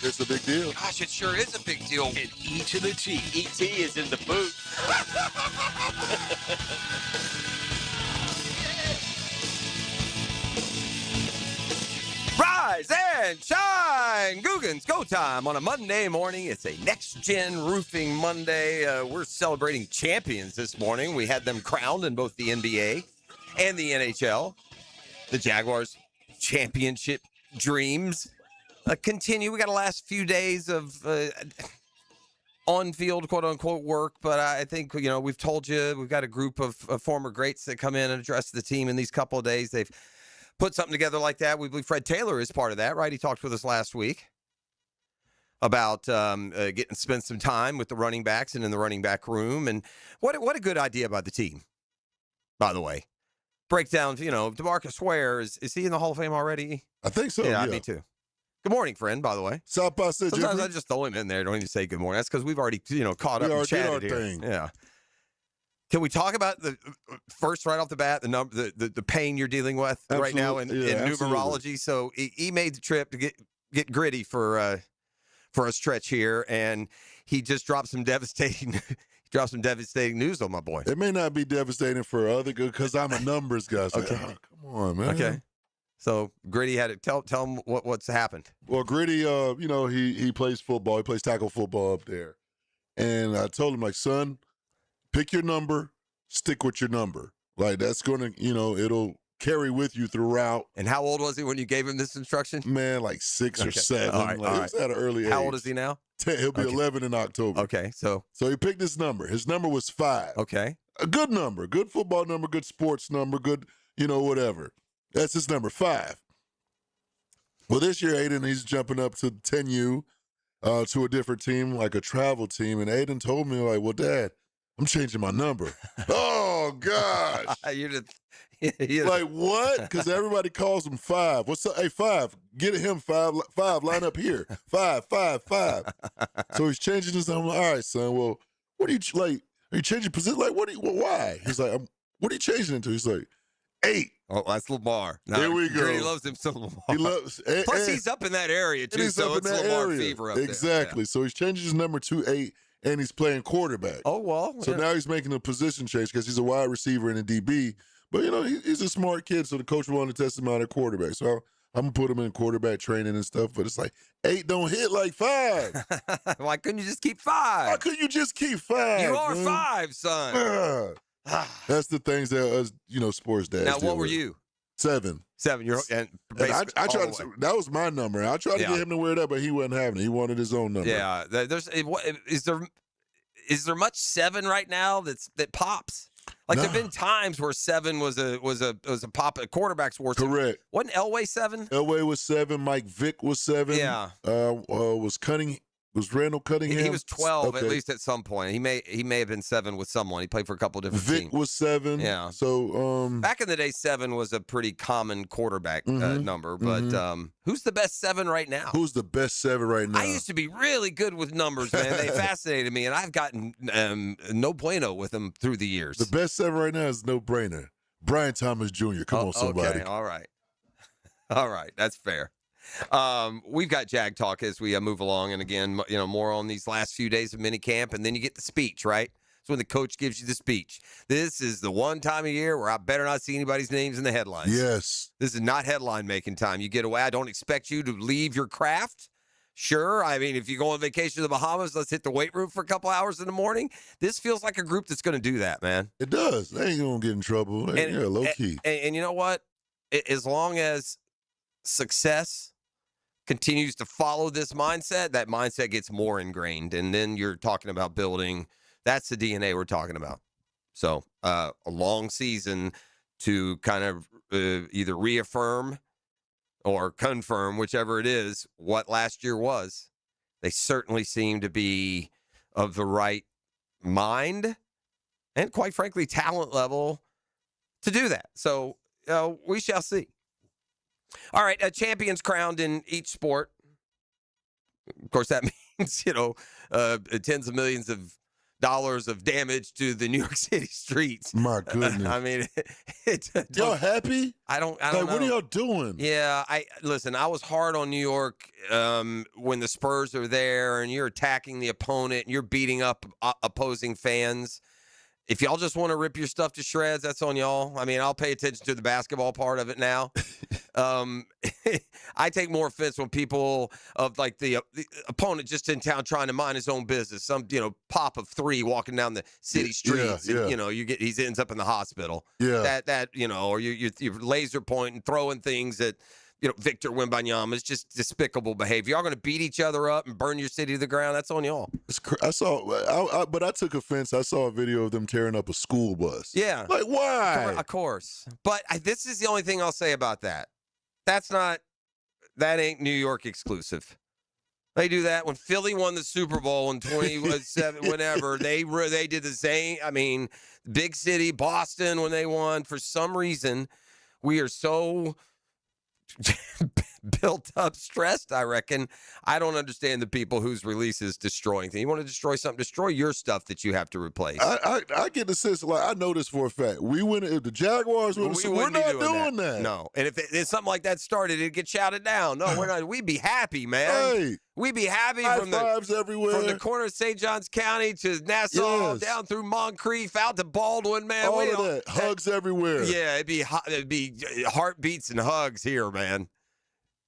It's a big deal. Gosh, it sure is a big deal. And E to the T. ET is in the booth. Rise and shine! Googans, go time on a Monday morning. It's a next-gen roofing Monday. We're celebrating champions this morning. We had them crowned in both the NBA and the NHL. The Jaguars' championship dreams continue. We got the last few days of on-field, quote-unquote, work, but I think, we've told you, we've got a group of former greats that come in and address the team in these couple of days. They've put something together like that. We believe Fred Taylor is part of that, right? He talked with us last week about spend some time with the running backs and in the running back room. And what a good idea by the team, by the way. Breakdown, DeMarcus Ware, is he in the Hall of Fame already? I think so. Yeah, me too. Good morning, friend, by the way. Sometimes I just throw him in there. Don't even say good morning. That's because we've already, caught up and chatted here. Thing. Yeah. Can we talk about the first, right off the bat, the pain you're dealing with right now in numerology? So he made the trip to get gritty for a stretch here, and he just dropped some devastating news on my boy. It may not be devastating for other good because I'm a numbers guy. So okay, come on, man. Okay. So Gritty had to tell him what's happened. Well, Gritty, he plays football. He plays tackle football up there, and I told him, like, son, pick your number, stick with your number. Like, that's going to, it'll carry with you throughout. And how old was he when you gave him this instruction? Man, like 6 or 7. All right. He was at an early age. How old is he now? 10. He'll be 11 in October. Okay, so he picked his number. His number was 5. Okay. A good number, good football number, good sports number, good, whatever. That's his number, 5. Well, this year, Aiden, he's jumping up to 10U to a different team, like a travel team. And Aiden told me, like, well, Dad, I'm changing my number. Oh, gosh. Like, what? Because everybody calls him 5. What's up? Hey, 5. Get him 5. 5. Line up here. 5, 5, 5. So he's changing his number. All right, son. Well, what are you, like, are you changing position? Like, why? He's like, what are you changing it to? He's like, 8. Oh, that's Lamar. No, here we go. He loves him some Lamar. He loves. Plus, he's up in that area, too, so it's Lamar fever up exactly. there. Yeah. So he's changing his number to 8, and he's playing quarterback. Oh, well. So now he's making a position change because he's a wide receiver and a DB. But, he's a smart kid, so the coach wanted to test him out at quarterback. So I'm going to put him in quarterback training and stuff. But it's like, 8 don't hit like 5. Why couldn't you just keep 5? Why couldn't you just keep 5? You are man? 5, son. That's the things that us, sports dads. Now, what were you? 7. 7. And I tried to. That was my number. I tried to get him to wear that, but he wasn't having it. He wanted his own number. Yeah. Is there much 7 right now that pops? Like, there've been times where 7 was a pop at quarterbacks wore. Correct. Wasn't Elway 7? Elway was 7. Mike Vick was 7. Yeah. Was Randall Cunningham? He was 12 at least at some point. He may have been 7 with someone. He played for a couple different teams. Vic was 7. Yeah. So back in the day, 7 was a pretty common quarterback number. But who's the best 7 right now? Who's the best 7 right now? I used to be really good with numbers, man. They fascinated me, and I've gotten no bueno with them through the years. The best 7 right now is no brainer. Brian Thomas Jr. Come on, somebody. Okay, all right, that's fair. We've got Jag talk as we move along, and again, more on these last few days of minicamp, and then you get the speech, right? It's when the coach gives you the speech. This is the one time of year where I better not see anybody's names in the headlines. Yes. This is not headline making time. You get away. I don't expect you to leave your craft. Sure. I mean, if you go on vacation to the Bahamas, let's hit the weight room for a couple hours in the morning. This feels like a group that's going to do that, man. It does. They ain't going to get in trouble. Low key. And you know what? As long as success continues to follow this mindset, that mindset gets more ingrained. And then you're talking about building. That's the DNA we're talking about. So a long season to kind of either reaffirm or confirm, whichever it is, what last year was. They certainly seem to be of the right mind and, quite frankly, talent level to do that. So we shall see. All right, champions crowned in each sport. Of course, that means, tens of millions of of damage to the New York City streets. My goodness. I mean, y'all happy? I don't Like, know. what are y'all doing? Yeah, listen. I was hard on New York when the Spurs are there, and you're attacking the opponent, and you're beating up opposing fans. If y'all just want to rip your stuff to shreds, that's on y'all. I mean, I'll pay attention to the basketball part of it now. I take more offense when people of like the opponent just in town trying to mind his own business. Some pop of 3 walking down the city streets, yeah. and he ends up in the hospital. Yeah. That or you're laser pointing, throwing things at Victor Wembanyama. Is just despicable behavior. Y'all going to beat each other up and burn your city to the ground. That's on y'all. But I took offense. I saw a video of them tearing up a school bus. Yeah. Like, why? Of course. But this is the only thing I'll say about that. That ain't New York exclusive. They do that when Philly won the Super Bowl in 2007, whenever they did the same. I mean, big city, Boston, when they won, for some reason, we are so built up, stressed, I reckon. I don't understand the people whose release is destroying things. You want to destroy something, destroy your stuff that you have to replace. I get the sense, like, I know this for a fact. If the Jaguars win, we're not doing that. No. And if something like that started, it'd get shouted down. No, we're not. We'd be happy, man. Hey, we'd be happy fives everywhere. From the corner of St. Johns County to Nassau, down through Moncrief, out to Baldwin, man. All of that. Hugs everywhere. Yeah, it'd be heartbeats and hugs here, man.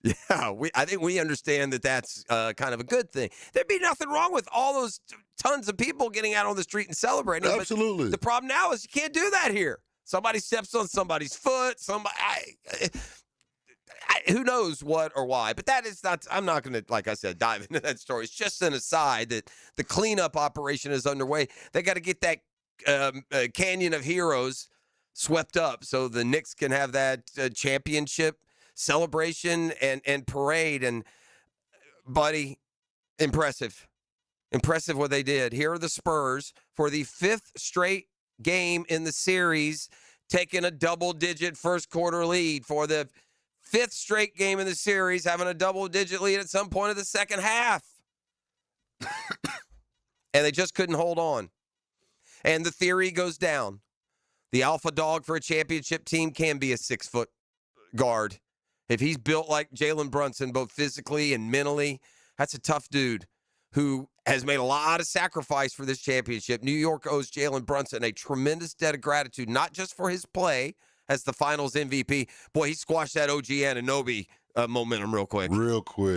Yeah, I think we understand that that's kind of a good thing. There'd be nothing wrong with all those tons of people getting out on the street and celebrating. Absolutely. But the problem now is you can't do that here. Somebody steps on somebody's foot. Who knows what or why. But that is not – I'm not going to, like I said, dive into that story. It's just an aside that the cleanup operation is underway. They got to get that Canyon of Heroes swept up so the Knicks can have that championship celebration and parade. And buddy, impressive what they did. Here are the Spurs for the 5th straight game in the series, taking a double-digit first quarter lead. For the 5th straight game in the series, having a double-digit lead at some point of the second half. And they just couldn't hold on. And the theory goes down. The alpha dog for a championship team can be a 6-foot guard. If he's built like Jalen Brunson, both physically and mentally, that's a tough dude who has made a lot of sacrifice for this championship. New York owes Jalen Brunson a tremendous debt of gratitude, not just for his play as the finals MVP. Boy, he squashed that OG Anunoby momentum real quick.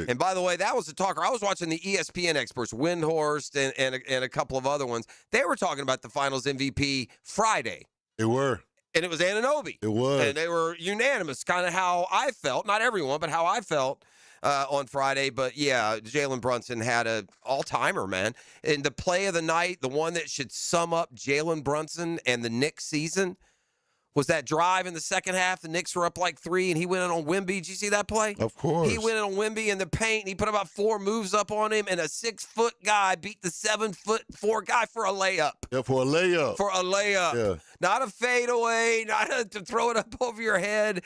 And by the way, that was the talker. I was watching the ESPN experts, Windhorst and a couple of other ones. They were talking about the finals MVP Friday. They were. And it was Anunoby. It was. And they were unanimous, kind of how I felt. Not everyone, but how I felt on Friday. But, yeah, Jalen Brunson had an all-timer, man. And the play of the night, the one that should sum up Jalen Brunson and the Knicks season, was that drive in the second half. The Knicks were up like 3, and he went in on Wemby. Did you see that play? Of course. He went in on Wemby in the paint, and he put about 4 moves up on him, and a 6-foot guy beat the 7'4" guy for a layup. Yeah, for a layup. Yeah. Not a fadeaway, not to throw it up over your head.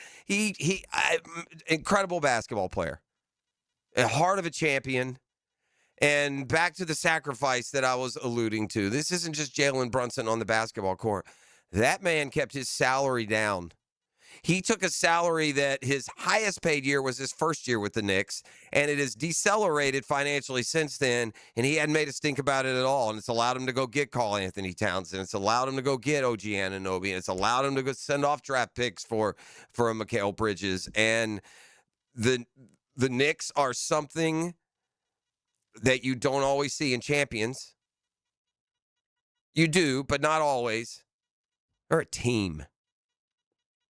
Incredible basketball player. A heart of a champion. And back to the sacrifice that I was alluding to. This isn't just Jalen Brunson on the basketball court. That man kept his salary down. He took a salary that his highest paid year was his first year with the Knicks, and it has decelerated financially since then, and he hadn't made a stink about it at all. And it's allowed him to go get Karl Anthony Towns, and it's allowed him to go get OG Anunoby, and it's allowed him to go send off draft picks for a Mikal Bridges. And the Knicks are something that you don't always see in champions. You do, but not always. They're a team.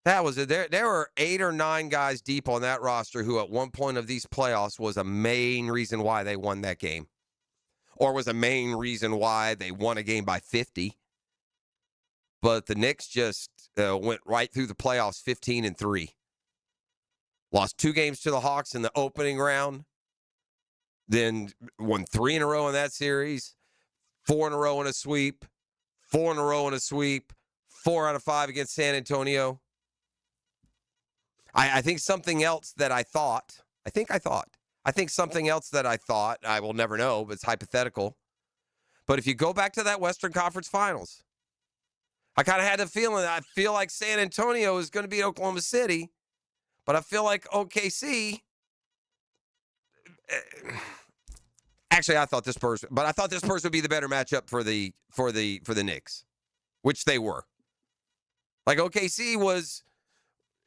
That was it. There were 8 or 9 guys deep on that roster who at one point of these playoffs was a main reason why they won that game. Or was a main reason why they won a game by 50. But the Knicks just went right through the playoffs 15-3. Lost 2 games to the Hawks in the opening round. Then won 3 in a row in that series. 4 in a row in a sweep. 4 in a row in a sweep. 4 out of 5 against San Antonio. I think something else that I thought, I think something else that I thought, I will never know, but it's hypothetical. But if you go back to that Western Conference Finals, I kind of had the feeling that I feel like San Antonio is going to beat Oklahoma City, but I feel like OKC. Actually, I thought the Spurs would be the better matchup for the Knicks, which they were. Like OKC was,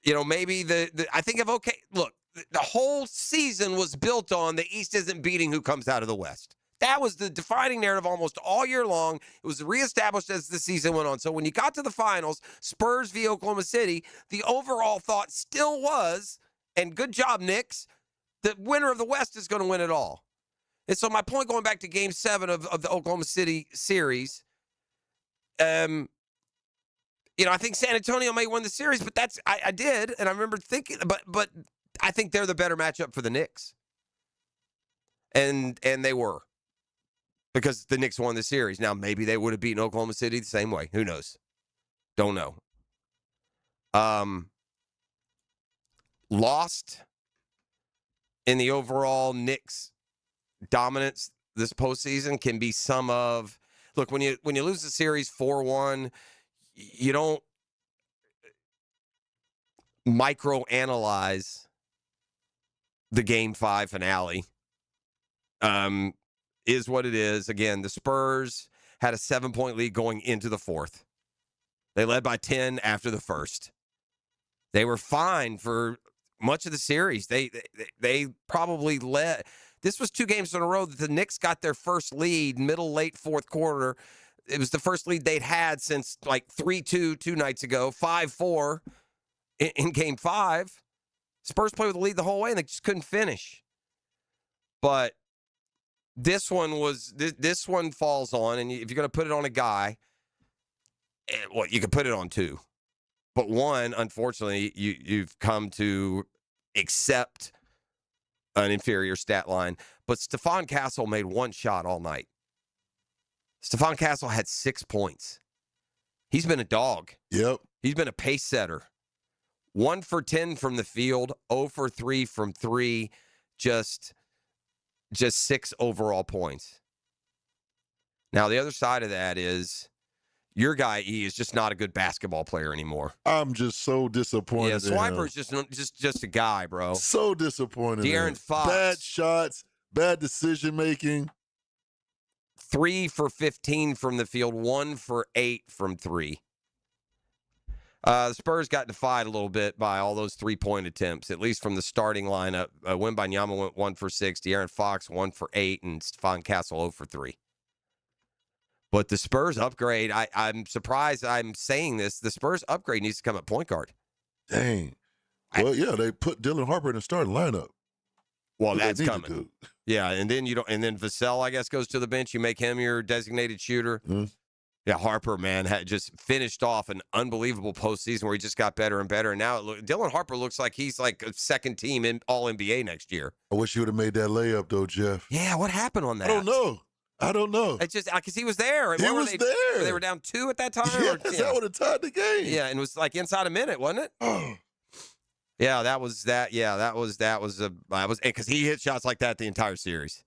maybe I think of look, the whole season was built on the East isn't beating who comes out of the West. That was the defining narrative almost all year long. It was reestablished as the season went on. So when you got to the finals, Spurs v. Oklahoma City, the overall thought still was, and good job, Knicks, the winner of the West is going to win it all. And so my point going back to Game 7 of the Oklahoma City series, I think San Antonio may win the series, but I did, and I remember thinking, but I think they're the better matchup for the Knicks. And they were. Because the Knicks won the series. Now, maybe they would have beaten Oklahoma City the same way. Who knows? Don't know. Lost in the overall Knicks dominance this postseason can be some of, look, when you lose the series 4-1, you don't microanalyze the Game 5 finale. Is what it is. Again, the Spurs had a 7-point lead going into the fourth. They led by 10 after the first. They were fine for much of the series. They probably led. This was 2 games in a row that the Knicks got their first lead late fourth quarter. It was the first lead they'd had since like 3-2 2 nights ago, 5-4 in Game 5. Spurs played with the lead the whole way, and they just couldn't finish. But this one falls on, and if you're going to put it on a guy, well, you can put it on 2. But one, unfortunately, you've come to accept an inferior stat line. But Stephon Castle made 1 shot all night. Stephon Castle had 6 points. He's been a dog. Yep. He's been a pace setter. 1 for 10 from the field, 0 for 3 from 3, just 6 overall points. Now, the other side of that is your guy E is just not a good basketball player anymore. I'm just so disappointed. Yeah, Swiper's just a guy, bro. So disappointed. De'Aaron Fox. Bad shots, bad decision making. 3 for 15 from the field, 1 for 8 from 3. The Spurs got defied a little bit by all those 3-point attempts, at least from the starting lineup. Wembanyama went 1 for 6, De'Aaron Fox 1 for 8, and Stephon Castle 0 for 3. But the Spurs upgrade, I'm surprised I'm saying this, the Spurs upgrade needs to come at point guard. Dang. Well, yeah, they put Dylan Harper in the starting lineup. Well, that's coming. Yeah, and then Vassell, I guess, goes to the bench. You make him your designated shooter. Mm-hmm. Yeah, Harper, man, had just finished off an unbelievable postseason where he just got better and better. And now Dylan Harper looks like he's like a second team in All-NBA next year. I wish you would have made that layup, though, Jeff. Yeah, what happened on that? I don't know. It's just because he was there. He was there. They were down 2 at that time. Yes, that would have tied the game. Yeah, and it was like inside a minute, wasn't it? Oh. Yeah, that was because he hit shots like that the entire series.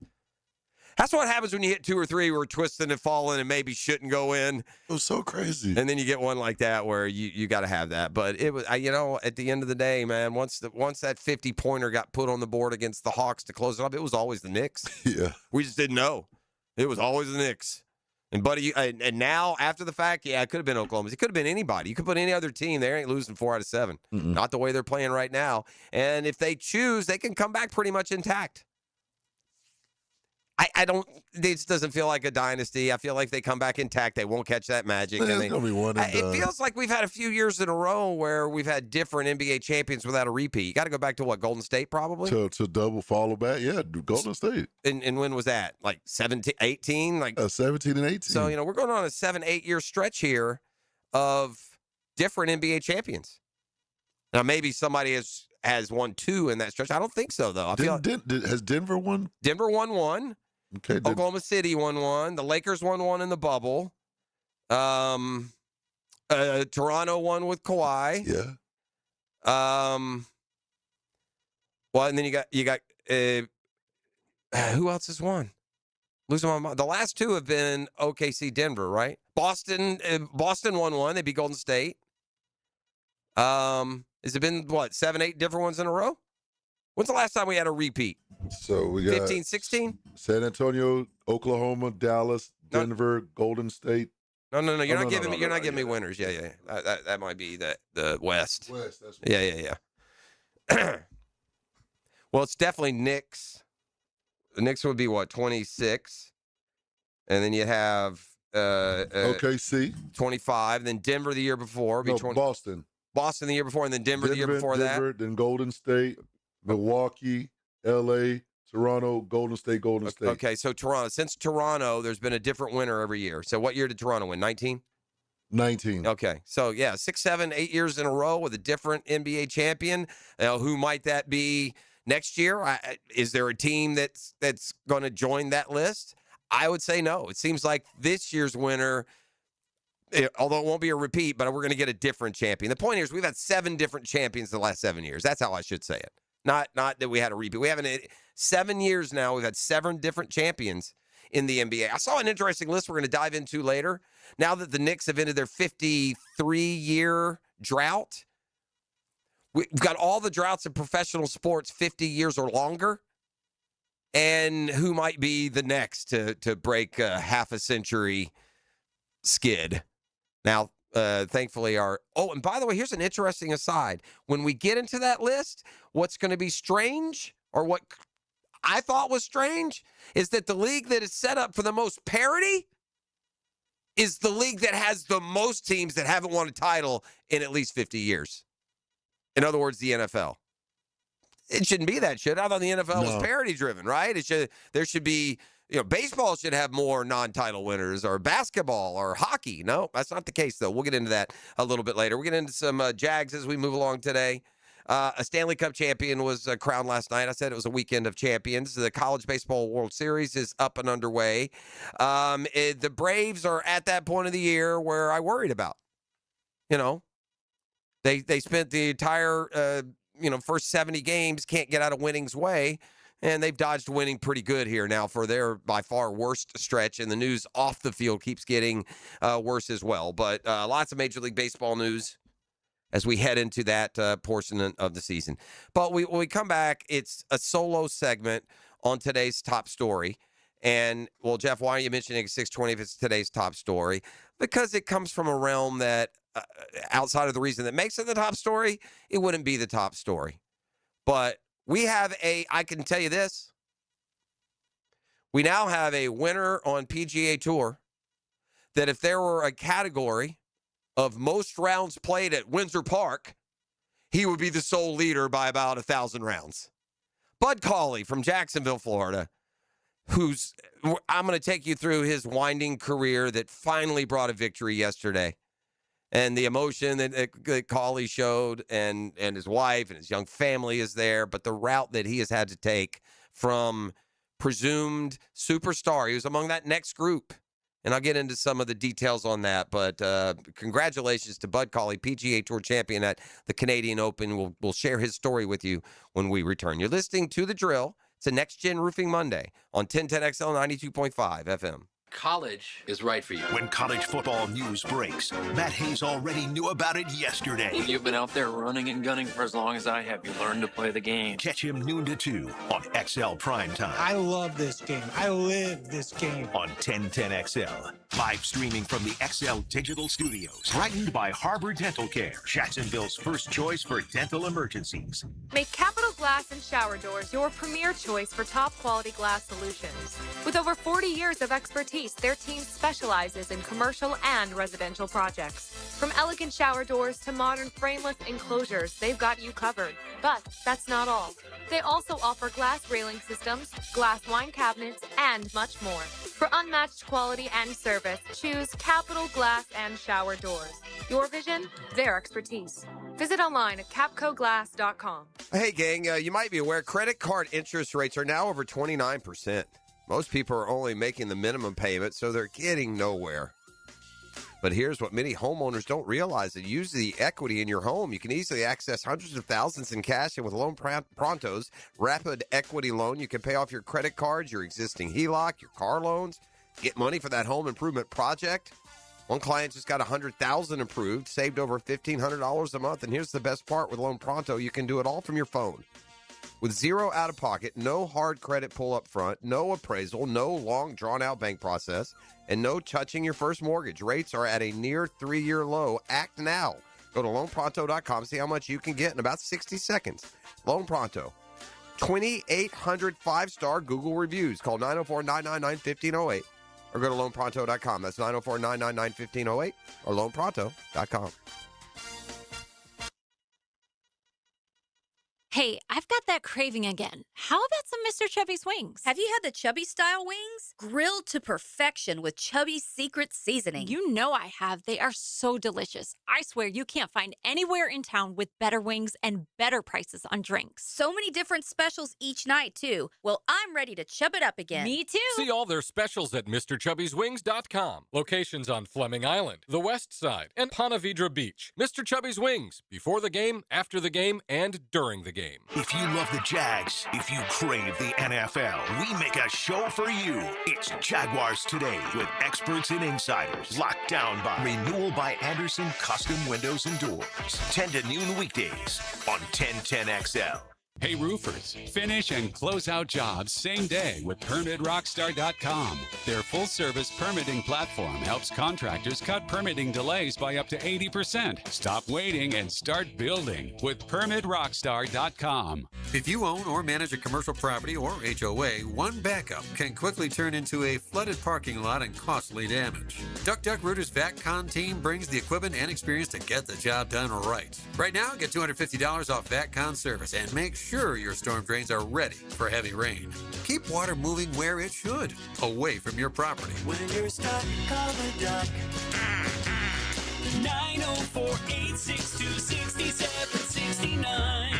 That's what happens when you hit 2 or 3 where twisting and falling and maybe shouldn't go in. It was so crazy. And then you get one like that where you got to have that. But it was, at the end of the day, man, once that 50-pointer got put on the board against the Hawks to close it up, it was always the Knicks. Yeah. We just didn't know. It was always the Knicks. And, buddy, and now, after the fact, yeah, it could have been Oklahoma. It could have been anybody. You could put any other team. They ain't losing 4 out of 7. Mm-mm. Not the way they're playing right now. And if they choose, they can come back pretty much intact. This doesn't feel like a dynasty. I feel like they come back intact. They won't catch that magic. It's going to be one and done. It feels like we've had a few years in a row where we've had different NBA champions without a repeat. You got to go back to what, Golden State probably? To double follow back. Yeah, Golden State. And when was that? Like 17, 18? Like 17 and 18. So, we're going on a 7-8 year stretch here of different NBA champions. Now, maybe somebody has won 2 in that stretch. I don't think so, though. Has Denver won? Denver won 1. Okay. Oklahoma City won 1. The Lakers won 1 in the bubble. Toronto won with Kawhi. Yeah. Well, and then you got who else has won? Losing my mind. The last two have been OKC, Denver, right? Boston won one. They beat Golden State. Has it been, 7, 8 different ones in a row? When's the last time we had a repeat? So we got 15, 16? San Antonio, Oklahoma, Dallas, Denver, Golden State. No. You're not giving me winners. Yeah. That might be the West. West. That's what Yeah. Well, it's definitely Knicks. The Knicks would be 26, and then you have OKC 25. Then Denver the year before. No, Boston. Boston the year before, and then Denver the year before Denver, that. Then Golden State, Milwaukee, LA, Toronto, Golden State. Okay, so Toronto. Since Toronto, there's been a different winner every year. So what year did Toronto win? 19? 19. Okay, so 6, 7, 8 years in a row with a different NBA champion. Who might that be next year? Is there a team that's going to join that list? I would say no. It seems like this year's winner, although it won't be a repeat, but we're going to get a different champion. The point here is we've had 7 different champions in the last 7 years. That's how I should say it. Not that we had a repeat. We haven't 7 years now. We've had 7 different champions in the NBA. I saw an interesting list we're going to dive into later. Now that the Knicks have ended their 53-year drought, we've got all the droughts in professional sports 50 years or longer. And who might be the next to break a half a century skid? Now, thankfully, and by the way, here's an interesting aside. When we get into that list, what's going to be strange, or what I thought was strange, is that the league that is set up for the most parity is the league that has the most teams that haven't won a title in at least 50 years. In other words, the NFL. It shouldn't be that shit. I thought the NFL was parity driven, right? There should be, baseball should have more non-title winners, or basketball or hockey. No, that's not the case, though. We'll get into that a little bit later. We'll get into some Jags as we move along today. A Stanley Cup champion was crowned last night. I said it was a weekend of champions. The College Baseball World Series is up and underway. The Braves are at that point of the year where I worried about. They spent the entire first 70 games, can't get out of winning's way, and they've dodged winning pretty good here now for their by far worst stretch, and the news off the field keeps getting worse as well. But lots of Major League Baseball news as we head into that portion of the season. But when we come back, it's a solo segment on today's top story. And, well, Jeff, why are you mentioning 620 if it's today's top story? Because it comes from a realm that, outside of the reason that makes it the top story, it wouldn't be the top story. But I can tell you this, we now have a winner on PGA Tour that if there were a category of most rounds played at Windsor Park, he would be the sole leader by about 1,000 rounds. Bud Cauley from Jacksonville, Florida, I'm going to take you through his winding career that finally brought a victory yesterday. And the emotion that Cauley showed, and his wife and his young family is there, but the route that he has had to take from presumed superstar, he was among that next group. And I'll get into some of the details on that. But congratulations to Bud Cauley, PGA Tour champion at the Canadian Open. We'll share his story with you when we return. You're listening to The Drill. It's a Next Gen Roofing Monday on 1010XL 92.5 FM. College is right for you. When college football news breaks, Matt Hayes already knew about it yesterday. You've been out there running and gunning for as long as I have. You learned to play the game. Catch him noon to 2 on XL Primetime. I love this game. I live this game. On 1010XL. Live streaming from the XL Digital Studios. Brightened by Harbor Dental Care, Jacksonville's first choice for dental emergencies. Make Capital Glass and Shower Doors your premier choice for top quality glass solutions. With over 40 years of expertise, their team specializes in commercial and residential projects. From elegant shower doors to modern frameless enclosures, they've got you covered. But that's not all. They also offer glass railing systems, glass wine cabinets, and much more. For unmatched quality and service, choose Capital Glass and Shower Doors. Your vision, their expertise. Visit online at capcoglass.com. Hey, gang, you might be aware credit card interest rates are now over 29%. Most people are only making the minimum payment, so they're getting nowhere. But here's what many homeowners don't realize. That use the equity in your home. You can easily access hundreds of thousands in cash. And with Loan Pronto's rapid equity loan, you can pay off your credit cards, your existing HELOC, your car loans, get money for that home improvement project. One client just got $100,000 approved, saved over $1,500 a month. And here's the best part with Loan Pronto. You can do it all from your phone. With zero out-of-pocket, no hard credit pull up front, no appraisal, no long, drawn-out bank process, and no touching your first mortgage. Rates are at a near 3-year low. Act now. Go to loanpronto.com, see how much you can get in about 60 seconds. Loan Pronto. 2,800 5-star Google reviews. Call 904-999-1508 or go to loanpronto.com. That's 904-999-1508 or loanpronto.com. Hey, I've got that craving again. How about some Mr. Chubby's wings? Have you had the Chubby style wings? Grilled to perfection with Chubby's secret seasoning. You know I have. They are so delicious. I swear you can't find anywhere in town with better wings and better prices on drinks. So many different specials each night, too. Well, I'm ready to chub it up again. Me too. See all their specials at MrChubby'sWings.com. Locations on Fleming Island, the West Side, and Ponte Vedra Beach. Mr. Chubby's Wings. Before the game, after the game, and during the game. If you love the Jags, if you crave the NFL, we make a show for you. It's Jaguars Today with experts and insiders. Locked down by Renewal by Anderson Custom Windows and Doors. 10 to noon weekdays on 1010XL. Hey roofers, finish and close out jobs same day with PermitRockstar.com. Their full-service permitting platform helps contractors cut permitting delays by up to 80%. Stop waiting and start building with PermitRockstar.com. If you own or manage a commercial property or HOA, one backup can quickly turn into a flooded parking lot and costly damage. Duck Duck Rooter's VACCon team brings the equipment and experience to get the job done right. Right now, get $250 off VACCon service and make sure your storm drains are ready for heavy rain. Keep water moving where it should, away from your property. When you're stuck, call the Duck. 904-862-6769.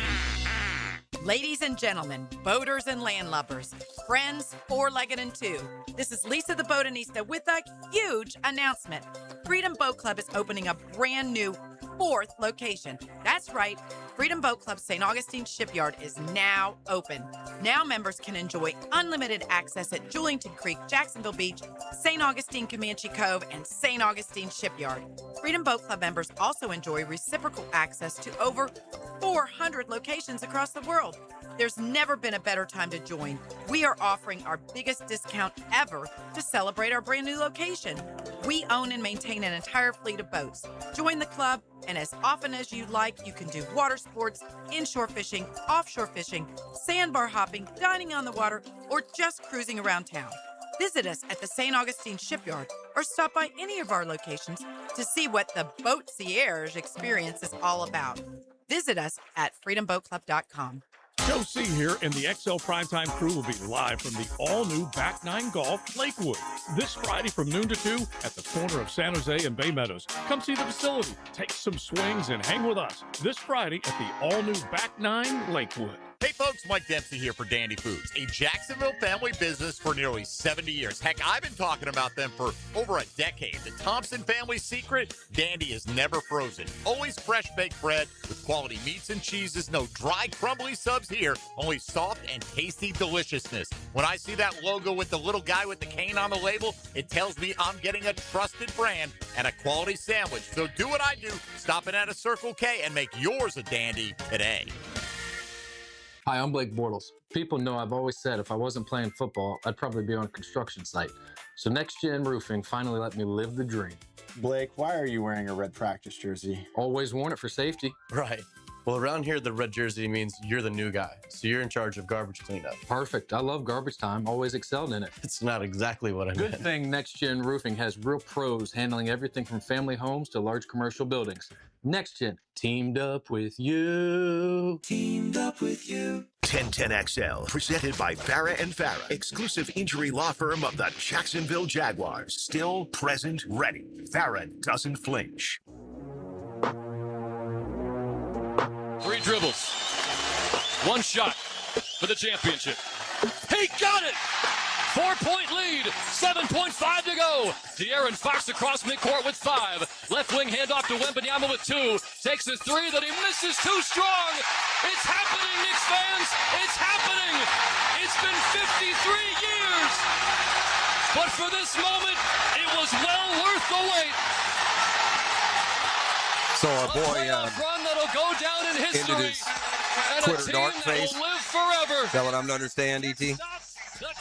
Ladies and gentlemen, boaters and landlubbers, friends, four-legged and two, this is Lisa the Botanista with a huge announcement. Freedom Boat Club is opening a brand new 4th location. That's right, Freedom Boat Club St. Augustine Shipyard is now open. Now members can enjoy unlimited access at Julington Creek, Jacksonville Beach, St. Augustine Comanche Cove, and St. Augustine Shipyard. Freedom Boat Club members also enjoy reciprocal access to over 400 locations across the world. There's never been a better time to join. We are offering our biggest discount ever to celebrate our brand new location. We own and maintain an entire fleet of boats. Join the club, and as often as you like, you can do water sports, inshore fishing, offshore fishing, sandbar hopping, dining on the water, or just cruising around town. Visit us at the St. Augustine Shipyard or stop by any of our locations to see what the Boatcierge experience is all about. Visit us at freedomboatclub.com. Joe C. here, and the XL Primetime crew will be live from the all-new Back 9 Golf Lakewood this Friday from noon to 2 at the corner of San Jose and Bay Meadows. Come see the facility, take some swings, and hang with us this Friday at the all-new Back 9 Lakewood. Hey folks, Mike Dempsey here for Dandy Foods, a Jacksonville family business for nearly 70 years. Heck, I've been talking about them for over a decade. The Thompson family secret, Dandy is never frozen. Always fresh baked bread with quality meats and cheeses, no dry, crumbly subs here, only soft and tasty deliciousness. When I see that logo with the little guy with the cane on the label, it tells me I'm getting a trusted brand and a quality sandwich. So do what I do, stop in at a Circle K and make yours a Dandy today. Hi, I'm Blake Bortles. People know I've always said if I wasn't playing football, I'd probably be on a construction site. So Next Gen Roofing finally let me live the dream. Blake, why are you wearing a red practice jersey? Always worn it for safety. Right. Well, around here, the red jersey means you're the new guy. So you're in charge of garbage cleanup. Perfect. I love garbage time. Always excelled in it. It's not exactly what I meant. Good thing Next Gen Roofing has real pros handling everything from family homes to large commercial buildings. Next Gen, teamed up with you. Teamed up with you. 1010XL, presented by Farah and Farah, exclusive injury law firm of the Jacksonville Jaguars. Still, present, ready. Farah doesn't flinch. 3 dribbles. 1 shot for the championship. He got it! 4-point lead. 7.5 to go. De'Aaron Fox across midcourt with 5. Left wing handoff to Wembanyama with 2. Takes a 3 that he misses too strong. It's happening, Knicks fans. It's happening. It's been 53 years. But for this moment, it was well worth the wait. So our boy Run that'll go down in history. ended his And Twitter a team dark that face. will live forever. Is that what I'm to understand, E.T.?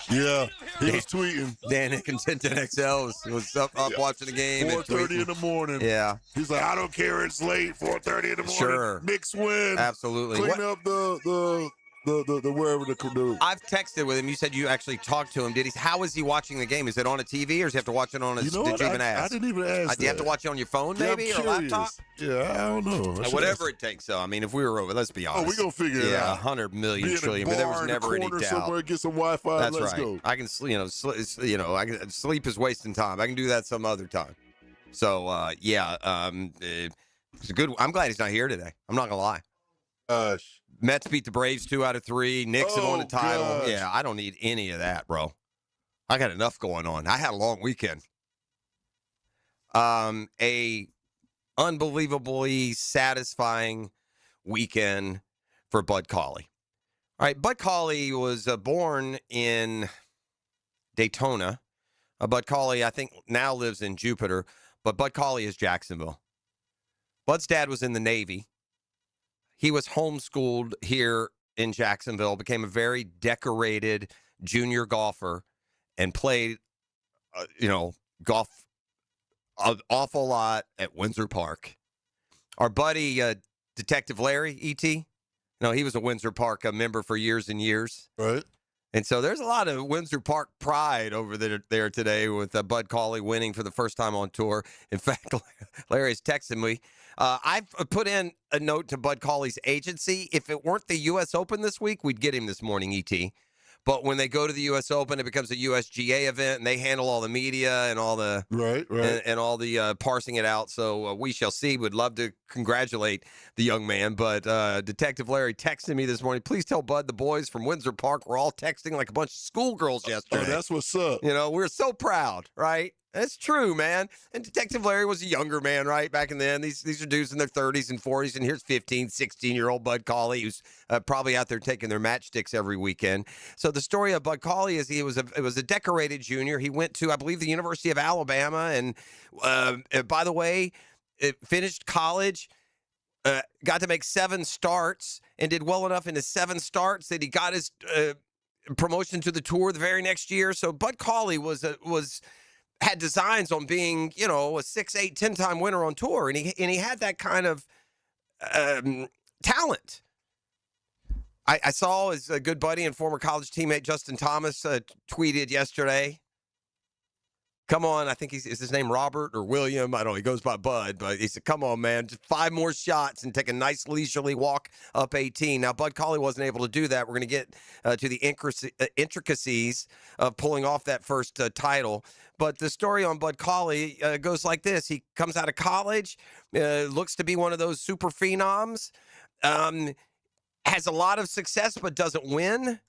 Yeah, he was tweeting. Dan Contentin XL was up watching the game. 4:30 in the morning. Yeah. He's like, I don't care, it's late. 4:30 in the morning. Sure. Knicks win. Absolutely. Clean What- up the wherever the. I've texted with him. You said you actually talked to him. Did he? How is he watching the game? Is it on a TV or does he have to watch it on his? You know did what? you even I ask? didn't even ask. Do you have to that. watch it on your phone, Yeah, maybe, I'm or laptop? curious. Yeah, I don't know. Whatever it takes, though. I mean, if we were over, let's be honest. we gonna figure it yeah, out. 100 million Be in a trillion. But there was bar in a never any corner doubt. somewhere, get some Wi-Fi. That's Let's right. go. I can, I can sleep is wasting time. I can do that some other time. So it's a good. I'm glad he's not here today. I'm not gonna lie. Gosh. Mets beat the Braves 2 out of 3. Knicks have won the title. gosh. Yeah, I don't need any of that, bro. I got enough going on. I had a long weekend. A unbelievably satisfying weekend for Bud Cauley. All right, Bud Cauley was born in Daytona. Bud Cauley, I think, now lives in Jupiter, but Bud Cauley is Jacksonville. Bud's dad was in the Navy. He was homeschooled here in Jacksonville, became a very decorated junior golfer, and played, golf an awful lot at Windsor Park. Our buddy, Detective Larry, E.T., he was a Windsor Park member for years and years. Right. And so there's a lot of Windsor Park pride over there today with Bud Cauley winning for the first time on tour. In fact, Larry's texting me. I've put in a note to Bud Cauley's agency. If it weren't the U.S. Open this week, we'd get him this morning, E.T. But when they go to the U.S. Open, it becomes a USGA event, and they handle all the media and all the right. and all the parsing it out. So we shall see. Would love to congratulate the young man. But Detective Larry texted me this morning. Please tell Bud the boys from Windsor Park were all texting like a bunch of schoolgirls yesterday. Oh, that's what's up. We're so proud, right? That's true, man. And Detective Larry was a younger man, right, back in then. These are dudes in their 30s and 40s, and here's 15, 16-year-old Bud Cauley, who's probably out there taking their matchsticks every weekend. So the story of Bud Cauley is it was a decorated junior. He went to, I believe, the University of Alabama, and by the way, finished college, got to make 7 starts, and did well enough in his 7 starts that he got his promotion to the tour the very next year. So Bud Cauley had designs on being, a 6, 8, 10-time winner on tour, and he had that kind of talent. I saw his good buddy and former college teammate Justin Thomas tweeted yesterday. Come on, I think is his name Robert or William? I don't know. He goes by Bud, but he said, "Come on, man, just 5 more shots and take a nice leisurely walk up 18." Now, Bud Cauley wasn't able to do that. We're going to get to the intricacies of pulling off that first title. But the story on Bud Cauley goes like this: he comes out of college, looks to be one of those super phenoms, has a lot of success but doesn't win.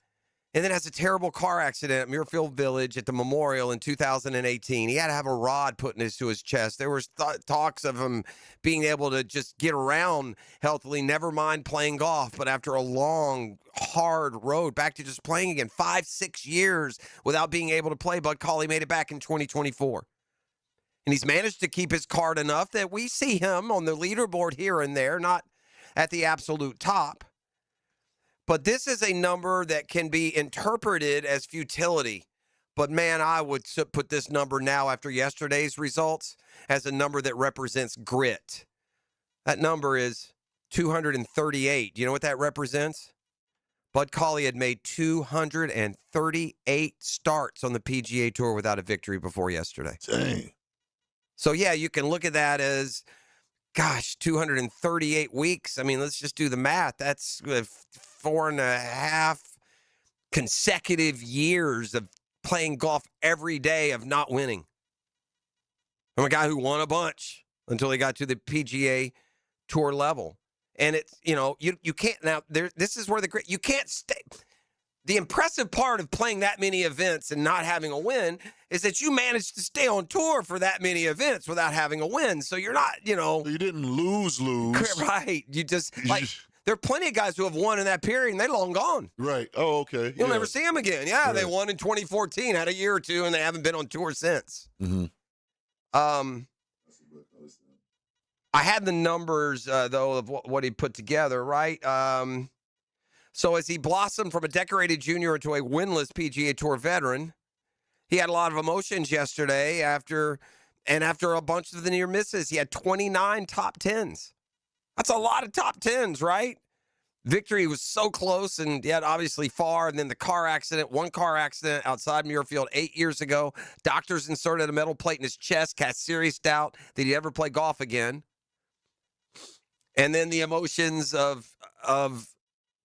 And then has a terrible car accident at Muirfield Village at the Memorial in 2018. He had to have a rod put into his chest. There was talks of him being able to just get around healthily, never mind playing golf. But after a long, hard road back to just playing again, 5-6 years without being able to play, Bud Cauley made it back in 2024. And he's managed to keep his card enough that we see him on the leaderboard here and there, not at the absolute top. But this is a number that can be interpreted as futility. But, man, I would put this number now after yesterday's results as a number that represents grit. That number is 238. Do you know what that represents? Bud Cauley had made 238 starts on the PGA Tour without a victory before yesterday. Dang. So, yeah, you can look at that as, 238 weeks. I mean, let's just do the math. That's 4.5 consecutive years of playing golf every day of not winning. I'm a guy who won a bunch until he got to the PGA Tour level. And it's, you can't, now, this is where you can't stay. the impressive part of playing that many events and not having a win is that you managed to stay on tour for that many events without having a win. So you're not, So you didn't lose. Right. You just, there are plenty of guys who have won in that period, and they're long gone. Right. Oh, okay. You'll never see them again. Yeah, They Right. won in 2014, had a year or two, and they haven't been on tour since. Mm-hmm. I had the numbers, though, of what he put together, right? So as he blossomed from a decorated junior into a winless PGA Tour veteran, he had a lot of emotions yesterday after a bunch of the near misses. He had 29 top tens. That's a lot of top tens, right? Victory was so close and yet obviously far. And then one car accident outside Muirfield 8 years ago. Doctors inserted a metal plate in his chest, cast serious doubt that he'd ever play golf again. And then the emotions of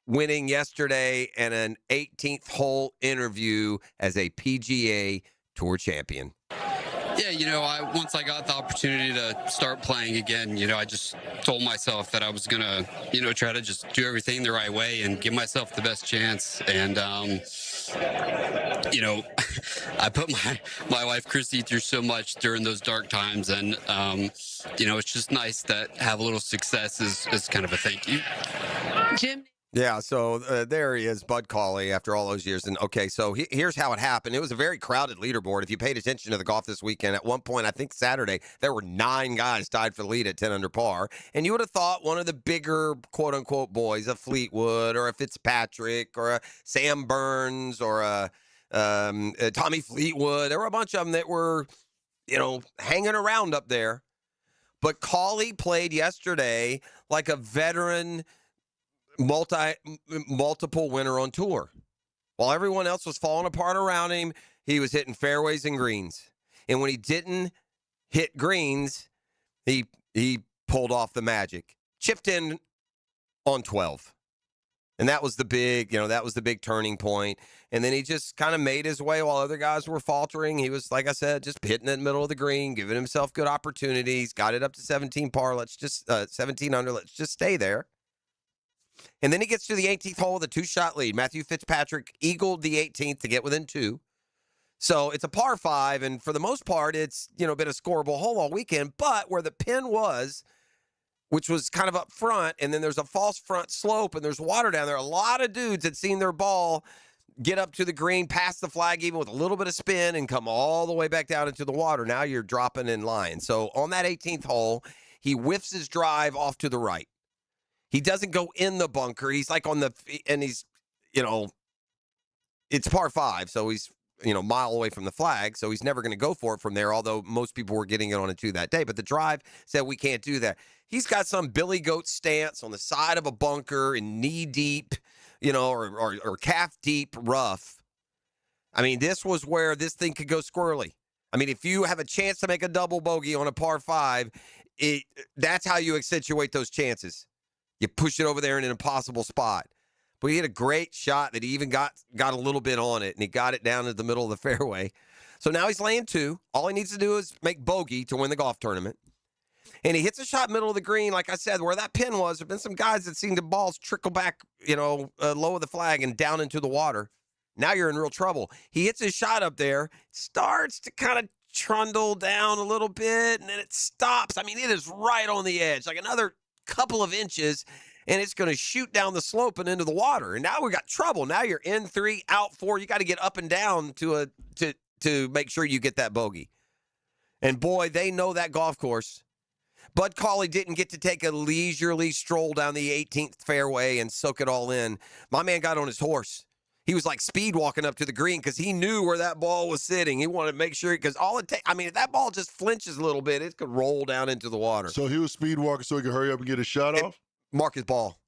winning yesterday and an 18th hole interview as a PGA Tour champion. Yeah, once I got the opportunity to start playing again, I just told myself that I was going to, try to just do everything the right way and give myself the best chance. And, I put my wife, Christy, through so much during those dark times. And, it's just nice that have a little success is kind of a thank you. Jim. Yeah, so there he is, Bud Cauley, after all those years. And okay, so here's how it happened. It was a very crowded leaderboard. If you paid attention to the golf this weekend, at one point, I think Saturday, there were 9 guys tied for the lead at 10 under par. And you would have thought one of the bigger, quote-unquote, boys, a Fleetwood or a Fitzpatrick or a Sam Burns or a Tommy Fleetwood. There were a bunch of them that were, hanging around up there. But Cauley played yesterday like a veteran multiple winner on tour. While everyone else was falling apart around him, he was hitting fairways and greens. And when he didn't hit greens, he pulled off the magic. Chipped in on 12. And that was the big turning point. And then he just kind of made his way while other guys were faltering. He was, like I said, just hitting it in the middle of the green, giving himself good opportunities, got it up to 17 par. 17 under. Let's just stay there. And then he gets to the 18th hole with a 2-shot lead. Matthew Fitzpatrick eagled the 18th to get within 2. So it's a par 5, and for the most part, it's been a scoreable hole all weekend. But where the pin was, which was kind of up front, and then there's a false front slope, and there's water down there. A lot of dudes had seen their ball get up to the green, past the flag even with a little bit of spin, and come all the way back down into the water. Now you're dropping in line. So on that 18th hole, he whiffs his drive off to the right. He doesn't go in the bunker. He's like it's par 5, so he's, a mile away from the flag, so he's never going to go for it from there, although most people were getting it on a 2 that day. But the drive said we can't do that. He's got some Billy Goat stance on the side of a bunker in knee-deep, or calf-deep rough. I mean, this was where this thing could go squirrely. I mean, if you have a chance to make a double bogey on a par 5, that's how you accentuate those chances. You push it over there in an impossible spot. But he had a great shot that he even got a little bit on it, and he got it down to the middle of the fairway. So now he's laying 2. All he needs to do is make bogey to win the golf tournament. And he hits a shot middle of the green, like I said, where that pin was. There have been some guys that seen the balls trickle back, low of the flag and down into the water. Now you're in real trouble. He hits his shot up there, starts to kind of trundle down a little bit, and then it stops. I mean, it is right on the edge, like another couple of inches, and it's going to shoot down the slope and into the water. And now we got trouble. Now you're in 3, out 4. You got to get up and down to make sure you get that bogey. And boy, they know that golf course. Bud Cauley didn't get to take a leisurely stroll down the 18th fairway and soak it all in. My man got on his horse. He was like speed walking up to the green because he knew where that ball was sitting. He wanted to make sure, because all it takes, if that ball just flinches a little bit, it could roll down into the water. So he was speed walking so he could hurry up and get his shot off? Mark his ball.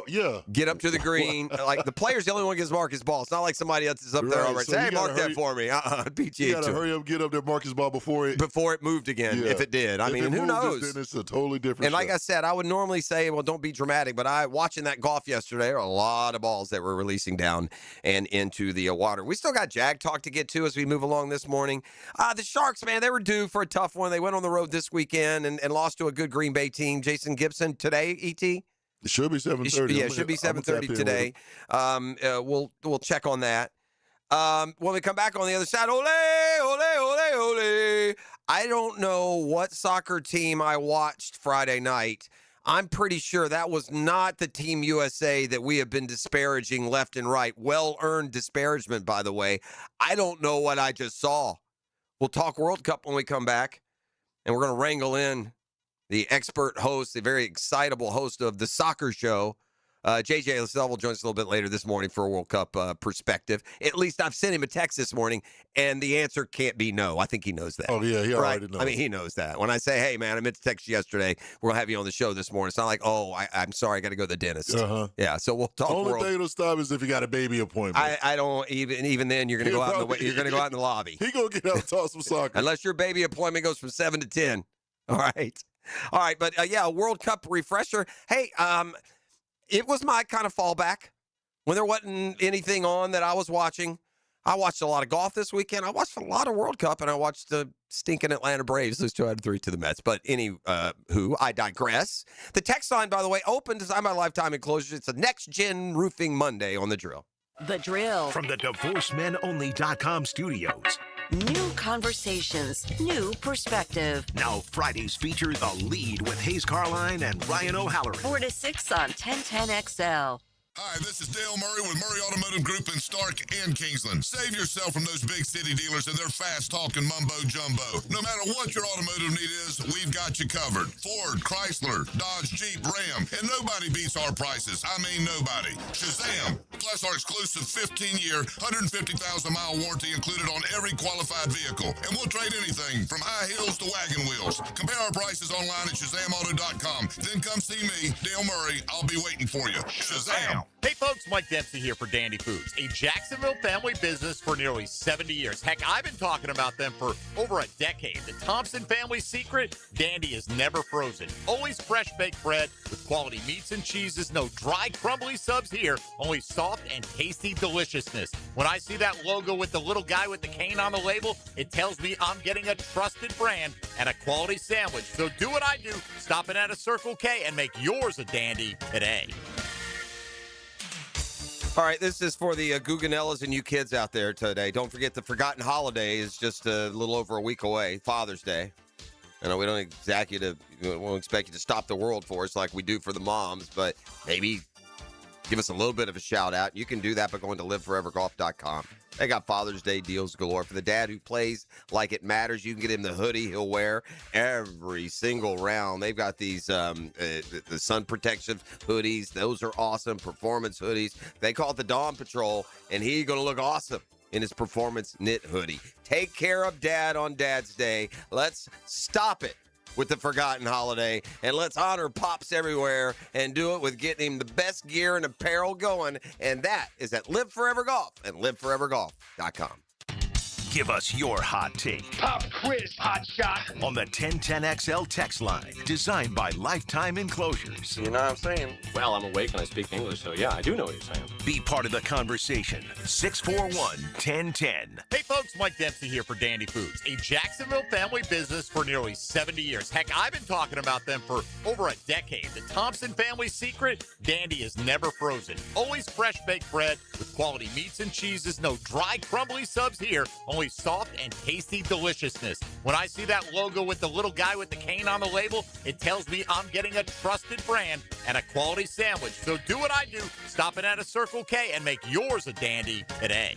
Yeah. Get up to the green. Like, the player's the only one who gets mark his ball. It's not like somebody else is up there already. So Hey, mark that for me. PGA You got to hurry up, get up there, mark his ball before it moved again, yeah. if it did. I mean, who knows? Then it's a totally different And like shot. I said, I would normally say, well, don't be dramatic, but watching that golf yesterday, there were a lot of balls that were releasing down and into the water. We still got Jag talk to get to as we move along this morning. The Sharks, man, they were due for a tough one. They went on the road this weekend and lost to a good Green Bay team. Jason Gibson today, ET? It should be 7:30. Yeah, it should be 7:30 today. We'll check on that. When we come back on the other side, ole, ole, ole, ole. I don't know what soccer team I watched Friday night. I'm pretty sure that was not the Team USA that we have been disparaging left and right. Well-earned disparagement, by the way. I don't know what I just saw. We'll talk World Cup when we come back, and we're going to wrangle in the expert host, the very excitable host of the soccer show. JJ Lasell will join us a little bit later this morning for a World Cup perspective. At least I've sent him a text this morning, and the answer can't be no. I think he knows that. Oh, yeah, he already knows. I mean, he knows that. When I say, hey, man, I meant to text you yesterday, we're going to have you on the show this morning. It's not like, I'm sorry, I got to go to the dentist. Uh-huh. Yeah, so we'll talk Only World thing it'll stop is if you got a baby appointment. I don't even then you're going to go out you're going to go out in the lobby. He going to get out and talk some soccer. Unless your baby appointment goes from 7 to 10. All right, but a World Cup refresher. Hey, it was my kind of fallback when there wasn't anything on that I was watching. I watched a lot of golf this weekend. I watched a lot of World Cup, and I watched the stinking Atlanta Braves lose 2-3 to the Mets. But I digress. The text line, by the way, open design by Lifetime Enclosures. It's a next-gen roofing Monday on The Drill. The Drill. From the DivorceMenOnly.com studios. New conversations, new perspective. Now Fridays feature The Lead with Hayes Carline and Ryan O'Halloran. 4 to 6 on 1010XL. Hi, this is Dale Murray with Murray Automotive Group in Stark and Kingsland. Save yourself from those big city dealers and their fast-talking mumbo-jumbo. No matter what your automotive need is, we've got you covered. Ford, Chrysler, Dodge, Jeep, Ram, and nobody beats our prices. I mean nobody. Shazam! Plus our exclusive 15-year, 150,000-mile warranty included on every qualified vehicle. And we'll trade anything from high heels to wagon wheels. Compare our prices online at ShazamAuto.com. Then come see me, Dale Murray. I'll be waiting for you. Shazam! Hey folks, Mike Dempsey here for Dandy Foods, a Jacksonville family business for nearly 70 years. Heck, I've been talking about them for over a decade. The Thompson family secret, Dandy is never frozen. Always fresh baked bread with quality meats and cheeses. No dry, crumbly subs here. Only soft and tasty deliciousness. When I see that logo with the little guy with the cane on the label, it tells me I'm getting a trusted brand and a quality sandwich. So do what I do. Stop in at a Circle K and make yours a Dandy today. All right, this is for the Guggenellas and you kids out there today. Don't forget the forgotten holiday is just a little over a week away, Father's Day. I know we don't expect you to stop the world for us like we do for the moms, but maybe give us a little bit of a shout out. You can do that by going to liveforevergolf.com. They got Father's Day deals galore. For the dad who plays like it matters, you can get him the hoodie he'll wear every single round. They've got these the sun protection hoodies. Those are awesome. Performance hoodies. They call it the Dawn Patrol, and he's going to look awesome in his performance knit hoodie. Take care of Dad on Dad's Day. Let's stop it with the forgotten holiday, and let's honor Pops everywhere and do it with getting him the best gear and apparel going, and that is at Live Forever Golf and liveforevergolf.com. Give us your hot take. Pop quiz, hot shot. On the 1010XL text line, designed by Lifetime Enclosures. You know what I'm saying? Well, I'm awake and I speak English, so yeah, I do know what you're saying. Be part of the conversation. 641-1010. Hey folks, Mike Dempsey here for Dandy Foods, a Jacksonville family business for nearly 70 years. Heck, I've been talking about them for over a decade. The Thompson family secret, Dandy is never frozen. Always fresh baked bread with quality meats and cheeses. No dry, crumbly subs here. Only soft and tasty deliciousness. When I see that logo with the little guy with the cane on the label, it tells me I'm getting a trusted brand and a quality sandwich. So do what I do. Stop in at a Circle K and make yours a Dandy today.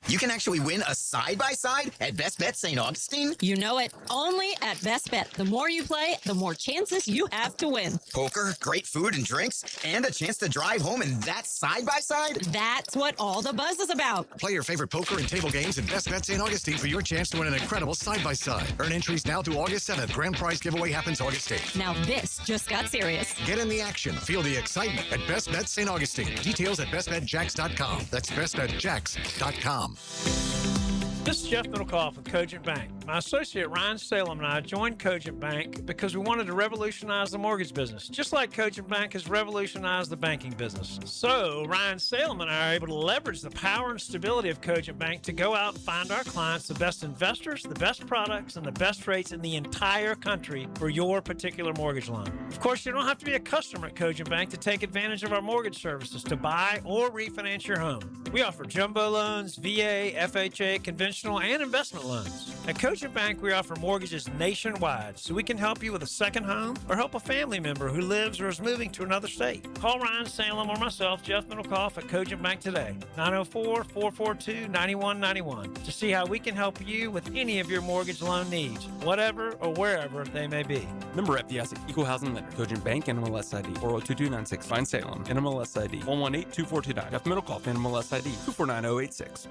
You can actually win a side-by-side at Best Bet St. Augustine? You know it. Only at Best Bet. The more you play, the more chances you have to win. Poker, great food and drinks, and a chance to drive home in that side-by-side? That's what all the buzz is about. Play your favorite poker and table games at Best Bet St. Augustine for your chance to win an incredible side-by-side. Earn entries now through August 7th. Grand prize giveaway happens August 8th. Now this just got serious. Get in the action. Feel the excitement at Best Bet St. Augustine. Details at bestbetjacks.com. That's bestbetjacks.com. This is Jeff Middlecoff with Cogent Bank. My associate Ryan Salem and I joined Cogent Bank because we wanted to revolutionize the mortgage business, just like Cogent Bank has revolutionized the banking business. So Ryan Salem and I are able to leverage the power and stability of Cogent Bank to go out and find our clients the best investors, the best products, and the best rates in the entire country for your particular mortgage loan. Of course, you don't have to be a customer at Cogent Bank to take advantage of our mortgage services to buy or refinance your home. We offer jumbo loans, VA, FHA, conventional, and investment loans. At Cogent Bank, we offer mortgages nationwide, so we can help you with a second home or help a family member who lives or is moving to another state. Call Ryan Salem or myself, Jeff Middlecoff, at Cogent Bank today, 904-442-9191, to see how we can help you with any of your mortgage loan needs, whatever or wherever they may be. Member FDIC, Equal Housing Lender, Cogent Bank, NMLS ID 402296, Ryan Salem, NMLS ID 1182429, Jeff Middlecoff, NMLS ID 249086.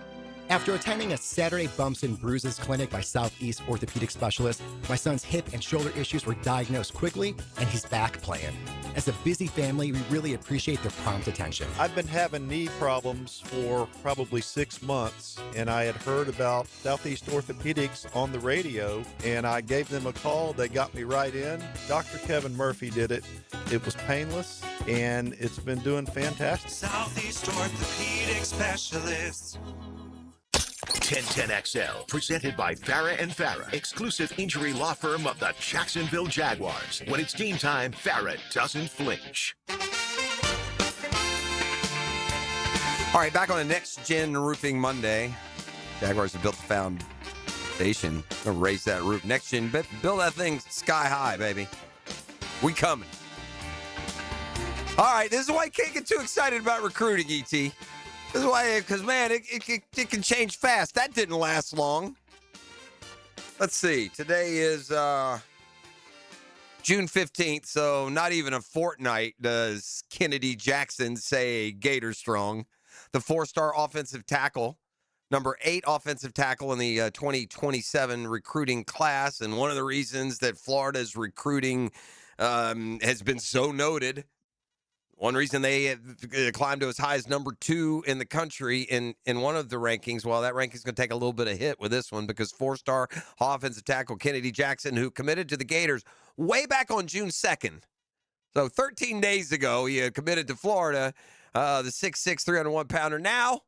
After attending a Saturday Bumps and Bruises clinic by Southeast Orthopedic Specialist, my son's hip and shoulder issues were diagnosed quickly, and he's back playing. As a busy family, we really appreciate their prompt attention. I've been having knee problems for probably 6 months, and I had heard about Southeast Orthopedics on the radio, and I gave them a call. They got me right in. Dr. Kevin Murphy did it. It was painless, and it's been doing fantastic. Southeast Orthopedic Specialists. 1010XL, presented by Farah and Farah, exclusive injury law firm of the Jacksonville Jaguars. When it's game time, Farah doesn't flinch. All right, back on the Next Gen Roofing Monday. Jaguars have built the foundation. Gonna raise that roof. Next Gen, build that thing sky high, baby. We coming. All right, this is why you can't get too excited about recruiting, ET. This is why, because, man, it can change fast. That didn't last long. Let's see. Today is June 15th, so not even a fortnight does Kennedy Jackson say Gator strong. The four-star offensive tackle, number 8 offensive tackle in the 2027 recruiting class. And one of the reasons that Florida's recruiting has been so noted, one reason they climbed to as high as number 2 in the country in one of the rankings. Well, that ranking's going to take a little bit of hit with this one because four-star offensive tackle Kennedy Jackson, who committed to the Gators way back on June 2nd. So 13 days ago, he committed to Florida, the 6'6", 301-pounder, now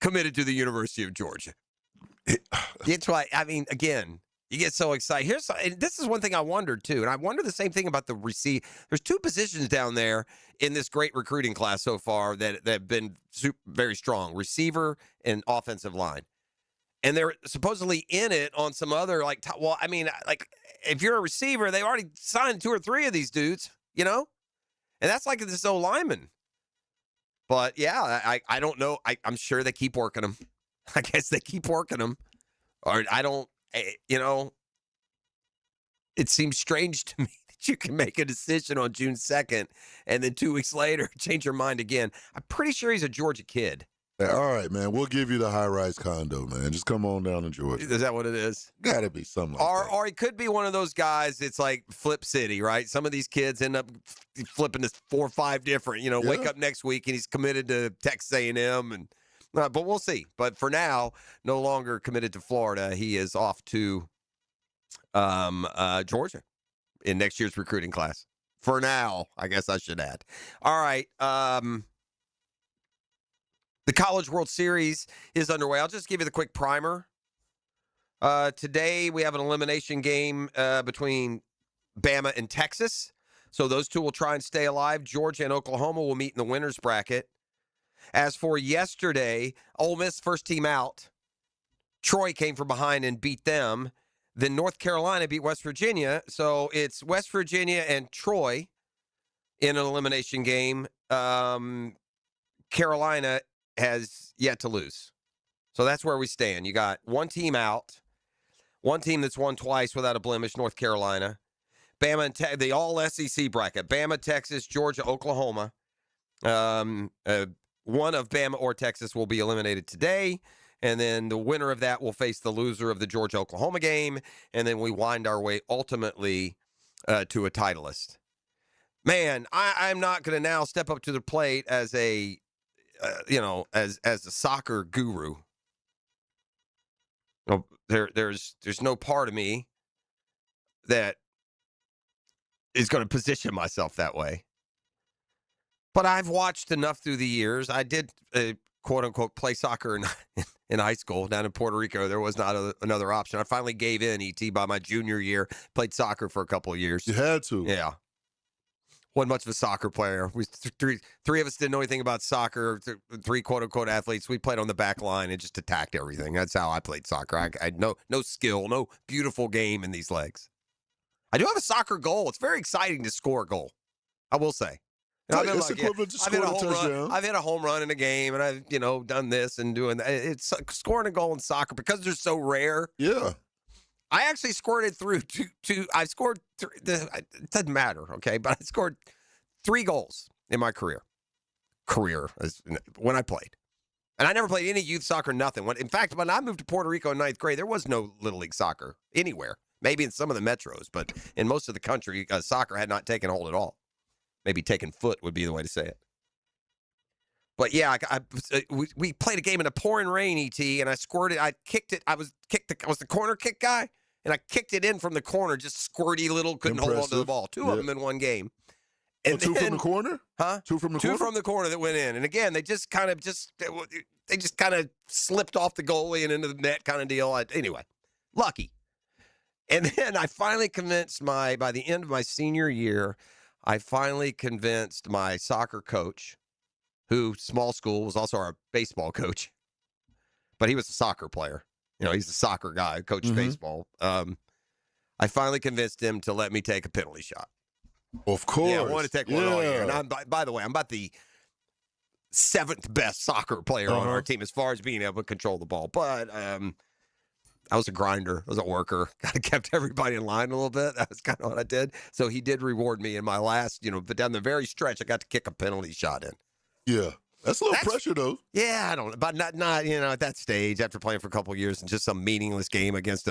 committed to the University of Georgia. It's why, I mean, again, you get so excited. This is one thing I wondered, too, and I wonder the same thing about the receiver. There's 2 positions down there in this great recruiting class so far that have been very strong, receiver and offensive line. And they're supposedly in it on some other, if you're a receiver, they already signed 2 or 3 of these dudes, you know? And that's like this old lineman. But, yeah, I don't know. I'm sure they keep working them. I guess they keep working them. Or I don't. It seems strange to me that you can make a decision on June 2nd and then 2 weeks later change your mind again. I'm pretty sure he's a Georgia kid. Hey, all right, man. We'll give you the high-rise condo, man. Just come on down to Georgia. Is that what it is? Got to be something like that. Or he could be one of those guys, it's like Flip City, right? Some of these kids end up flipping to 4 or 5 different, wake up next week and he's committed to Texas A&M and but we'll see. But for now, no longer committed to Florida. He is off to Georgia in next year's recruiting class. For now, I guess I should add. All right. The College World Series is underway. I'll just give you the quick primer. Today, we have an elimination game between Bama and Texas. So those 2 will try and stay alive. Georgia and Oklahoma will meet in the winner's bracket. As for yesterday, Ole Miss first team out. Troy came from behind and beat them. Then North Carolina beat West Virginia. So it's West Virginia and Troy in an elimination game. Carolina has yet to lose. So that's where we stand. You got 1 team out. 1 team that's won twice without a blemish, North Carolina. Bama and the all SEC bracket. Bama, Texas, Georgia, Oklahoma. One of Bama or Texas will be eliminated today, and then the winner of that will face the loser of the Georgia-Oklahoma game, and then we wind our way ultimately to a titleist. Man, I'm not going to now step up to the plate as a, as a soccer guru. There's no part of me that is going to position myself that way. But I've watched enough through the years. I did, quote unquote, play soccer in high school down in Puerto Rico. There was not another option. I finally gave in, ET, by my junior year. Played soccer for a couple of years. You had to. Yeah. Wasn't much of a soccer player. We three of us didn't know anything about soccer. Three quote unquote athletes. We played on the back line and just attacked everything. That's how I played soccer. I had no skill, no beautiful game in these legs. I do have a soccer goal. It's very exciting to score a goal. I will say. It's equivalent to scoring a touchdown. I've hit a home run in a game, and I've done this and doing that. It's scoring a goal in soccer because they're so rare. Yeah. I actually scored it through two. I scored it doesn't matter, okay? But I scored 3 goals in my career when I played. And I never played any youth soccer, nothing. In fact, when I moved to Puerto Rico in 9th grade, there was no Little League soccer anywhere. Maybe in some of the metros, but in most of the country, soccer had not taken hold at all. Maybe taken foot would be the way to say it. But yeah, we played a game in a pouring rain, ET, and I squirted. I kicked it. I was the corner kick guy, and I kicked it in from the corner, just squirty little, couldn't hold on to the ball. Two of them in one game. And two from the corner? Huh? Two from the corner? Two from the corner that went in. And again, they just kind of slipped off the goalie and into the net kind of deal. Anyway, lucky. And then I finally convinced by the end of my senior year, I finally convinced my soccer coach, who, small school, was also our baseball coach, but he was a soccer player. He's a soccer guy, coached baseball. I finally convinced him to let me take a penalty shot. Of course. Yeah, I want to take one all year. And by the way, I'm about the 7th best soccer player on our team as far as being able to control the ball. But I was a grinder. I was a worker. Kind of kept everybody in line a little bit. That was kind of what I did. So he did reward me in my last, but down the very stretch, I got to kick a penalty shot in. Yeah. That's a little pressure, though. Yeah, I don't, but not at that stage after playing for a couple of years and just some meaningless game against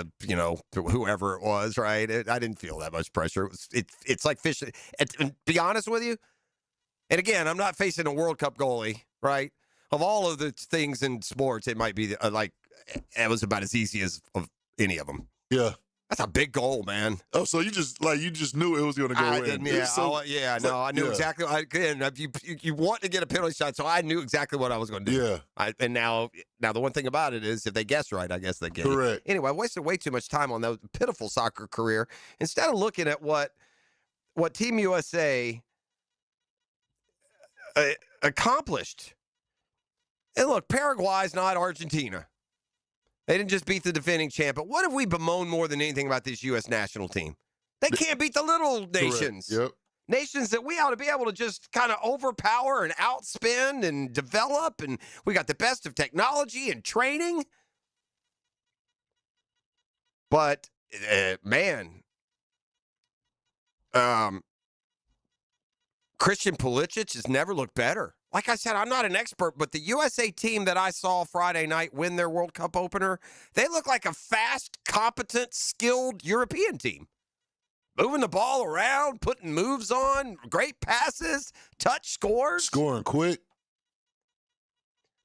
whoever it was, right? I didn't feel that much pressure. It's like fishing. And be honest with you, and again, I'm not facing a World Cup goalie, right? Of all of the things in sports, it might be it was about as easy as of any of them. Yeah. That's a big goal, man. Oh, so you just knew it was going to go in. I knew exactly. You want to get a penalty shot, so I knew exactly what I was going to do. Yeah. And now the one thing about it is, if they guess right, I guess they get correct. it. Anyway, I wasted way too much time on that pitiful soccer career instead of looking at what Team USA accomplished. And look, Paraguay's not Argentina. They didn't just beat the defending champ, but what have we bemoaned more than anything about this U.S. national team? They can't beat the little nations. Correct. Yep. Nations that we ought to be able to just kind of overpower and outspend and develop, and we got the best of technology and training. But, Christian Pulisic has never looked better. Like I said, I'm not an expert, but the USA team that I saw Friday night win their World Cup opener, they look like a fast, competent, skilled European team. Moving the ball around, putting moves on, great passes, touch scores. Scoring quick.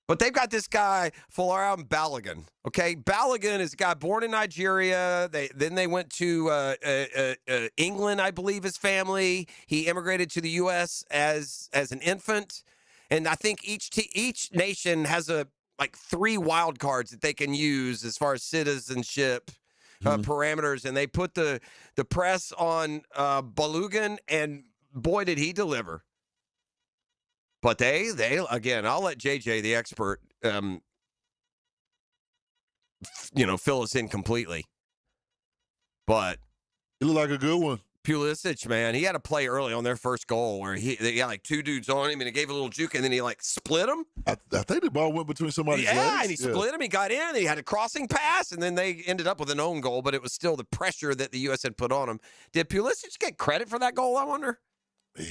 But they've got this guy, Folarin Balogun. Okay, Balogun is a guy born in Nigeria. Then they went to England, I believe, his family. He immigrated to the U.S. as an infant. And I think each nation has 3 wild cards that they can use as far as citizenship parameters, and they put the press on Balogun, and boy, did he deliver. But they again, I'll let JJ, the expert, fill us in completely. But it looked like a good one. Pulisic, man, he had a play early on their first goal where they got 2 dudes on him, and he gave a little juke, and then he split him. I think the ball went between somebody's legs. Yeah, and he split him. He got in. He had a crossing pass, and then they ended up with an own goal, but it was still the pressure that the U.S. had put on him. Did Pulisic get credit for that goal, I wonder?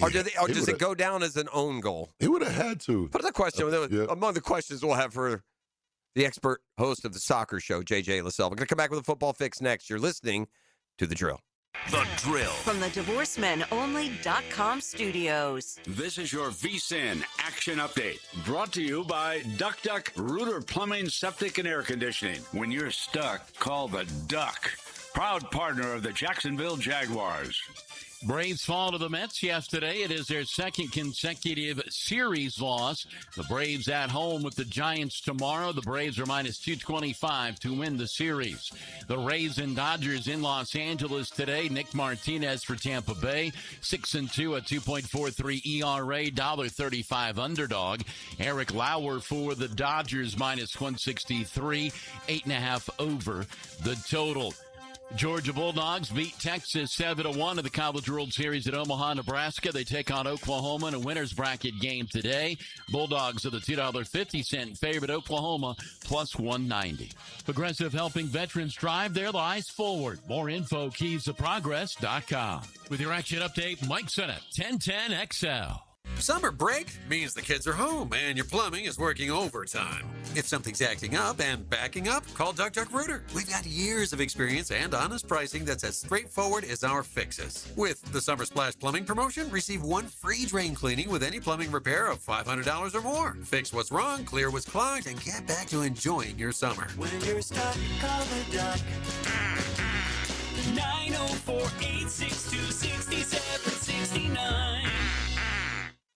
Or does it go down as an own goal? He would have had to. Put the question among the questions we'll have for the expert host of the soccer show, JJ LaSalle. We're going to come back with a football fix next. You're listening to The Drill. The Drill. From the DivorceMenOnly.com studios. This is your VSIN Action Update, brought to you by Duck Duck Rooter Plumbing, Septic, and Air Conditioning. When you're stuck, call the Duck. Proud partner of the Jacksonville Jaguars. Braves fall to the Mets yesterday. It is their second consecutive series loss. The Braves at home with the Giants tomorrow. The Braves are minus 225 to win the series. The Rays and Dodgers in Los Angeles today. Nick Martinez for Tampa Bay, 6-2, a 2.43 ERA, $1.35 underdog. Eric Lauer for the Dodgers, minus 163, 8.5 over the total. Georgia Bulldogs beat Texas 7-1 in the College World Series at Omaha, Nebraska. They take on Oklahoma in a winner's bracket game today. Bulldogs are the $2.50 favorite. Oklahoma plus 190. Progressive helping veterans drive their lives forward. More info, keysofprogress.com. With your action update, Mike Sennett, 1010XL. Summer break means the kids are home and your plumbing is working overtime. If something's acting up and backing up, call Duck Duck Rooter. We've got years of experience and honest pricing that's as straightforward as our fixes. With the Summer Splash Plumbing promotion, receive one free drain cleaning with any plumbing repair of $500 or more. Fix what's wrong, clear what's clogged, and get back to enjoying your summer. When you're stuck, call the Duck. 904-862-6769.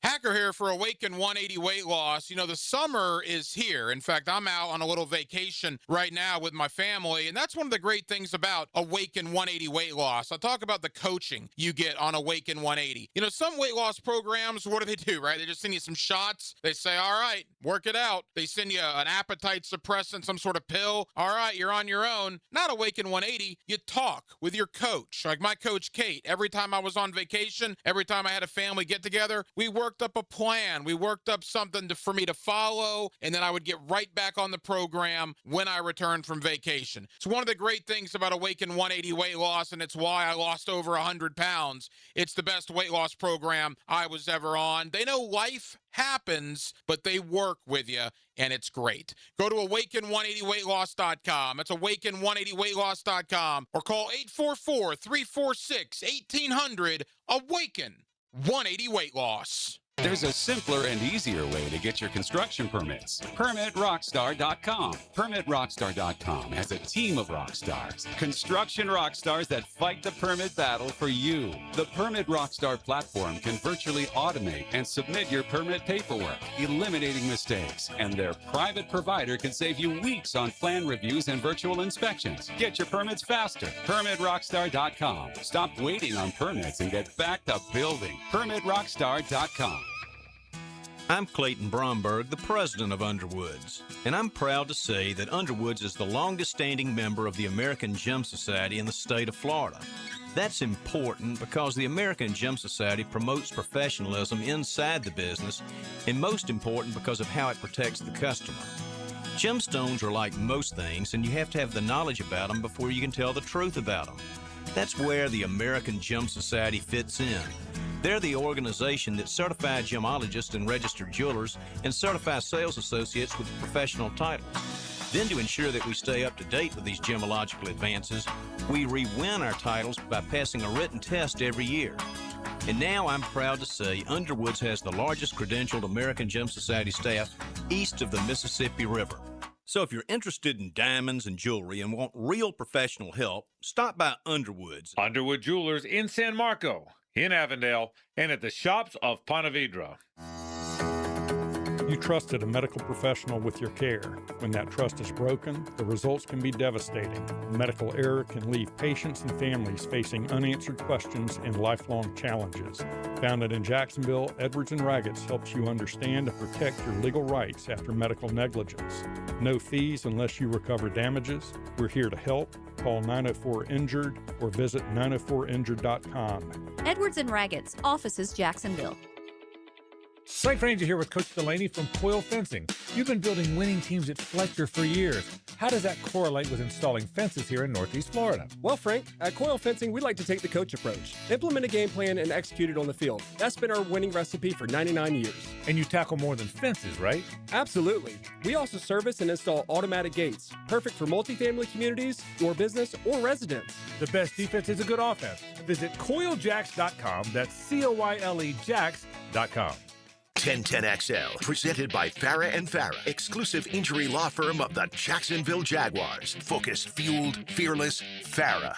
Hacker here for Awaken 180 Weight Loss. You know, the summer is here. In fact, I'm out on a little vacation right now with my family, and that's one of the great things about Awaken 180 Weight Loss. I'll talk about the coaching you get on Awaken 180. You know, some weight loss programs, what do, right? They just send you some shots. They say, all right, work it out. They send you an appetite suppressant, some sort of pill. All right, you're on your own. Not Awaken 180. You talk with your coach. Like my coach, Kate. Every time I was on vacation, every time I had a family get together, we worked up a plan. We worked up something for me to follow, and then I would get right back on the program when I returned from vacation. It's one of the great things about Awaken 180 Weight Loss, and it's why I lost over 100 pounds. It's the best weight loss program I was ever on. They know life happens, but they work with you, and it's great. Go to awaken180weightloss.com. That's awaken180weightloss.com, or call 844-346-1800. Awaken 180 Weight Loss. There's a simpler and easier way to get your construction permits. PermitRockstar.com. PermitRockstar.com has a team of rock stars, construction rock stars that fight the permit battle for you. The Permit Rockstar platform can virtually automate and submit your permit paperwork, eliminating mistakes, and their private provider can save you weeks on plan reviews and virtual inspections. Get your permits faster. PermitRockstar.com. Stop waiting on permits and get back to building. PermitRockstar.com. I'm Clayton Bromberg, the president of Underwoods, and I'm proud to say that Underwoods is the longest-standing member of the American Gem Society in the state of Florida. That's important because the American Gem Society promotes professionalism inside the business, and most important because of how it protects the customer. Gemstones are like most things, and you have to have the knowledge about them before you can tell the truth about them. That's where the American Gem Society fits in. They're the organization that certifies gemologists and registered jewelers and certifies sales associates with professional titles. Then to ensure that we stay up to date with these gemological advances, we re-win our titles by passing a written test every year. And now I'm proud to say Underwoods has the largest credentialed American Gem Society staff east of the Mississippi River. So if you're interested in diamonds and jewelry and want real professional help, stop by Underwoods. Underwood Jewelers in San Marco, in Avondale, and at the shops of Ponte Vedra. You trusted a medical professional with your care. When that trust is broken, the results can be devastating. Medical error can leave patients and families facing unanswered questions and lifelong challenges. Founded in Jacksonville, Edwards & Raggets helps you understand and protect your legal rights after medical negligence. No fees unless you recover damages. We're here to help. Call 904-INJURED or visit 904injured.com. Edwards & Raggets, offices Jacksonville. Frank Ranger here with Coach Delaney from Coil Fencing. You've been building winning teams at Fletcher for years. How does that correlate with installing fences here in Northeast Florida? Well, Frank, at Coil Fencing, we like to take the coach approach. Implement a game plan and execute it on the field. That's been our winning recipe for 99 years. And you tackle more than fences, right? Absolutely. We also service and install automatic gates, perfect for multifamily communities, your business, or residents. The best defense is a good offense. Visit CoilJacks.com. That's COYLE Jacks.com. 1010XL, presented by Farah and Farah, exclusive injury law firm of the Jacksonville Jaguars. Focus, fueled, fearless, Farah.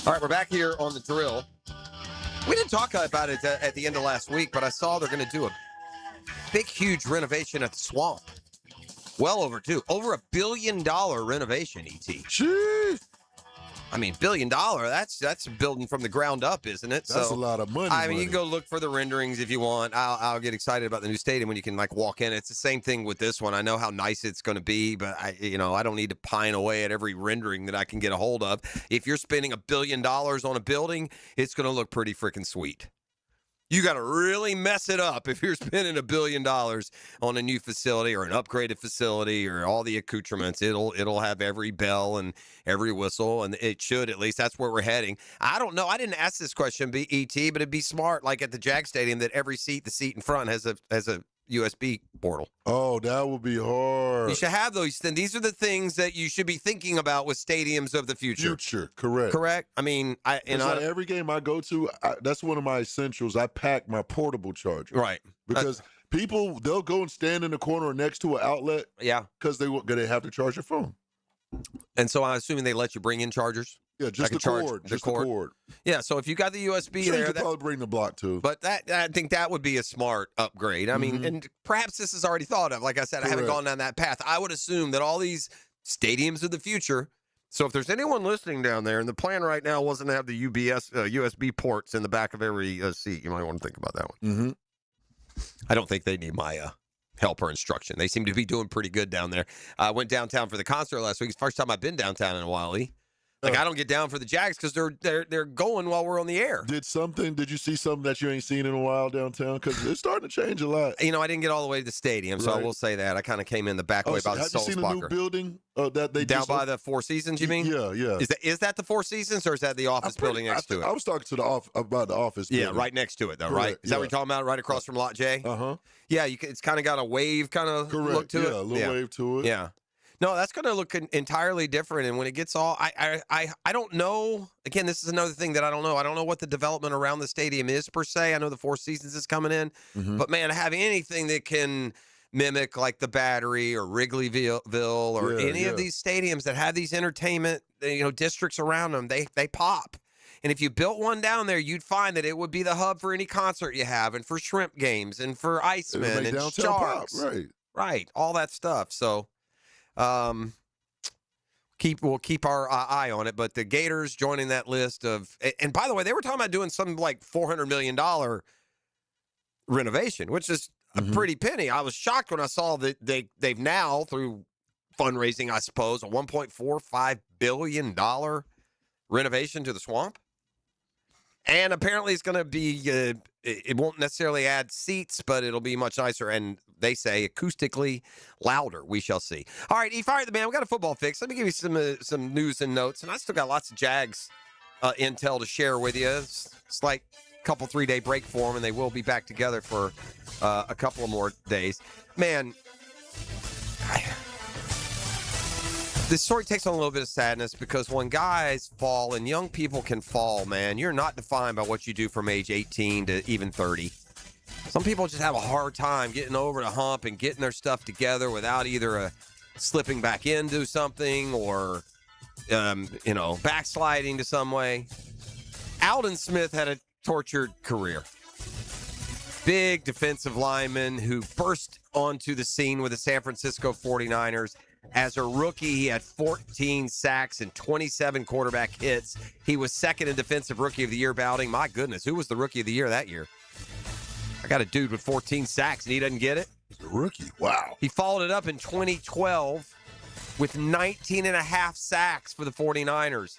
All right, we're back here on the drill. We didn't talk about it at the end of last week, but I saw they're going to do a big, huge renovation at the Swamp. Well overdue. Over $1 billion renovation, ET. Jeez. I mean, $1 billion, that's building from the ground up, isn't it? That's a lot of money. I mean, you can go look for the renderings if you want. I'll get excited about the new stadium when you can, like, walk in. It's the same thing with this one. I know how nice it's going to be, but I don't need to pine away at every rendering that I can get a hold of. If you're spending $1 billion on a building, it's going to look pretty freaking sweet. You got to really mess it up if you're spending $1 billion on a new facility or an upgraded facility or all the accoutrements. It'll have every bell and every whistle, and it should, at least. That's where we're heading. I don't know. I didn't ask this question, ET, but it'd be smart, like at the Jag Stadium, that every seat, the seat in front, has a USB portal. Oh, that would be hard. You should have those. Then these are the things that you should be thinking about with stadiums of the future. Correct. Correct. I mean, like every game I go to, that's one of my essentials. I pack my portable charger. Right. Because people, they'll go and stand in the corner next to an outlet. Yeah. Because they have to charge their phone. And so I'm assuming they let you bring in chargers. Yeah, just the cord. Just the cord. Yeah, so if you got the USB there, you could probably bring the block too. But I think that would be a smart upgrade. I mean, and perhaps this is already thought of. Like I said, I haven't gone down that path. I would assume that all these stadiums of the future. So if there's anyone listening down there, and the plan right now wasn't to have the USB ports in the back of every seat, you might want to think about that one. Mm-hmm. I don't think they need my help or instruction. They seem to be doing pretty good down there. I went downtown for the concert last week. It's the first time I've been downtown in a while, Like, I don't get down for the Jags because they're going while we're on the air. Did you see something that you ain't seen in a while downtown? Because it's starting to change a lot. I didn't get all the way to the stadium, so I will say that. I kind of came in the back way by the Soul Have you seen the new building that they down by the Four Seasons, you mean? Yeah. Is that the Four Seasons, or is that the office building next to it? I was talking to about the office building. Yeah, right next to it, though, right? Is that what you're talking about, right across from Lot J? Uh-huh. Yeah, it's kind of got a wave kind of look to it. Yeah, a little wave to it. Yeah. No, that's going to look entirely different. And when it gets all, I don't know. Again, this is another thing that I don't know. I don't know what the development around the stadium is per se. I know the Four Seasons is coming in, but man, to have anything that can mimic like the Battery or Wrigleyville or any of these stadiums that have these entertainment, districts around them, they pop. And if you built one down there, you'd find that it would be the hub for any concert you have, and for shrimp games, and for Icemen and Sharks, right, all that stuff. So. We'll keep our eye on it, but the Gators joining that list of, and by the way, they were talking about doing something like $400 million renovation, which is a pretty penny. I was shocked when I saw that they've now, through fundraising, I suppose, a $1.45 billion renovation to the Swamp. And apparently it's going to be, it won't necessarily add seats, but it'll be much nicer. And they say acoustically louder. We shall see. All right, E-Fire the man, we got a football fix. Let me give you some news and notes. And I still got lots of Jags intel to share with you. It's like a couple 3-day break for them, and they will be back together for a couple of more days. Man, this story takes on a little bit of sadness because when guys fall, and young people can fall, man, you're not defined by what you do from age 18 to even 30. Some people just have a hard time getting over the hump and getting their stuff together without either slipping back into something or, backsliding to some way. Aldon Smith had a tortured career. Big defensive lineman who burst onto the scene with the San Francisco 49ers As a rookie, he had 14 sacks and 27 quarterback hits. He was second in Defensive Rookie of the Year balloting. My goodness, who was the Rookie of the Year that year? I got a dude with 14 sacks, and he doesn't get it. He's a rookie. Wow. He followed it up in 2012 with 19 and a half sacks for the 49ers.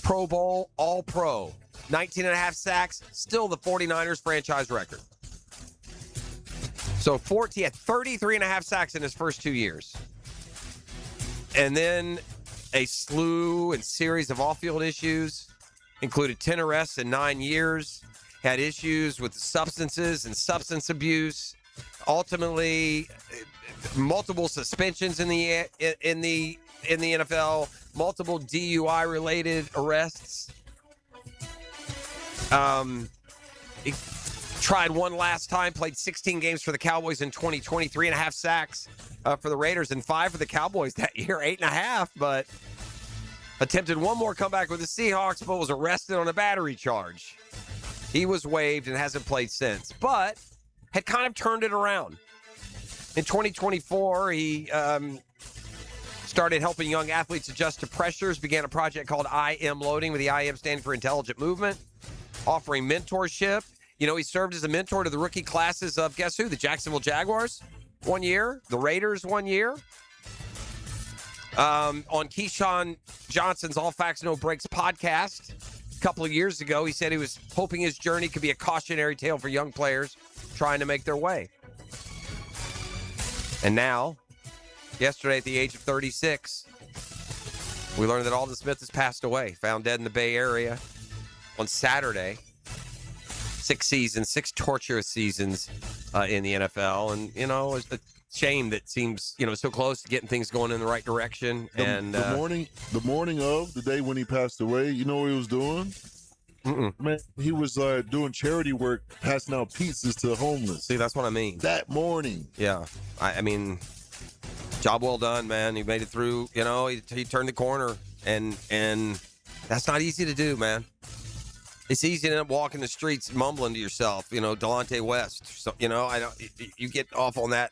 Pro Bowl, All-Pro. 19 and a half sacks, still the 49ers franchise record. So he had 33 and a half sacks in his first 2 years. And then a slew and series of off-field issues, included 10 arrests in 9 years, had issues with substances and substance abuse, ultimately multiple suspensions in the NFL, multiple DUI-related arrests. He tried one last time, played 16 games for the Cowboys in 2020, 3.5 sacks for the Raiders, and 5 for the Cowboys that year, 8.5, but attempted one more comeback with the Seahawks, but was arrested on a battery charge. He was waived and hasn't played since, but had kind of turned it around. In 2024, he started helping young athletes adjust to pressures, began a project called I Am Loading, with the I Am standing for Intelligent Movement, offering mentorship. You know, he served as a mentor to the rookie classes of, guess who? The Jacksonville Jaguars 1 year, the Raiders 1 year. On Keyshawn Johnson's All Facts No Breaks podcast a couple of years ago, he said he was hoping his journey could be a cautionary tale for young players trying to make their way. And now, yesterday at the age of 36, we learned that Aldon Smith has passed away, found dead in the Bay Area on Saturday. 6 seasons, 6 torturous seasons in the NFL. And, you know, it's a shame that seems, you know, so close to getting things going in the right direction. The morning of the day when he passed away, you know what he was doing? Man, he was doing charity work, passing out pizzas to the homeless. See, that's what I mean. That morning. Yeah. I mean, job well done, man. He made it through, you know, he turned the corner. And that's not easy to do, man. It's easy to end up walking the streets mumbling to yourself, you know, Delonte West. So, you know, you get off on that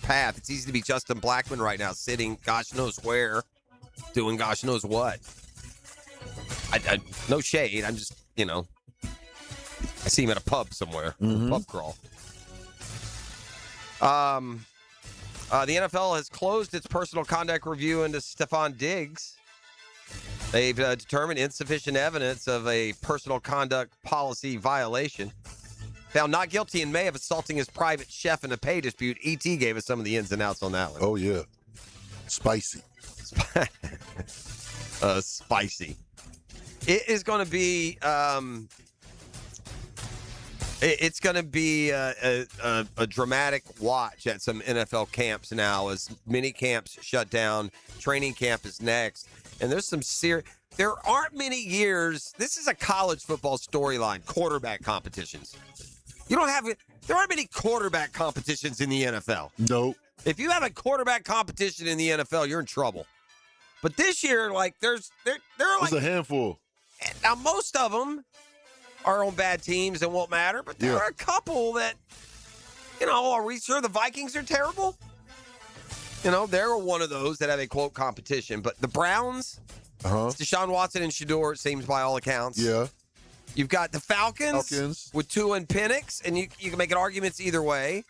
path. It's easy to be Justin Blackmon right now, sitting gosh knows where, doing gosh knows what. I no shade. I'm just, you know, I see him at a pub somewhere, pub crawl. The NFL has closed its personal conduct review into Stephon Diggs. They've determined insufficient evidence of a personal conduct policy violation. Found not guilty in May of assaulting his private chef in a pay dispute. E.T. gave us some of the ins and outs on that one. Oh, yeah. Spicy. Spicy. It is going to be... It's going to be a dramatic watch at some NFL camps now as mini camps shut down. Training camp is next. And there's some serious... There aren't many years... This is a college football storyline, quarterback competitions. You don't have... There aren't many quarterback competitions in the NFL. Nope. If you have a quarterback competition in the NFL, you're in trouble. But this year, like, there's a handful. Now, most of them are on bad teams and won't matter, but there are a couple that, you know, are we sure the Vikings are terrible? You know, they're one of those that have a, quote, competition. But the Browns, it's Deshaun Watson and Shador, it seems, by all accounts. Yeah. You've got the Falcons. With Tua and Penix, and you can make an argument either way.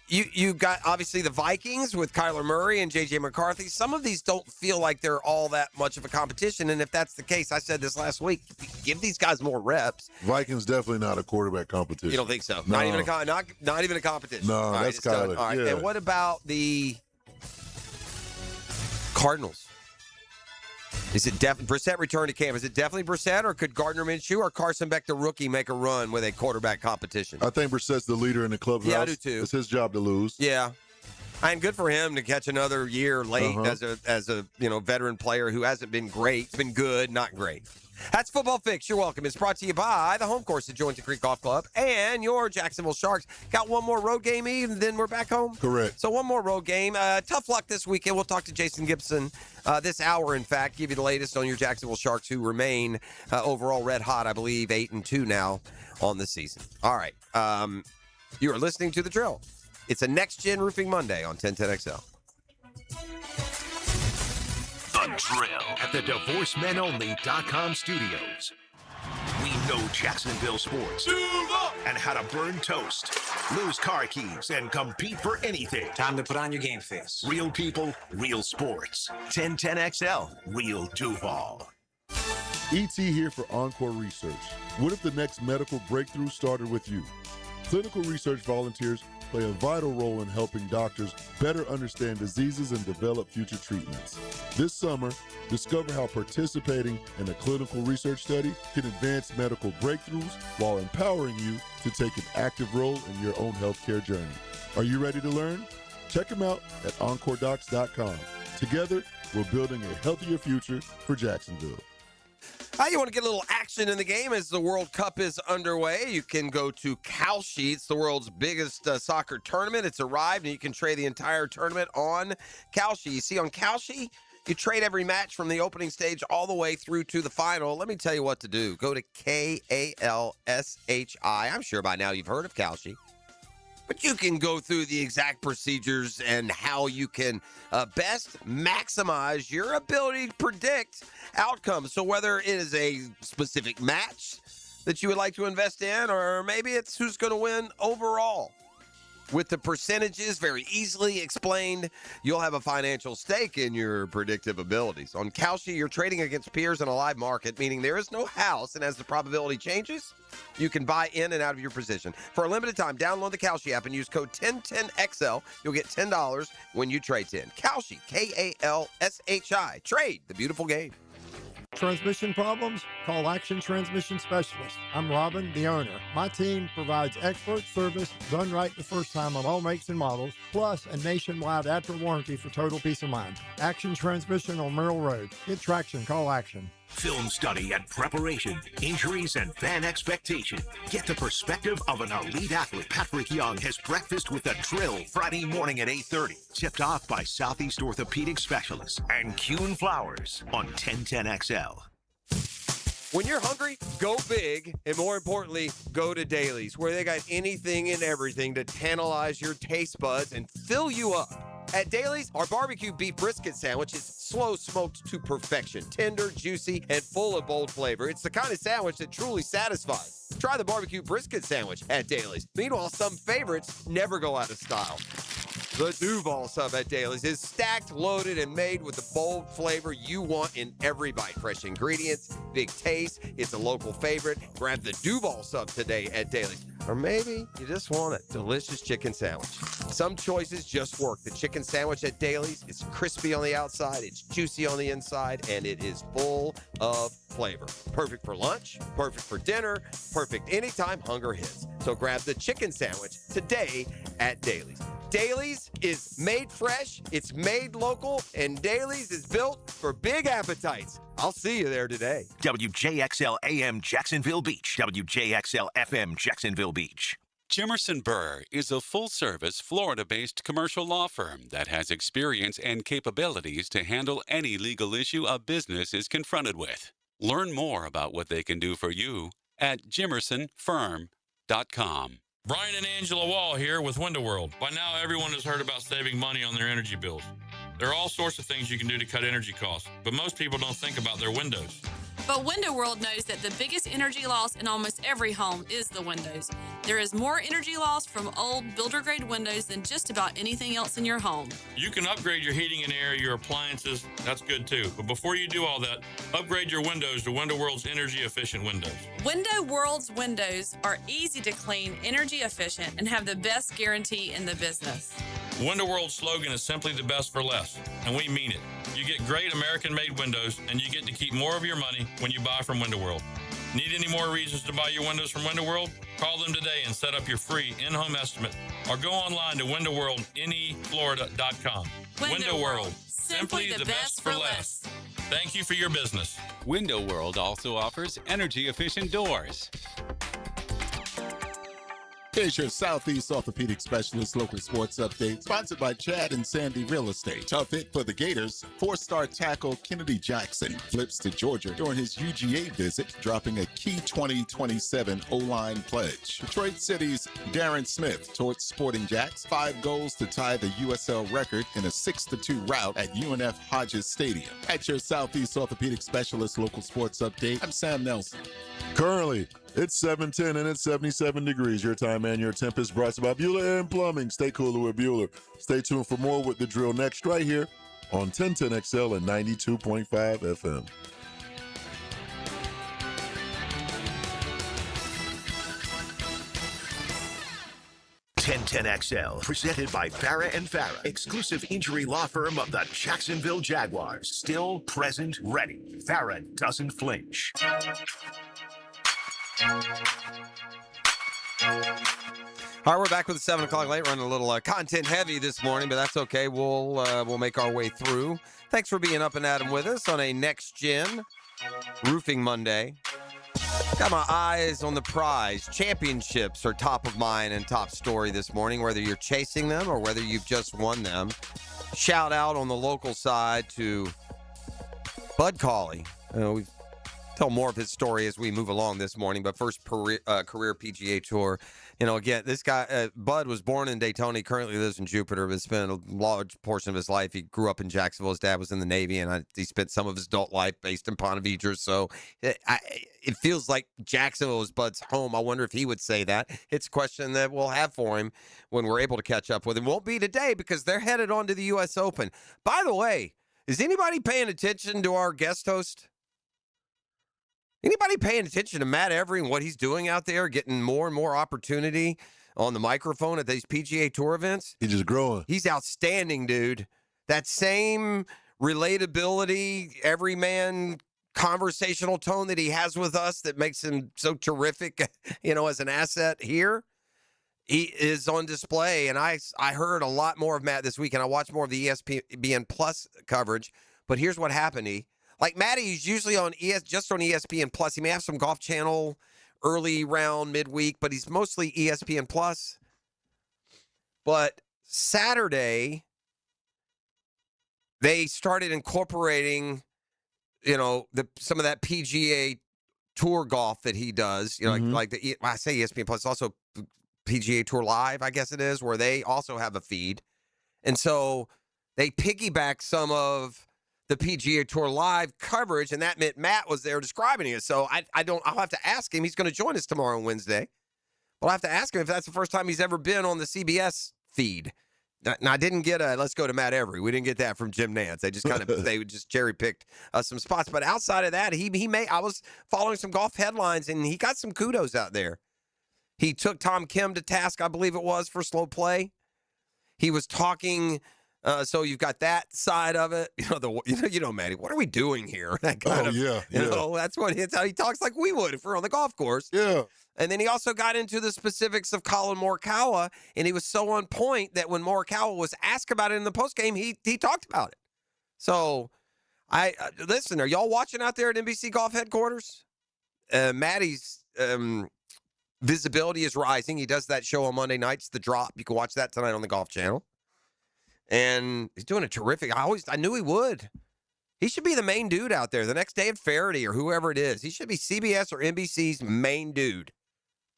You've got, obviously, the Vikings with Kyler Murray and J.J. McCarthy. Some of these don't feel like they're all that much of a competition, and if that's the case, I said this last week, give these guys more reps. Vikings definitely not a quarterback competition. You don't think so? No. Not even a competition. No, all right, that's Kyler. All right, yeah. And what about the Cardinals? Is it Brissett returned to camp? Is it definitely Brissett, or could Gardner Minshew or Carson Beck, the rookie, make a run with a quarterback competition? I think Brissett's the leader in the clubhouse. Yeah, I do too. It's his job to lose. Yeah. And good for him to catch another year late as a veteran player who hasn't been great. It's been good, not great. That's Football Fix. You're welcome. It's brought to you by the home course at Joint Creek Golf Club and your Jacksonville Sharks. Got one more road game, Eve, and then we're back home? Correct. So one more road game. Tough luck this weekend. We'll talk to Jason Gibson this hour, in fact, give you the latest on your Jacksonville Sharks, who remain overall red hot, I believe, 8-2 now on the season. All right. You are listening to The Drill. It's a Next Gen Roofing Monday on 1010XL. The Drill at the DivorceMenOnly.com studios. We know Jacksonville sports and how to burn toast, lose car keys, and compete for anything. Time to put on your game face. Real people, real sports. 1010XL, Real Duval. ET here for Encore Research. What if the next medical breakthrough started with you? Clinical research volunteers play a vital role in helping doctors better understand diseases and develop future treatments. This summer, discover how participating in a clinical research study can advance medical breakthroughs while empowering you to take an active role in your own healthcare journey. Are you ready to learn? Check them out at EncoreDocs.com. Together, we're building a healthier future for Jacksonville. You want to get a little action in the game as the World Cup is underway. You can go to Kalshi. It's the world's biggest soccer tournament. It's arrived, and you can trade the entire tournament on Kalshi. You see, on Kalshi, you trade every match from the opening stage all the way through to the final. Let me tell you what to do. Go to KALSHI. I'm sure by now you've heard of Kalshi. But you can go through the exact procedures and how you can best maximize your ability to predict outcomes. So whether it is a specific match that you would like to invest in, or maybe it's who's going to win overall. With the percentages very easily explained, you'll have a financial stake in your predictive abilities. On Kalshi, you're trading against peers in a live market, meaning there is no house, and as the probability changes, you can buy in and out of your position. For a limited time, download the Kalshi app and use code 1010XL. You'll get $10 when you trade 10. Kalshi, KALSHI. Trade the beautiful game. Transmission problems? Call Action Transmission Specialist. I'm Robin, the owner. My team provides expert service, done right the first time on all makes and models, plus a nationwide after-warranty for total peace of mind. Action Transmission on Merrill Road. Get traction, call Action. Film study and preparation, injuries and fan expectation. Get the perspective of an elite athlete. Patrick Young has breakfast with The Drill Friday morning at 8:30. Tipped off by Southeast Orthopedic Specialists and Kuhn Flowers on 1010XL. When you're hungry, go big, and more importantly, go to Dailies, where they got anything and everything to tantalize your taste buds and fill you up. At Dailies, our barbecue beef brisket sandwich is slow smoked to perfection, tender, juicy, and full of bold flavor. It's the kind of sandwich that truly satisfies. Try the barbecue brisket sandwich at Dailies. Meanwhile, some favorites never go out of style. The Duval sub at Dailies is stacked, loaded, and made with the bold flavor you want in every bite. Fresh ingredients, big taste. It's a local favorite. Grab the Duval sub today at Dailies. Or maybe you just want a delicious chicken sandwich. Some choices just work. The chicken sandwich at Dailies is crispy on the outside, it's juicy on the inside, and it is full of flavor. Perfect for lunch, perfect for dinner, perfect anytime hunger hits. So grab the chicken sandwich today at Dailies. Dailies is made fresh, it's made local, and Dailies is built for big appetites. I'll see you there today. WJXL AM Jacksonville Beach. WJXL FM Jacksonville Beach. Jimerson Burr is a full-service, Florida-based commercial law firm that has experience and capabilities to handle any legal issue a business is confronted with. Learn more about what they can do for you at jimersonfirm.com. Brian and Angela Wall here with Window World. By now, everyone has heard about saving money on their energy bills. There are all sorts of things you can do to cut energy costs, but most people don't think about their windows. But Window World knows that the biggest energy loss in almost every home is the windows. There is more energy loss from old builder-grade windows than just about anything else in your home. You can upgrade your heating and air, your appliances. That's good too. But before you do all that, upgrade your windows to Window World's energy-efficient windows. Window World's windows are easy to clean, energy efficient, and have the best guarantee in the business. Window World's slogan is simply the best for less, and we mean it. You get great American-made windows, and you get to keep more of your money when you buy from Window World. Need any more reasons to buy your windows from Window World? Call them today and set up your free in-home estimate, or go online to windowworldneflorida.com. Window World, simply the best for less. Thank you for your business. Window World also offers energy-efficient doors. Here's your Southeast Orthopedic Specialist local sports update, sponsored by Chad and Sandy Real Estate. Tough hit for the Gators. 4-star tackle Kennedy Jackson flips to Georgia during his UGA visit, dropping a key 2027 O-line pledge. Detroit City's Darren Smith torched Sporting Jacks 5 goals to tie the USL record in a 6-2 rout at UNF Hodges Stadium. At your Southeast Orthopedic Specialist local sports update, I'm Sam Nelson. Currently, it's 7:10 and it's 77 degrees. Your time and your temp is brought to you by Bueller and Plumbing. Stay cooler with Bueller. Stay tuned for more with The Drill next right here on 1010XL and 92.5 FM. XL, presented by Farah and Farah, exclusive injury law firm of the Jacksonville Jaguars. Still, present, ready. Farah doesn't flinch. All right, we're back with the 7 o'clock late, running a little content heavy this morning, but that's okay. We'll make our way through. Thanks for being up and at 'em with us on a Next Gen Roofing Monday. Got my eyes on the prize. Championships are top of mind and top story this morning, whether you're chasing them or whether you've just won them. Shout out on the local side to Bud Cauley. We've tell more of his story as we move along this morning, but first career PGA Tour. Again, this guy, Bud, was born in Daytona. He currently lives in Jupiter, but spent a large portion of his life. He grew up in Jacksonville. His dad was in the Navy, and he spent some of his adult life based in Ponte Vedra. So it feels like Jacksonville is Bud's home. I wonder if he would say that. It's a question that we'll have for him when we're able to catch up with him. Won't be today because they're headed on to the U.S. Open. By the way, is anybody paying attention to our guest host? Anybody paying attention to Matt Every and what he's doing out there, getting more and more opportunity on the microphone at these PGA Tour events? He's just growing. He's outstanding, dude. That same relatability, everyman conversational tone that he has with us that makes him so terrific, as an asset here, he is on display. And I heard a lot more of Matt this week, and I watched more of the ESPN Plus coverage. But here's what happened, Like Matty's usually on just on ESPN Plus. He may have some Golf Channel early round, midweek, but he's mostly ESPN Plus. But Saturday, they started incorporating, some of that PGA Tour golf that he does. I say ESPN Plus, also PGA Tour Live, I guess it is, where they also have a feed, and so they piggyback some of the PGA Tour Live coverage, and that meant Matt was there describing it. So I'll have to ask him. He's going to join us tomorrow on Wednesday. But I'll have to ask him if that's the first time he's ever been on the CBS feed. Now, I didn't get let's go to Matt Every. We didn't get that from Jim Nantz. They just they just cherry-picked some spots. But outside of that, I was following some golf headlines, and he got some kudos out there. He took Tom Kim to task, I believe it was, for slow play. He was talking... so you've got that side of it, Matty. What are we doing here? That kind of, that's how he talks like we would if we're on the golf course. Yeah. And then he also got into the specifics of Colin Morikawa, and he was so on point that when Morikawa was asked about it in the postgame, he talked about it. So, listen. Are y'all watching out there at NBC Golf Headquarters? Matty's visibility is rising. He does that show on Monday nights, The Drop. You can watch that tonight on the Golf Channel. And he's doing a terrific. I knew he would. He should be the main dude out there the next day at Faraday or whoever it is. He should be CBS or NBC's main dude,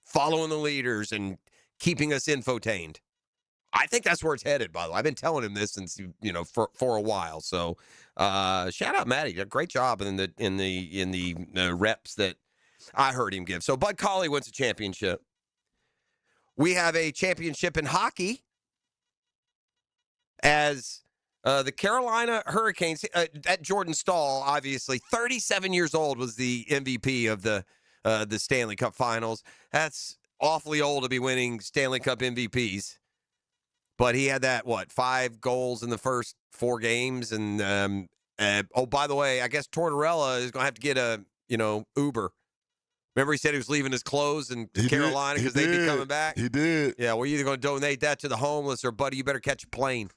following the leaders and keeping us infotained. I think that's where it's headed. By the way, I've been telling him this since for a while. So, shout out Matty, did a great job in the reps that I heard him give. So Bud Cauley wins a championship. We have a championship in hockey. As the Carolina Hurricanes, at Jordan Stahl, obviously, 37 years old, was the MVP of the Stanley Cup Finals. That's awfully old to be winning Stanley Cup MVPs. But he had 5 goals in the first 4 games. And, by the way, I guess Tortorella is going to have to get a, Uber. Remember he said he was leaving his clothes in Carolina because they'd be coming back? He did. Yeah, we're either going to donate that to the homeless or, buddy, you better catch a plane.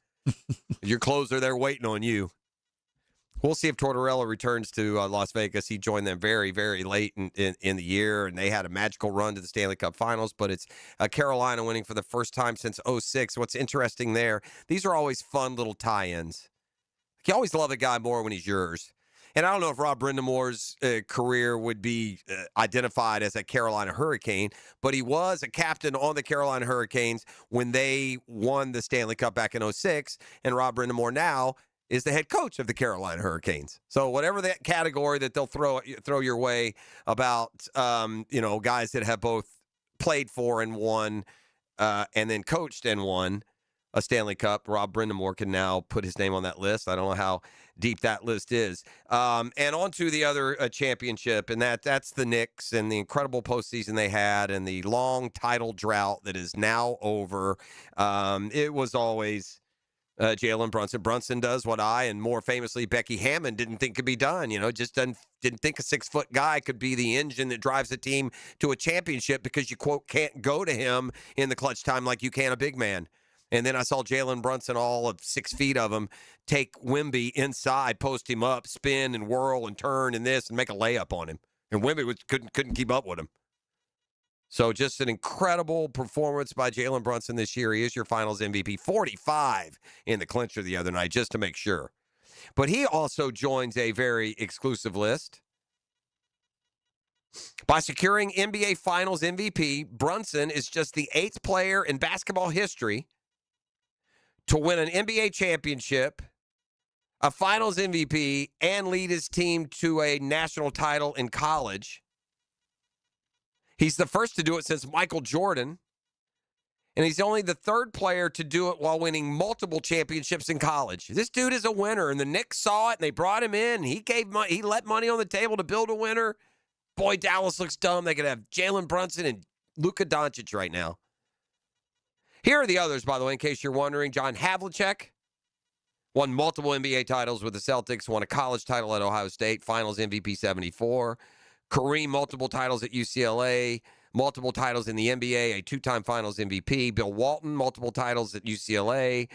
Your clothes are there waiting on you. We'll see if Tortorella returns to Las Vegas. He joined them very, very late in the year, and they had a magical run to the Stanley Cup Finals, but it's Carolina winning for the first time since 2006. What's interesting there, these are always fun little tie-ins. You always love a guy more when he's yours. And I don't know if Rob Brindamore's career would be identified as a Carolina Hurricane, but he was a captain on the Carolina Hurricanes when they won the Stanley Cup back in 2006, and Rob Brindamore now is the head coach of the Carolina Hurricanes. So whatever that category that they'll throw your way about, guys that have both played for and won and then coached and won a Stanley Cup, Rob Brindamore can now put his name on that list. I don't know how deep that list is. And on to the other championship, and that's the Knicks and the incredible postseason they had and the long title drought that is now over. It was always Jalen Brunson. Brunson does what I, and more famously Becky Hammond, didn't think could be done. Just didn't think a 6-foot guy could be the engine that drives the team to a championship because you, quote, can't go to him in the clutch time like you can a big man. And then I saw Jalen Brunson, all of 6 feet of him, take Wemby inside, post him up, spin and whirl and turn and this and make a layup on him. And Wemby couldn't keep up with him. So just an incredible performance by Jalen Brunson this year. He is your finals MVP, 45 in the clincher the other night, just to make sure. But he also joins a very exclusive list. By securing NBA Finals MVP, Brunson is just the 8th player in basketball history to win an NBA championship, a Finals MVP, and lead his team to a national title in college. He's the first to do it since Michael Jordan, and he's only the 3rd player to do it while winning multiple championships in college. This dude is a winner, and the Knicks saw it, and they brought him in, and he let money on the table to build a winner. Boy, Dallas looks dumb. They could have Jalen Brunson and Luka Doncic right now. Here are the others, by the way, in case you're wondering. John Havlicek won multiple NBA titles with the Celtics, won a college title at Ohio State, Finals MVP 74. Kareem, multiple titles at UCLA, multiple titles in the NBA, a 2-time Finals MVP. Bill Walton, multiple titles at UCLA,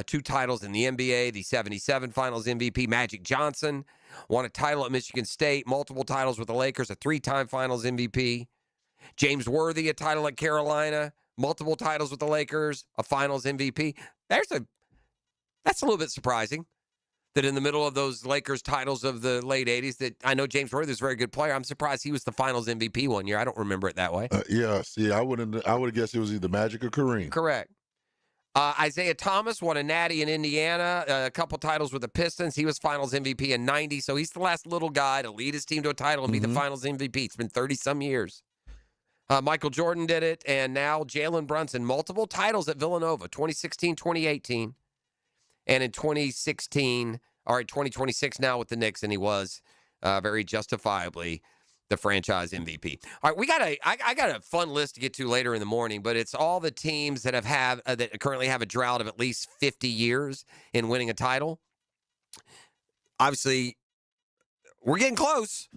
2 titles in the NBA, the 77 Finals MVP. Magic Johnson won a title at Michigan State, multiple titles with the Lakers, a 3-time Finals MVP. James Worthy, a title at Carolina, multiple titles with the Lakers, a Finals MVP. That's a little bit surprising that in the middle of those Lakers titles of the late 80s, that I know James Worthy is a very good player. I'm surprised he was the Finals MVP one year. I don't remember it that way. I would have guessed it was either Magic or Kareem. Correct. Isaiah Thomas won a natty in Indiana, a couple titles with the Pistons. He was Finals MVP in 90, so he's the last little guy to lead his team to a title and be the Finals MVP. It's been 30-some years. Michael Jordan did it, and now Jalen Brunson, multiple titles at Villanova, 2016, 2018, and in 2026 now with the Knicks, and he was very justifiably the franchise MVP. All right, I got a fun list to get to later in the morning, but it's all the teams that that currently have a drought of at least 50 years in winning a title. Obviously, we're getting close.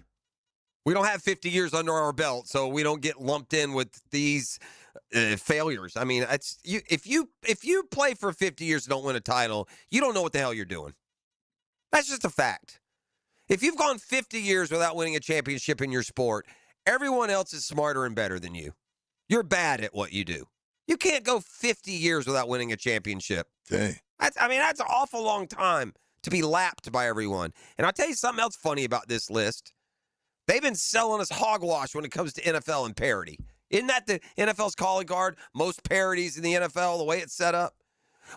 We don't have 50 years under our belt, so we don't get lumped in with these failures. I mean, if you play for 50 years and don't win a title, you don't know what the hell you're doing. That's just a fact. If you've gone 50 years without winning a championship in your sport, everyone else is smarter and better than you. You're bad at what you do. You can't go 50 years without winning a championship. Dang. That's an awful long time to be lapped by everyone. And I'll tell you something else funny about this list. They've been selling us hogwash when it comes to NFL and parity. Isn't that the NFL's calling card? Most parodies in the NFL, the way it's set up.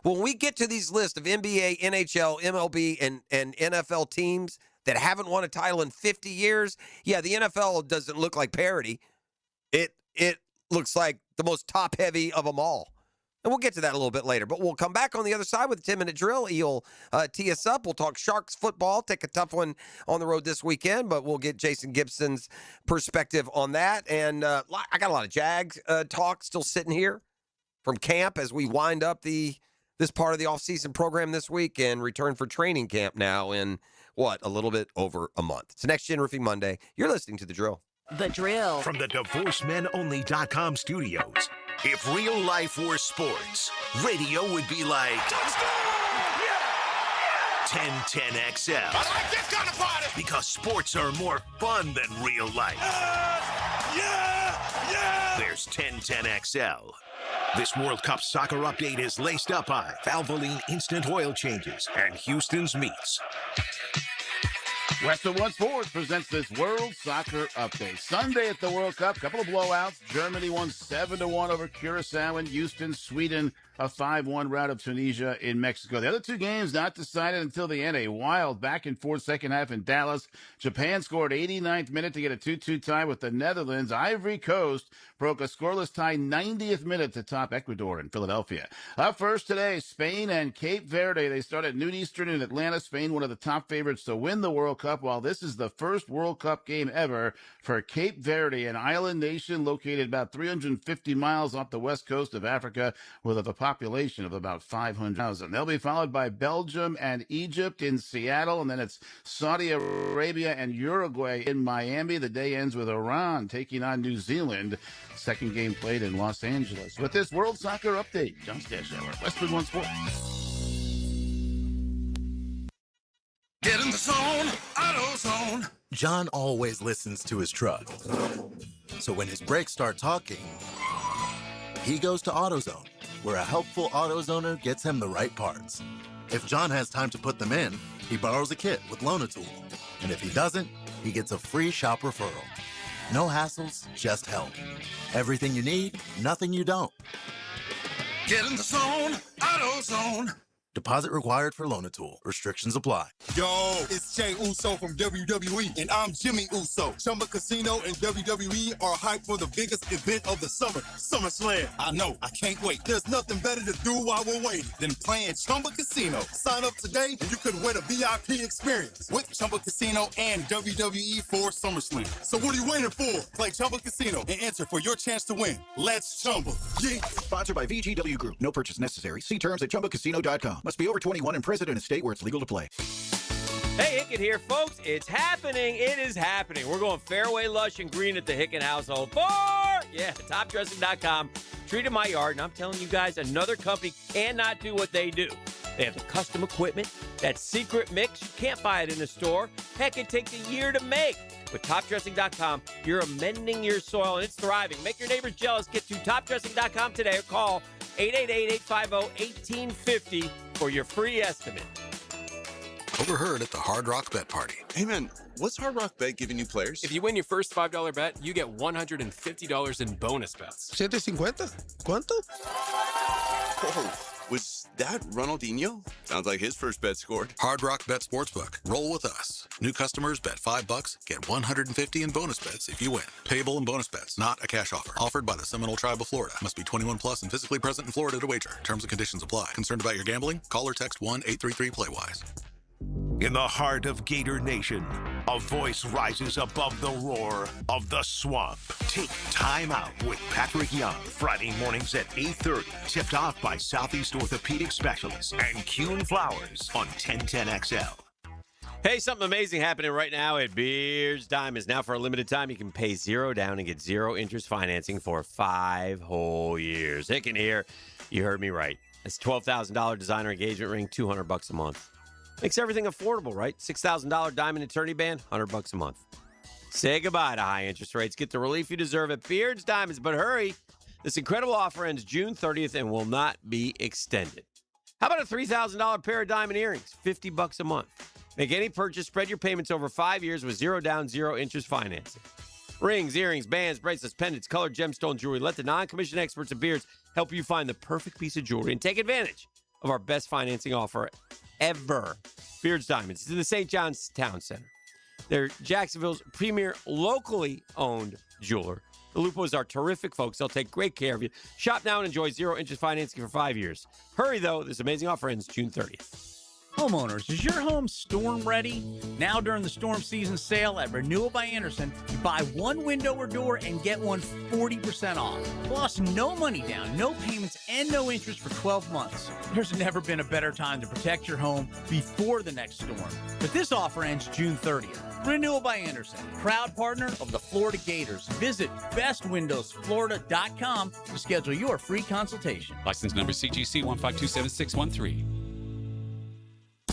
When we get to these lists of NBA, NHL, MLB, and NFL teams that haven't won a title in 50 years, yeah, the NFL doesn't look like parody. It looks like the most top-heavy of them all. And we'll get to that a little bit later. But we'll come back on the other side with a 10-minute drill. He'll tee us up. We'll talk Sharks football, take a tough one on the road this weekend, but we'll get Jason Gibson's perspective on that. And I got a lot of Jags talk still sitting here from camp as we wind up this part of the offseason program this week and return for training camp now in, a little bit over a month. It's Next Gen Roofing Monday. You're listening to The Drill. The Drill. From the DivorceMenOnly.com studios. If real life were sports, radio would be like... Touchdown! 1010XL. I like this kind of party. Because sports are more fun than real life. Yeah! There's 1010XL. This World Cup soccer update is laced up by Valvoline Instant Oil Changes and Houston's Meats. Western One Sports presents this World Soccer Update. Sunday at the World Cup, couple of blowouts. Germany won 7-1 over Curacao and Houston. Sweden, a 5-1 rout of Tunisia in Mexico. The other two games not decided until the end. A wild back-and-forth second half in Dallas. Japan scored 89th minute to get a 2-2 tie with the Netherlands. Ivory Coast broke a scoreless tie 90th minute to top Ecuador in Philadelphia. Up first today, Spain and Cape Verde. They start at noon Eastern in Atlanta. Spain, one of the top favorites to win the World Cup, while this is the first World Cup game ever for Cape Verde, an island nation located about 350 miles off the west coast of Africa with a population of about 500,000. They'll be followed by Belgium and Egypt in Seattle, and then it's Saudi Arabia and Uruguay in Miami. The day ends with Iran taking on New Zealand. Second game played in Los Angeles. With this World Soccer Update, John Stashower, Westwood One Sports. Get in the zone, AutoZone. John always listens to his truck. So when his brakes start talking, he goes to AutoZone, where a helpful AutoZoner gets him the right parts. If John has time to put them in, he borrows a kit with Loan-A-Tool. And if he doesn't, he gets a free shop referral. No hassles, just help. Everything you need, nothing you don't. Get in the zone, AutoZone. Deposit required for Loan-A-Tool. Restrictions apply. Yo, it's Jay Uso from WWE, and I'm Jimmy Uso. Chumba Casino and WWE are hyped for the biggest event of the summer, SummerSlam. I know, I can't wait. There's nothing better to do while we're waiting than playing Chumba Casino. Sign up today, and you could win a VIP experience with Chumba Casino and WWE for SummerSlam. So what are you waiting for? Play Chumba Casino and enter for your chance to win. Let's Chumba. Yeah. Sponsored by VGW Group. No purchase necessary. See terms at ChumbaCasino.com. Must be over 21 and present in a state where it's legal to play. Hey, Hicken here, folks. It's happening. It is happening. We're going fairway, lush, and green at the Hicken household for, topdressing.com. Treated my yard, and I'm telling you guys, another company cannot do what they do. They have the custom equipment, that secret mix. You can't buy it in the store. Heck, it takes a year to make. With topdressing.com, you're amending your soil, and it's thriving. Make your neighbors jealous. Get to topdressing.com today or call 888-850-1850 for your free estimate. Overheard at the Hard Rock Bet Party. Hey, man, what's Hard Rock Bet giving new players? If you win your first $5 bet, you get $150 in bonus bets. $750? ¿Cuánto? Oh, was that Ronaldinho? Sounds like his first bet scored. Hard Rock Bet Sportsbook. Roll with us. New customers bet $5, get $150 in bonus bets if you win. Payable in bonus bets, not a cash offer. Offered by the Seminole Tribe of Florida. Must be 21 plus and physically present in Florida to wager. Terms and conditions apply. Concerned about your gambling? Call or text 1-833-PLAY-WISE. In the heart of Gator Nation, a voice rises above the roar of the swamp. Take Time Out with Patrick Young, Friday mornings at 8:30. Tipped off by Southeast Orthopedic Specialists and Kuhn Flowers on 1010XL. Hey, something amazing happening right now at Beard's Diamonds. Now, for a limited time, you can pay zero down and get zero interest financing for 5 whole years. Hicken here. You heard me right. It's $12,000 designer engagement ring, $200 a month. Makes everything affordable, right? $6,000 diamond eternity band, $100 a month. Say goodbye to high interest rates. Get the relief you deserve at Beard's Diamonds, but hurry. This incredible offer ends June 30th and will not be extended. How about a $3,000 pair of diamond earrings, $50 a month? Make any purchase, spread your payments over 5 years with zero down, zero interest financing. Rings, earrings, bands, bracelets, pendants, colored gemstone jewelry. Let the non-commissioned experts at Beard's help you find the perfect piece of jewelry and take advantage of our best financing offer ever. Beard's Diamonds. It's in the St. John's Town Center. They're Jacksonville's premier locally owned jeweler. The Lupos are terrific folks. They'll take great care of you. Shop now and enjoy zero interest financing for 5 years. Hurry, though. This amazing offer ends June 30th. Homeowners, is your home storm ready? Now during the storm season sale at Renewal by Anderson, you buy one window or door and get one 40% off. Plus, no money down, no payments, and no interest for 12 months. There's never been a better time to protect your home before the next storm. But this offer ends June 30th. Renewal by Anderson, proud partner of the Florida Gators. Visit bestwindowsflorida.com to schedule your free consultation. License number CGC 1527613.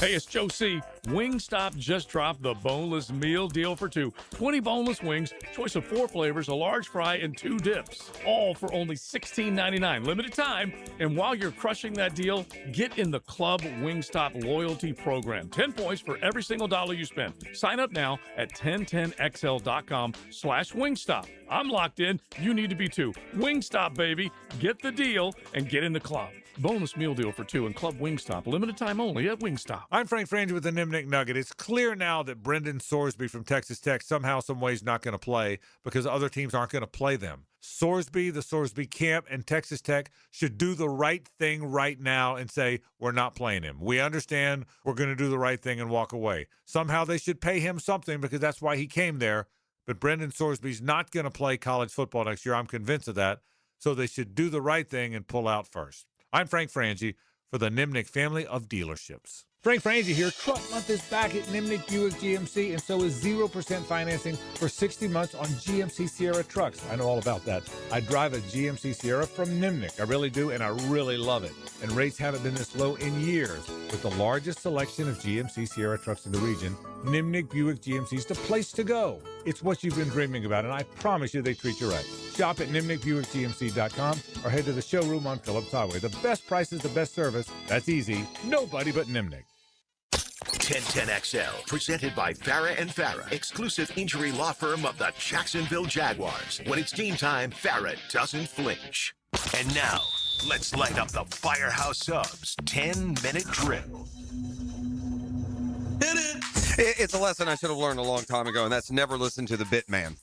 Hey, it's Joe C. Wingstop just dropped the boneless meal deal for two. 20 boneless wings, choice of 4 flavors, a large fry, and 2 dips. All for only $16.99. Limited time. And while you're crushing that deal, get in the Club Wingstop loyalty program. 10 points for every single dollar you spend. Sign up now at 1010xl.com/Wingstop. I'm locked in. You need to be too. Wingstop, baby. Get the deal and get in the club. Bonus meal deal for 2 and Club Wingstop. Limited time only at Wingstop. I'm Frank Frangie with the Nimnick Nugget. It's clear now that Brendan Sorsby from Texas Tech somehow, some way is not going to play because other teams aren't going to play them. Sorsby, the Sorsby camp, and Texas Tech should do the right thing right now and say, we're not playing him. We understand we're going to do the right thing and walk away. Somehow they should pay him something because that's why he came there. But Brendan Sorsby's not going to play college football next year. I'm convinced of that. So they should do the right thing and pull out first. I'm Frank Frangie for the Nimnick family of dealerships. Frank Frangie here. Truck Month is back at Nimnick Buick GMC, and so is 0% financing for 60 months on GMC Sierra trucks. I know all about that. I drive a GMC Sierra from Nimnick. I really do, and I really love it. And rates haven't been this low in years. With the largest selection of GMC Sierra trucks in the region, Nimnick Buick GMC is the place to go. It's what you've been dreaming about, and I promise you they treat you right. Shop at NimnickBuickGMC.com or head to the showroom on Phillips Highway. The best prices, the best service. That's easy. Nobody but Nimnick. 1010XL, presented by Farrah and Farrah, exclusive injury law firm of the Jacksonville Jaguars. When it's game time, Farrah doesn't flinch. And now, let's light up the Firehouse Subs 10-minute drill. It's a lesson I should have learned a long time ago, and that's never listen to the Bitman.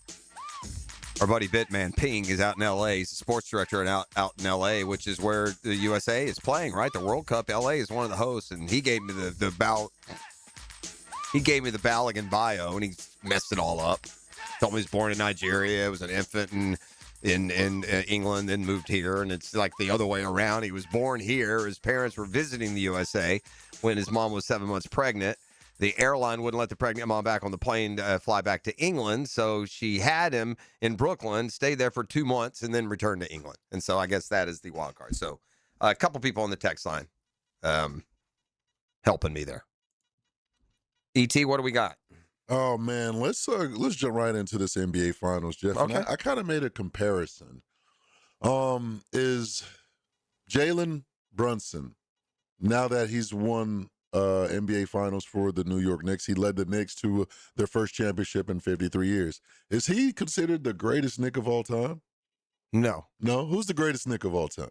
Our buddy Bitman Ping is out in L.A. He's the sports director out in L.A., which is where the USA is playing, right? The World Cup. L.A. is one of the hosts, and he gave me the Balogun bio, and he messed it all up. Told me he was born in Nigeria, was an infant in England, then moved here, and it's like the other way around. He was born here. His parents were visiting the USA when his mom was 7 months pregnant. The airline wouldn't let the pregnant mom back on the plane to fly back to England, so she had him in Brooklyn, stayed there for 2 months, and then returned to England. And so I guess that is the wild card. So a couple people on the text line helping me there. E.T., what do we got? Oh, man, let's jump right into this NBA Finals, Jeff. Okay. And I kind of made a comparison. Is Jalen Brunson, now that he's won NBA Finals for the New York Knicks, he led the Knicks to their first championship in 53 years. Is he considered the greatest Knick of all time? No. No? Who's the greatest Knick of all time?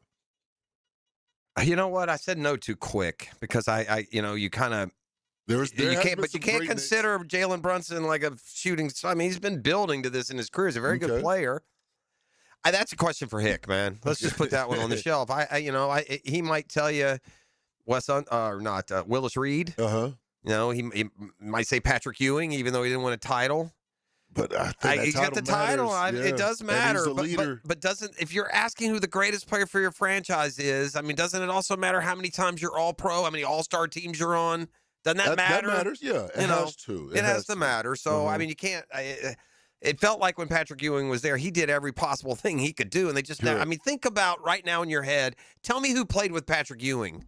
You know what? I said no too quick because you kind of you can't consider Jalen Brunson like a shooting. I mean, he's been building to this in his career. He's a very good player. That's a question for Hick, man. Let's just put that one on the shelf. He might tell you Willis Reed. Uh-huh. You know, he might say Patrick Ewing, even though he didn't win a title. But I think he got the title. It does matter. But doesn't, if you're asking who the greatest player for your franchise is, I mean, doesn't it also matter how many times you're all pro, how many all-star teams you're on? Doesn't that matter? That matters, yeah. It has to. It has to matter. So, I mean, you can't. It felt like when Patrick Ewing was there, he did every possible thing he could do. And they just, I mean, think about right now in your head, tell me who played with Patrick Ewing.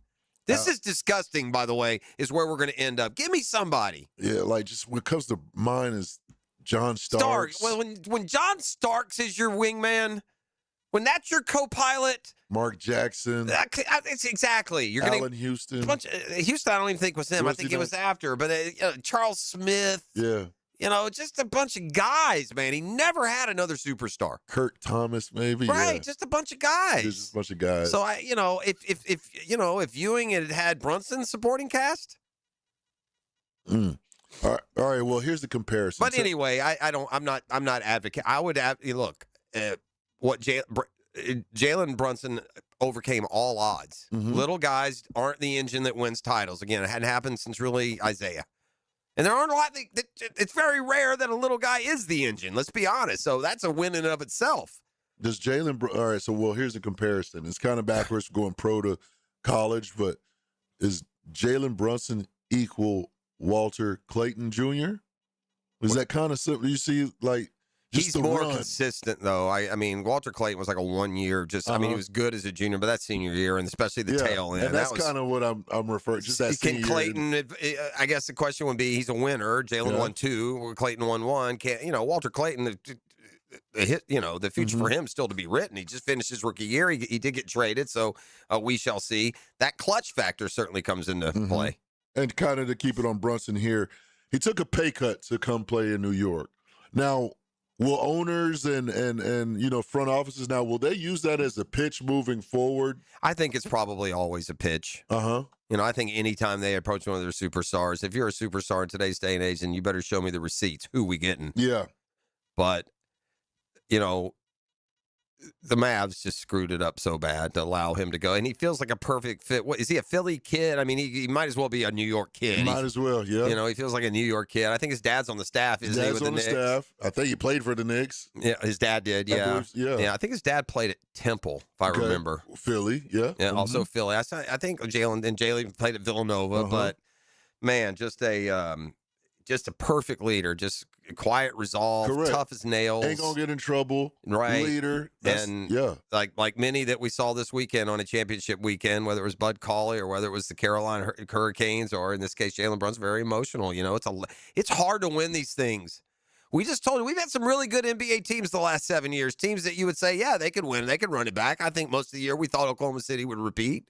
This is disgusting, by the way, is where we're going to end up. Give me somebody. Yeah, like just when it comes to mine is John Starks. Well, when John Starks is your wingman, when that's your co-pilot. Mark Jackson. It's exactly. You're Allen Houston. Houston, I don't even think was him. I think it was after. But Charles Smith. Yeah. Just a bunch of guys, man. He never had another superstar. Kurt Thomas, maybe. Right, yeah. just a bunch of guys. Just a bunch of guys. So if Ewing had Brunson's supporting cast. All right. Well, here's the comparison. But anyway, I'm not advocate. I would look what Jalen Brunson overcame all odds. Mm-hmm. Little guys aren't the engine that wins titles. Again, it hadn't happened since really Isaiah. And there aren't a lot. It's very rare that a little guy is the engine. Let's be honest. So that's a win in and of itself. Does All right. So, here's the comparison. It's kind of backwards going pro to college, but is Jalen Brunson equal Walter Clayton Jr.? Is that kind of simple? You see, like He's the more run. consistent, though. I mean, Walter Clayton was like a 1 year. I mean, he was good as a junior, but that senior year, and especially the tail end. And that's kind of what I'm referring. Just that Can senior Clayton? I guess the question would be: he's a winner. Jalen won 2. Clayton won 1. Can't Walter Clayton? The future for him still to be written. He just finished his rookie year. He did get traded, so we shall see. That clutch factor certainly comes into play. And kind of to keep it on Brunson here, he took a pay cut to come play in New York. Now, will owners and front offices now, will they use that as a pitch moving forward? I think it's probably always a pitch. I think anytime they approach one of their superstars, if you're a superstar in today's day and age, then you better show me the receipts. Who we getting? Yeah. But the Mavs just screwed it up so bad to allow him to go. And he feels like a perfect fit. What, is he a Philly kid? I mean, he might as well be a New York kid. Might as well, yeah. He feels like a New York kid. I think his dad's on the staff. His dad's on the staff. I think he played for the Knicks. Yeah, his dad did, yeah. I think his dad played at Temple, if I remember. Philly, yeah. Yeah, also Philly. I think Jalen played at Villanova, but, man, just a perfect leader, just quiet resolve, tough as nails. Ain't gonna get in trouble. Right. Leader. Like many that we saw this weekend on a championship weekend, whether it was Bud Cauley or whether it was the Carolina Hurricanes or in this case Jalen Brunson, very emotional. It's hard to win these things. We just told you we've had some really good NBA teams the last 7 years. Teams that you would say, yeah, they could win, they could run it back. I think most of the year we thought Oklahoma City would repeat.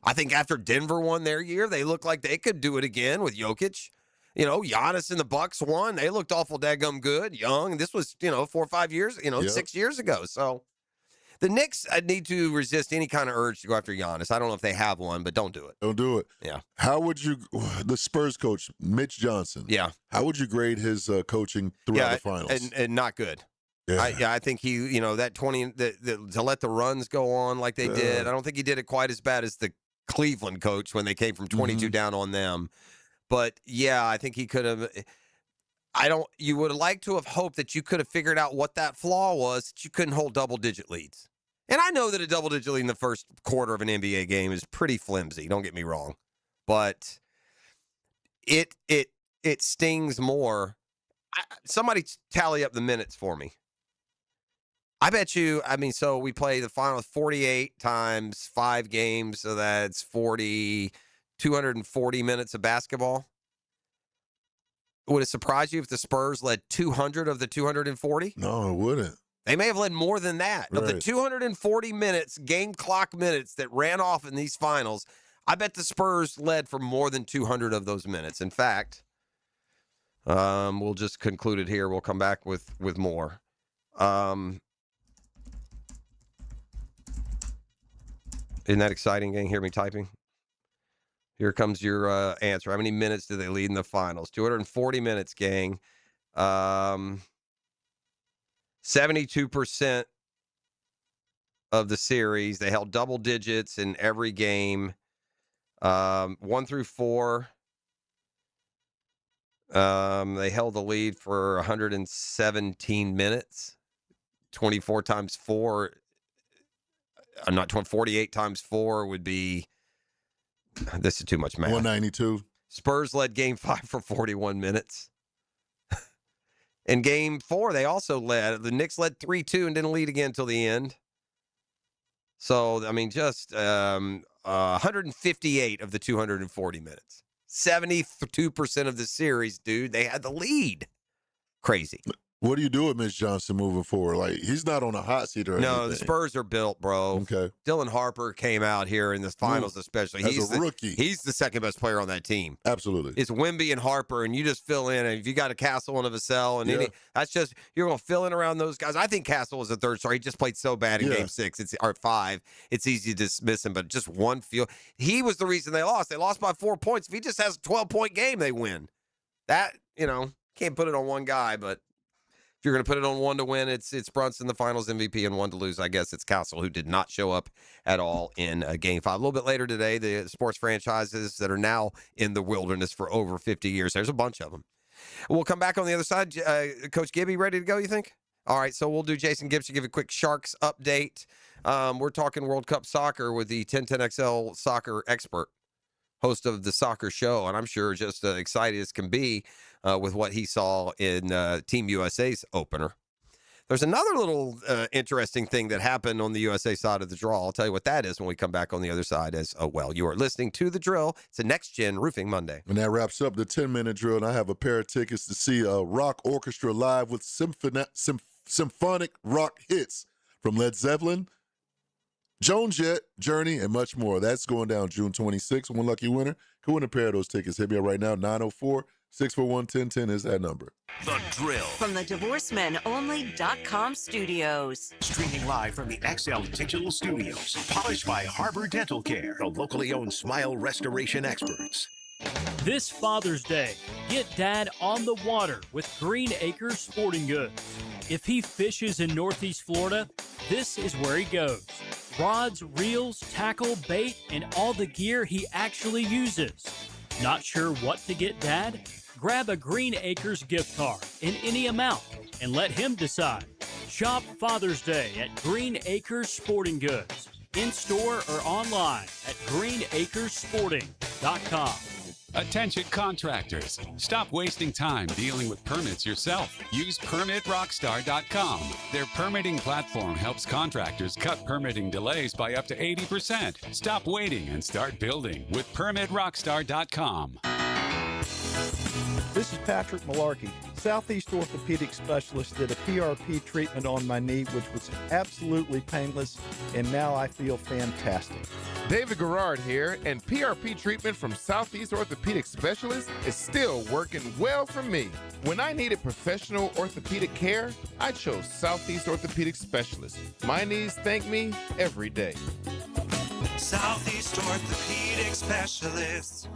I think after Denver won their year, they looked like they could do it again with Jokic. Giannis and the Bucks won. They looked awful daggum good, young. This was, 4 or 5 years, 6 years ago. So the Knicks need to resist any kind of urge to go after Giannis. I don't know if they have one, but don't do it. Don't do it. Yeah. How would you, the Spurs coach, Mitch Johnson. Yeah. How would you grade his coaching throughout the finals? And not good. Yeah. I think he, that 20, to let the runs go on like they did. I don't think he did it quite as bad as the Cleveland coach when they came from 22 down on them. But, yeah, I think he could have – you would like to have hoped that you could have figured out what that flaw was, that you couldn't hold double-digit leads. And I know that a double-digit lead in the first quarter of an NBA game is pretty flimsy, don't get me wrong. But it stings more. Somebody tally up the minutes for me. I bet you – so we play the final 48 times 5 games, so that's 240 minutes of basketball. Would it surprise you if the Spurs led 200 of the 240? No, it wouldn't. They may have led more than that. Right. Of the 240 minutes, game clock minutes that ran off in these finals, I bet the Spurs led for more than 200 of those minutes. In fact, we'll just conclude it here. We'll come back with more. Isn't that exciting, gang? Hear me typing? Here comes your answer. How many minutes did they lead in the finals? 240 minutes, gang. 72% of the series. They held double digits in every game. 1 through 4. They held the lead for 117 minutes. 24 times 4. 48 times 4 would be... This is too much math. 192. Spurs led game 5 for 41 minutes. In game 4, they also led. The Knicks led 3-2 and didn't lead again until the end. So, just 158 of the 240 minutes. 72% of the series, dude, they had the lead. Crazy. What do you do with Mitch Johnson moving forward? Like, he's not on a hot seat or anything. No, the Spurs are built, bro. Okay. Dylan Harper came out here in the finals especially. He's a rookie. He's the second best player on that team. Absolutely. It's Wemby and Harper, and you just fill in. And if you got a Castle and a Vassell, and that's just, you're going to fill in around those guys. I think Castle was a third star. He just played so bad in game 6 or 5. It's easy to dismiss him, but just one field. He was the reason they lost. They lost by 4 points. If he just has a 12-point game, they win. That, can't put it on one guy, but if you're going to put it on one to win, it's Brunson, the finals MVP, and one to lose. I guess it's Castle, who did not show up at all in Game 5. A little bit later today, the sports franchises that are now in the wilderness for over 50 years. There's a bunch of them. We'll come back on the other side. Coach Gibby, ready to go, you think? All right, so we'll do Jason Gibbs to give a quick Sharks update. We're talking World Cup soccer with the 1010XL soccer expert, host of the Soccer Show, and I'm sure just excited as can be with what he saw in Team USA's opener. There's another little interesting thing that happened on the USA side of the draw. I'll tell you what that is when we come back on the other side. You are listening to The Drill. It's a Next Gen Roofing Monday. And that wraps up the 10-minute drill. And I have a pair of tickets to see a rock orchestra live with symphonic rock hits from Led Zeppelin, Joan Jett, Journey, and much more. That's going down June 26th. One lucky winner could win a pair of those tickets. Hit me up right now, 904-641-1010 is that number. The Drill. From the DivorceMenOnly.com studios. Streaming live from the XL Digital Studios. Polished by Harbor Dental Care, the locally owned smile restoration experts. This Father's Day, get Dad on the water with Green Acres Sporting Goods. If he fishes in Northeast Florida, this is where he goes. Rods, reels, tackle, bait, and all the gear he actually uses. Not sure what to get Dad? Grab a Green Acres gift card in any amount and let him decide. Shop Father's Day at Green Acres Sporting Goods. In-store or online at greenacresporting.com. Attention contractors, stop wasting time dealing with permits yourself. Use PermitRockstar.com. Their permitting platform helps contractors cut permitting delays by up to 80%. Stop waiting and start building with PermitRockstar.com. This is Patrick Malarkey. Southeast Orthopedic Specialist did a PRP treatment on my knee, which was absolutely painless, and now I feel fantastic. David Garrard here, and PRP treatment from Southeast Orthopedic Specialist is still working well for me. When I needed professional orthopedic care, I chose Southeast Orthopedic Specialist. My knees thank me every day. Southeast Orthopedic Specialist.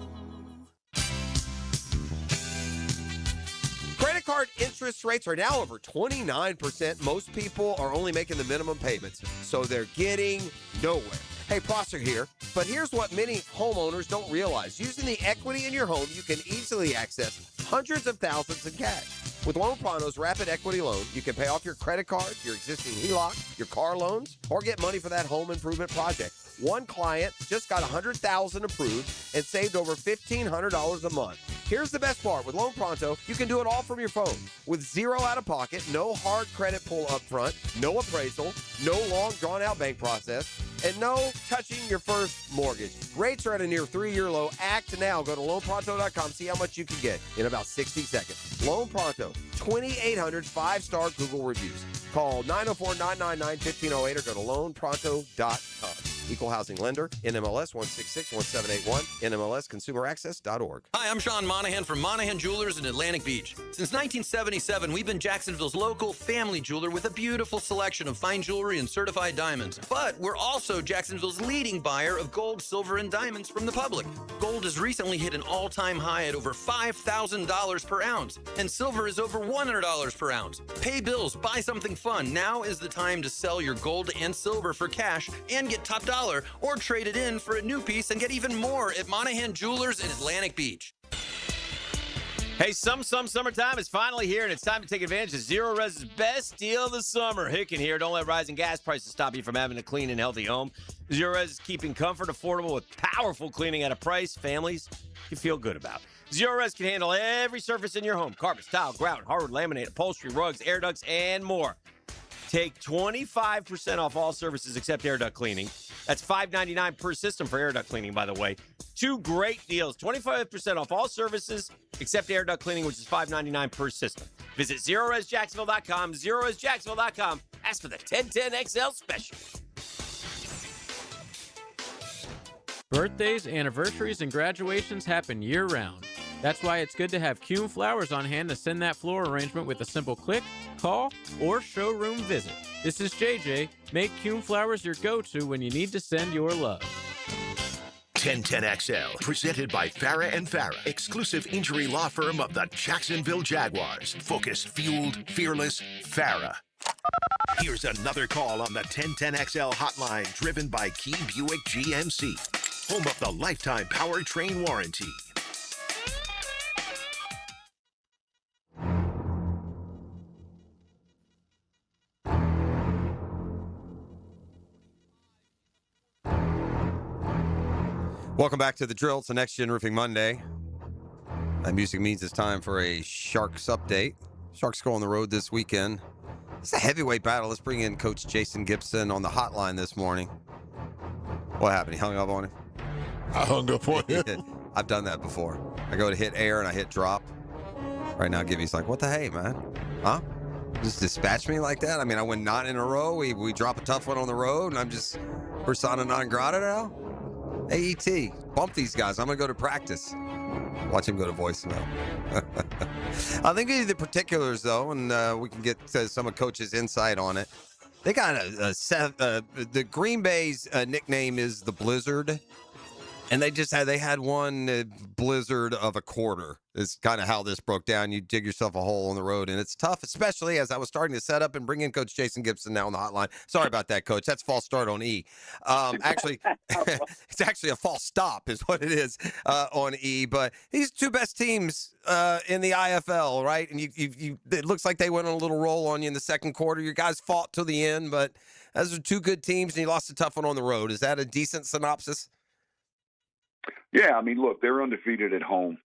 Credit card interest rates are now over 29%. Most people are only making the minimum payments, so they're getting nowhere. Hey, Prosser here, but here's what many homeowners don't realize. Using the equity in your home, you can easily access hundreds of thousands in cash. With Loan Pronto's Rapid Equity Loan, you can pay off your credit cards, your existing HELOC, your car loans, or get money for that home improvement project. One client just got $100,000 approved and saved over $1,500 a month. Here's the best part. With Loan Pronto, you can do it all from your phone. With zero out-of-pocket, no hard credit pull up front, no appraisal, no long drawn-out bank process, and no touching your first mortgage. Rates are at a near 3-year low. Act now. Go to loanpronto.com. See how much you can get in about 60 seconds. Loan Pronto, 2,800 5-star Google reviews. Call 904-999-1508 or go to loanpronto.com. Equal housing lender, NMLS 1661781, NMLSconsumeraccess.org. Hi, I'm Sean Monahan from Monahan Jewelers in Atlantic Beach. Since 1977, we've been Jacksonville's local family jeweler with a beautiful selection of fine jewelry and certified diamonds. But we're also Jacksonville's leading buyer of gold, silver, and diamonds from the public. Gold has recently hit an all-time high at over $5,000 per ounce, and silver is over $100 per ounce. Pay bills, buy something fun. Now is the time to sell your gold and silver for cash and get top dollar, or trade it in for a new piece and get even more at Monahan Jewelers in Atlantic Beach. Hey, summertime is finally here, and it's time to take advantage of Zero Res's best deal of the summer. Hicken here. Don't let rising gas prices stop you from having a clean and healthy home. Zero Res is keeping comfort affordable with powerful cleaning at a price families can feel good about. Zero Res can handle every surface in your home: carpets, tile, grout, hardwood, laminate, upholstery, rugs, air ducts, and more. Take 25% off all services except air duct cleaning. That's $5.99 per system for air duct cleaning, by the way. Two great deals. 25% off all services except air duct cleaning, which is $5.99 per system. Visit ZeroResJacksonville.com, ZeroResJacksonville.com. Ask for the 1010XL special. Birthdays, anniversaries, and graduations happen year-round. That's why it's good to have Kuhn Flowers on hand to send that floral arrangement with a simple click, call, or showroom visit. This is JJ. Make Kuhn Flowers your go-to when you need to send your love. 1010XL, presented by Farah & Farah, exclusive injury law firm of the Jacksonville Jaguars. Focused, fueled, fearless, Farah. Here's another call on the 1010XL hotline, driven by Key Buick GMC, home of the lifetime powertrain warranty. Welcome back to The Drill. It's the Next Gen Roofing Monday. That music means it's time for a Sharks update. Sharks go on the road this weekend. It's a heavyweight battle. Let's bring in Coach Jason Gibson on the hotline this morning. What happened? He hung up on him? I hung up on him. I've done that before. I go to hit air and I hit drop. Right now, Gibby's like, what the hey, man? Huh? Just dispatch me like that? I mean, I went 9 in a row. We drop a tough one on the road, and I'm just persona non grata now? AET, bump these guys. I'm going to go to practice. Watch him go to voicemail. I think the particulars, though, and we can get to some of Coach's insight on it. They got the Green Bay's nickname is the Blizzard. And they had one blizzard of a quarter. It's kind of how this broke down. You dig yourself a hole on the road, and it's tough, especially as I was starting to set up and bring in Coach Jason Gibson now on the hotline. Sorry about that, Coach. That's false start on E. Actually, it's actually a false stop is what it is on E. But these two best teams in the IFL, right? And it looks like they went on a little roll on you in the second quarter. Your guys fought till the end, but those are two good teams, and you lost a tough one on the road. Is that a decent synopsis? Yeah, I mean, look, they're undefeated at home.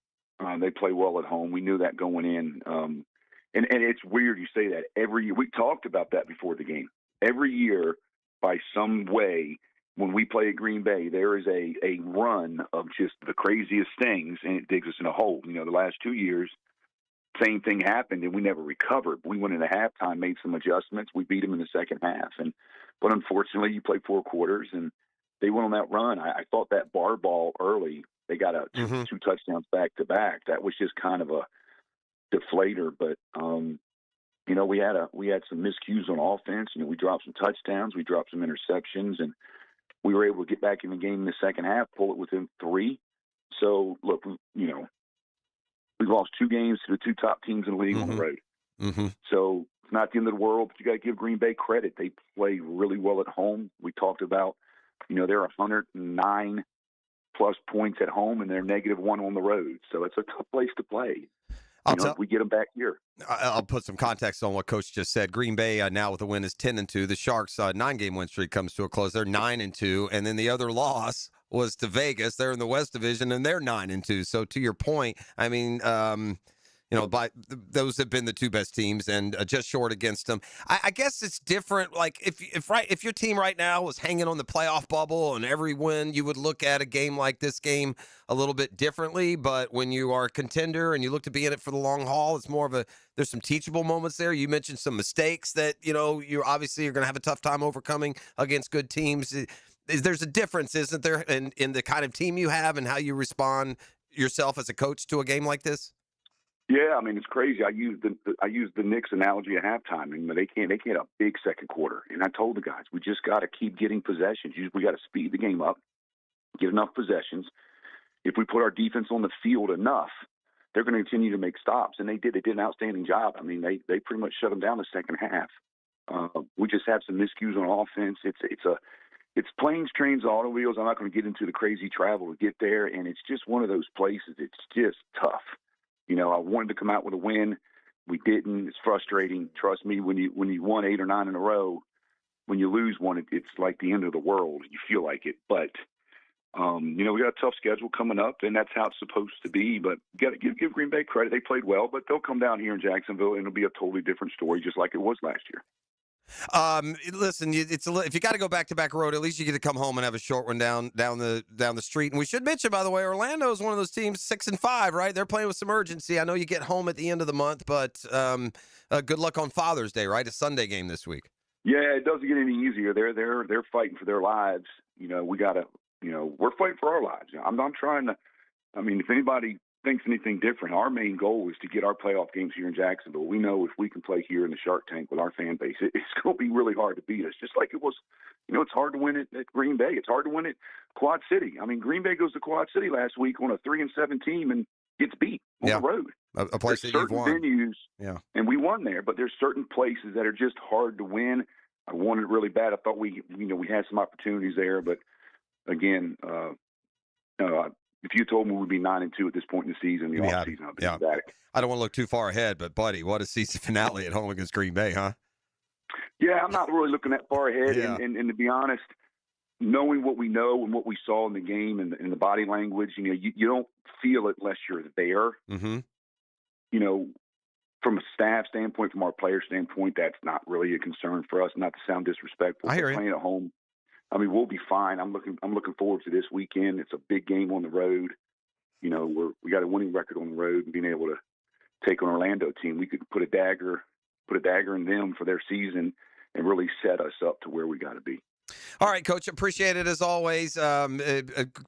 They play well at home. We knew that going in. And it's weird you say that. Every year, we talked about that before the game. Every year, by some way, when we play at Green Bay, there is a run of just the craziest things, and it digs us in a hole. You know, the last 2 years, same thing happened, and we never recovered. We went into halftime, made some adjustments. We beat them in the second half. But unfortunately, you play 4 quarters, and they went on that run. I thought that bar ball early, they got two touchdowns back to back. That was just kind of a deflator. But you know, we had some miscues on offense. You know, we dropped some touchdowns, we dropped some interceptions, and we were able to get back in the game in the second half, pull it within 3. So look, we've lost 2 games to the 2 top teams in the league on the road. So it's not the end of the world, but you got to give Green Bay credit. They play really well at home. We talked about, you know, they're 109 plus points at home, and they're -1 on the road. So it's a tough place to play. If we get them back here. I'll put some context on what Coach just said. Green Bay now with a win is 10-2. The Sharks' 9-game win streak comes to a close. They're 9-2, and then the other loss was to Vegas. They're in the West Division, and they're 9-2. So to your point, I mean, you know, those have been the 2 best teams, and just short against them. I guess it's different. Like if your team right now was hanging on the playoff bubble and every win, you would look at a game like this game a little bit differently. But when you are a contender and you look to be in it for the long haul, it's more of there's some teachable moments there. You mentioned some mistakes that, you know, you're obviously going to have a tough time overcoming against good teams. There's a difference, isn't there, in the kind of team you have and how you respond yourself as a coach to a game like this? Yeah, I mean, it's crazy. I used the Knicks analogy at halftime. I mean, they can't a big second quarter. And I told the guys, we just got to keep getting possessions. We got to speed the game up, get enough possessions. If we put our defense on the field enough, they're going to continue to make stops. And they did. They did an outstanding job. I mean, they pretty much shut them down the second half. We just have some miscues on offense. It's planes, trains, automobiles. I'm not going to get into the crazy travel to get there. And it's just one of those places. It's just tough. You know, I wanted to come out with a win. We didn't. It's frustrating. Trust me, when you won 8 or 9 in a row, when you lose one, it's like the end of the world. You feel like it. But, you know, we got a tough schedule coming up, and that's how it's supposed to be. But you got to give Green Bay credit. They played well, but they'll come down here in Jacksonville, and it'll be a totally different story, just like it was last year. Listen, if you got to go back-to-back road, at least you get to come home and have a short one down the street. And we should mention, by the way, Orlando is one of those teams 6-5, right? They're playing with some urgency. I know you get home at the end of the month, but good luck on Father's Day, right? A Sunday game this week. Yeah, it doesn't get any easier. They're fighting for their lives. You know, we got to. You know, we're fighting for our lives. I'm trying to. I mean, if anybody thinks anything different, our main goal is to get our playoff games here in Jacksonville. We know if we can play here in the Shark Tank with our fan base, it's going to be really hard to beat us, just like it was. You know, it's hard to win at Green Bay. It's hard to win at Quad City. I mean, Green Bay goes to Quad City last week on a 3-7 team and gets beat on the road. A place that you've won. Venues, yeah, and we won there, but there's certain places that are just hard to win. I wanted it really bad. I thought we had some opportunities there, but again, if you told me we'd be 9-2 at this point in the season, the offseason, I'd be ecstatic. I don't want to look too far ahead, but buddy, what a season finale at home against Green Bay, huh? Yeah, I'm not really looking that far ahead, and to be honest, knowing what we know and what we saw in the game and the body language, you know, you don't feel it unless you're there. Mm-hmm. You know, from a staff standpoint, from our player standpoint, that's not really a concern for us. Not to sound disrespectful, I hear but you. playing at home, I mean, we'll be fine. I'm looking forward to this weekend. It's a big game on the road. You know, we got a winning record on the road, and being able to take an Orlando team, we could put a dagger in them for their season and really set us up to where we got to be. All right, Coach. Appreciate it as always. A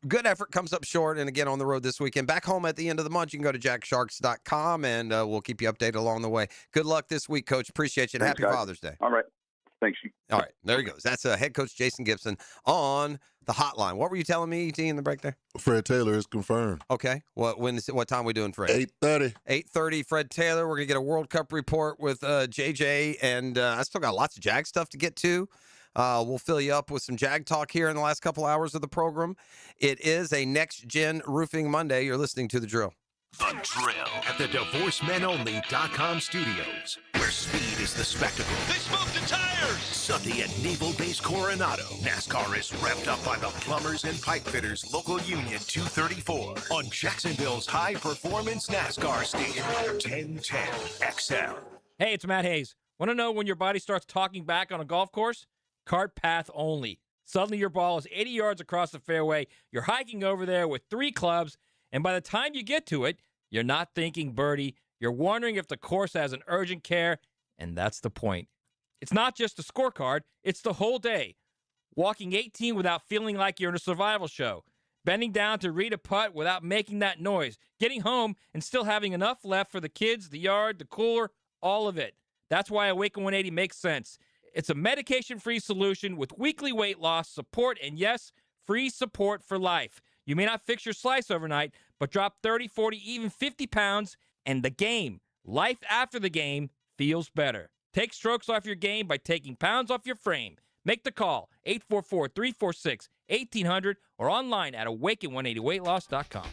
good effort comes up short, and again on the road this weekend. Back home at the end of the month, you can go to jacksharks.com, and we'll keep you updated along the way. Good luck this week, Coach. Appreciate you, and Thanks, happy guys. Father's Day. All right. Thanks. All right, there he goes. That's head coach Jason Gibson on the hotline. What were you telling me, E.T., in the break there? Fred Taylor is confirmed. Okay. What time are we doing, Fred? 8:30. 8:30, Fred Taylor. We're going to get a World Cup report with JJ, and I still got lots of Jag stuff to get to. We'll fill you up with some Jag talk here in the last couple hours of the program. It is a Next Gen Roofing Monday. You're listening to The Drill. The Drill at the DivorceMenOnly.com studios, where speed is the spectacle. They smoked the tires! Sunday at Naval Base Coronado, NASCAR is revved up by the Plumbers and Pipe Fitters Local Union 234 on Jacksonville's high-performance NASCAR station, 1010 XL. Hey, it's Matt Hayes. Want to know when your body starts talking back on a golf course? Cart path only. Suddenly your ball is 80 yards across the fairway. You're hiking over there with 3 clubs, and by the time you get to it, you're not thinking birdie. You're wondering if the course has an urgent care, and that's the point. It's not just a scorecard, it's the whole day. Walking 18 without feeling like you're in a survival show. Bending down to read a putt without making that noise. Getting home and still having enough left for the kids, the yard, the cooler, all of it. That's why Awaken 180 makes sense. It's a medication-free solution with weekly weight loss, support, and yes, free support for life. You may not fix your slice overnight, but drop 30, 40, even 50 pounds, and the game, life after the game, feels better. Take strokes off your game by taking pounds off your frame. Make the call, 844-346-1800, or online at awaken180weightloss.com.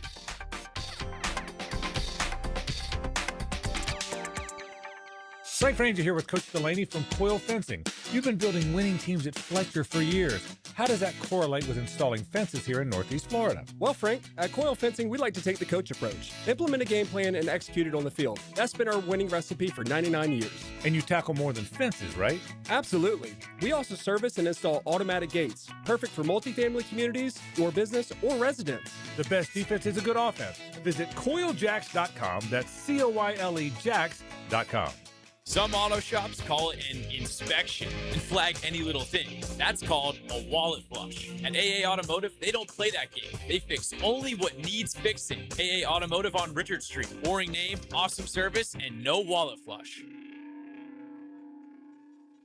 Frank Ranger here with Coach Delaney from Coil Fencing. You've been building winning teams at Fletcher for years. How does that correlate with installing fences here in Northeast Florida? Well, Frank, at Coil Fencing, we like to take the coach approach. Implement a game plan and execute it on the field. That's been our winning recipe for 99 years. And you tackle more than fences, right? Absolutely. We also service and install automatic gates, perfect for multifamily communities, your business, or residents. The best defense is a good offense. Visit CoilJacks.com. That's COYLE Jacks.com. Some auto shops call it an inspection and flag any little thing. That's called a wallet flush. At AA Automotive, they don't play that game. They fix only what needs fixing. AA Automotive on Richard Street. Boring name, awesome service, and no wallet flush.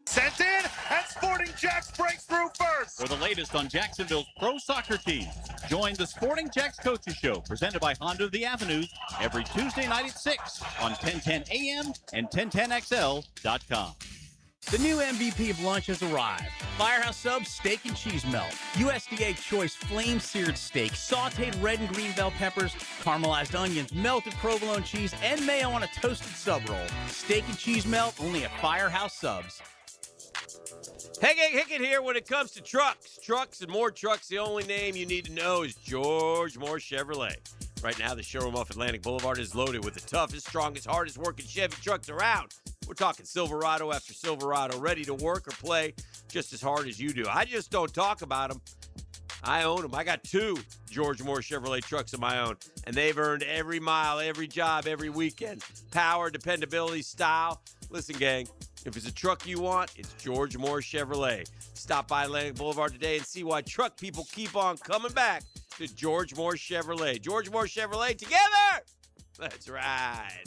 Sent in, and Sporting Jacks breaks through first. For the latest on Jacksonville's pro soccer teams, join the Sporting Jacks Coaches Show, presented by Honda of the Avenues, every Tuesday night at 6 on 1010 AM and 1010XL.com. The new MVP of lunch has arrived. Firehouse Subs Steak and Cheese Melt. USDA Choice Flame-Seared Steak, sauteed red and green bell peppers, caramelized onions, melted provolone cheese, and mayo on a toasted sub roll. Steak and Cheese Melt, only at Firehouse Subs. Hickett here. When it comes to trucks and more trucks, the only name you need to know is George Moore Chevrolet. Right now, the showroom off Atlantic Boulevard is loaded with the toughest, strongest, hardest working Chevy trucks around. We're talking Silverado after Silverado, ready to work or play just as hard as you do. I just don't talk about them. I own them. I got 2 George Moore Chevrolet trucks of my own, and they've earned every mile, every job, every weekend. Power, dependability, style. Listen, gang, if it's a truck you want, it's George Moore Chevrolet. Stop by Atlantic Boulevard today and see why truck people keep on coming back to George Moore Chevrolet. George Moore Chevrolet, together! That's right.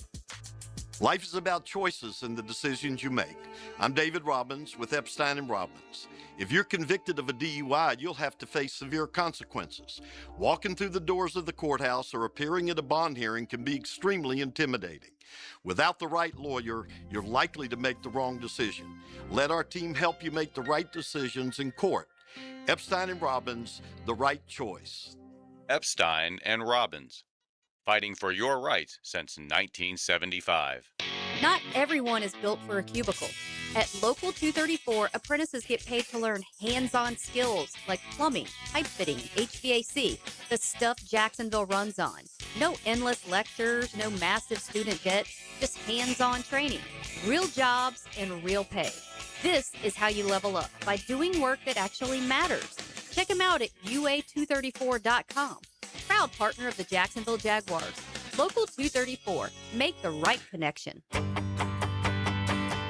Life is about choices and the decisions you make. I'm David Robbins with Epstein & Robbins. If you're convicted of a DUI, you'll have to face severe consequences. Walking through the doors of the courthouse or appearing at a bond hearing can be extremely intimidating. Without the right lawyer, you're likely to make the wrong decision. Let our team help you make the right decisions in court. Epstein & Robbins, the right choice. Epstein & Robbins, fighting for your rights since 1975. Not everyone is built for a cubicle. At Local 234, apprentices get paid to learn hands-on skills like plumbing, pipe fitting, HVAC, the stuff Jacksonville runs on. No endless lectures, no massive student debt. just hands-on training, real jobs, and real pay. This is how you level up, by doing work that actually matters. Check them out at UA234.com. Proud partner of the Jacksonville Jaguars. Local 234. Make the right connection.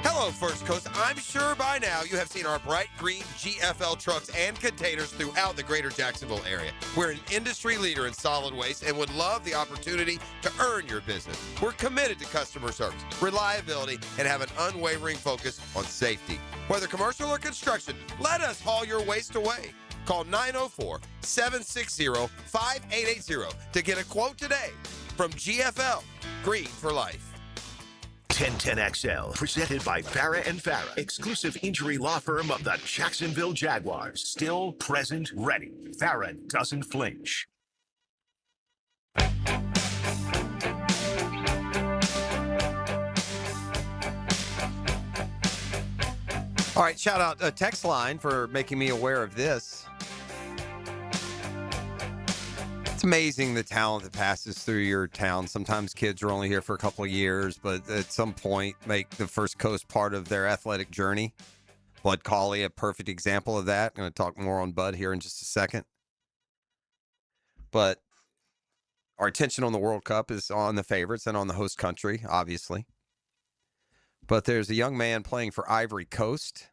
Hello, First Coast. I'm sure by now you have seen our bright green GFL trucks and containers throughout the greater Jacksonville area. We're an industry leader in solid waste and would love the opportunity to earn your business. We're committed to customer service, reliability, and have an unwavering focus on safety. Whether commercial or construction, let us haul your waste away. Call 904-760-5880 to get a quote today from GFL, Green for Life. 1010XL, presented by Farah and Farah, exclusive injury law firm of the Jacksonville Jaguars. Still, present, ready. Farah doesn't flinch. All right, shout out text line for making me aware of this. It's amazing the talent that passes through your town. Sometimes kids are only here for a couple of years, but at some point make the First Coast part of their athletic journey. Bud Cauley, a perfect example of that. I'm going to talk more on Bud here in just a second. But our attention on the World Cup is on the favorites and on the host country, obviously. But there's a young man playing for Ivory Coast.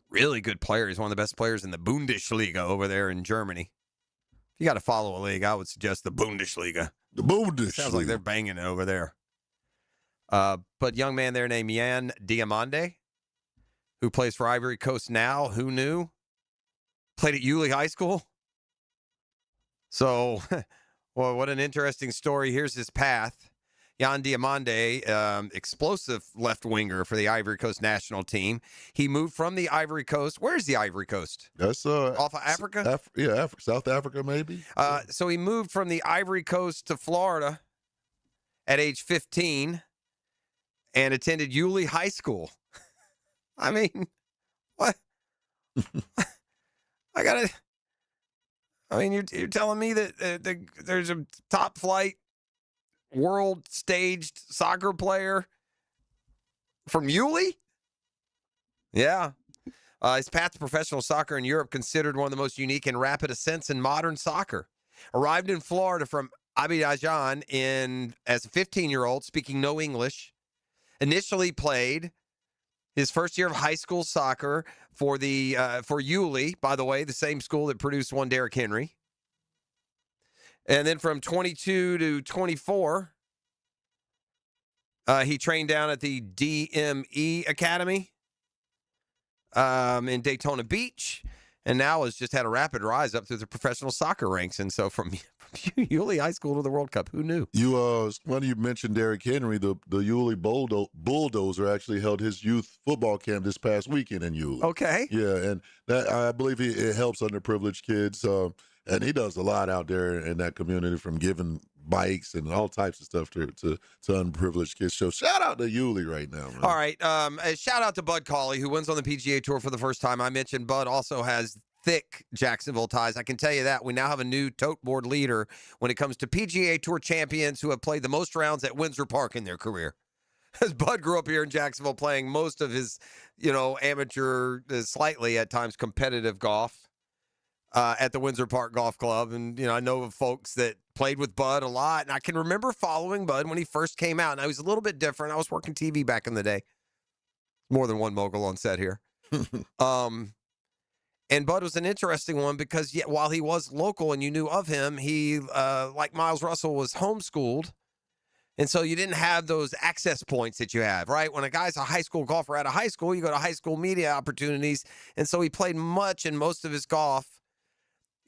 Really good player. He's one of the best players in the Bundesliga over there in Germany. If you got to follow a league, I would suggest the Bundesliga. The Bundesliga. Sounds like they're banging it over there. But young man there named Yan Diamande, who plays for Ivory Coast now. Who knew? Played at Yulee High School. So, well, what an interesting story. Here's his path. Yan Diamande, explosive left winger for the Ivory Coast national team. He moved from the Ivory Coast. Where's the Ivory Coast? That's off of Africa? South Africa, maybe. So he moved from the Ivory Coast to Florida at age 15 and attended Yulee High School. I mean, what? You're telling me that there's a top flight world staged soccer player from Yulee? Yeah. His path to professional soccer in Europe, considered one of the most unique and rapid ascents in modern soccer. Arrived in Florida from Abidjan as a 15-year-old, speaking no English. Initially played his first year of high school soccer for Yulee, by the way, the same school that produced one Derrick Henry. And then from 22 to 24, he trained down at the DME Academy in Daytona Beach, and now has just had a rapid rise up through the professional soccer ranks. And so from Yulee High School to the World Cup, who knew? When you mentioned Derrick Henry, the Yulee Bulldozer actually held his youth football camp this past weekend in Yulee. Okay. Yeah, and that I believe it helps underprivileged kids. And he does a lot out there in that community, from giving bikes and all types of stuff to underprivileged kids. So shout out to Yulee right now, man. All right. A shout out to Bud Cauley, who wins on the PGA Tour for the first time. I mentioned Bud also has thick Jacksonville ties. I can tell you that. We now have a new tote board leader when it comes to PGA Tour champions who have played the most rounds at Windsor Park in their career. As Bud grew up here in Jacksonville playing most of his, amateur, slightly at times competitive golf. At the Windsor Park Golf Club. And, I know of folks that played with Bud a lot. And I can remember following Bud when he first came out. And I was a little bit different. I was working TV back in the day. More than one mogul on set here. And Bud was an interesting one because while he was local and you knew of him, he, like Miles Russell, was homeschooled. And so you didn't have those access points that you have, right? When a guy's a high school golfer out of high school, you go to high school media opportunities. And so he played much and most of his golf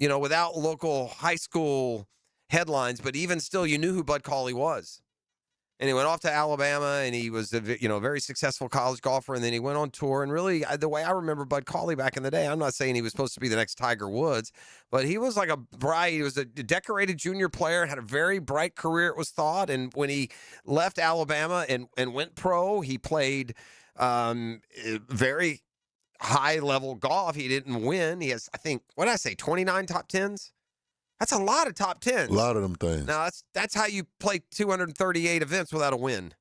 without local high school headlines, but even still, you knew who Bud Cauley was. And he went off to Alabama, and he was a very successful college golfer, and then he went on tour. And really, the way I remember Bud Cauley back in the day, I'm not saying he was supposed to be the next Tiger Woods, but he was like he was a decorated junior player, had a very bright career, it was thought. And when he left Alabama and went pro, he played very high-level golf. He didn't win. He has, I think, 29 top 10s? That's a lot of top 10s. A lot of them things. Now, that's how you play 238 events without a win.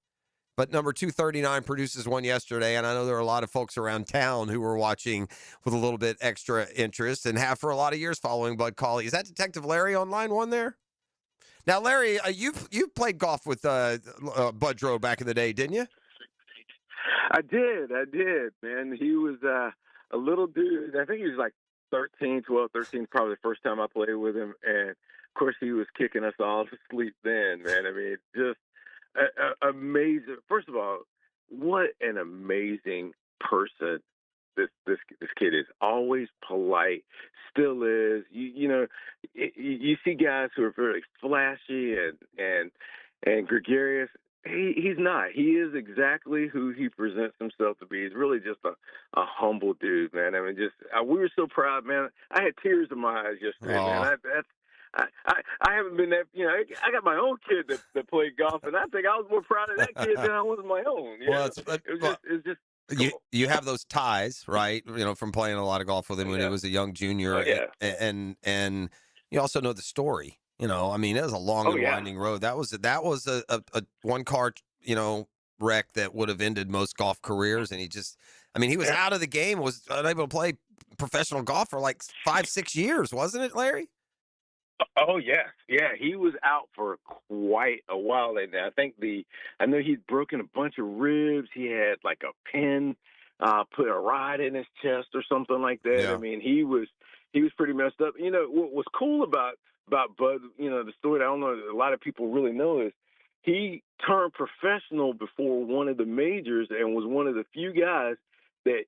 but number 239 produces one yesterday, and I know there are a lot of folks around town who were watching with a little bit extra interest and have for a lot of years following Bud Cauley. Is that Detective Larry on line one there? Now, Larry, you've played golf with Bud Drow back in the day, didn't you? I did, man. He was a little dude. I think he was like 13, 12, 13, probably the first time I played with him. And, of course, he was kicking us all to sleep then, man. I mean, just amazing. First of all, what an amazing person this kid is. Always polite, still is. You see guys who are very flashy and gregarious. He's not. He is exactly who he presents himself to be. He's really just a humble dude, man. I mean, we were so proud, man. I had tears in my eyes yesterday, man. I haven't been that. I got my own kid that played golf, and I think I was more proud of that kid than I was my own. It's just. You have those ties, right? From playing a lot of golf with him when he was a young junior, and you also know the story. I mean, it was a long and winding road. That was a one car, wreck that would have ended most golf careers. And he was out of the game, was unable to play professional golf for like 5-6 years, wasn't it, Larry? Oh yes, yeah. He was out for quite a while, and I know he'd broken a bunch of ribs. He had like a pin, put a rod in his chest or something like that. Yeah. I mean, he was pretty messed up. What was cool about Bud, the story that I don't know a lot of people really know is he turned professional before one of the majors and was one of the few guys that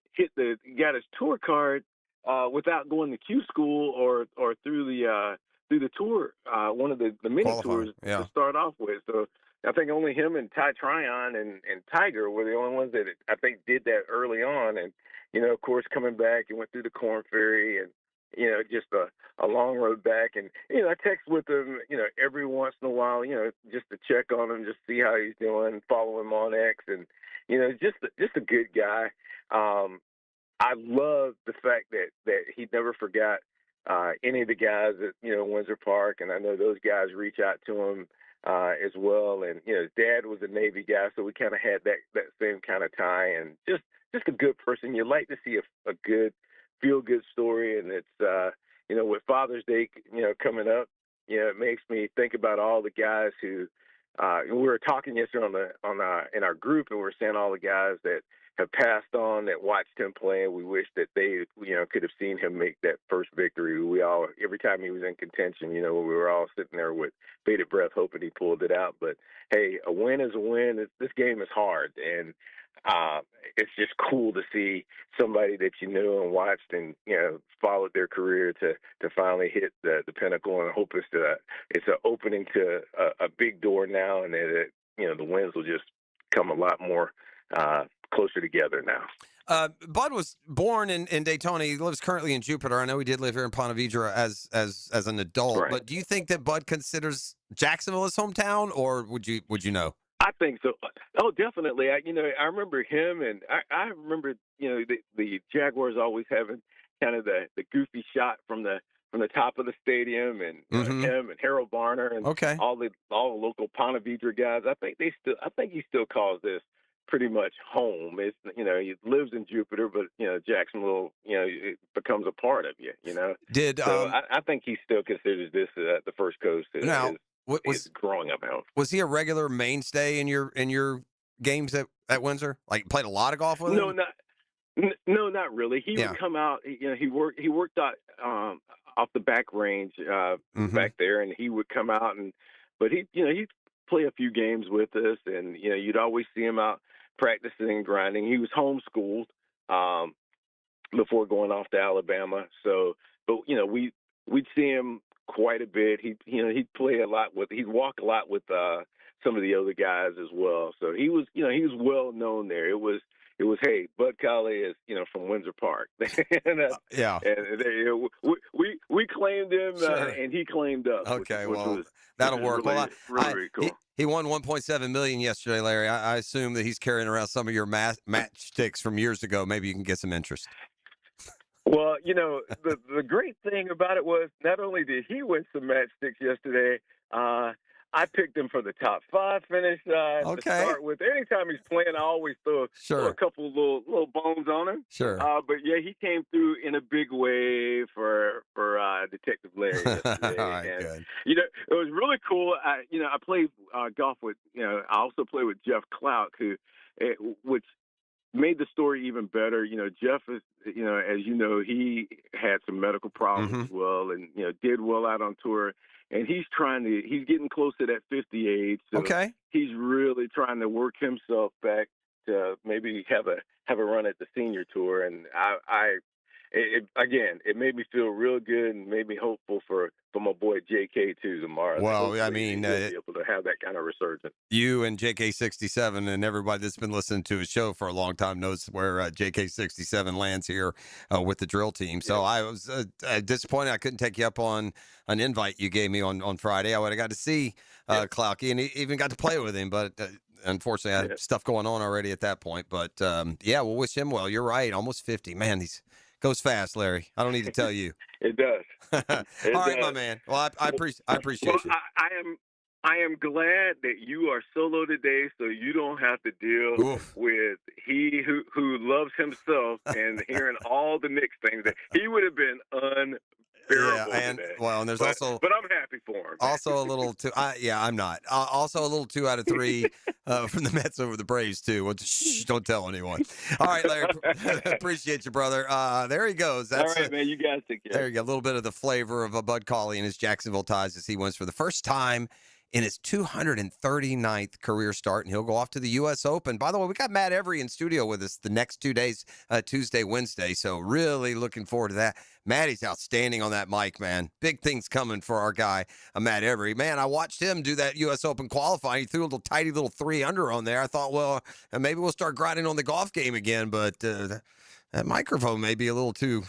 got his tour card without going to Q school or through the tour, one of the mini tours to start off with. So I think only him and Ty Tryon and Tiger were the only ones that I think did that early on. And, of course, coming back, he went through the Corn Ferry and, just a long road back. And, I text with him, every once in a while, just to check on him, just see how he's doing, follow him on X. And, just a good guy. I love the fact that he never forgot any of the guys at Windsor Park, and I know those guys reach out to him as well. And his dad was a Navy guy, so we kind of had that same kind of tie. And just a good person. You like to see a good feel good story, and it's with Father's Day coming up, it makes me think about all the guys who we were talking yesterday in our group, and we were saying all the guys that have passed on that watched him play, and we wish that they, could have seen him make that first victory. Every time he was in contention, we were all sitting there with bated breath hoping he pulled it out. But, hey, a win is a win. This game is hard, and it's just cool to see somebody that you knew and watched and, followed their career to finally hit the pinnacle. And I hope it's an opening to a big door now, and that the wins will just come a lot more closer together now. Bud was born in Daytona. He lives currently in Jupiter. I know he did live here in Ponte Vedra as an adult. Right. But do you think that Bud considers Jacksonville his hometown, or would you know? I think so. Oh, definitely. I remember him, and I remember the Jaguars always having kind of the goofy shot from the top of the stadium, and him and Harold Varner and all the local Ponte Vedra guys. I think he still calls this pretty much home. It's he lives in Jupiter, but Jacksonville it becomes a part of you. I think he still considers this the First Coast. Was growing up home. Was he a regular mainstay in your games at Windsor? Like played a lot of golf with him? No, not really. He would come out. He worked out off the back range back there, and he would come out but he'd play a few games with us, and you'd always see him out practicing and grinding. He was homeschooled before going off to Alabama, but we'd see him quite a bit. He'd play a lot he'd walk a lot with some of the other guys as well. So he was well known there. It was hey, Bud Cauley is from Windsor Park. And we claimed him, and he claimed us. Okay, which that'll work. Really cool. He won $1.7 million yesterday, Larry. I assume that he's carrying around some of your matchsticks from years ago. Maybe you can get some interest. Well, the great thing about it was not only did he win some matchsticks yesterday, I picked him for the top 5 finish to start with. Anytime he's playing, I always throw a couple of little bones on him. Sure. But yeah, he came through in a big way for Detective Larry yesterday. All right, and good. it was really cool. I played golf with. I also played with Jeff Clout, which made the story even better. Jeff is, as you know, he had some medical problems as well, and did well out on tour. And he's getting close to that 50 age. So he's really trying to work himself back to maybe have a run at the senior tour. And it made me feel real good and made me hopeful for my boy JK too tomorrow. Well, I mean, he'll be able to have that kind of resurgence. You and JK67 and everybody that's been listening to his show for a long time knows where JK67 lands here with the drill team. So I was disappointed I couldn't take you up on an invite you gave me on Friday. I would have got to see Clouky and even got to play with him, but unfortunately I had stuff going on already at that point. But we'll wish him well. You're right, almost 50. Man, goes fast, Larry. I don't need to tell you. It does. All right, my man. Well, I appreciate you. I am glad that you are solo today, so you don't have to deal with he who loves himself and hearing all the Knicks things. That he would have been unbearable today. And there's also, but I'm happy for him. Also a little too. I'm not. Also a little 2 out of 3 from the Mets over the Braves too. Well, shh, don't tell anyone. All right, Larry. Appreciate you, brother. There he goes. That's all right, man. You guys take care. There you go. A little bit of the flavor of a Bud Cauley and his Jacksonville ties as he wins for the first time in his 239th career start, and he'll go off to the U.S. Open. By the way, we got Matt Every in studio with us the next 2 days, Tuesday, Wednesday, so really looking forward to that. Matty's outstanding on that mic, man. Big things coming for our guy, Matt Every. Man, I watched him do that U.S. Open qualifying. He threw a little tidy little 3-under on there. I thought, well, maybe we'll start grinding on the golf game again, but that microphone may be a little too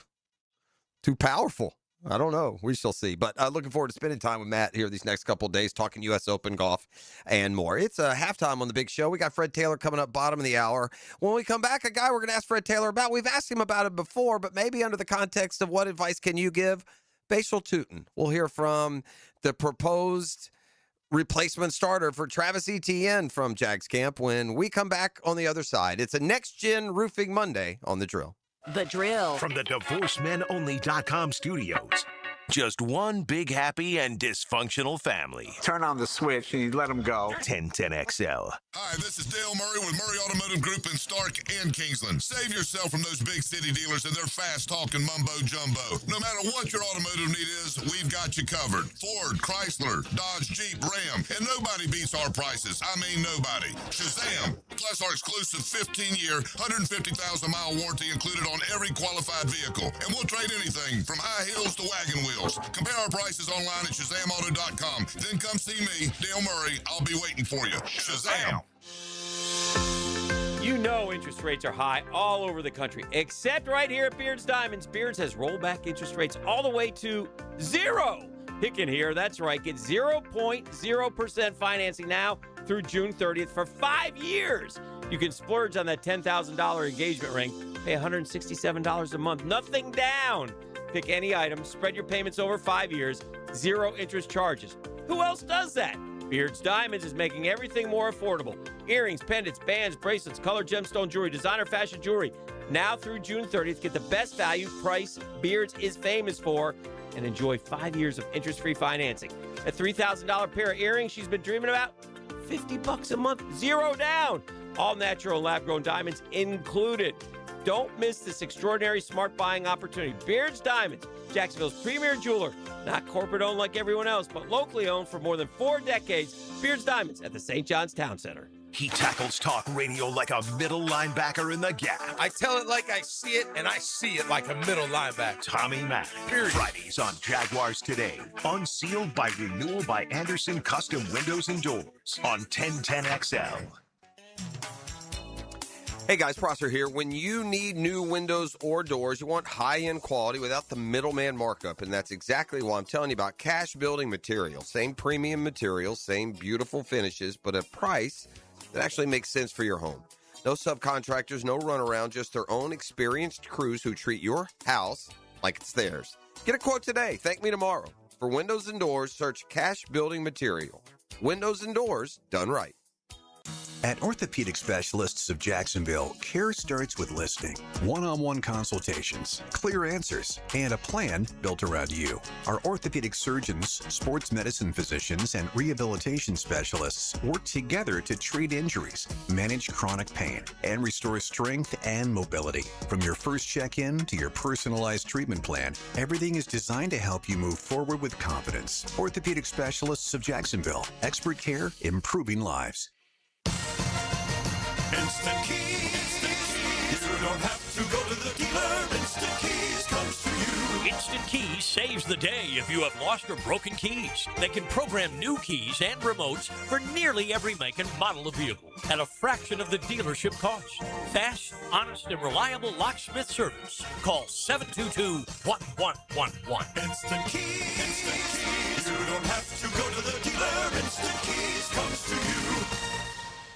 powerful. I don't know. We shall see. But looking forward to spending time with Matt here these next couple of days, talking U.S. Open golf and more. It's halftime on the big show. We got Fred Taylor coming up bottom of the hour. When we come back, a guy we're going to ask Fred Taylor about. We've asked him about it before, but maybe under the context of what advice can you give? Basil Tootin. We'll hear from the proposed replacement starter for Travis Etienne from Jags camp when we come back on the other side. It's a next-gen roofing Monday on The Drill. The Drill. From the DivorceMenOnly.com studios. Just one big, happy, and dysfunctional family. Turn on the switch and you let them go. 1010XL. Hi, this is Dale Murray with Murray Automotive Group in Stark and Kingsland. Save yourself from those big city dealers and their fast-talking mumbo-jumbo. No matter what your automotive need is, we've got you covered. Ford, Chrysler, Dodge, Jeep, Ram, and nobody beats our prices. I mean nobody. Shazam! Plus our exclusive 15-year, 150,000-mile warranty included on every qualified vehicle. And we'll trade anything from high heels to wagon wheels. Compare our prices online at ShazamAuto.com. Then come see me, Dale Murray. I'll be waiting for you. Shazam! You know interest rates are high all over the country, except right here at Beards Diamonds. Beards has rolled back interest rates all the way to 0. Hicken here, that's right. Get 0.0% financing now through June 30th for 5 years. You can splurge on that $10,000 engagement ring, pay $167 a month, nothing down. Pick any item, spread your payments over 5 years, 0 interest charges. Who else does that? Beards Diamonds is making everything more affordable. Earrings, pendants, bands, bracelets, colored gemstone jewelry, designer fashion jewelry. Now through June 30th, get the best value price Beards is famous for and enjoy 5 years of interest-free financing. A $3,000 pair of earrings she's been dreaming about? $50 a month, 0 down. All natural and lab-grown diamonds included. Don't miss this extraordinary smart buying opportunity. Beards Diamonds, Jacksonville's premier jeweler. Not corporate-owned like everyone else, but locally owned for more than 4 decades. Beards Diamonds at the St. John's Town Center. He tackles talk radio like a middle linebacker in the gap. I tell it like I see it, and I see it like a middle linebacker. Tommy Mack. Fridays on Jaguars Today. Unsealed by Renewal by Anderson Custom Windows and Doors on 1010XL. Hey guys, Prosser here. When you need new windows or doors, you want high-end quality without the middleman markup, and that's exactly why I'm telling you about Cash Building Materials. Same premium materials, same beautiful finishes, but a price that actually makes sense for your home. No subcontractors, no runaround, just their own experienced crews who treat your house like it's theirs. Get a quote today. Thank me tomorrow. For windows and doors, search Cash Building Material. Windows and doors done right. At Orthopedic Specialists of Jacksonville, care starts with listening, one-on-one consultations, clear answers, and a plan built around you. Our orthopedic surgeons, sports medicine physicians, and rehabilitation specialists work together to treat injuries, manage chronic pain, and restore strength and mobility. From your first check-in to your personalized treatment plan, everything is designed to help you move forward with confidence. Orthopedic Specialists of Jacksonville, expert care, improving lives. Instant Keys. You don't have to go to the dealer. Instant Keys comes to you. Instant Keys saves the day if you have lost or broken keys. They can program new keys and remotes for nearly every make and model of vehicle at a fraction of the dealership cost. Fast, honest, and reliable locksmith service. Call 722-1111. Instant Keys. Instant Keys. You don't have to go to the dealer. Instant Keys comes to you.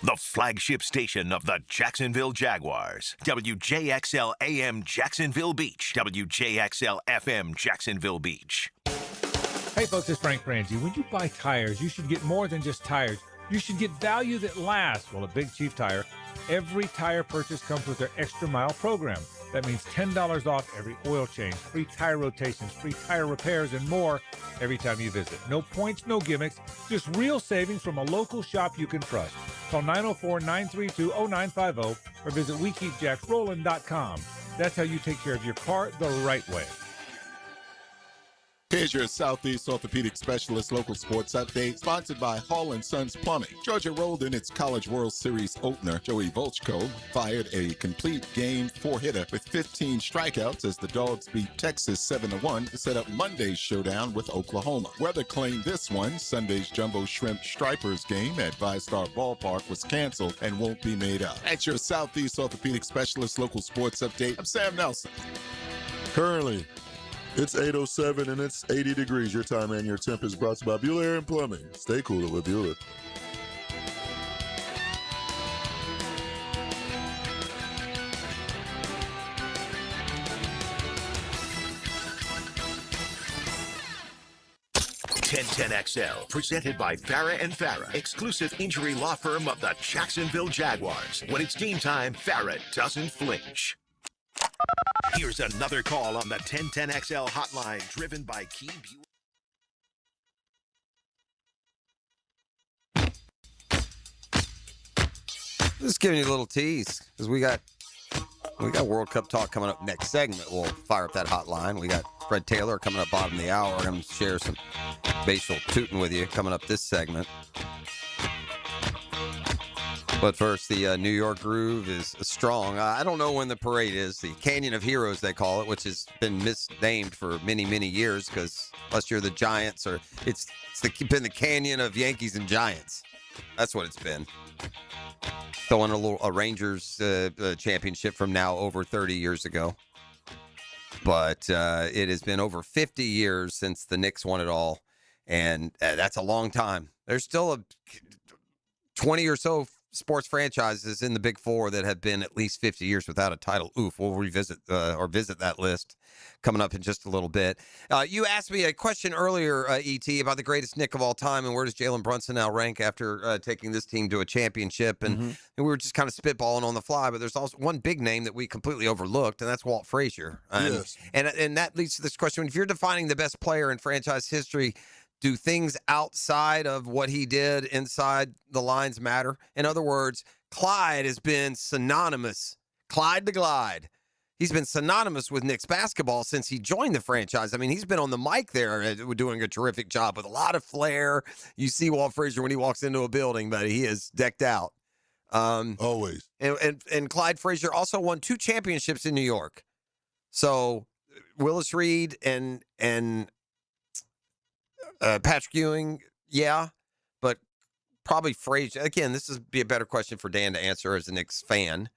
The flagship station of the Jacksonville Jaguars. WJXL AM Jacksonville Beach. WJXL FM Jacksonville Beach. Hey folks, it's Frank Frangie. When you buy tires, you should get more than just tires. You should get value that lasts. Well, at Big Chief Tire, every tire purchase comes with their Extra Mile program. That means $10 off every oil change, free tire rotations, free tire repairs, and more every time you visit. No points, no gimmicks, just real savings from a local shop you can trust. Call 904-932-0950 or visit WeKeepJacksRollin.com. That's how you take care of your car the right way. Here's your Southeast Orthopedic Specialist local sports update, sponsored by Hall & Sons Plumbing. Georgia rolled in its College World Series opener. Joey Volchko fired a complete game four-hitter with 15 strikeouts as the Dogs beat Texas 7-1 to set up Monday's showdown with Oklahoma. Weather claimed this one. Sunday's Jumbo Shrimp Stripers game at ViStar Ballpark was canceled and won't be made up. That's your Southeast Orthopedic Specialist local sports update. I'm Sam Nelson. Currently, it's 8:07 and it's 80 degrees. Your time and your temp is brought to you by Bueller Air and Plumbing. Stay cooler with Bueller. XL, presented by Farah and Farah, exclusive injury law firm of the Jacksonville Jaguars. When it's game time, Farah doesn't flinch. Here's another call on the 1010XL hotline, driven by Key Buick. Just giving you a little tease because we got World Cup talk coming up next segment. We'll fire up that hotline. We got Fred Taylor coming up bottom of the hour. I'm going to share some basal tootin' with you coming up this segment. But first, the New York Groove is strong. I don't know when the parade is. The Canyon of Heroes, they call it, which has been misnamed for many, many years because unless you're the Giants or it's been the Canyon of Yankees and Giants. That's what it's been. Throwing a Rangers championship from now over 30 years ago. But it has been over 50 years since the Knicks won it all, and that's a long time. There's still a 20 or so sports franchises in the Big Four that have been at least 50 years without a title. Oof, we'll revisit or visit that list coming up in just a little bit. You asked me a question earlier, E.T., about the greatest Knick of all time and where does Jalen Brunson now rank after taking this team to a championship. And we were just kind of spitballing on the fly, but there's also one big name that we completely overlooked, and that's Walt Frazier. Yes. And that leads to this question. If you're defining the best player in franchise history, do things outside of what he did inside the lines matter? In other words, Clyde has been synonymous. Clyde the Glide. He's been synonymous with Knicks basketball since he joined the franchise. I mean, he's been on the mic there doing a terrific job with a lot of flair. You see Walt Frazier when he walks into a building, but he is decked out. Always. And Clyde Frazier also won 2 championships in New York. So Willis Reed and Patrick Ewing, yeah, but probably Frazier. Again, this would be a better question for Dan to answer as a Knicks fan.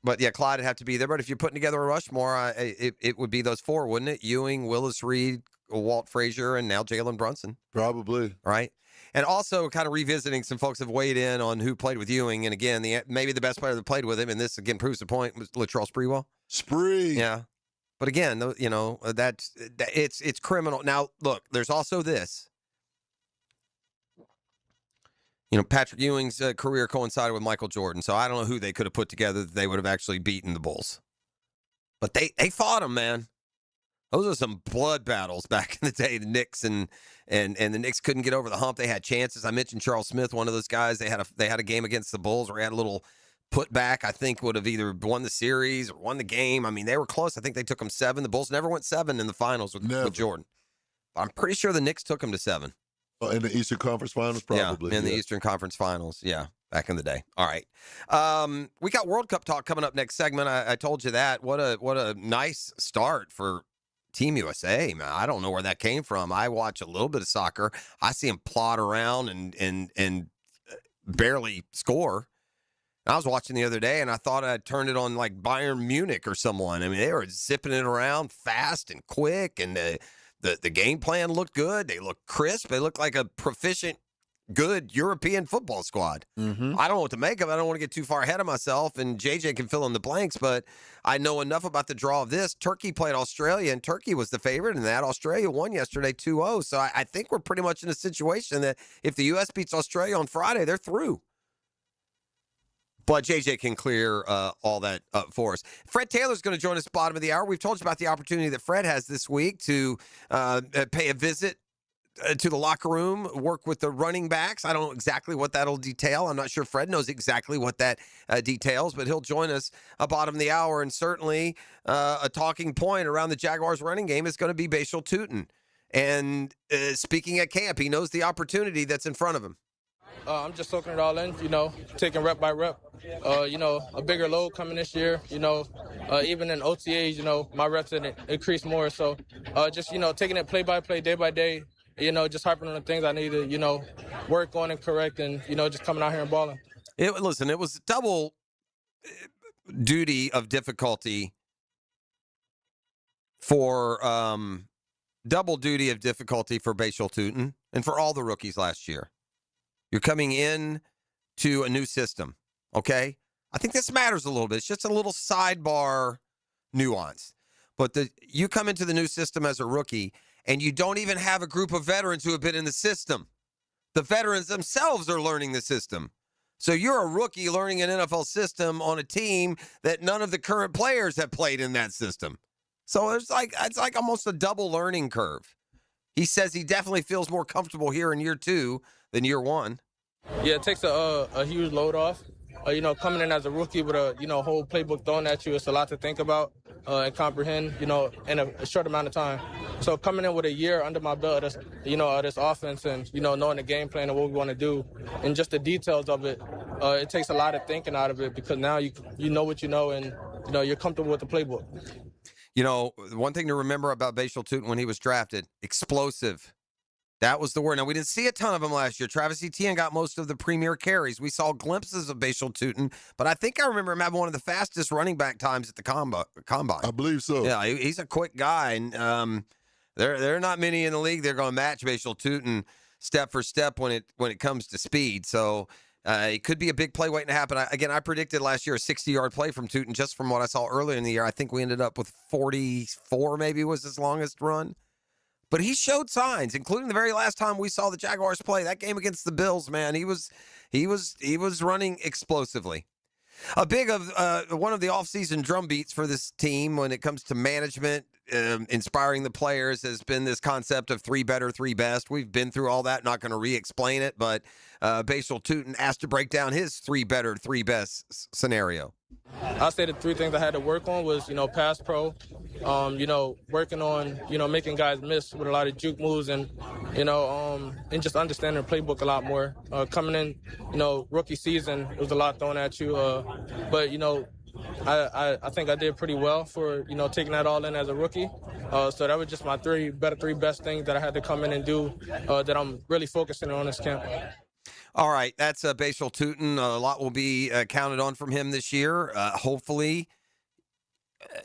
But yeah, Clyde would have to be there. But if you're putting together a Rushmore, it would be those 4, wouldn't it? Ewing, Willis Reed, Walt Frazier, and now Jalen Brunson. Probably. Right? And also kind of revisiting, some folks have weighed in on who played with Ewing. And again, maybe the best player that played with him, and this again proves the point, was Latrell Sprewell. Spree. Yeah. But again, you know, it's criminal. Now, look, there's also this. Patrick Ewing's career coincided with Michael Jordan, so I don't know who they could have put together that they would have actually beaten the Bulls. But they fought them, man. Those are some blood battles back in the day. The Knicks and the Knicks couldn't get over the hump. They had chances. I mentioned Charles Smith, one of those guys. They had a game against the Bulls where he had a little putback. I think would have either won the series or won the game. I mean, they were close. I think they took them 7. The Bulls never went 7 in the finals with Jordan. I'm pretty sure the Knicks took them to 7. In the Eastern Conference Finals, probably. Yeah, in the Eastern Conference Finals. Yeah, back in the day. All right. We got World Cup talk coming up next segment. I told you that. What a nice start for Team USA, man. I don't know where that came from. I watch a little bit of soccer. I see them plod around and barely score. I was watching the other day, and I thought I'd turned it on like Bayern Munich or someone. I mean, they were zipping it around fast and quick, and the game plan looked good. They looked crisp. They looked like a proficient, good European football squad. Mm-hmm. I don't know what to make of it. I don't want to get too far ahead of myself, and JJ can fill in the blanks, but I know enough about the draw of this. Turkey played Australia, and Turkey was the favorite in that. Australia won yesterday 2-0, so I think we're pretty much in a situation that if the U.S. beats Australia on Friday, they're through. But JJ can clear all that up for us. Fred Taylor's going to join us bottom of the hour. We've told you about the opportunity that Fred has this week to pay a visit to the locker room, work with the running backs. I don't know exactly what that'll detail. I'm not sure Fred knows exactly what that details, but he'll join us bottom of the hour. And certainly a talking point around the Jaguars running game is going to be Bashal Tutin. And speaking at camp, he knows the opportunity that's in front of him. I'm just soaking it all in, taking rep by rep. A bigger load coming this year, even in OTAs, my reps didn't increase more. So just, taking it play by play, day by day, just harping on the things I need to, work on and correct and, just coming out here and balling. It was double duty of difficulty for Bashal Tutin and for all the rookies last year. You're coming in to a new system, okay? I think this matters a little bit. It's just a little sidebar nuance. But you come into the new system as a rookie, and you don't even have a group of veterans who have been in the system. The veterans themselves are learning the system. So you're a rookie learning an NFL system on a team that none of the current players have played in that system. So it's like almost a double learning curve. He says he definitely feels more comfortable here in year 2 than year 1. Yeah, it takes a huge load off. Coming in as a rookie with a, whole playbook thrown at you, it's a lot to think about and comprehend, in a short amount of time. So coming in with a year under my belt, this offense and, knowing the game plan and what we want to do and just the details of it, it takes a lot of thinking out of it because now you know what you know and, you're comfortable with the playbook. One thing to remember about Bashal Tutin when he was drafted, explosive. That was the word. Now, we didn't see a ton of him last year. Travis Etienne got most of the premier carries. We saw glimpses of Bashal Tutin, but I think I remember him having one of the fastest running back times at the combine. I believe so. Yeah, he's a quick guy, and there are not many in the league that are going to match Bashal Tutin step for step when it comes to speed. So it could be a big play waiting to happen. I predicted last year a 60-yard play from Tutin just from what I saw earlier in the year. I think we ended up with 44 maybe was his longest run. But he showed signs, including the very last time we saw the Jaguars play. That game against the Bills, man, he was running explosively. A big of one of the offseason drum beats for this team when it comes to management, inspiring the players has been this concept of 3 better, 3 best. We've been through all that, not going to re-explain it, but Bashal Tutin asked to break down his 3 better, 3 best scenario. I say the 3 things I had to work on was, pass pro, working on, making guys miss with a lot of juke moves and just understanding the playbook a lot more. Coming in, rookie season, it was a lot thrown at you. But, I think I did pretty well for, taking that all in as a rookie. So that was just my 3 best things that I had to come in and do that I'm really focusing on this camp. All right, that's Bashal Tutin. A lot will be counted on from him this year. Hopefully,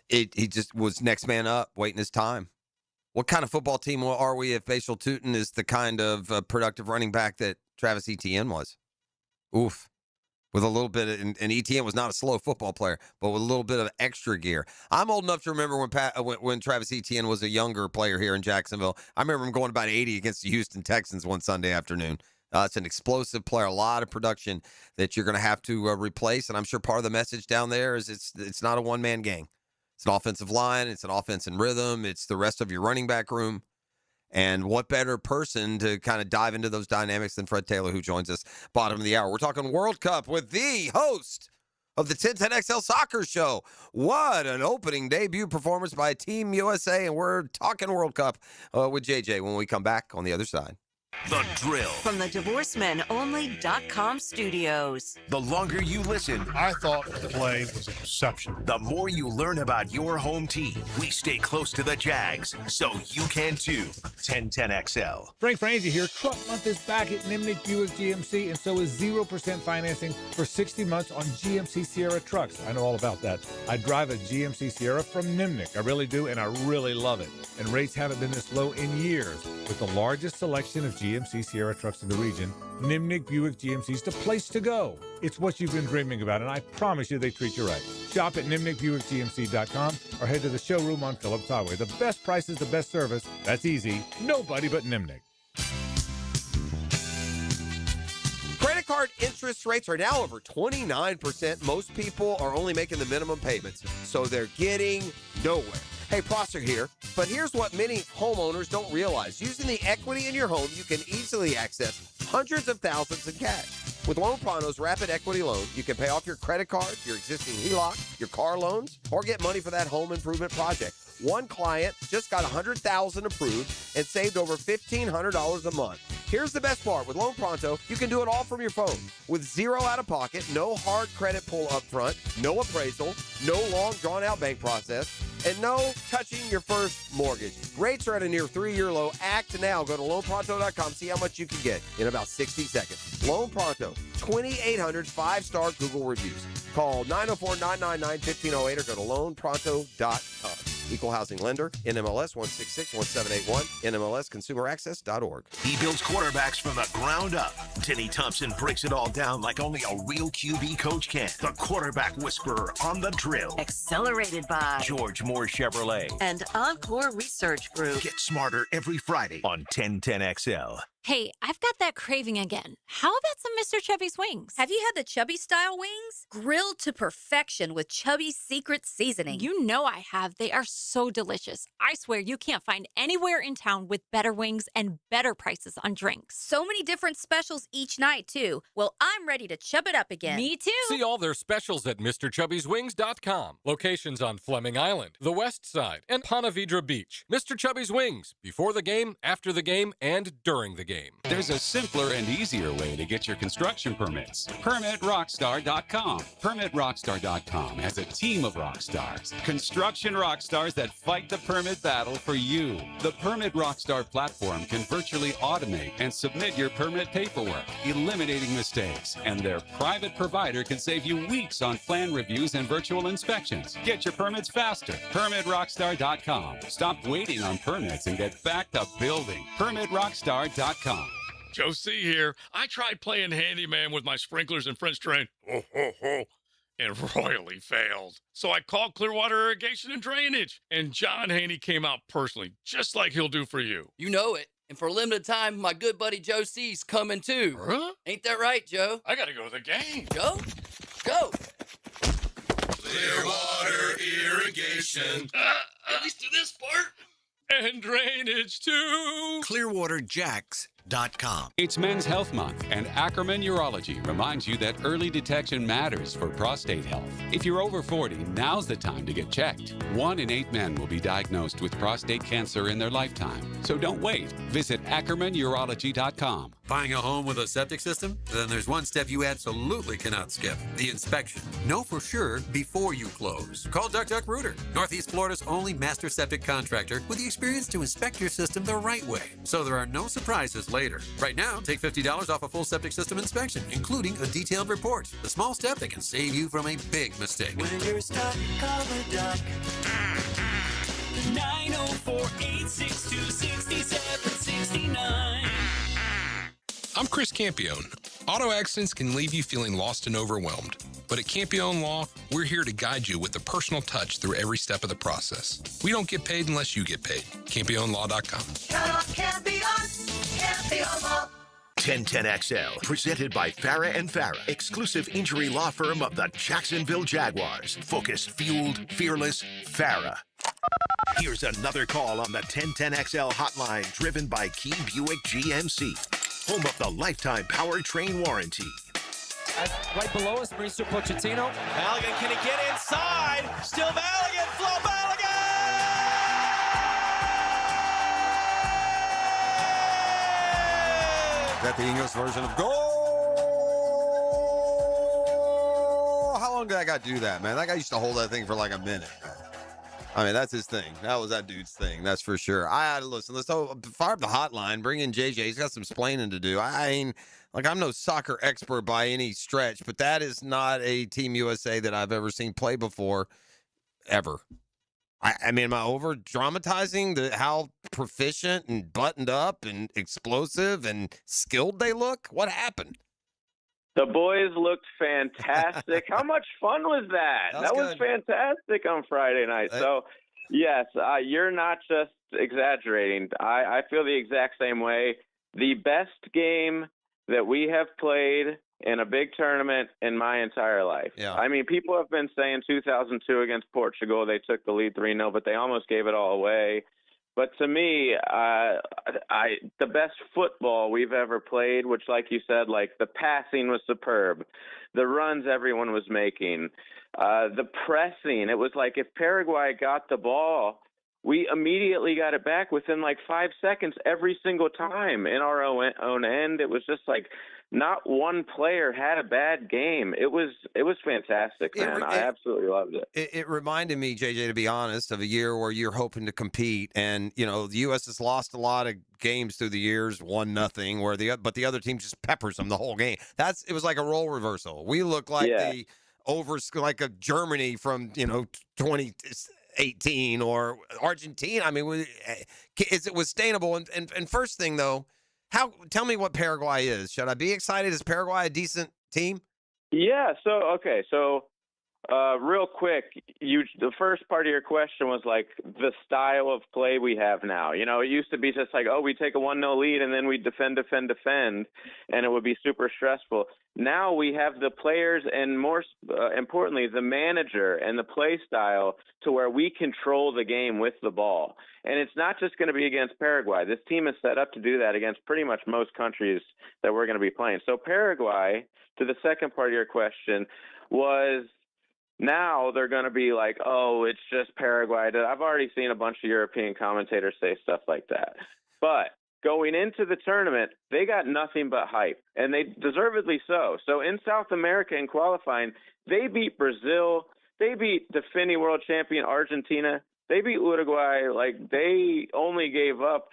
he just was next man up, waiting his time. What kind of football team are we if Bashal Tutin is the kind of productive running back that Travis Etienne was? Oof. With a little bit, and Etienne was not a slow football player, but with a little bit of extra gear. I'm old enough to remember when Travis Etienne was a younger player here in Jacksonville. I remember him going about 80 against the Houston Texans one Sunday afternoon. It's an explosive player, a lot of production that you're going to have to replace. And I'm sure part of the message down there is it's not a one-man gang. It's an offensive line. It's an offense in rhythm. It's the rest of your running back room. And what better person to kind of dive into those dynamics than Fred Taylor, who joins us bottom of the hour. We're talking World Cup with the host of the 1010XL Soccer Show. What an opening debut performance by Team USA. And we're talking World Cup with JJ when we come back on the other side. The Drill. From the DivorceMenOnly.com studios. The longer you listen, I thought the play was exceptional. the more you learn about your home team. We stay close to the Jags, so you can too. 1010XL. Frank Frangie here. Truck Month is back at Nimnik Buick GMC, and so is 0% financing for 60 months on GMC Sierra trucks. I know all about that. I drive a GMC Sierra from Nimnik. I really do, and I really love it. And rates haven't been this low in years. With the largest selection of GMC Sierra trucks in the region, Nimnik Buick GMC is the place to go. It's what you've been dreaming about, and I promise you they treat you right. Shop at NimnikBuickGMC.com or head to the showroom on Phillips Highway. The best prices, the best service. That's easy. Nobody but Nimnik. Credit card interest rates are now over 29%. Most people are only making the minimum payments, so they're getting nowhere. Hey, Prosser here, but here's what many homeowners don't realize. Using the equity in your home, you can easily access hundreds of thousands in cash. With Loan Pronto's Rapid Equity Loan, you can pay off your credit card, your existing HELOC, your car loans, or get money for that home improvement project. One client just got $100,000 approved and saved over $1,500 a month. Here's the best part. With Loan Pronto, you can do it all from your phone. With zero out-of-pocket, no hard credit pull up front, no appraisal, no long, drawn-out bank process, and no touching your first mortgage. Rates are at a near 3-year low. Act now. Go to loanpronto.com. See how much you can get in about 60 seconds. Loan Pronto, 2,800 5-star Google reviews. Call 904-999-1508 or go to loanpronto.com. Equal housing lender, NMLS 1661781, NMLSconsumeraccess.org. He builds quarterbacks from the ground up. Denny Thompson breaks it all down like only a real QB coach can. The quarterback whisperer on The Drill. Accelerated by George Moore Chevrolet. and Encore Research Group. Get smarter every Friday on 1010XL. Hey, I've got that craving again. How about some Mr. Chubby's wings? Have you had the Chubby style wings? Grilled to perfection with Chubby's secret seasoning. You know I have. They are so delicious. I swear you can't find anywhere in town with better wings and better prices on drinks. So many different specials each night, too. Well, I'm ready to chub it up again. Me too. See all their specials at MrChubby'sWings.com. Locations on Fleming Island, the West Side, and Ponte Vedra Beach. Mr. Chubby's Wings. Before the game, after the game, and during the game. There's a simpler and easier way to get your construction permits. PermitRockstar.com. PermitRockstar.com has a team of rock stars. Construction rock stars that fight the permit battle for you. The Permit Rockstar platform can virtually automate and submit your permit paperwork, eliminating mistakes. And their private provider can save you weeks on plan reviews and virtual inspections. Get your permits faster. PermitRockstar.com. Stop waiting on permits and get back to building. PermitRockstar.com. Joe C. here. I tried playing handyman with my sprinklers and French drain, and royally failed. So I called Clearwater Irrigation and Drainage, and John Haney came out personally, just like he'll do for you. You know it. And for a limited time, my good buddy Joe C's coming too. Huh? Ain't that right, Joe? I gotta go to the game. Joe? Go! Clearwater Irrigation. At least to this part. And drainage too. ClearwaterJacks.com. It's Men's Health Month, and Ackerman Urology reminds you that early detection matters for prostate health. If you're over 40, now's the time to get checked. 1 in 8 men will be diagnosed with prostate cancer in their lifetime. So don't wait. Visit AckermanUrology.com. Buying a home with a septic system? Then there's one step you absolutely cannot skip, the inspection. Know for sure before you close. Call Duck Duck Rooter, Northeast Florida's only master septic contractor with the experience to inspect your system the right way, so there are no surprises later. Right now, take $50 off a full septic system inspection, including a detailed report. The small step that can save you from a big mistake. When you're stuck, call the duck. 904-862-6769. I'm Chris Campione. Auto accidents can leave you feeling lost and overwhelmed. But at Campione Law, we're here to guide you with a personal touch through every step of the process. We don't get paid unless you get paid. CampioneLaw.com. Count on Campion. Campion Law. 1010XL, presented by Farah and Farah, exclusive injury law firm of the Jacksonville Jaguars. Focused, fueled, fearless, Farah. Here's another call on the 1010XL hotline, driven by Key Buick GMC, home of the lifetime powertrain warranty. Right below us, Mauricio Pochettino. Balogun, can he get inside? Still Balogun, Flo Balogun! Is that the English version of goal? How long did that guy do that, man? That guy used to hold that thing for like a minute. I mean, that's his thing. That was that dude's thing. That's for sure. I had to listen. Let's fire up the hotline. Bring in JJ. He's got some splaining to do. I mean, like, I'm no soccer expert by any stretch, but that is not a Team USA that I've ever seen play before, ever. I mean, am I over dramatizing how proficient and buttoned up and explosive and skilled they look? What happened? The boys looked fantastic. How much fun was that? That was fantastic on Friday night. So, yes, you're not just exaggerating. I feel the exact same way. The best game that we have played in a big tournament in my entire life. Yeah. I mean, people have been saying 2002 against Portugal, they took the lead 3-0, but they almost gave it all away. But to me, the best football we've ever played, which, like you said, like the passing was superb, the runs everyone was making, the pressing. It was like if Paraguay got the ball, we immediately got it back within like 5 seconds every single time in our own end. It was just like not one player had a bad game. It was fantastic, man. I absolutely loved it. It reminded me, JJ, to be honest, of a year where you're hoping to compete, and the U.S. has lost a lot of games through the years, 1-0, but the other team just peppers them the whole game. It was like a role reversal. We look like like a Germany from 2018 or Argentina. I mean, is it sustainable? And first thing though. Tell me what Paraguay is. Should I be excited? Is Paraguay a decent team? Yeah. So real quick, the first part of your question was like the style of play we have now. It used to be just like, we take a 1-0 lead and then we defend, and it would be super stressful. Now we have the players and more importantly, the manager and the play style to where we control the game with the ball. And it's not just going to be against Paraguay. This team is set up to do that against pretty much most countries that we're going to be playing. So Paraguay, to the second part of your question, was now they're going to be like, it's just Paraguay. I've already seen a bunch of European commentators say stuff like that. But going into the tournament, they got nothing but hype, and they deservedly so. So in South America in qualifying, they beat Brazil. They beat defending world champion Argentina. They beat Uruguay. Like, they only gave up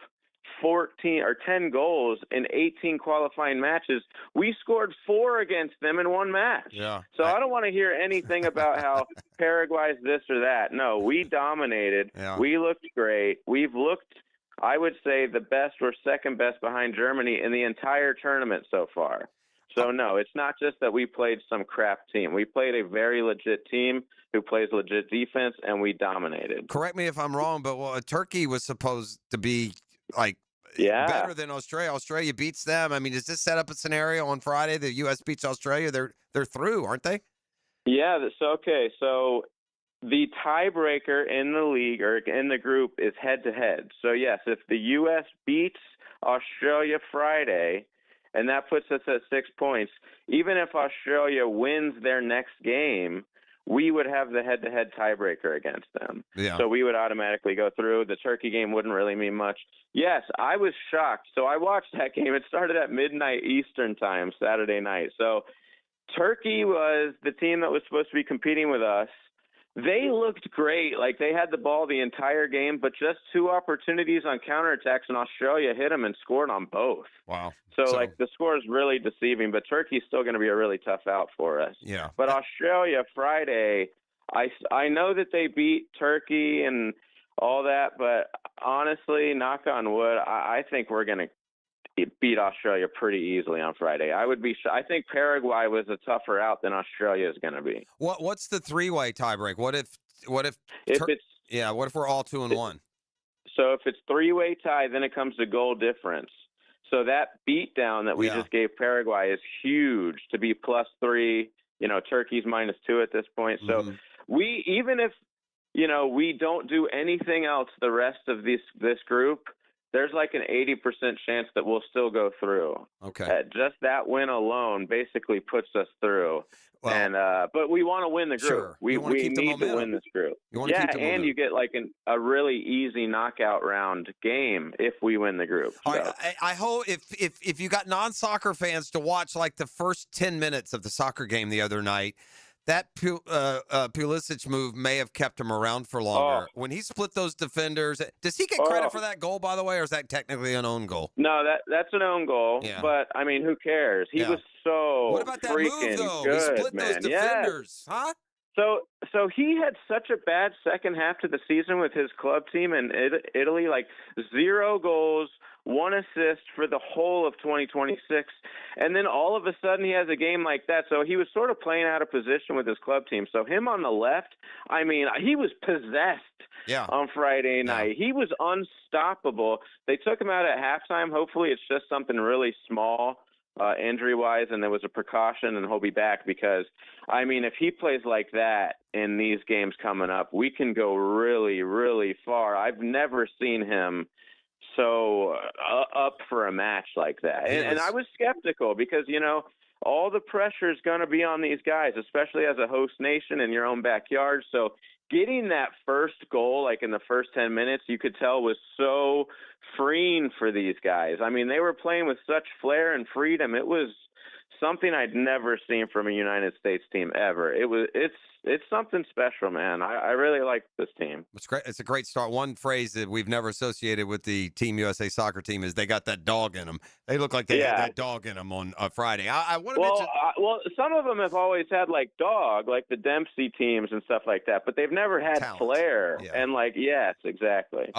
14 or 10 goals in 18 qualifying matches. We scored 4 against them in one match. Yeah. So I don't want to hear anything about how Paraguay's this or that. No, we dominated. Yeah. We looked great. We've looked, I would say, the best or second best behind Germany in the entire tournament so far. So, no, it's not just that we played some crap team. We played a very legit team who plays legit defense, and we dominated. Correct me if I'm wrong, but Turkey was supposed to be like better than Australia. Australia beats them. I mean, does this set up a scenario on Friday? The U.S. beats Australia. They're through, aren't they? Yeah. So the tiebreaker in the league or in the group is head-to-head. So, yes, if the U.S. beats Australia Friday, and that puts us at 6 points, even if Australia wins their next game, we would have the head-to-head tiebreaker against them. Yeah. So we would automatically go through. The Turkey game wouldn't really mean much. Yes, I was shocked. So I watched that game. It started at midnight Eastern time, Saturday night. So Turkey was the team that was supposed to be competing with us. They looked great. Like, they had the ball the entire game, but just 2 opportunities on counterattacks, and Australia hit them and scored on both. Wow. So like, the score is really deceiving, but Turkey's still going to be a really tough out for us. Yeah. But Australia Friday, I know that they beat Turkey and all that, but honestly, knock on wood, I think we're going to beat Australia pretty easily on Friday. I think Paraguay was a tougher out than Australia is going to be. What's the 3-way tiebreak? What if what if we're all 2-1? So if it's 3-way tie, then it comes to goal difference. So that beatdown that we just gave Paraguay is huge to be +3. Turkey's -2 at this point. So we, even if, we don't do anything else the rest of this group, there's like an 80% chance that we'll still go through. Okay. Just that win alone basically puts us through. Well, but we want to win the group. Sure. We You wanna keep the need to momentum. win this group. You wanna keep the and momentum. you get like a really easy knockout round game if we win the group. All So. right, I hope if you got non-soccer fans to watch like the first 10 minutes of the soccer game the other night, that Pulisic move may have kept him around for longer. When he split those defenders, does he get credit for that goal, by the way, or is that technically an own goal? No, that's an own goal. Yeah. But I mean, who cares? He was so What about that freaking move, though? good, He split man. those defenders, huh? So he had such a bad second half to the season with his club team in Italy, like 0 goals, 1 assist for the whole of 2026. And then all of a sudden he has a game like that. So he was sort of playing out of position with his club team. So him on the left, I mean, he was possessed on Friday night. He was unstoppable. They took him out at halftime. Hopefully it's just something really small. Injury-wise, and there was a precaution, and he'll be back because, I mean, if he plays like that in these games coming up, we can go really, really far. I've never seen him so up for a match like that. And I was skeptical because, all the pressure is going to be on these guys, especially as a host nation in your own backyard. So getting that first goal, like in the first 10 minutes, you could tell was so freeing for these guys. I mean, they were playing with such flair and freedom. It was something I'd never seen from a United States team ever. It's something special, man. I really like this team. It's great. It's a great start. One phrase that we've never associated with the Team USA soccer team is they got that dog in them. They look like they had that dog in them on Friday. I want to mention. Well, some of them have always had like the Dempsey teams and stuff like that, but they've never had flair. And yes, exactly.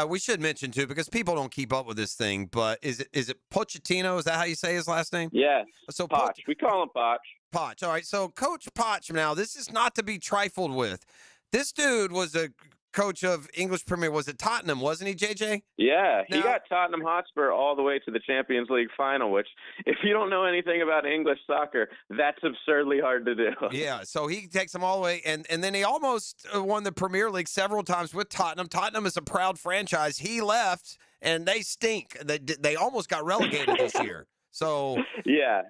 We should mention too, because people don't keep up with this thing, but is it Pochettino? Is that how you say his last name? Yes. So Poch. We call him Poch. Poch. All right. So Coach Poch, now this is not to be trifled with. This dude was a coach of English Premier. Was it Tottenham? Wasn't he, JJ? Yeah, he got Tottenham Hotspur all the way to the Champions League final, which, if you don't know anything about English soccer, that's absurdly hard to do. Yeah, so he takes them all the way, and then he almost won the Premier League several times with Tottenham. Tottenham is a proud franchise. He left, and they stink. They almost got relegated this year. So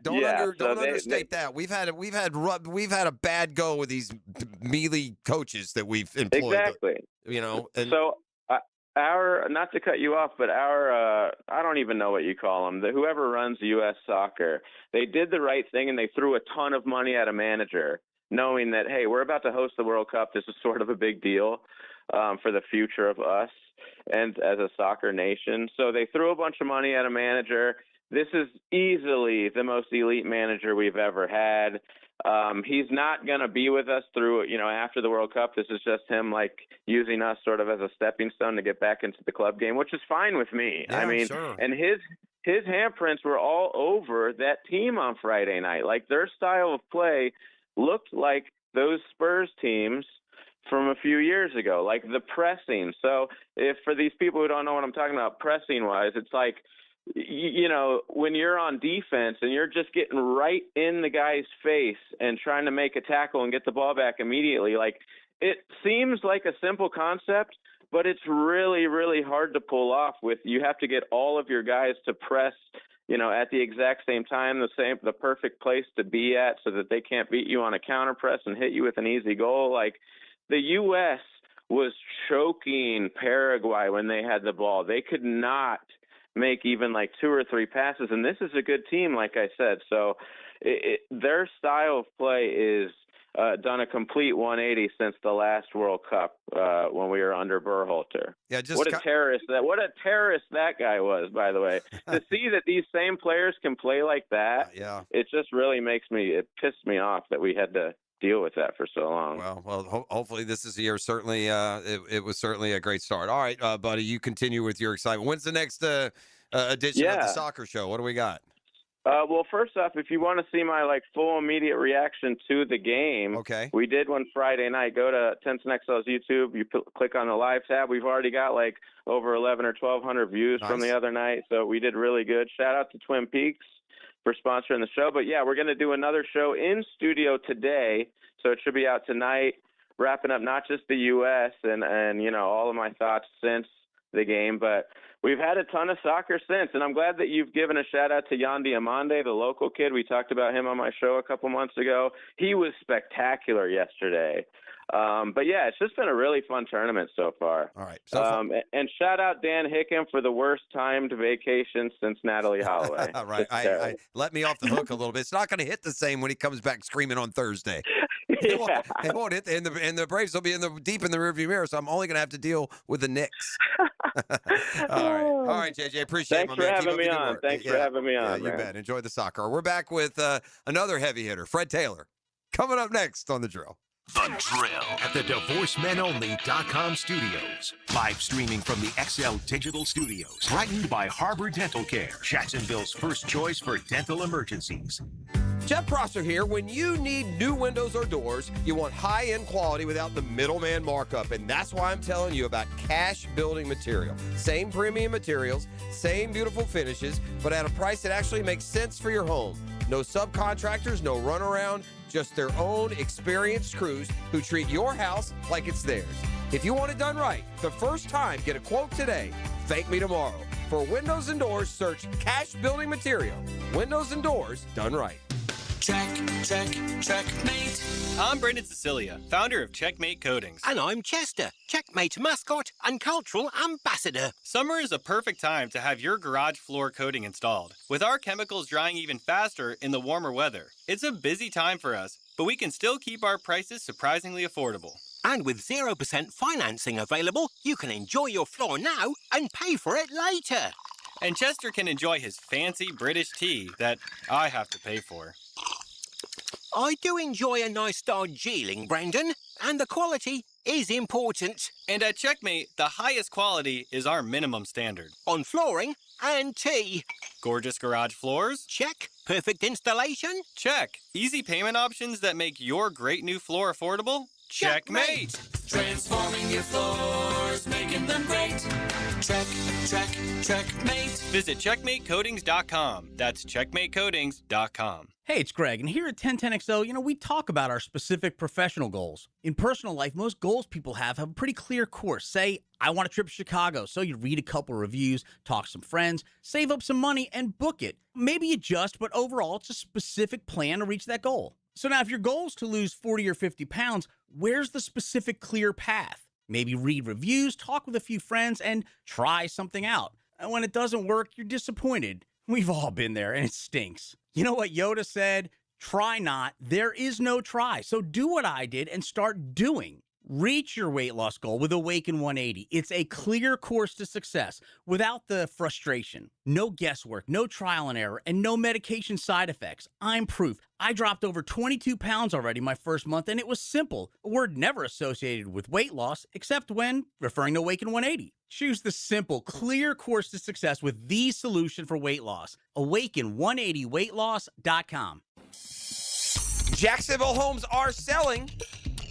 don't understate that. We've had a bad go with these mealy coaches that we've employed. Exactly. So our, not to cut you off, but our I don't even know what you call them. Whoever runs U.S. soccer, they did the right thing and they threw a ton of money at a manager, knowing that, hey, we're about to host the World Cup. This is sort of a big deal for the future of us and as a soccer nation. So they threw a bunch of money at a manager. This is easily the most elite manager we've ever had. He's not going to be with us through, after the World Cup. This is just him using us sort of as a stepping stone to get back into the club game, which is fine with me. Yeah, I mean, sure. And his handprints were all over that team on Friday night. Like, their style of play looked like those Spurs teams from a few years ago, like the pressing. So if for these people who don't know what I'm talking about pressing wise, it's like, when you're on defense and you're just getting right in the guy's face and trying to make a tackle and get the ball back immediately, it seems like a simple concept, but it's really, really hard to pull off. You have to get all of your guys to press, at the exact same time, the perfect place to be at so that they can't beat you on a counter press and hit you with an easy goal. Like, the U.S. was choking Paraguay when they had the ball. They could not make even 2 or 3 passes, and this is a good team, like I said. So their style of play is done a complete 180 since the last World Cup when we were under Berhalter. Yeah, what a terrorist that guy was, by the way. To see that these same players can play like that, it just really it pissed me off that we had to deal with that for so long. Well, hopefully this is the year. Certainly, it was certainly a great start. All right, buddy, you continue with your excitement. When's the next edition of the soccer show? What do we got? Well, first off, if you want to see my full immediate reaction to the game, okay, we did one Friday night. Go to Tenson XL's YouTube. You click on the live tab. We've already got over 11 or 1,200 views from the other night, so we did really good. Shout out to Twin Peaks for sponsoring the show. But yeah, we're going to do another show in studio today, so it should be out tonight, wrapping up not just the U.S. and all of my thoughts since the game, but we've had a ton of soccer since, and I'm glad that you've given a shout-out to Yandy Amande, the local kid. We talked about him on my show a couple months ago. He was spectacular yesterday. But, yeah, it's just been a really fun tournament so far. All right. And shout-out Dan Hickam for the worst-timed vacation since Natalie Holloway. Right. Let me off the hook a little bit. It's not going to hit the same when he comes back screaming on Thursday. Yeah. It won't hit, and the Braves will be deep in the rearview mirror, so I'm only going to have to deal with the Knicks. All right, JJ, appreciate it, my man. Thanks for having me on. You bet. Enjoy the soccer. We're back with another heavy hitter, Fred Taylor, coming up next on The Drill. The Drill at the DivorceMenOnly.com studios. Live streaming from the XL Digital Studios. Brightened by Harbor Dental Care, Jacksonville's first choice for dental emergencies. Jeff Prosser here. When you need new windows or doors, you want high-end quality without the middleman markup, and that's why I'm telling you about Cash Building Material. Same premium materials, same beautiful finishes, but at a price that actually makes sense for your home. No subcontractors, no runaround, just their own experienced crews who treat your house like it's theirs. If you want it done right, the first time, get a quote today. Thank me tomorrow. For windows and doors, search Cash Building Material. Windows and doors done right. Checkmate. I'm Brendan Cecilia, founder of Checkmate Coatings. And I'm Chester, Checkmate mascot and cultural ambassador. Summer is a perfect time to have your garage floor coating installed. With our chemicals drying even faster in the warmer weather, it's a busy time for us, but we can still keep our prices surprisingly affordable. And with 0% financing available, you can enjoy your floor now and pay for it later. And Chester can enjoy his fancy British tea that I have to pay for. I do enjoy a nice Darjeeling, Brendan, and the quality is important. And at Checkmate, the highest quality is our minimum standard. On flooring and tea. Gorgeous garage floors? Check. Perfect installation? Check. Easy payment options that make your great new floor affordable? Checkmate! Transforming your floors, making them great. Checkmate. Visit checkmatecoatings.com. That's checkmatecoatings.com. Hey, it's Greg, and here at 1010XO, we talk about our specific professional goals. In personal life, most goals people have a pretty clear course. Say, I want a trip to Chicago, so you read a couple reviews, talk to some friends, save up some money, and book it. Maybe adjust, but overall, it's a specific plan to reach that goal. So now if your goal is to lose 40 or 50 pounds, where's the specific clear path? Maybe read reviews, talk with a few friends, and try something out. And when it doesn't work, you're disappointed. We've all been there, and it stinks. You know what Yoda said? Try not. There is no try. So do what I did and start doing. Reach your weight loss goal with Awaken 180. It's a clear course to success without the frustration. No guesswork, no trial and error, and no medication side effects. I'm proof. I dropped over 22 pounds already my first month, and it was simple. A word never associated with weight loss, except when referring to Awaken 180. Choose the simple, clear course to success with the solution for weight loss. Awaken180weightloss.com. Jacksonville homes are selling,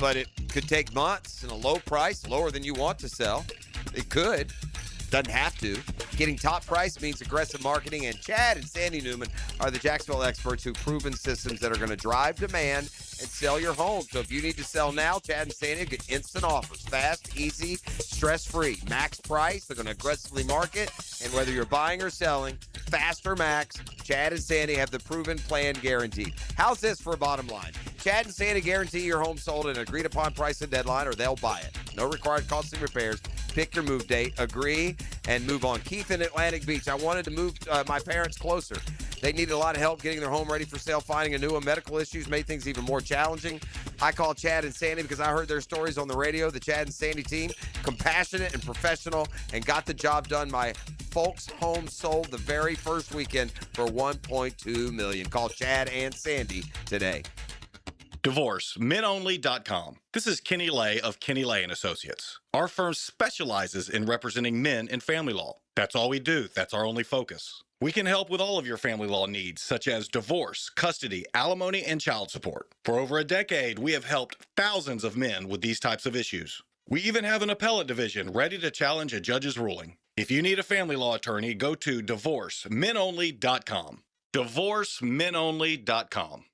but it could take months and a low price, lower than you want to sell. It could. Doesn't have to. Getting top price means aggressive marketing, and Chad and Sandy Newman are the Jacksonville experts who've proven systems that are going to drive demand and sell your home. So if you need to sell now, Chad and Sandy get instant offers. Fast, easy, stress-free. Max price. They're going to aggressively market. And whether you're buying or selling, fast or max, Chad and Sandy have the proven plan guaranteed. How's this for a bottom line? Chad and Sandy guarantee your home sold at an agreed-upon price and deadline, or they'll buy it. No required costly repairs. Pick your move date, agree, and move on. Keith in Atlantic Beach. I wanted to move my parents closer. They needed a lot of help getting their home ready for sale. Finding a new one. Medical issues made things even more challenging. I called Chad and Sandy because I heard their stories on the radio. The Chad and Sandy team, compassionate and professional, and got the job done. My folks' home sold the very first weekend for $1.2 million. Call Chad and Sandy today. DivorceMenOnly.com. This is Kenny Lay of Kenny Lay & Associates. Our firm specializes in representing men in family law. That's all we do. That's our only focus. We can help with all of your family law needs, such as divorce, custody, alimony, and child support. For over a decade, we have helped thousands of men with these types of issues. We even have an appellate division ready to challenge a judge's ruling. If you need a family law attorney, go to divorcemenonly.com. Divorcemenonly.com.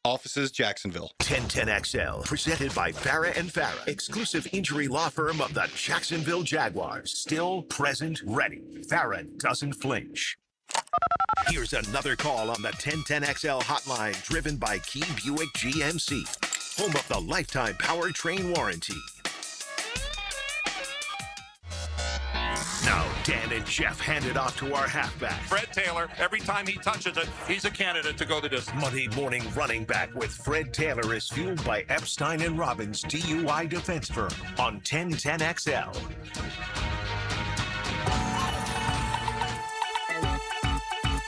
Offices, Jacksonville. 1010XL, presented by Farah and Farah, exclusive injury law firm of the Jacksonville Jaguars. Still present, ready. Farah doesn't flinch. Here's another call on the 1010XL hotline, driven by Key Buick GMC, home of the lifetime powertrain warranty. Now, Dan and Jeff hand it off to our halfback. Fred Taylor, every time he touches it, he's a candidate to go the distance. Monday morning running back with Fred Taylor is fueled by Epstein and Robbins DUI defense firm on 1010XL.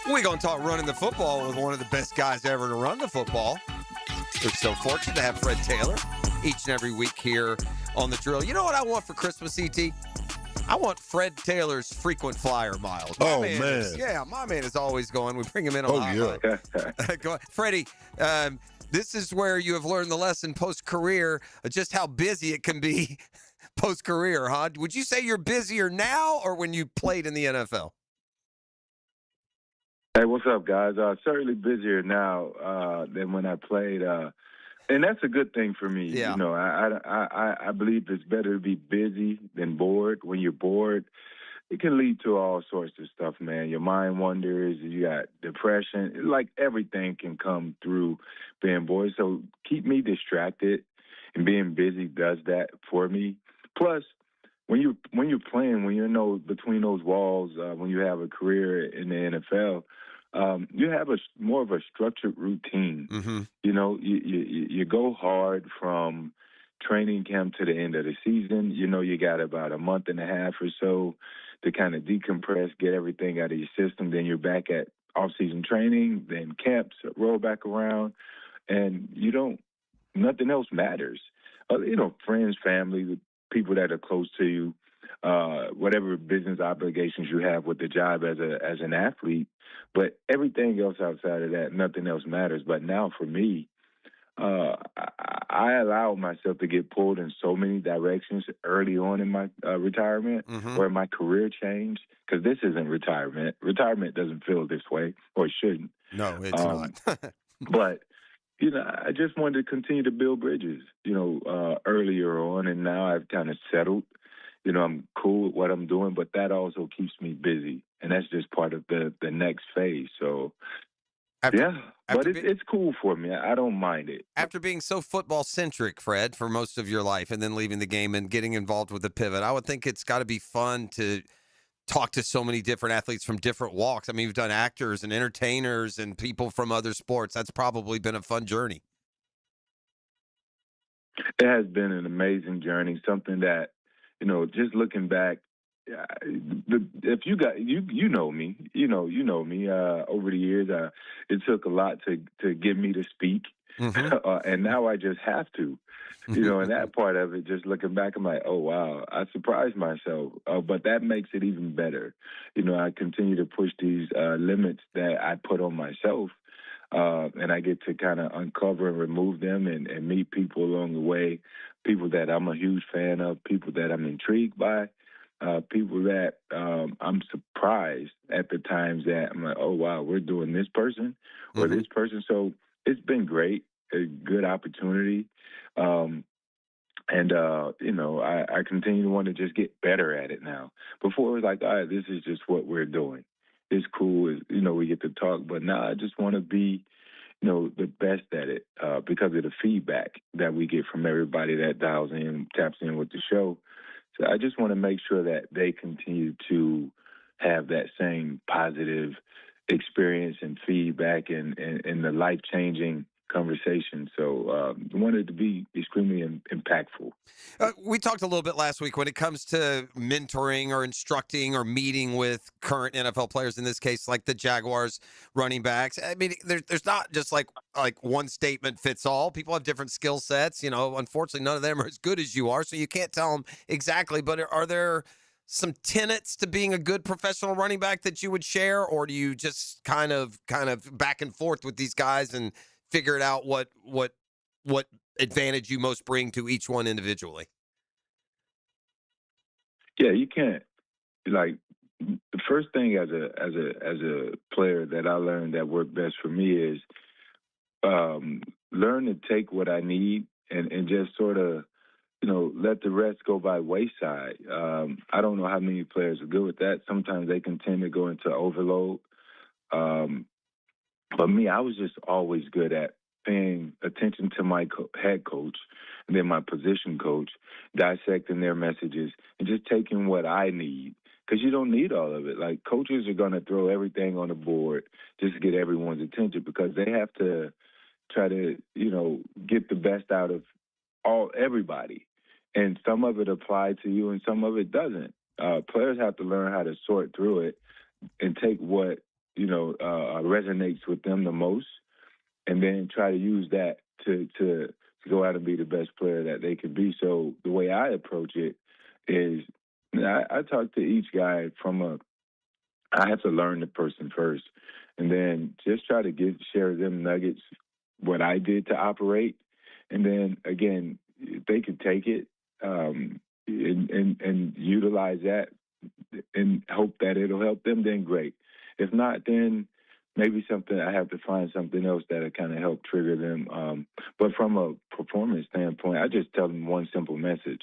We're going to talk running the football with one of the best guys ever to run the football. We're so fortunate to have Fred Taylor each and every week here on The Drill. You know what I want for Christmas, ET? I want Fred Taylor's frequent flyer miles. My man. My man is always going. We bring him in on the hotline. Go on. Freddie, this is where you have learned the lesson post-career, just how busy it can be post-career, huh? Would you say you're busier now or when you played in the NFL? Hey, what's up, guys? Certainly busier now than when I played, and that's a good thing for me. Yeah. You know, I believe it's better to be busy than bored. When you're bored, it can lead to all sorts of stuff, man. Your mind wanders. You got depression. Like everything can come through being bored. So keep me distracted, and being busy does that for me. Plus, when you're playing, when you're between those walls, when you have a career in the NFL, you have more of a structured routine. Mm-hmm. You know, you go hard from training camp to the end of the season. You know, you got about a month and a half or so to kind of decompress, get everything out of your system. Then you're back at off-season training, then camps roll back around, and nothing else matters. You know, friends, family, people that are close to you, whatever business obligations you have with the job as an athlete, but everything else outside of that, nothing else matters. But now for me, I allowed myself to get pulled in so many directions early on in my retirement, where my career changed, because this isn't retirement. Retirement doesn't feel this way, or it shouldn't. No, it's not. But you know, I just wanted to continue to build bridges, earlier on, and now I've kind of settled. You know, I'm cool with what I'm doing, but that also keeps me busy, and that's just part of the next phase. So, it's cool for me. I don't mind it. After being so football-centric, Fred, for most of your life, and then leaving the game and getting involved with the pivot, I would think it's got to be fun to talk to so many different athletes from different walks. I mean, you've done actors and entertainers and people from other sports. That's probably been a fun journey. It has been an amazing journey, something that, just looking back, if you got you know me, over the years, it took a lot to get me to speak, and now I just have to, and that part of it, just looking back, I'm like, oh wow, I surprised myself, but that makes it even better. I continue to push these limits that I put on myself, and I get to kind of uncover and remove them and meet people along the way, people that I'm a huge fan of, people that I'm intrigued by. People that I'm surprised at the times that I'm like, oh, wow, we're doing this person or this person. So it's been great, a good opportunity. I continue to want to just get better at it now. Before it was like, all right, this is just what we're doing. It's cool, we get to talk. But now I just want to be, the best at it because of the feedback that we get from everybody that dials in, taps in with the show. So I just want to make sure that they continue to have that same positive experience and feedback and the life-changing conversation. So I wanted to be extremely impactful. We talked a little bit last week when it comes to mentoring or instructing or meeting with current NFL players, in this case, like the Jaguars running backs. I mean, there's not just like one statement fits all. People have different skill sets. Unfortunately, none of them are as good as you are, so you can't tell them exactly. But are there some tenets to being a good professional running back that you would share, or do you just kind of back and forth with these guys and figure it out what advantage you most bring to each one individually? Yeah, you can't like the first thing as a player that I learned that worked best for me is learn to take what I need and just sort of let the rest go by wayside. I don't know how many players are good with that. Sometimes they can tend to go into overload. But me, I was just always good at paying attention to my head coach and then my position coach, dissecting their messages and just taking what I need. Because you don't need all of it. Like, coaches are going to throw everything on the board just to get everyone's attention because they have to try to, get the best out of everybody. And some of it apply to you and some of it doesn't. Players have to learn how to sort through it and take what, resonates with them the most and then try to use that to go out and be the best player that they can be. So the way I approach it is I talk to each guy I have to learn the person first and then just try to share them nuggets, what I did to operate. And then again, if they could take it and utilize that and hope that it'll help them, then great. If not, then maybe I have to find something else that'll kind of help trigger them. But from a performance standpoint, I just tell them one simple message: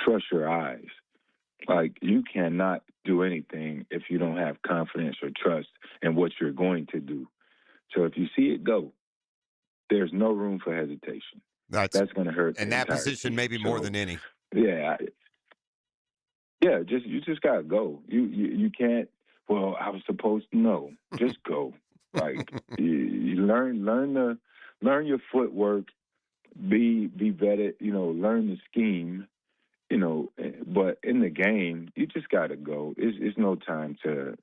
trust your eyes. Like, you cannot do anything if you don't have confidence or trust in what you're going to do. So if you see it go, there's no room for hesitation. That's going to hurt. And that position team. maybe more than any. Yeah. You just gotta go. You can't. Well, I was supposed to know. Just go. Like, you learn your footwork. Be vetted. Learn the scheme. But in the game, you just gotta go. It's no time to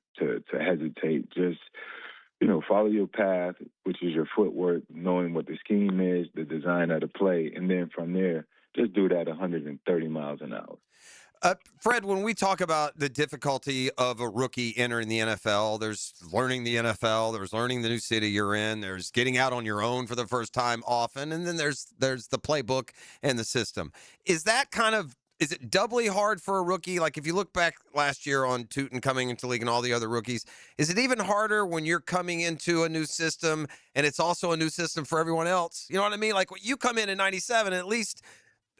hesitate. Just follow your path, which is your footwork, knowing what the scheme is, the design of the play, and then from there, just do that 130 miles an hour. Fred, when we talk about the difficulty of a rookie entering the NFL, there's learning the NFL, there's learning the new city you're in, there's getting out on your own for the first time often, and then there's the playbook and the system. Is it doubly hard for a rookie? Like, if you look back last year on Tootin coming into the league and all the other rookies, is it even harder when you're coming into a new system and it's also a new system for everyone else? You know what I mean? Like, when you come in 97, at least,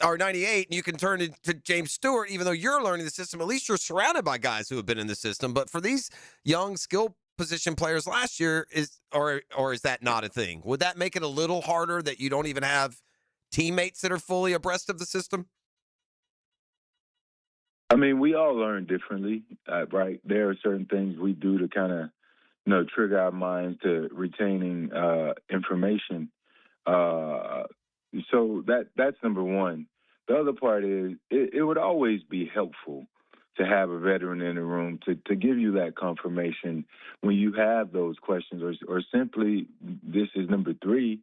or 98, and you can turn into James Stewart, even though you're learning the system, at least you're surrounded by guys who have been in the system. But for these young skill position players last year, is that not a thing? Would that make it a little harder that you don't even have teammates that are fully abreast of the system? I mean, we all learn differently, right? There are certain things we do to kind of, trigger our minds to retaining information. So that's number one. The other part is it would always be helpful to have a veteran in the room to give you that confirmation when you have those questions, or simply, this is number three,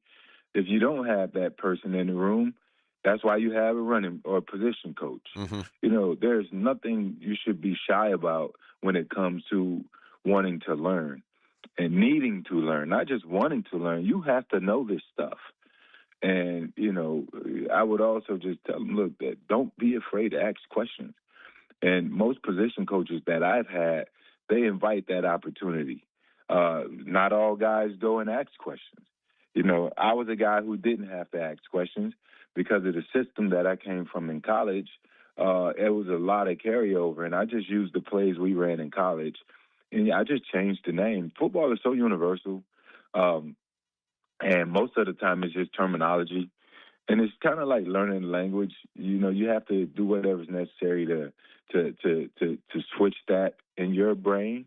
if you don't have that person in the room, that's why you have a running or a position coach. Mm-hmm. There's nothing you should be shy about when it comes to wanting to learn and needing to learn, not just wanting to learn. You have to know this stuff. And, I would also just tell them, look, that don't be afraid to ask questions. And most position coaches that I've had, they invite that opportunity. Not all guys go and ask questions. I was a guy who didn't have to ask questions because of the system that I came from in college. It was a lot of carryover, and I just used the plays we ran in college. And I just changed the name. Football is so universal. And most of the time it's just terminology. And it's kind of like learning language. You have to do whatever's necessary to switch that in your brain,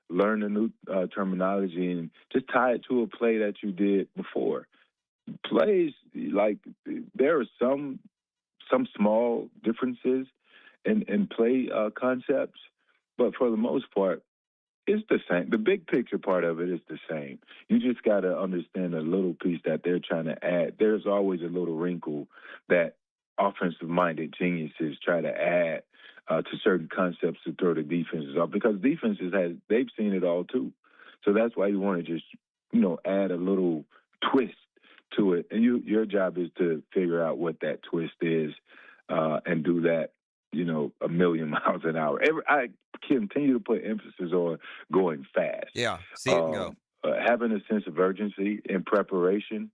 learn the new terminology, and just tie it to a play that you did before. Plays, like, there are some small differences in play concepts, but for the most part, it's the same. The big picture part of it is the same. You just got to understand a little piece that they're trying to add. There's always a little wrinkle that offensive-minded geniuses try to add to certain concepts to throw the defenses off, because they've seen it all too. So that's why you want to just, add a little twist to it. And your job is to figure out what that twist is and do that, a million miles an hour. I continue to put emphasis on going fast. Yeah, see it and go. Having a sense of urgency in preparation,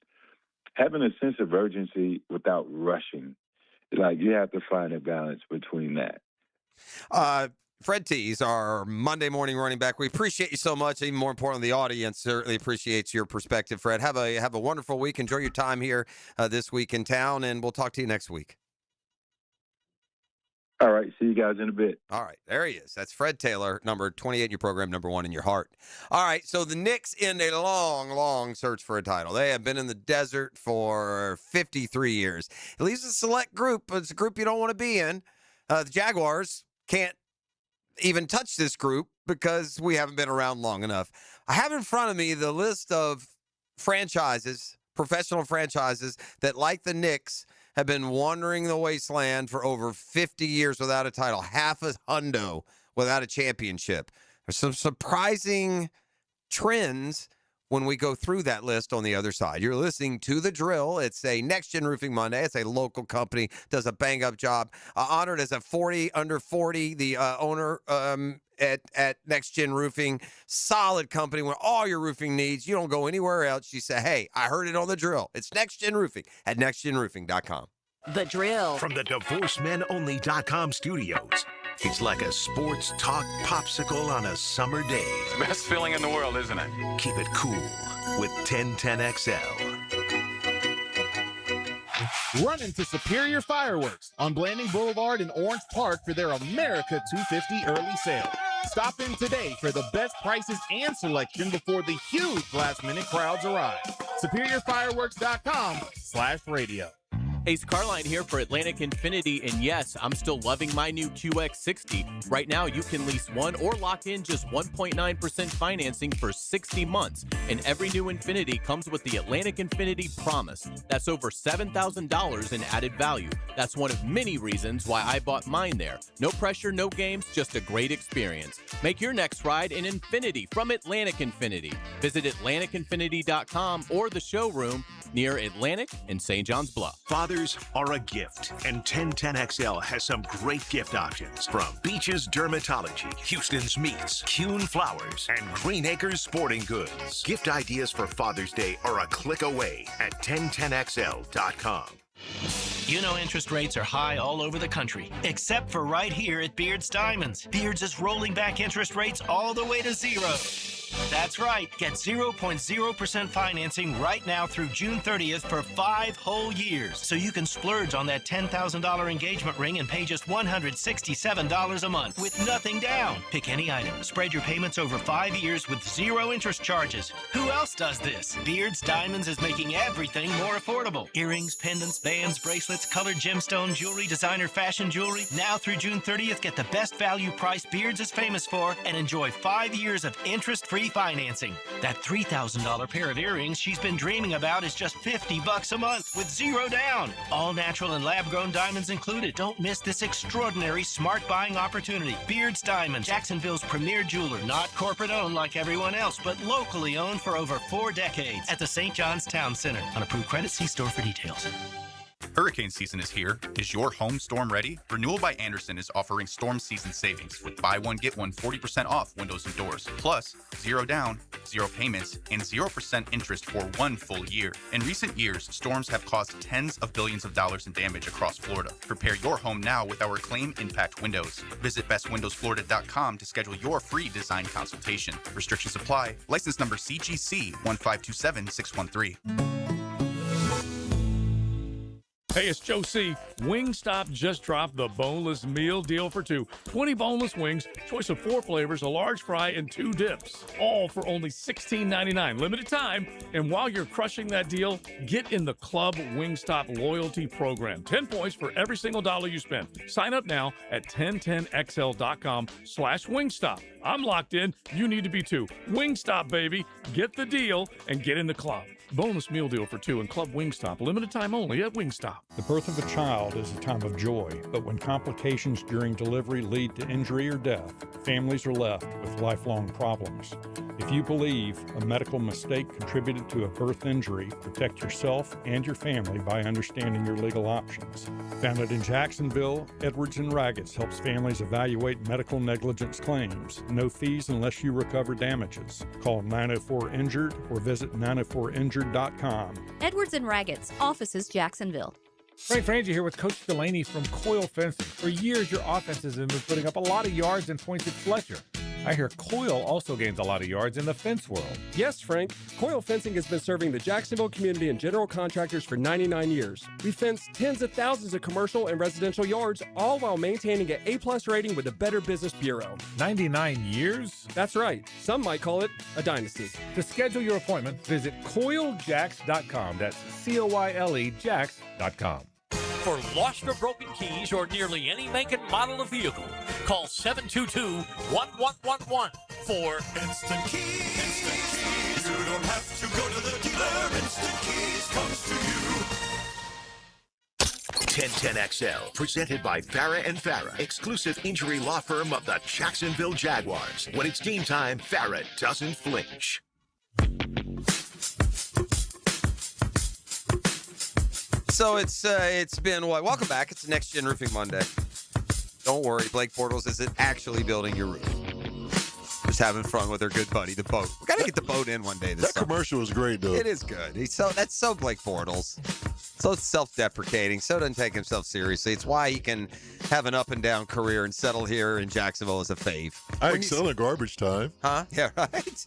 having a sense of urgency without rushing. Like, you have to find a balance between that. Fred Tees, our Monday morning running back. We appreciate you so much. Even more importantly, the audience certainly appreciates your perspective, Fred. Have a wonderful week. Enjoy your time here this week in town, and we'll talk to you next week. All right. See you guys in a bit. All right. There he is. That's Fred Taylor, number 28 in your program, number 1 in your heart. All right. So the Knicks in a long, long search for a title. They have been in the desert for 53 years. At least a select group, but it's a group you don't want to be in. The Jaguars can't even touch this group because we haven't been around long enough. I have in front of me the list of franchises, professional franchises that, like the Knicks, have been wandering the wasteland for over 50 years without a title, half a hundo without a championship. There's some surprising trends when we go through that list on the other side. You're listening to The Drill. It's a Next Gen Roofing Monday. It's a local company, does a bang-up job. Honored as a 40 under 40, the owner at Next Gen Roofing. Solid company with all your roofing needs. You don't go anywhere else. You say, hey, I heard it on The Drill. It's Next Gen Roofing at nextgenroofing.com. The Drill. From the DivorceMenOnly.com studios. It's like a sports talk popsicle on a summer day. It's the best feeling in the world, isn't it? Keep it cool with 1010XL. Run into Superior Fireworks on Blanding Boulevard in Orange Park for their America 250 early sale. Stop in today for the best prices and selection before the huge last-minute crowds arrive. SuperiorFireworks.com/radio. Ace Carline here for Atlantic Infinity, and yes, I'm still loving my new QX60. Right now, you can lease one or lock in just 1.9% financing for 60 months, and every new Infinity comes with the Atlantic Infinity Promise. That's over $7,000 in added value. That's one of many reasons why I bought mine there. No pressure, no games, just a great experience. Make your next ride an Infinity from Atlantic Infinity. Visit AtlanticInfinity.com or the showroom near Atlantic and St. John's Bluff. Fathers are a gift, and 1010XL has some great gift options from Beaches Dermatology, Houston's Meats, Kuhn Flowers, and Green Acres Sporting Goods. Gift ideas for Father's Day are a click away at 1010XL.com. You know interest rates are high all over the country, except for right here at Beards Diamonds. Beards is rolling back interest rates all the way to zero. That's right. Get 0.0% financing right now through June 30th for 5 whole years. So you can splurge on that $10,000 engagement ring and pay just $167 a month with nothing down. Pick any item. Spread your payments over 5 years with 0 interest charges. Who else does this? Beards Diamonds is making everything more affordable. Earrings, pendants, bands, bracelets, colored gemstone jewelry, designer fashion jewelry. Now through June 30th, get the best value price Beards is famous for and enjoy 5 years of interest-free financing. That $3,000 pair of earrings she's been dreaming about is just $50 a month with 0 down. All natural and lab-grown diamonds included. Don't miss this extraordinary smart buying opportunity. Beards Diamonds, Jacksonville's premier jeweler. Not corporate owned like everyone else, but locally owned for over 4 decades at the St. John's Town Center. On approved credit, see store for details. Hurricane season is here. Is your home storm ready? Renewal by Andersen is offering storm season savings with buy one, get one 40% off windows and doors. Plus, 0 down, 0 payments, and 0% interest for 1 full year. In recent years, storms have caused tens of billions of dollars in damage across Florida. Prepare your home now with our Claim Impact Windows. Visit bestwindowsflorida.com to schedule your free design consultation. Restrictions apply. License number CGC 1527613. Hey, it's Joe C. Wingstop just dropped the boneless meal deal for 2. 20 boneless wings, choice of 4 flavors, a large fry, and 2 dips. All for only $16.99. Limited time. And while you're crushing that deal, get in the Club Wingstop loyalty program. 10 points for every single dollar you spend. Sign up now at 1010xl.com/Wingstop. I'm locked in. You need to be too. Wingstop, baby. Get the deal and get in the club. Bonus meal deal for 2 and Club Wingstop. Limited time only at Wingstop. The birth of a child is a time of joy, but when complications during delivery lead to injury or death, families are left with lifelong problems. If you believe a medical mistake contributed to a birth injury, protect yourself and your family by understanding your legal options. Founded in Jacksonville, Edwards and Raggets helps families evaluate medical negligence claims. No fees unless you recover damages. Call 904-INJURED or visit 904injured.com. Edwards and Raggets, offices Jacksonville. Frank Frangie here with Coach Delaney from Coyle Fencing. For years, your offenses have been putting up a lot of yards and points at Fletcher. I hear Coyle also gains a lot of yards in the fence world. Yes, Frank. Coyle Fencing has been serving the Jacksonville community and general contractors for 99 years. We fence tens of thousands of commercial and residential yards, all while maintaining an A+ rating with the Better Business Bureau. 99 years? That's right. Some might call it a dynasty. To schedule your appointment, visit CoyleJacks.com. That's COYLE Jacks.com. For lost or broken keys or nearly any make and model of vehicle, call 722-1111 for Instant Keys. Instant Keys. You don't have to go to the dealer. Instant Keys comes to you. 1010XL, presented by Farrah and Farrah, exclusive injury law firm of the Jacksonville Jaguars. When it's game time, Farrah doesn't flinch. So it's been what? Welcome back. It's Next Gen Roofing Monday. Don't worry, Blake Bortles isn't actually building your roof. Just having fun with her good buddy, the boat. We gotta get the boat in one day. That commercial was great, though. It is good. That's so Blake Bortles. So self-deprecating. So doesn't take himself seriously. It's why he can have an up and down career and settle here in Jacksonville as a fave. I excel in garbage time. Huh? Yeah, right.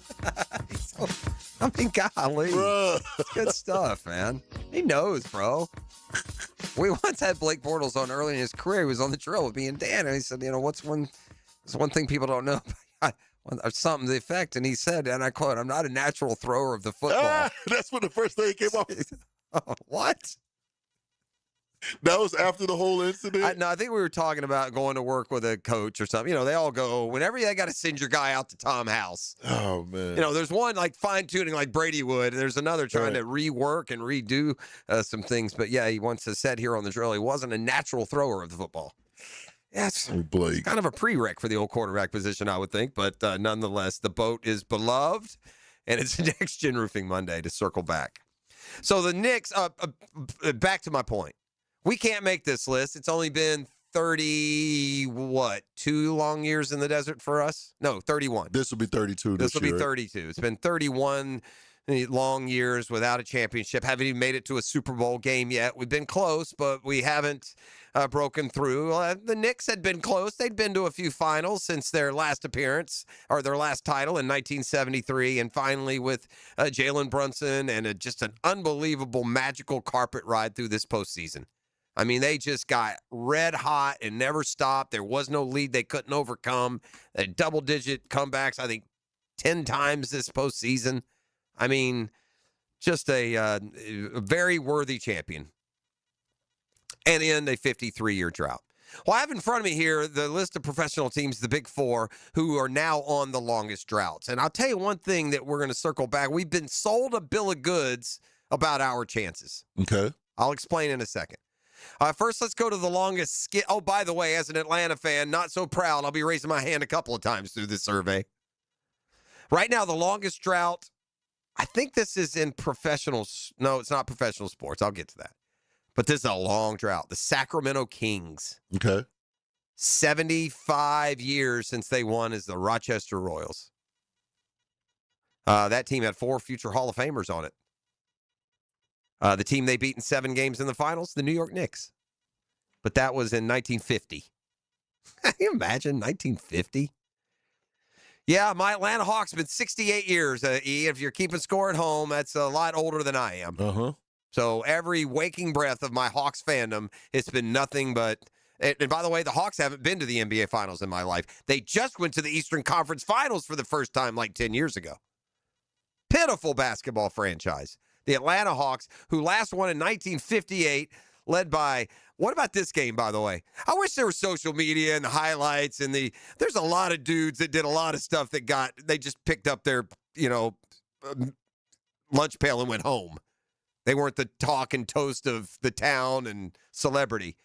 I mean, golly, it's good stuff, man. He knows, bro. We once had Blake Bortles on early in his career. He was on the drill with me and Dan, and he said, "What's one thing people don't know?" Or something to the effect, and he said, and I quote, "I'm not a natural thrower of the football." That's when the first thing came off. What? That was after the whole incident? I think we were talking about going to work with a coach or something. They all go, whenever they got to send your guy out to Tom House. Oh, man. There's one like fine-tuning like Brady would. And there's another trying to rework and redo some things. But, yeah, he once has said here on the drill he wasn't a natural thrower of the football. Yeah, it's kind of a prereq for the old quarterback position, I would think. But nonetheless, the boat is beloved, and it's Next Gen Roofing Monday to circle back. So the Knicks, back to my point. We can't make this list. It's only been 2 long years in the desert for us? No, 31. This will be 32 This will be year. 32. It's been 31 long years without a championship. Haven't even made it to a Super Bowl game yet. We've been close, but we haven't broken through. The Knicks had been close. They'd been to a few finals since their last appearance or their last title in 1973. And finally with Jalen Brunson and just an unbelievable magical carpet ride through this postseason. I mean, they just got red hot and never stopped. There was no lead they couldn't overcome. Double-digit comebacks, I think, 10 times this postseason. I mean, just a very worthy champion. And in a 53-year drought. Well, I have in front of me here the list of professional teams, the Big Four, who are now on the longest droughts. And I'll tell you one thing that we're going to circle back. We've been sold a bill of goods about our chances. Okay. I'll explain in a second. First, let's go to the longest skid. Oh, by the way, as an Atlanta fan, not so proud. I'll be raising my hand a couple of times through this survey. Right now, the longest drought, I think this is in professional. No, it's not professional sports. I'll get to that. But this is a long drought. The Sacramento Kings. Okay. 75 years since they won as the Rochester Royals. That team had 4 future Hall of Famers on it. The team they beat in 7 games in the finals, the New York Knicks. But that was in 1950. Can you imagine 1950? Yeah, my Atlanta Hawks have been 68 years, E. If you're keeping score at home, that's a lot older than I am. Uh-huh. So every waking breath of my Hawks fandom, it's been nothing but... And by the way, the Hawks haven't been to the NBA Finals in my life. They just went to the Eastern Conference Finals for the first time like 10 years ago. Pitiful basketball franchise. The Atlanta Hawks, who last won in 1958, led by... What about this game, by the way? I wish there was social media and the highlights and there's a lot of dudes that did a lot of stuff that they just picked up their, lunch pail and went home. They weren't the talk and toast of the town and celebrity.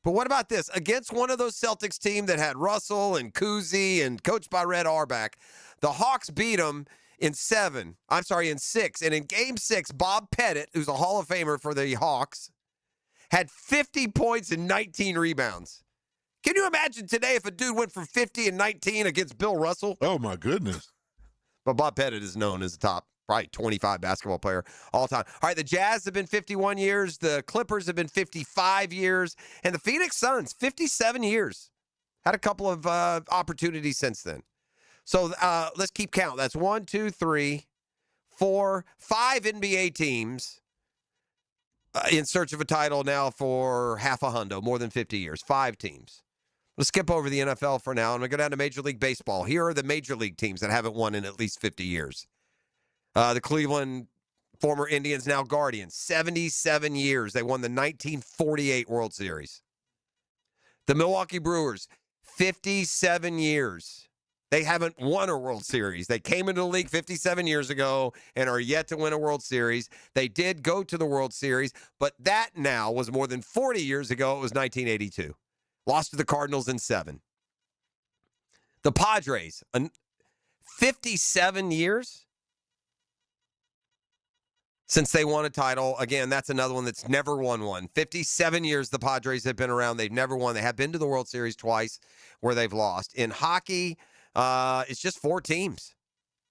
But what about this? Against one of those Celtics team that had Russell and Kuzi and coached by Red Auerbach, the Hawks beat them in 6. And in Game 6, Bob Pettit, who's a Hall of Famer for the Hawks, had 50 points and 19 rebounds. Can you imagine today if a dude went from 50 and 19 against Bill Russell? Oh, my goodness. But Bob Pettit is known as the top, probably 25 basketball player all time. All right, the Jazz have been 51 years. The Clippers have been 55 years. And the Phoenix Suns, 57 years. Had a couple of opportunities since then. So let's keep count. That's 1, 2, 3, 4, 5 NBA teams in search of a title now for half a hundo, more than 50 years. 5 teams. Let's skip over the NFL for now, and we'll go down to Major League Baseball. Here are the Major League teams that haven't won in at least 50 years. The Cleveland former Indians, now Guardians, 77 years. They won the 1948 World Series. The Milwaukee Brewers, 57 years. They haven't won a World Series. They came into the league 57 years ago and are yet to win a World Series. They did go to the World Series, but that now was more than 40 years ago. It was 1982. Lost to the Cardinals in 7. The Padres, 57 years since they won a title. Again, that's another one that's never won one. 57 years the Padres have been around. They've never won. They have been to the World Series twice where they've lost. In hockey, it's just 4 teams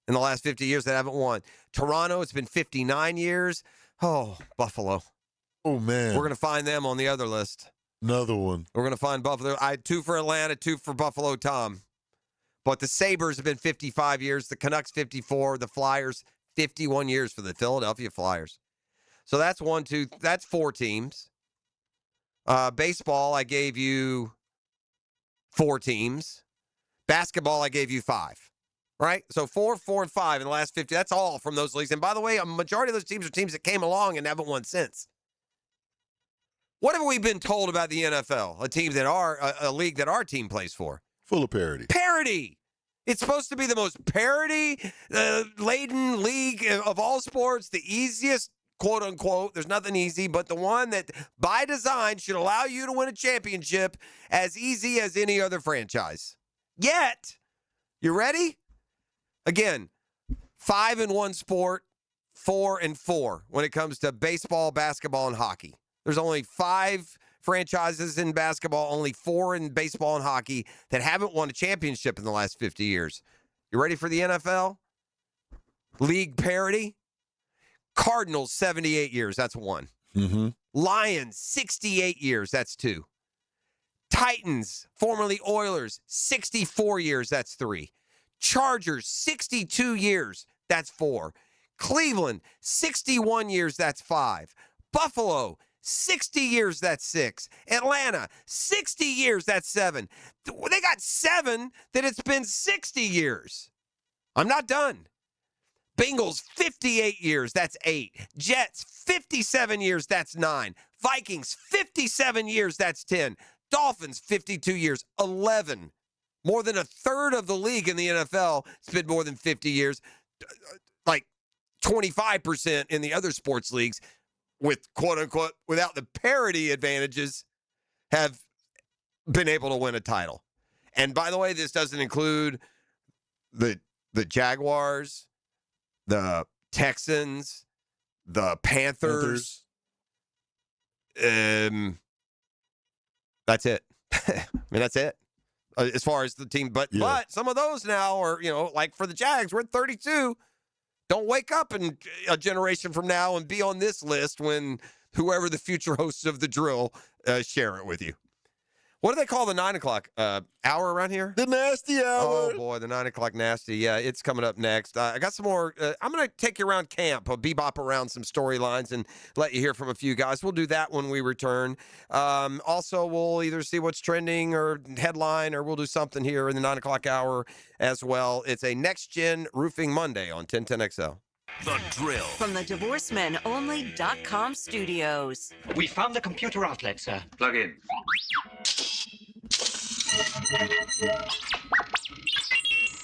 in the last 50 years that haven't won. Toronto, it's been 59 years. Oh, Buffalo. Oh, man. We're going to find them on the other list. Another one. We're going to find Buffalo. I had 2 for Atlanta, 2 for Buffalo, Tom. But the Sabres have been 55 years. The Canucks, 54. The Flyers, 51 years for the Philadelphia Flyers. So that's 1, 2. That's 4 teams. Baseball, I gave you 4 teams. Basketball, I gave you 5. Right? So 4, 4, and 5 in the last 50. That's all from those leagues. And by the way, a majority of those teams are teams that came along and haven't won since. What have we been told about the NFL? A league that our team plays for. Full of parody. Parody. It's supposed to be the most parody-laden league of all sports, the easiest, quote unquote. There's nothing easy, but the one that, by design, should allow you to win a championship as easy as any other franchise. Yet, you ready? Again, 5 in one sport, 4 and 4 when it comes to baseball, basketball, and hockey. There's only 5 franchises in basketball, only 4 in baseball and hockey that haven't won a championship in the last 50 years. You ready for the NFL? League parity? Cardinals, 78 years. That's 1. Mm-hmm. Lions, 68 years. That's 2. Titans, formerly Oilers, 64 years. That's 3. Chargers, 62 years. That's 4. Cleveland, 61 years. That's 5. Buffalo, 60 years, that's 6. Atlanta, 60 years, that's 7. They got 7 that it's been 60 years. I'm not done. Bengals, 58 years, that's 8. Jets, 57 years, that's 9. Vikings, 57 years, that's 10. Dolphins, 52 years, 11. More than a third of the league in the NFL has been more than 50 years. Like 25% in the other sports leagues, with quote-unquote, without the parity advantages, have been able to win a title. And by the way, this doesn't include the Jaguars, the Texans, the Panthers. That's it. I mean, that's it. As far as the team. But some of those now are, like for the Jags, we're at 32. Don't wake up in a generation from now and be on this list when whoever the future hosts of the drill share it with you. What do they call the 9 o'clock hour around here? The nasty hour. Oh, boy, the 9 o'clock nasty. Yeah, it's coming up next. I got some more. I'm going to take you around camp, bebop around some storylines and let you hear from a few guys. We'll do that when we return. Also, we'll either see what's trending or headline, or we'll do something here in the 9 o'clock hour as well. It's a Next Gen Roofing Monday on 1010XL. The Drill. From the DivorceMenOnly.com studios. We found the computer outlet, sir. Plug in.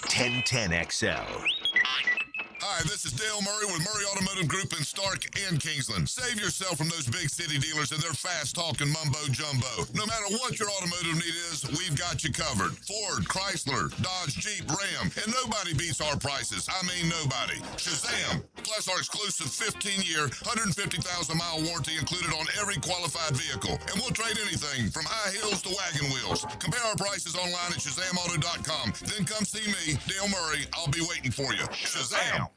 1010XL. Hi, this is Dale Murray with Murray Automotive Group in Stark and Kingsland. Save yourself from those big city dealers and their fast-talking mumbo-jumbo. No matter what your automotive need is, we've got you covered. Ford, Chrysler, Dodge, Jeep, Ram, and nobody beats our prices. I mean nobody. Shazam! Plus our exclusive 15-year, 150,000-mile warranty included on every qualified vehicle. And we'll trade anything from high heels to wagon wheels. Compare our prices online at ShazamAuto.com. Then come see me, Dale Murray. I'll be waiting for you. Shazam!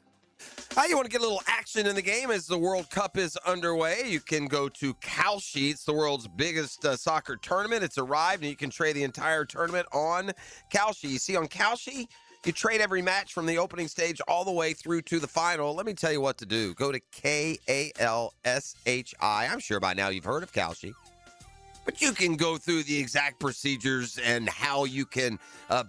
You want to get a little action in the game as the World Cup is underway. You can go to Kalshi. It's the world's biggest soccer tournament. It's arrived, and you can trade the entire tournament on Kalshi. You see, on Kalshi, you trade every match from the opening stage all the way through to the final. Let me tell you what to do. Go to Kalshi. I'm sure by now you've heard of Kalshi. But you can go through the exact procedures and how you can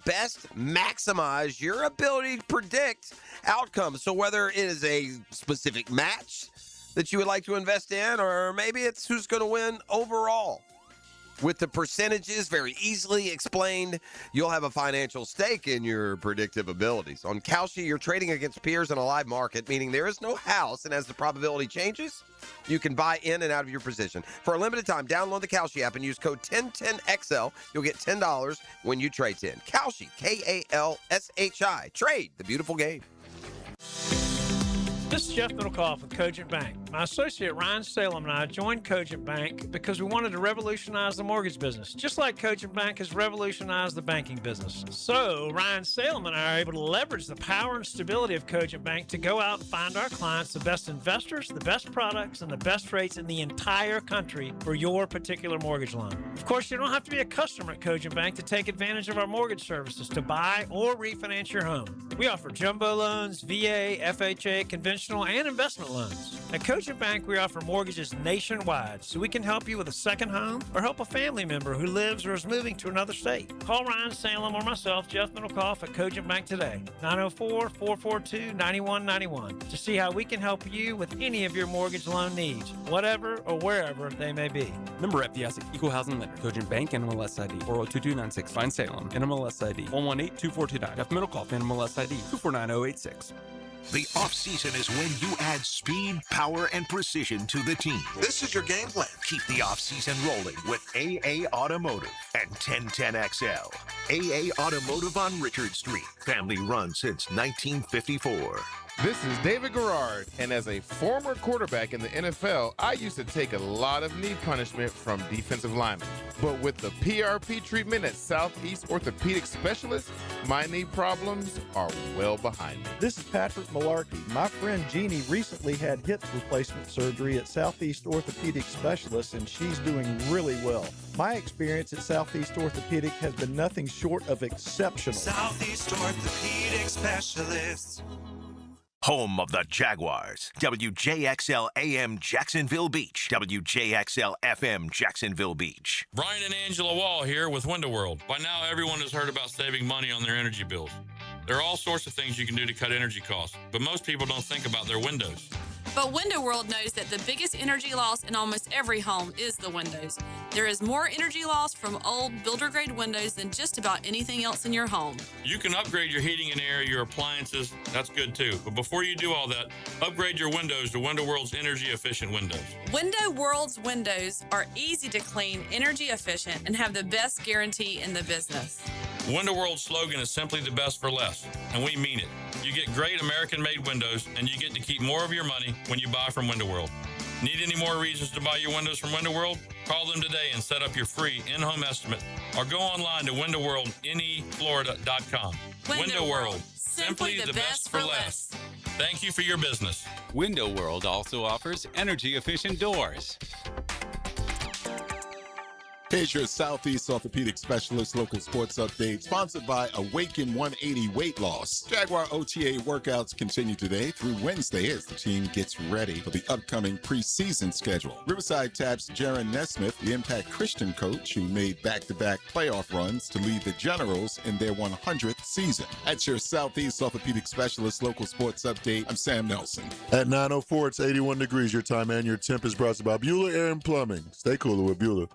best maximize your ability to predict outcomes. So whether it is a specific match that you would like to invest in, or maybe it's who's going to win overall. With the percentages very easily explained, you'll have a financial stake in your predictive abilities. On Kalshi, you're trading against peers in a live market, meaning there is no house, and as the probability changes, you can buy in and out of your position. For a limited time, download the Kalshi app and use code 1010XL. You'll get $10 when you trade 10. Kalshi, Kalshi. Trade the beautiful game. This is Jeff Middlecoff with Cogent Bank. My associate Ryan Salem and I joined Cogent Bank because we wanted to revolutionize the mortgage business, just like Cogent Bank has revolutionized the banking business. So Ryan Salem and I are able to leverage the power and stability of Cogent Bank to go out and find our clients the best investors, the best products, and the best rates in the entire country for your particular mortgage loan. Of course, you don't have to be a customer at Cogent Bank to take advantage of our mortgage services to buy or refinance your home. We offer jumbo loans, VA, FHA, conventional and investment loans. At Cogent Bank, we offer mortgages nationwide, so we can help you with a second home or help a family member who lives or is moving to another state. Call Ryan Salem or myself, Jeff Middlecoff, at Cogent Bank today, 904-442-9191, to see how we can help you with any of your mortgage loan needs, whatever or wherever they may be. Member FDIC, Equal Housing Lender, Cogent Bank, NMLS ID 402296. Find Salem, NMLS ID 1182429. Jeff Middlecoff, NMLS ID 249086. The offseason is when you add speed, power, and precision to the team. This is your game plan. Keep the offseason rolling with AA Automotive and 1010XL. AA Automotive on Richard Street. Family run since 1954. This is David Garrard, and as a former quarterback in the NFL, I used to take a lot of knee punishment from defensive linemen. But with the PRP treatment at Southeast Orthopedic Specialists, my knee problems are well behind me. This is Patrick Malarkey. My friend Jeannie recently had hip replacement surgery at Southeast Orthopedic Specialists, and she's doing really well. My experience at Southeast Orthopedic has been nothing short of exceptional. Southeast Orthopedic Specialists. Home of the Jaguars. WJXL AM Jacksonville Beach. WJXL FM Jacksonville Beach. Brian and Angela Wall here with Window World. By now, everyone has heard about saving money on their energy bills. There are all sorts of things you can do to cut energy costs, but most people don't think about their windows. But Window World knows that the biggest energy loss in almost every home is the windows. There is more energy loss from old builder-grade windows than just about anything else in your home. You can upgrade your heating and air, your appliances. That's good too. But before you do all that, upgrade your windows to Window World's energy-efficient windows. Window World's windows are easy to clean, energy efficient, and have the best guarantee in the business. Window World's slogan is simply the best for less, and we mean it. You get great American-made windows, and you get to keep more of your money when you buy from Window World. Need any more reasons to buy your windows from Window World? Call them today and set up your free in-home estimate, or go online to windowworldneflorida.com. Window World, simply the best for less. Thank you for your business. Window World also offers energy-efficient doors. Here's your Southeast Orthopedic Specialist local sports update, sponsored by Awaken 180 Weight Loss. Jaguar OTA workouts continue today through Wednesday as the team gets ready for the upcoming preseason schedule. Riverside taps Jaron Nesmith, the Impact Christian coach who made back-to-back playoff runs to lead the Generals in their 100th season. That's your Southeast Orthopedic Specialist local sports update. I'm Sam Nelson. At 9:04, it's 81 degrees your time, and your temp is brought to you by Bueller Air and Plumbing. Stay cooler with Bueller.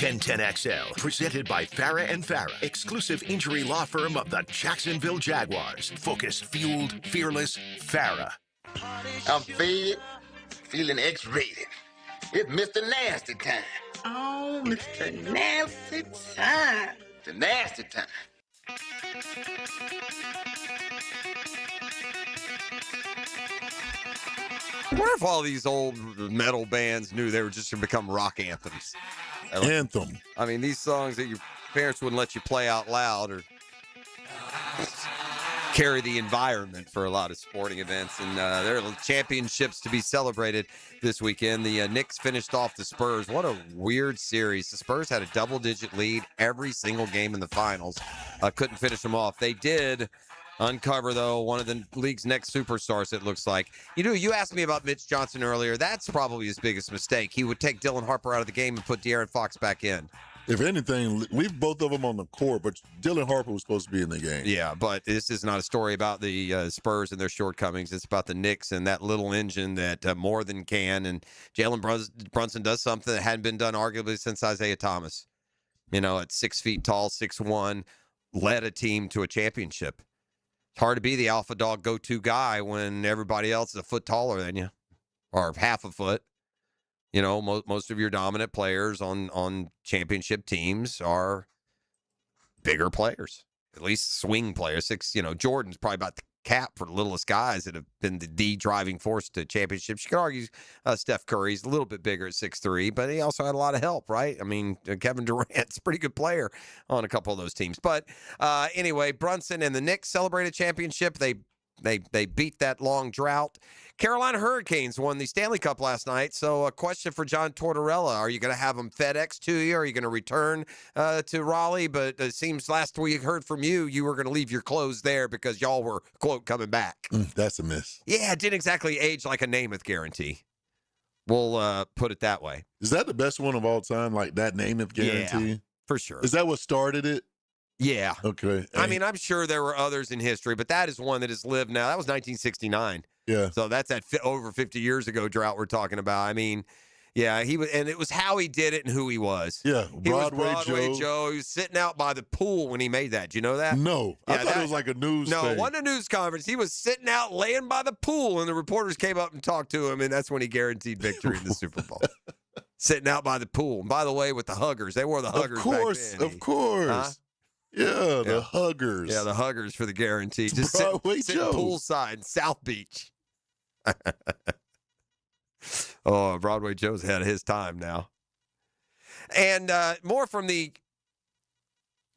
1010XL, presented by Farah and Farah, exclusive injury law firm of the Jacksonville Jaguars. Focus, fueled, fearless, Farah. I'm fed, feeling X-rated. It's Mr. Nasty time. Oh, Mr. Nasty time. The nasty time. I wonder if all these old metal bands knew they were just going to become rock anthems. Anthem. I mean, these songs that your parents wouldn't let you play out loud or carry the environment for a lot of sporting events. And there are championships to be celebrated this weekend. The Knicks finished off the Spurs. What a weird series. The Spurs had a double-digit lead every single game in the finals. Couldn't finish them off. They did uncover, though, one of the league's next superstars, it looks like. You asked me about Mitch Johnson earlier. That's probably his biggest mistake. He would take Dylan Harper out of the game and put De'Aaron Fox back in. If anything, leave both of them on the court, but Dylan Harper was supposed to be in the game. Yeah, but this is not a story about the Spurs and their shortcomings. It's about the Knicks and that little engine that more than can. And Jalen Brunson does something that hadn't been done arguably since Isaiah Thomas. At 6 feet tall, 6'1", led a team to a championship. It's hard to be the alpha dog go-to guy when everybody else is a foot taller than you, or half a foot. Most of your dominant players on championship teams are bigger players, at least swing players. Jordan's probably about the cap for the littlest guys that have been the driving force to championships. You could argue Steph Curry's a little bit bigger at 6'3", but he also had a lot of help, right? I mean, Kevin Durant's a pretty good player on a couple of those teams. But anyway, Brunson and the Knicks celebrate a championship. They beat that long drought. Carolina Hurricanes won the Stanley Cup last night. So a question for John Tortorella. Are you going to have them FedEx to you? Are you going to return to Raleigh? But it seems last we heard from you, you were going to leave your clothes there because y'all were, quote, coming back. That's a miss. Yeah, it didn't exactly age like a Namath guarantee. We'll put it that way. Is that the best one of all time, like that Namath guarantee? Yeah, for sure. Is that what started it? Yeah. Okay. I mean, I'm sure there were others in history, but that is one that has lived now. That was 1969. Yeah. So that's that over 50 years ago drought we're talking about. I mean, yeah, he was, and it was how he did it and who he was. Yeah, Broadway Joe. He was sitting out by the pool when he made that. Do you know that? No, yeah, I thought it was like a news No, thing. it wasn't a news conference. He was sitting out laying by the pool, and the reporters came up and talked to him, and that's when he guaranteed victory in the Super Bowl. Sitting out by the pool. And by the way, with the huggers, they wore the huggers back then. Of course. Huh? Yeah, the huggers. Yeah, the huggers for the guarantee. Just sitting poolside in South Beach. Oh, Broadway Joe's ahead of his time now. And more from the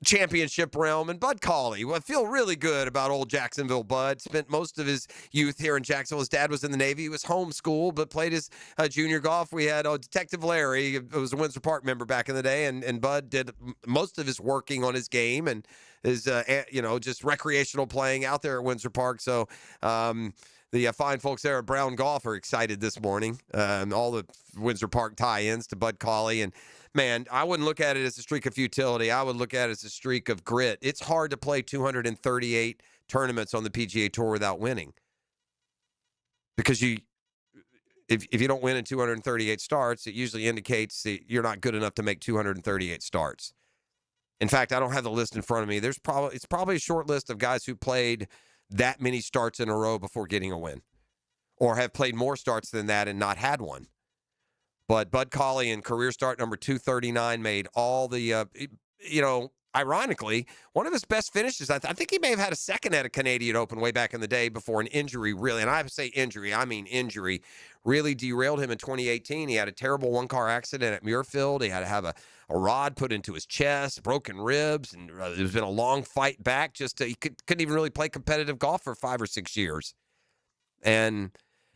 championship realm, and Bud Cauley. Well, I feel really good about old Jacksonville Bud. Spent most of his youth here in Jacksonville. His dad was in the Navy. He was homeschooled, but played his junior golf. We had Detective Larry, who was a Windsor Park member back in the day, and Bud did most of his working on his game and his, just recreational playing out there at Windsor Park. So, the fine folks there at Brown Golf are excited this morning. All the Windsor Park tie-ins to Bud Cauley. And, man, I wouldn't look at it as a streak of futility. I would look at it as a streak of grit. It's hard to play 238 tournaments on the PGA Tour without winning. Because if you don't win in 238 starts, it usually indicates that you're not good enough to make 238 starts. In fact, I don't have the list in front of me. It's probably a short list of guys who played that many starts in a row before getting a win, or have played more starts than that and not had one. But Bud Cauley in career start number 239 made all the, ironically, one of his best finishes. I think he may have had a second at a Canadian Open way back in the day before an injury really, and I say injury, I mean injury, really derailed him in 2018. He had a terrible one-car accident at Muirfield. He had to have a rod put into his chest, broken ribs, and there's been a long fight back. He couldn't even really play competitive golf for 5 or 6 years. And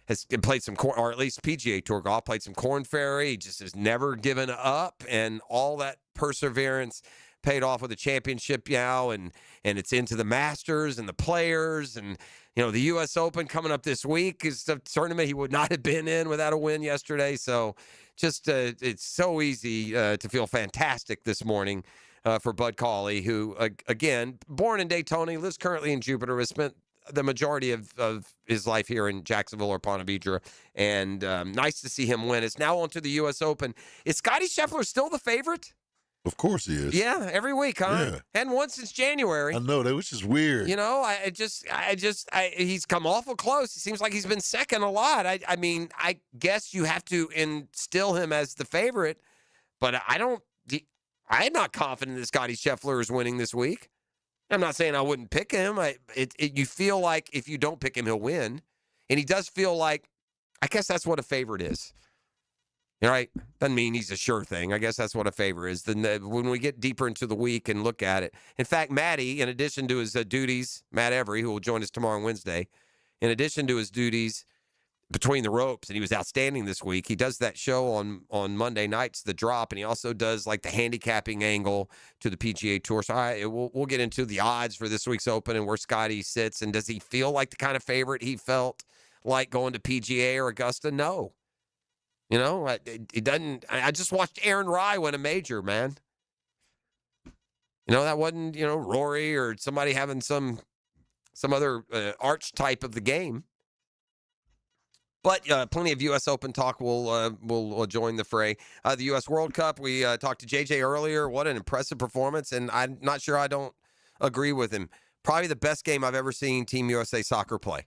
has played some, or at least PGA Tour golf, played some Corn Ferry. He just has never given up, and all that perseverance paid off with a championship now, and it's into the Masters and the Players, and the U.S. Open coming up this week is a tournament he would not have been in without a win yesterday. So just it's so easy to feel fantastic this morning for Bud Cauley, who, again, born in Daytona, he lives currently in Jupiter, has spent the majority of his life here in Jacksonville or Ponte Vedra, and nice to see him win. It's now on to the U.S. Open. Is Scottie Scheffler still the favorite? Of course he is. Yeah, every week, huh? Yeah. Hadn't won since January. I know, that was just weird. You know, he's come awful close. It seems like he's been second a lot. I mean, I guess you have to instill him as the favorite, but I'm not confident that Scotty Scheffler is winning this week. I'm not saying I wouldn't pick him. You feel like if you don't pick him, he'll win. And he does feel like, I guess that's what a favorite is. Right? Doesn't mean he's a sure thing. I guess that's what a favor is. Then when we get deeper into the week and look at it. In fact, Matty, in addition to his duties, Matt Every, who will join us tomorrow on Wednesday, in addition to his duties between the ropes, and he was outstanding this week, he does that show on Monday nights, The Drop, and he also does like the handicapping angle to the PGA Tour. So we'll get into the odds for this week's Open and where Scotty sits, and does he feel like the kind of favorite he felt like going to PGA or Augusta? No. You know, it doesn't. I just watched Aaron Rye win a major, man. You know, that wasn't, Rory or somebody having some other archetype of the game. But plenty of U.S. Open talk will join the fray. The U.S. World Cup, we talked to JJ earlier. What an impressive performance, and I'm not sure I don't agree with him. Probably the best game I've ever seen Team USA soccer play.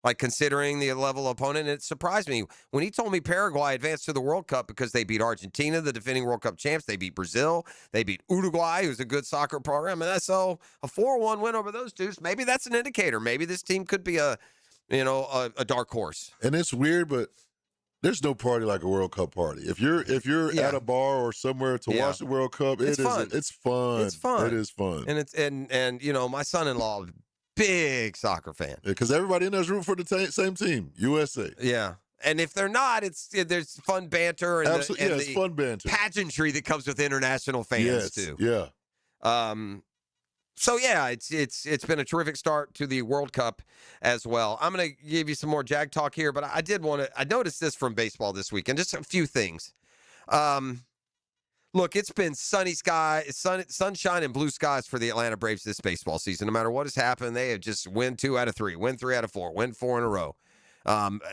Like, considering the level of opponent, it surprised me. When he told me Paraguay advanced to the World Cup because they beat Argentina, the defending World Cup champs, they beat Brazil, they beat Uruguay, who's a good soccer program, and so a 4-1 win over those dudes, maybe that's an indicator. Maybe this team could be a dark horse. And it's weird, but there's no party like a World Cup party. If you're at a bar or somewhere to watch the World Cup, it's fun. It's fun. It's fun. It is fun. And my son-in-law, big soccer fan. Because everybody in there's room for the same team, USA. Yeah. And if they're not, there's fun banter and it's fun banter. Pageantry that comes with international fans too. Yeah. So yeah, it's been a terrific start to the World Cup as well. I'm going to give you some more Jag talk here, but I noticed this from baseball this week, and just a few things. Look, it's been sunshine and blue skies for the Atlanta Braves this baseball season. No matter what has happened, they have just win 2 out of 3, win 3 out of 4, win 4 in a row.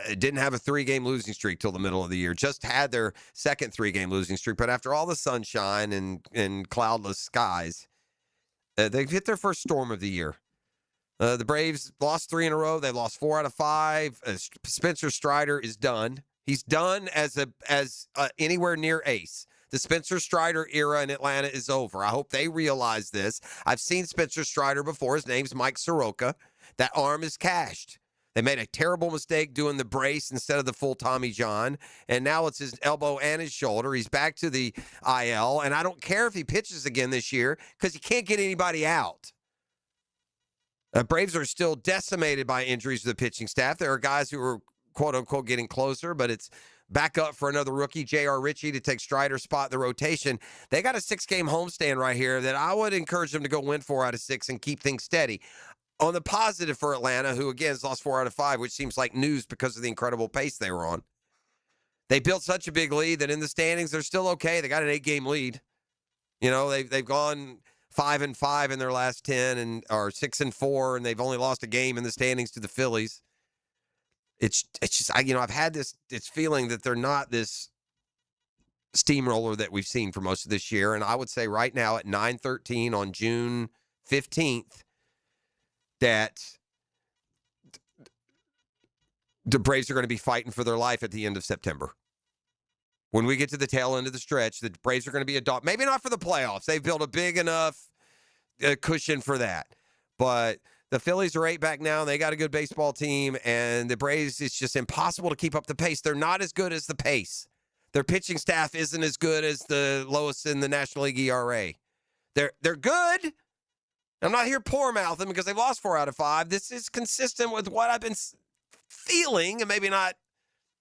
Didn't have a 3-game losing streak till the middle of the year. Just had their second 3-game losing streak. But after all the sunshine and cloudless skies, they've hit their first storm of the year. The Braves lost 3 in a row. They lost 4 out of 5. Spencer Strider is done. He's done as anywhere near ace. The Spencer Strider era in Atlanta is over. I hope they realize this. I've seen Spencer Strider before. His name's Mike Soroka. That arm is cashed. They made a terrible mistake doing the brace instead of the full Tommy John, and now it's his elbow and his shoulder. He's back to the IL, and I don't care if he pitches again this year because he can't get anybody out. The Braves are still decimated by injuries to the pitching staff. There are guys who are, quote-unquote, getting closer, but it's back up for another rookie, J.R. Ritchie, to take Strider's spot in the rotation. They got a 6-game homestand right here that I would encourage them to go win 4 out of 6 and keep things steady. On the positive for Atlanta, who, again, has lost 4 out of 5, which seems like news because of the incredible pace they were on. They built such a big lead that in the standings, they're still okay. They got an 8-game lead. You know, they've gone 5-5 in their last 10 or 6-4, and they've only lost a game in the standings to the Phillies. It's just, I've had this feeling that they're not this steamroller that we've seen for most of this year. And I would say right now at 9:13 on June 15th that the Braves are going to be fighting for their life at the end of September. When we get to the tail end of the stretch, the Braves are going to be a dog. Maybe not for the playoffs. They've built a big enough cushion for that. But the Phillies are 8 back now. They got a good baseball team, and the Braves, it's just impossible to keep up the pace. They're not as good as the pace. Their pitching staff isn't as good as the lowest in the National League ERA. They're good. I'm not here poor-mouthing them because they've lost 4 out of 5. This is consistent with what I've been feeling and maybe not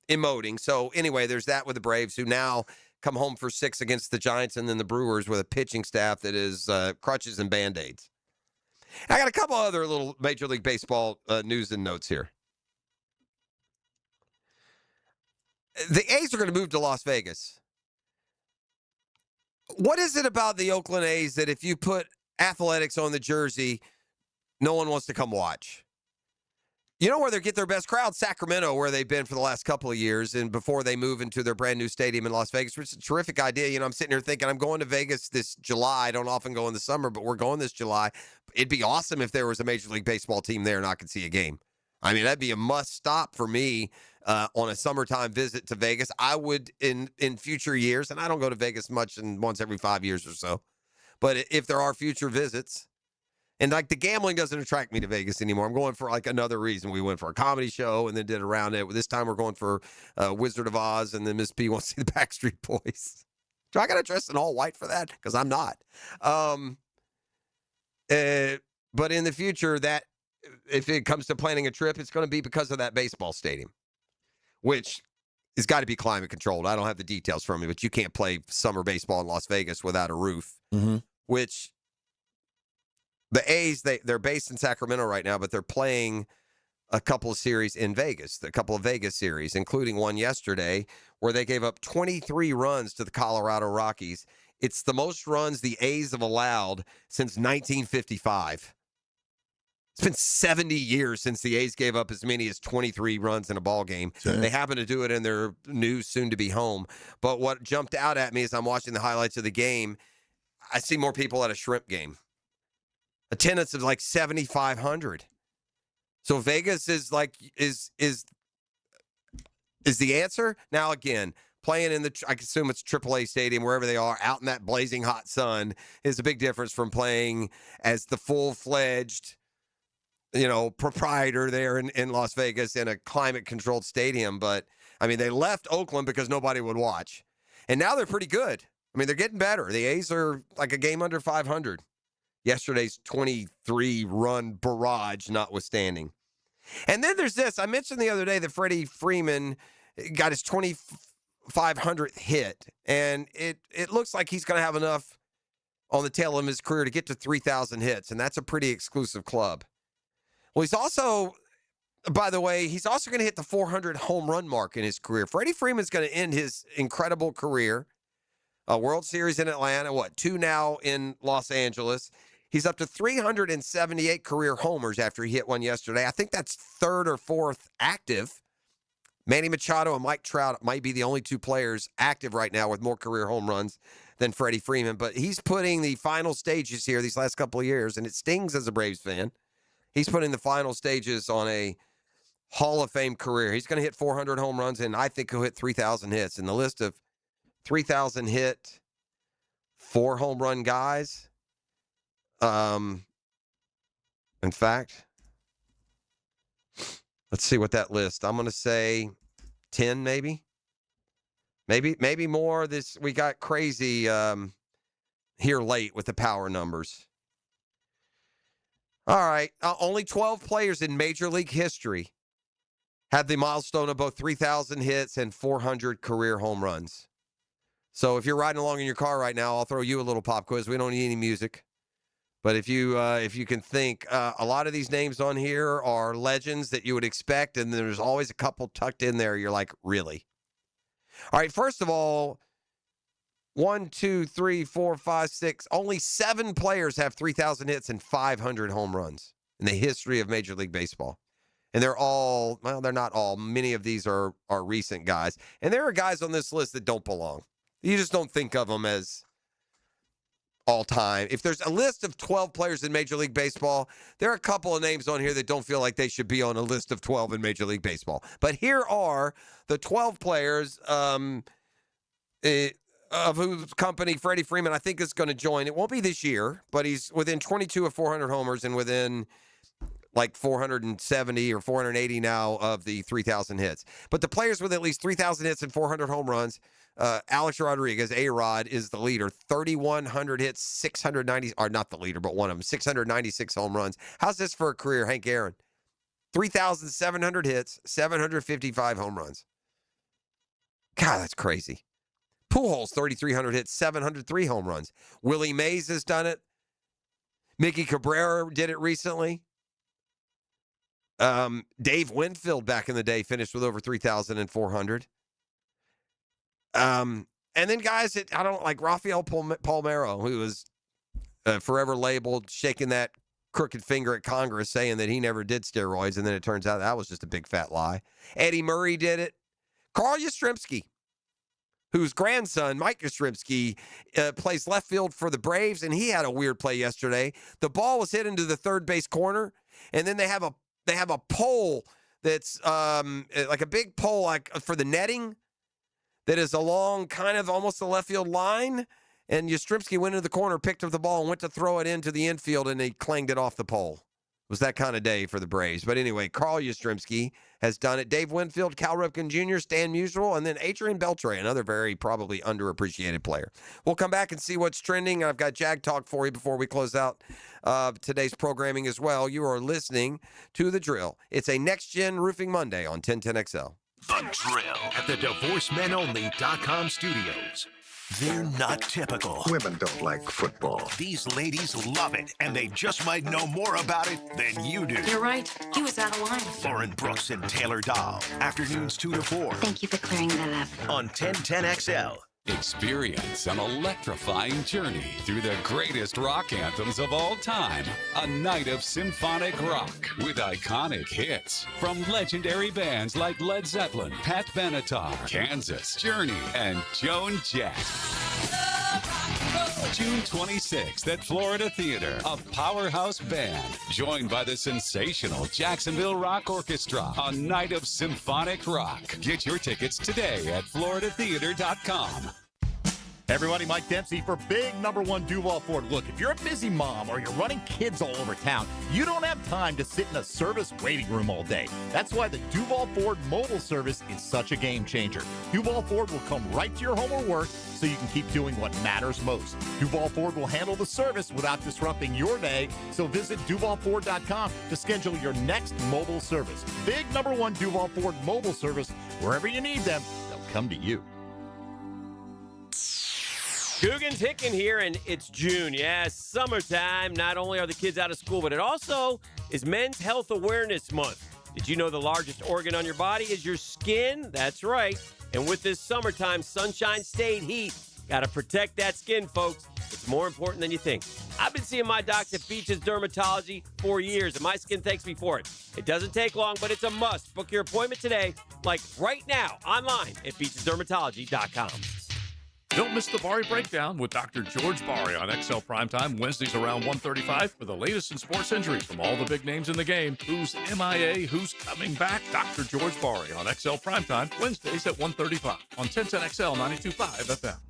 emoting. So anyway, there's that with the Braves, who now come home for 6 against the Giants, and then the Brewers with a pitching staff that is crutches and Band-Aids. I got a couple other little Major League Baseball news and notes here. The A's are going to move to Las Vegas. What is it about the Oakland A's that if you put athletics on the jersey, no one wants to come watch? You know where they get their best crowd? Sacramento, where they've been for the last couple of years, and before they move into their brand new stadium in Las Vegas, which is a terrific idea. You know, I'm sitting here thinking I'm going to Vegas this July. I don't often go in the summer, but we're going this July. It'd be awesome if there was a Major League Baseball team there and I could see a game. I mean, that'd be a must stop for me on a summertime visit to Vegas. I would in future years, and I don't go to Vegas much and once every 5 years or so, but if there are future visits. And, like, the gambling doesn't attract me to Vegas anymore. I'm going for, like, another reason. We went for a comedy show and then did around it. This time we're going for Wizard of Oz, and then Miss P wants to see the Backstreet Boys. Do I got to dress in all white for that? Because I'm not. But in the future, that if it comes to planning a trip, it's going to be because of that baseball stadium, which has got to be climate controlled. I don't have the details from me, but you can't play summer baseball in Las Vegas without a roof, which – the A's, they're based in Sacramento right now, but they're playing a couple of series in Vegas, a couple of Vegas series, including one yesterday where they gave up 23 runs to the Colorado Rockies. It's the most runs the A's have allowed since 1955. It's been 70 years since the A's gave up as many as 23 runs in a ball game. They happen to do it in their new soon-to-be home. But what jumped out at me as I'm watching the highlights of the game, I see more people at a shrimp game. Attendance of like 7,500. So Vegas is the answer. Now again, playing in I assume it's AAA stadium, wherever they are, out in that blazing hot sun is a big difference from playing as the full-fledged, proprietor there in Las Vegas in a climate-controlled stadium. But I mean, they left Oakland because nobody would watch, and now they're pretty good. I mean, they're getting better. The A's are like a game under 500. Yesterday's 23-run barrage notwithstanding. And then there's this. I mentioned the other day that Freddie Freeman got his 2,500th hit, and it looks like he's going to have enough on the tail of his career to get to 3,000 hits, and that's a pretty exclusive club. Well, he's also, by the way, he's also going to hit the 400 home run mark in his career. Freddie Freeman's going to end his incredible career. A World Series in Atlanta, 2 now in Los Angeles. He's up to 378 career homers after he hit one yesterday. I think that's third or fourth active. Manny Machado and Mike Trout might be the only two players active right now with more career home runs than Freddie Freeman. But he's putting the final stages here these last couple of years, and it stings as a Braves fan. He's putting the final stages on a Hall of Fame career. He's going to hit 400 home runs, and I think he'll hit 3,000 hits. In the list of 3,000 hit, 4 home run guys. In fact, let's see what that list. I'm going to say 10, maybe more. We got crazy here late with the power numbers. All right, only 12 players in Major League history had the milestone of both 3,000 hits and 400 career home runs. So if you're riding along in your car right now, I'll throw you a little pop quiz. We don't need any music. But if you can think, a lot of these names on here are legends that you would expect, and there's always a couple tucked in there. You're like, really? All right, first of all, 1, 2, 3, 4, 5, 6. Only 7 players have 3,000 hits and 500 home runs in the history of Major League Baseball. And they're all, well, they're not all. Many of these are recent guys. And there are guys on this list that don't belong. You just don't think of them as all time. If there's a list of 12 players in Major League Baseball, there are a couple of names on here that don't feel like they should be on a list of 12 in Major League Baseball. But here are the 12 players of whose company Freddie Freeman, I think, is going to join. It won't be this year, but he's within 22 of 400 homers and within like 470 or 480 now of the 3,000 hits. But the players with at least 3,000 hits and 400 home runs, Alex Rodriguez, A-Rod, is the leader. 3,100 hits, 690, or not the leader, but one of them, 696 home runs. How's this for a career, Hank Aaron? 3,700 hits, 755 home runs. God, that's crazy. Pujols, 3,300 hits, 703 home runs. Willie Mays has done it. Mickey Cabrera did it recently. Dave Winfield back in the day finished with over 3,400. And then guys that I don't like, Rafael Palmeiro, who was forever labeled shaking that crooked finger at Congress saying that he never did steroids, and then it turns out that was just a big fat lie. Eddie Murray did it. Carl Yastrzemski, whose grandson, Mike Yastrzemski, plays left field for the Braves, and he had a weird play yesterday. The ball was hit into the third base corner, and then they have a pole that's like a big pole like for the netting that is along kind of almost the left field line, and Yastrzemski went into the corner, picked up the ball, and went to throw it into the infield, and he clanged it off the pole. It was that kind of day for the Braves. But anyway, Carl Yastrzemski has done it. Dave Winfield, Cal Ripken Jr., Stan Musial, and then Adrian Beltre, another very probably underappreciated player. We'll come back and see what's trending. I've got Jag Talk for you before we close out today's programming as well. You are listening to The Drill. It's a Next Gen Roofing Monday on 1010XL. The Drill at the DivorceMenOnly.com studios. They're not typical. Women don't like football. These ladies love it, and they just might know more about it than you do. You're right. He was out of line. Lauren Brooks and Taylor Dahl. Afternoons 2 to 4. Thank you for clearing that up. On 1010XL. Experience an electrifying journey through the greatest rock anthems of all time. A night of symphonic rock with iconic hits from legendary bands like Led Zeppelin, Pat Benatar, Kansas, Journey, and Joan Jett. June 26th at Florida Theater, a powerhouse band joined by the sensational Jacksonville Rock Orchestra. A night of symphonic rock. Get your tickets today at floridatheater.com. Hey everybody, Mike Dempsey for big #1 Duval Ford. Look, if you're a busy mom or you're running kids all over town, you don't have time to sit in a service waiting room all day. That's why the Duval Ford mobile service is such a game changer. Duval Ford will come right to your home or work so you can keep doing what matters most. Duval Ford will handle the service without disrupting your day, so visit DuvalFord.com to schedule your next mobile service. Big #1 Duval Ford mobile service. Wherever you need them, they'll come to you. Coogan's Hickin here, and it's June. Yeah, summertime. Not only are the kids out of school, but it also is Men's Health Awareness Month. Did you know the largest organ on your body is your skin? That's right. And with this summertime sunshine state heat, got to protect that skin, folks. It's more important than you think. I've been seeing my docs at Beaches Dermatology for years, and my skin thanks me for it. It doesn't take long, but it's a must. Book your appointment today, like right now, online at beachesdermatology.com. Don't miss the Bari Breakdown with Dr. George Bari on XL Primetime, Wednesdays around 1:35 for the latest in sports injuries from all the big names in the game. Who's MIA, who's coming back? Dr. George Bari on XL Primetime, Wednesdays at 1:35 on 1010XL 92.5 FM.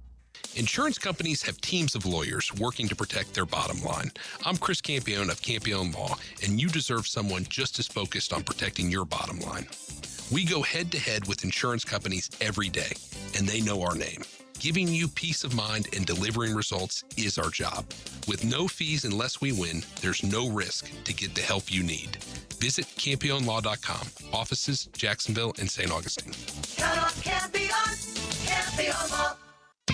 Insurance companies have teams of lawyers working to protect their bottom line. I'm Chris Campione of Campione Law, and you deserve someone just as focused on protecting your bottom line. We go head-to-head with insurance companies every day, and they know our name. Giving you peace of mind and delivering results is our job. With no fees unless we win, there's no risk to get the help you need. Visit CampionLaw.com. Offices, Jacksonville and St. Augustine. Count on Campione, Campione Law.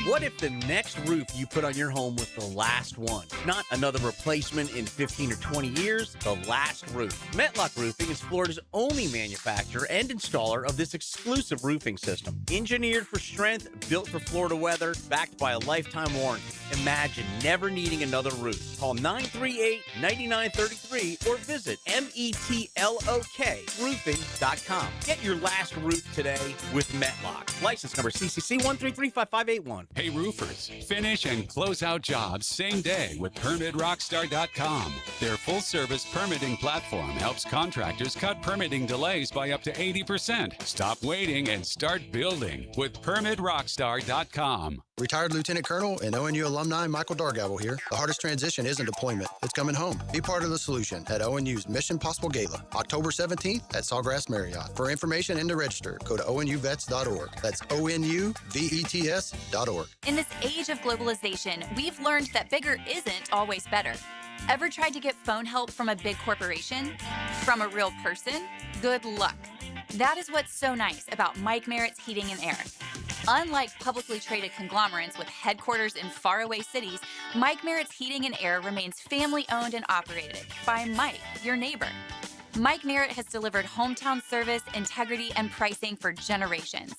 What if the next roof you put on your home was the last one? Not another replacement in 15 or 20 years, the last roof. Metlock Roofing is Florida's only manufacturer and installer of this exclusive roofing system. Engineered for strength, built for Florida weather, backed by a lifetime warranty. Imagine never needing another roof. Call 938-9933 or visit METLOKroofing.com. Get your last roof today with Metlock. License number CCC 1335581. Hey roofers, finish and close out jobs same day with PermitRockstar.com. Their full-service permitting platform helps contractors cut permitting delays by up to 80%. Stop waiting and start building with PermitRockstar.com. Retired Lieutenant Colonel and ONU alumni Michael Dargavel here. The hardest transition isn't deployment, it's coming home. Be part of the solution at ONU's Mission Possible Gala, October 17th at Sawgrass Marriott. For information and to register, go to onuvets.org. That's ONUVETS.org. In this age of globalization, we've learned that bigger isn't always better. Ever tried to get phone help from a big corporation? From a real person? Good luck. That is what's so nice about Mike Merritt's Heating and Air. Unlike publicly traded conglomerates with headquarters in faraway cities, Mike Merritt's Heating and Air remains family-owned and operated by Mike, your neighbor. Mike Merritt has delivered hometown service, integrity, and pricing for generations.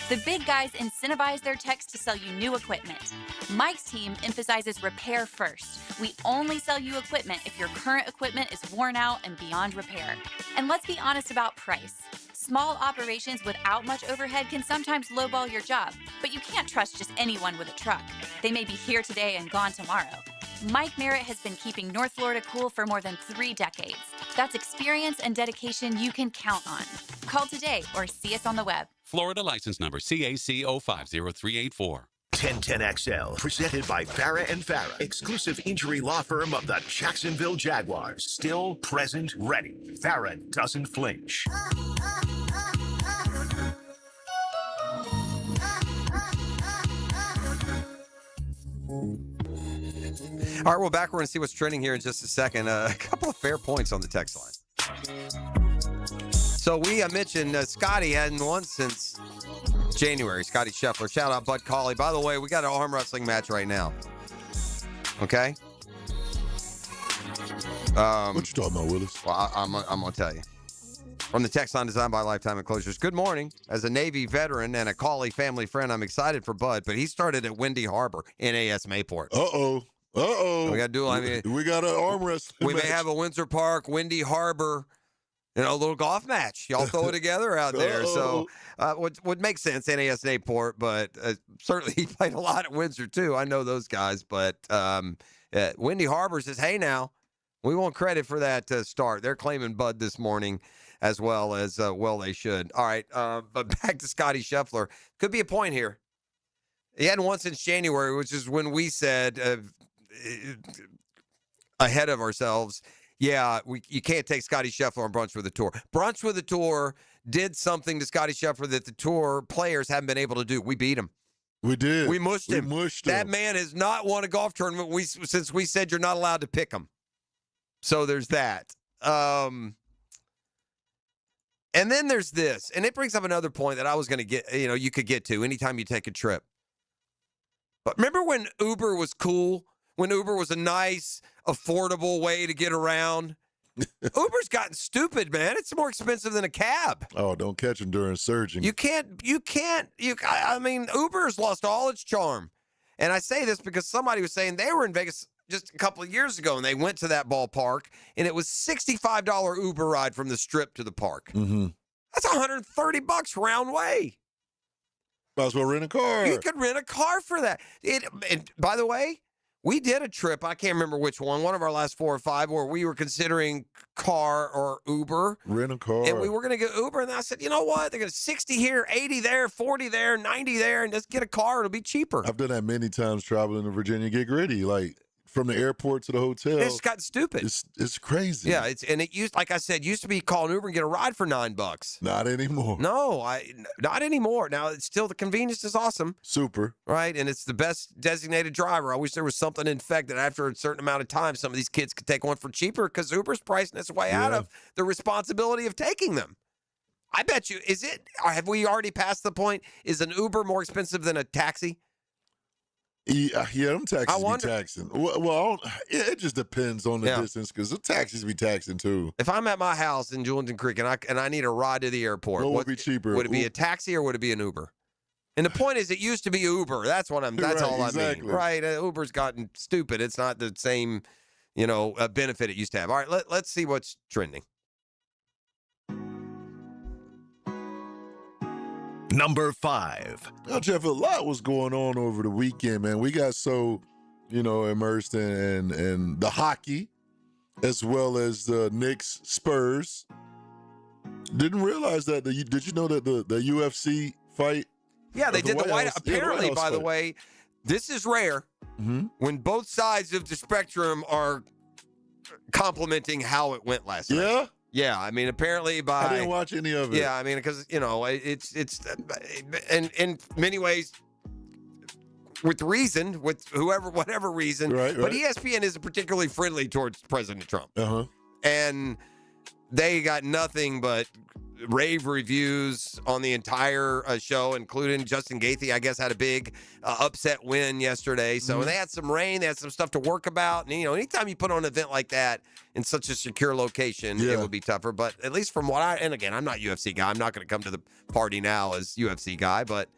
The big guys incentivize their techs to sell you new equipment. Mike's team emphasizes repair first. We only sell you equipment if your current equipment is worn out and beyond repair. And let's be honest about price. Small operations without much overhead can sometimes lowball your job, but you can't trust just anyone with a truck. They may be here today and gone tomorrow. Mike Merritt has been keeping North Florida cool for more than 3 decades. That's experience and dedication you can count on. Call today or see us on the web. Florida license number CAC 050384. 1010XL, presented by Farah and Farah, exclusive injury law firm of the Jacksonville Jaguars. Still present, ready. Farah doesn't flinch. All right, we're back. We're going to see what's trending here in just a second. A couple of fair points on the text line. So we mentioned Scotty hadn't won since January. Scotty Scheffler. Shout out Bud Cauley. By the way, we got an arm wrestling match right now. Okay? What you talking about, Willis? Well, I'm going to tell you. From the text line designed by Lifetime Enclosures. Good morning. As a Navy veteran and a Cauley family friend, I'm excited for Bud, but he started at Windy Harbor, NAS Mayport. Uh-oh. We got to do. I mean, we got an arm wrestling. We may have a Windsor Park, Windy Harbor, a little golf match. Y'all throw it together out there. So, would make sense, NAS Mayport, but certainly he played a lot at Windsor too. I know those guys, but Windy Harbor says, "Hey, now we want credit for that start." They're claiming Bud this morning, as well as they should. All right, but back to Scotty Scheffler. Could be a point here. He hadn't won since January, which is when we said ahead of ourselves, you can't take Scotty Scheffler on Brunch with the Tour. Brunch with the Tour did something to Scotty Scheffler that the Tour players haven't been able to do. We beat him. We did. We mushed him. That man has not won a golf tournament since we said you're not allowed to pick him. So there's that. And then there's this, and it brings up another point that I was going to get, you could get to anytime you take a trip. But remember when Uber was cool? When Uber was a nice, affordable way to get around? Uber's gotten stupid, man. It's more expensive than a cab. Oh, don't catch him during surging. I mean, Uber's lost all its charm. And I say this because somebody was saying they were in Vegas just a couple of years ago, and they went to that ballpark, and it was $65 Uber ride from the Strip to the park. Mm-hmm. That's $130 round way. Might as well rent a car. You could rent a car for that. And by the way, we did a trip, I can't remember which one of our last 4 or 5, where we were considering car or Uber. Rent a car. And we were going to get Uber, and I said, you know what? They're going to 60 here, 80 there, 40 there, 90 there, and just get a car. It'll be cheaper. I've done that many times traveling to Virginia. Get gritty. Like, from the airport to the hotel. It's got stupid. It's crazy. Yeah, it used, like I said, used to be call an Uber and get a ride for $9. Not anymore. No, not anymore. Now it's still, the convenience is awesome. Super. Right, and it's the best designated driver. I wish there was something in effect that after a certain amount of time, some of these kids could take one for cheaper because Uber's pricing its way out of the responsibility of taking them. I bet you, have we already passed the point? Is an Uber more expensive than a taxi? Yeah, them taxis be taxing. Well, it just depends on the distance because the taxis be taxing too. If I'm at my house in Julington Creek and I need a ride to the airport, what would be cheaper? Would it be a taxi or would it be an Uber? And the point is, it used to be Uber. That's what That's all I mean. Right? Uber's gotten stupid. It's not the same, benefit it used to have. All right, let's see what's trending. Number 5. Now, Jeff, a lot was going on over the weekend, man. We got so, immersed in the hockey as well as the Knicks Spurs. Didn't realize that. Did you know that the UFC fight? Yeah, they did the White House. Apparently, by the way, this is rare when both sides of the spectrum are complimenting how it went last night. Yeah? Yeah, I mean, apparently I didn't watch any of it. Yeah, I mean, because, it's in many ways, with reason, with whatever reason. Right. But ESPN isn't particularly friendly towards President Trump. Uh-huh. And they got nothing but rave reviews on the entire show, including Justin Gaethje, I guess, had a big upset win yesterday. So they had some rain. They had some stuff to work about. And, anytime you put on an event like that in such a secure location, it would be tougher. But at least from what and again, I'm not UFC guy. I'm not going to come to the party now as UFC guy. But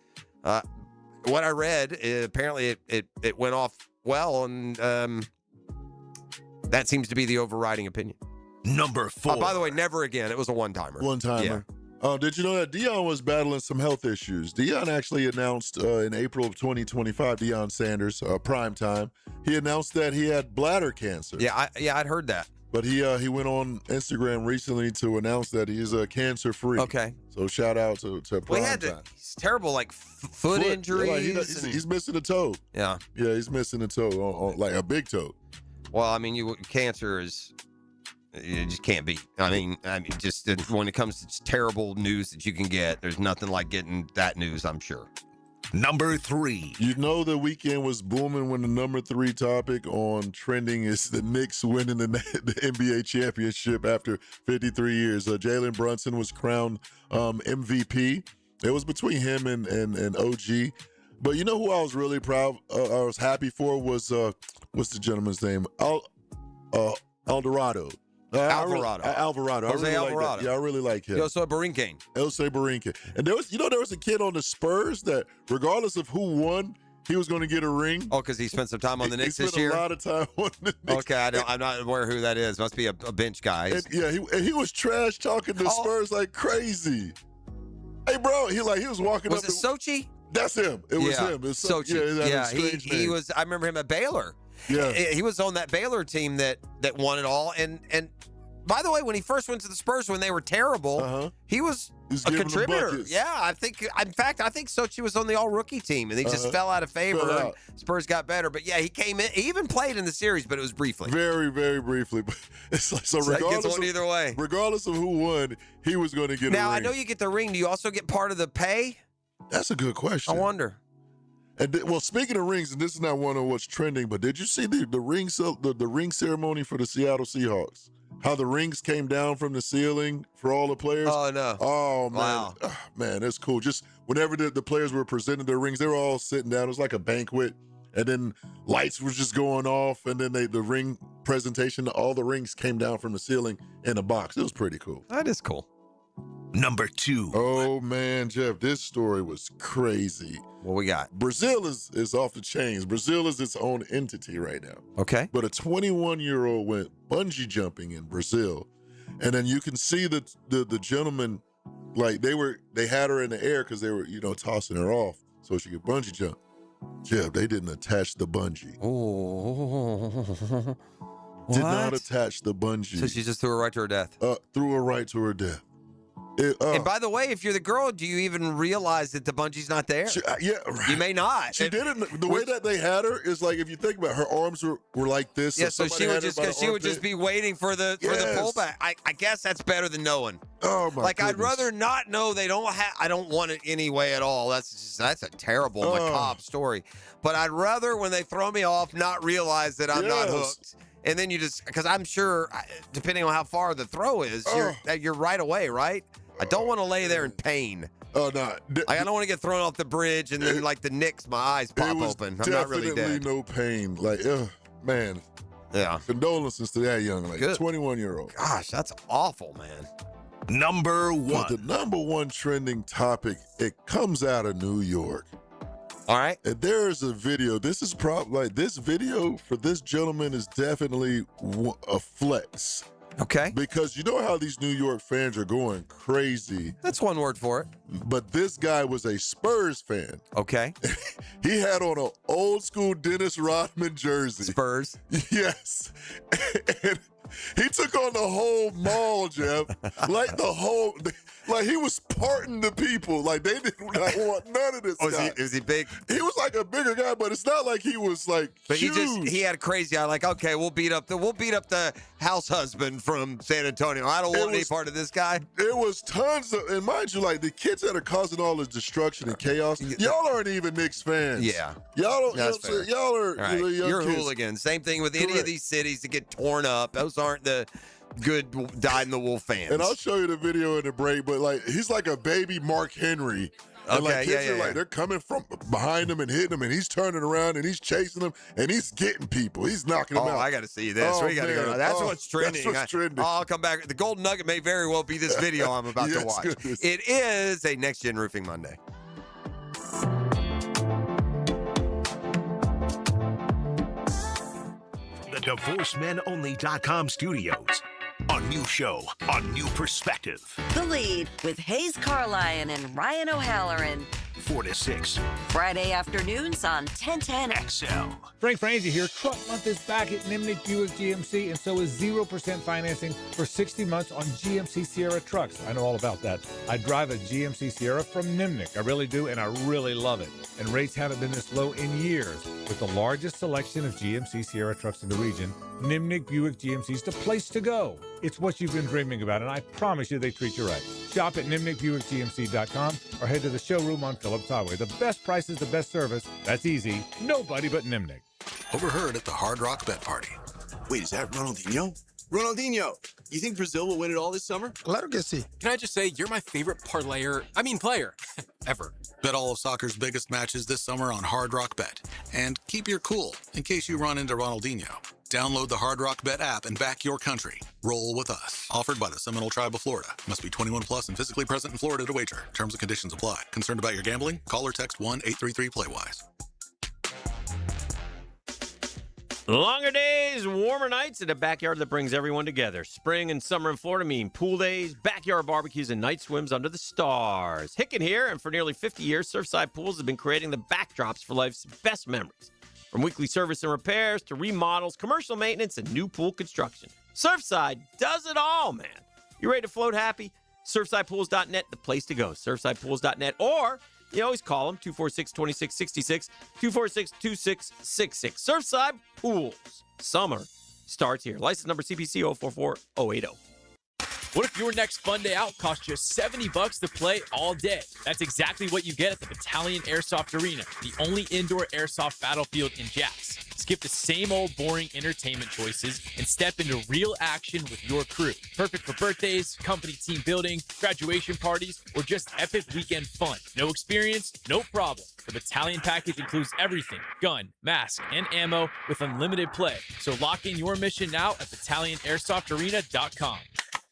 what I read, apparently it went off well. And that seems to be the overriding opinion. Number 4. By the way, never again. It was a one-timer. One-timer. Yeah. Did you know that Deion was battling some health issues? Deion actually announced in April of 2025, Deion Sanders, prime time, he announced that he had bladder cancer. Yeah, I'd heard that. But he went on Instagram recently to announce that he's cancer-free. Okay. So shout out to prime time. He's terrible, like foot injuries. He's missing a toe. Yeah. Yeah, he's missing a toe, like a big toe. Well, I mean, cancer is... You just can't beat. I mean, just when it comes to terrible news that you can get, there's nothing like getting that news, I'm sure. Number 3. You know the weekend was booming when the number 3 topic on trending is the Knicks winning the NBA championship after 53 years. Jalen Brunson was crowned MVP. It was between him and OG. But you know who I was really proud, I was happy for was, what's the gentleman's name? Alvarado. Alvarado. Jose Alvarado. I really like him. Jose Barinkin. And there was a kid on the Spurs that, regardless of who won, he was going to get a ring. Oh, because he spent some time on the Knicks this year? He spent a lot of time on the Knicks. Okay, I'm not aware who that is. Must be a bench guy. He was trash talking to Spurs like crazy. Hey, bro, he was walking up. Was it Sochi? That's him. It was him. It was Sochi. He was. I remember him at Baylor. Yeah, he was on that Baylor team that won it all. And by the way, when he first went to the Spurs when they were terrible, he was a contributor. Yeah, I think. In fact, I think Sochi was on the All-Rookie team, and he just fell out of favor. And Spurs got better, but yeah, he came in. He even played in the series, but it was briefly. Very, very briefly. But it's like, so regardless of, either way, regardless of who won, he was going to get. Now a ring. I know you get the ring. Do you also get part of the pay? That's a good question. I wonder. And speaking of rings, and this is not one of what's trending, but did you see the ring ceremony for the Seattle Seahawks? How the rings came down from the ceiling for all the players? Oh, no. Oh, man. Wow. Oh, man, that's cool. Just whenever the players were presenting their rings, they were all sitting down. It was like a banquet. And then lights was just going off. And then the ring presentation, all the rings came down from the ceiling in a box. It was pretty cool. That is cool. Number 2. Oh, man, Jeff, this story was crazy. What we got? Brazil is off the chains. Brazil is its own entity right now. Okay. But a 21-year-old went bungee jumping in Brazil. And then you can see the gentleman, like they had her in the air because they were, tossing her off so she could bungee jump. Jeff, they didn't attach the bungee. Oh. Did not attach the bungee. So she just threw her right to her death. Threw her right to her death. And by the way, if you're the girl, do you even realize that the bungee's not there? You may not. She didn't. The way that they had her is like, if you think about it, her arms were like this. Yeah, so she would just be waiting for the pullback. I guess that's better than knowing. Oh my! I'd rather not know. They don't have. I don't want it anyway at all. That's a terrible macabre story. But I'd rather when they throw me off, not realize that I'm not hooked. And then you just, because I'm sure, depending on how far the throw is, you're right away, right? I don't want to lay there in pain. Oh, no. I don't want to get thrown off the bridge and then, like the Knicks, my eyes pop open. I'm not really dead. No pain. Like, man. Yeah. Condolences to that young lady. 21-year-old. Gosh, that's awful, man. Number 1. The number 1 trending topic, it comes out of New York. All right. And there's a video. This is this video for this gentleman is definitely a flex. Okay. Because you know how these New York fans are going crazy. That's one word for it. But this guy was a Spurs fan. Okay. He had on an old school Dennis Rodman jersey. Spurs. Yes. And he took on the whole mall, Jeff. Like he was parting the people. Like they did not want none of this guy. Is he big? He was like a bigger guy, but it's not like he was like huge. He had a crazy eye. Like, okay, we'll beat up the house husband from San Antonio. I don't want any part of this guy. It was tons of, and mind you, like the kids that are causing all this destruction and chaos. Y'all aren't even Knicks fans. Yeah. Y'all don't. That's fair. Y'all are. Right. Young You're kids. hooligans. Same thing with any of these cities that get torn up. Those aren't the good dyed-in-the-wool fans. And I'll show you the video in the break, but like he's like a baby Mark Henry. And like kids are like they're coming from behind him and hitting him, and he's turning around and he's chasing them and he's getting people. He's knocking them out. Oh, I got to see this. Oh, We got to go. That's what's trending. That's what's trending. I'll come back. The Golden Nugget may very well be this video I'm about to watch. Goodness. It is a Next Gen Roofing Monday. The DivorceMenOnly.com studios. A new show, a new perspective. The Lead with Hayes Carlyon and Ryan O'Halloran. 4 to 6. Friday afternoons on 1010 XL. Frank Frangie here. Truck month is back at Nimnik Buick GMC, and so is 0% financing for 60 months on GMC Sierra trucks. I know all about that. I drive a GMC Sierra from Nimnik. I really do, and I really love it. And rates haven't been this low in years. With the largest selection of GMC Sierra trucks in the region, Nimnik Buick GMC is the place to go. It's what you've been dreaming about, and I promise you they treat you right. Shop at NimnikBuickGMC.com or head to the showroom on Phillips Highway. The best prices, the best service. That's easy. Nobody but Nimnik. Overheard at the Hard Rock Bet Party. Wait, is that Ronaldinho? Ronaldinho, you think Brazil will win it all this summer? Claro que sí. Can I just say, you're my favorite player, ever. Bet all of soccer's biggest matches this summer on Hard Rock Bet. And keep your cool in case you run into Ronaldinho. Download the Hard Rock Bet app and back your country. Roll with us. Offered by the Seminole Tribe of Florida. Must be 21 plus and physically present in Florida to wager. Terms and conditions apply. Concerned about your gambling? Call or text 1-833-PLAY-WISE. Longer days, warmer nights, and a backyard that brings everyone together. Spring and summer in Florida mean pool days, backyard barbecues, and night swims under the stars. Hicken here, and for nearly 50 years, Surfside Pools have been creating the backdrops for life's best memories. From weekly service and repairs to remodels, commercial maintenance, and new pool construction. Surfside does it all, man. You ready to float happy? Surfsidepools.net, the place to go. Surfsidepools.net, or you always call them, 246-2666, 246-2666. Surfside Pools. Summer starts here. License number CPC 044080. What if your next fun day out costs you $70 to play all day? That's exactly what you get at the Battalion Airsoft Arena, the only indoor airsoft battlefield in Jax. Skip the same old boring entertainment choices and step into real action with your crew. Perfect for birthdays, company team building, graduation parties, or just epic weekend fun. No experience, no problem. The Battalion package includes everything: gun, mask, and ammo with unlimited play. So lock in your mission now at BattalionAirsoftArena.com.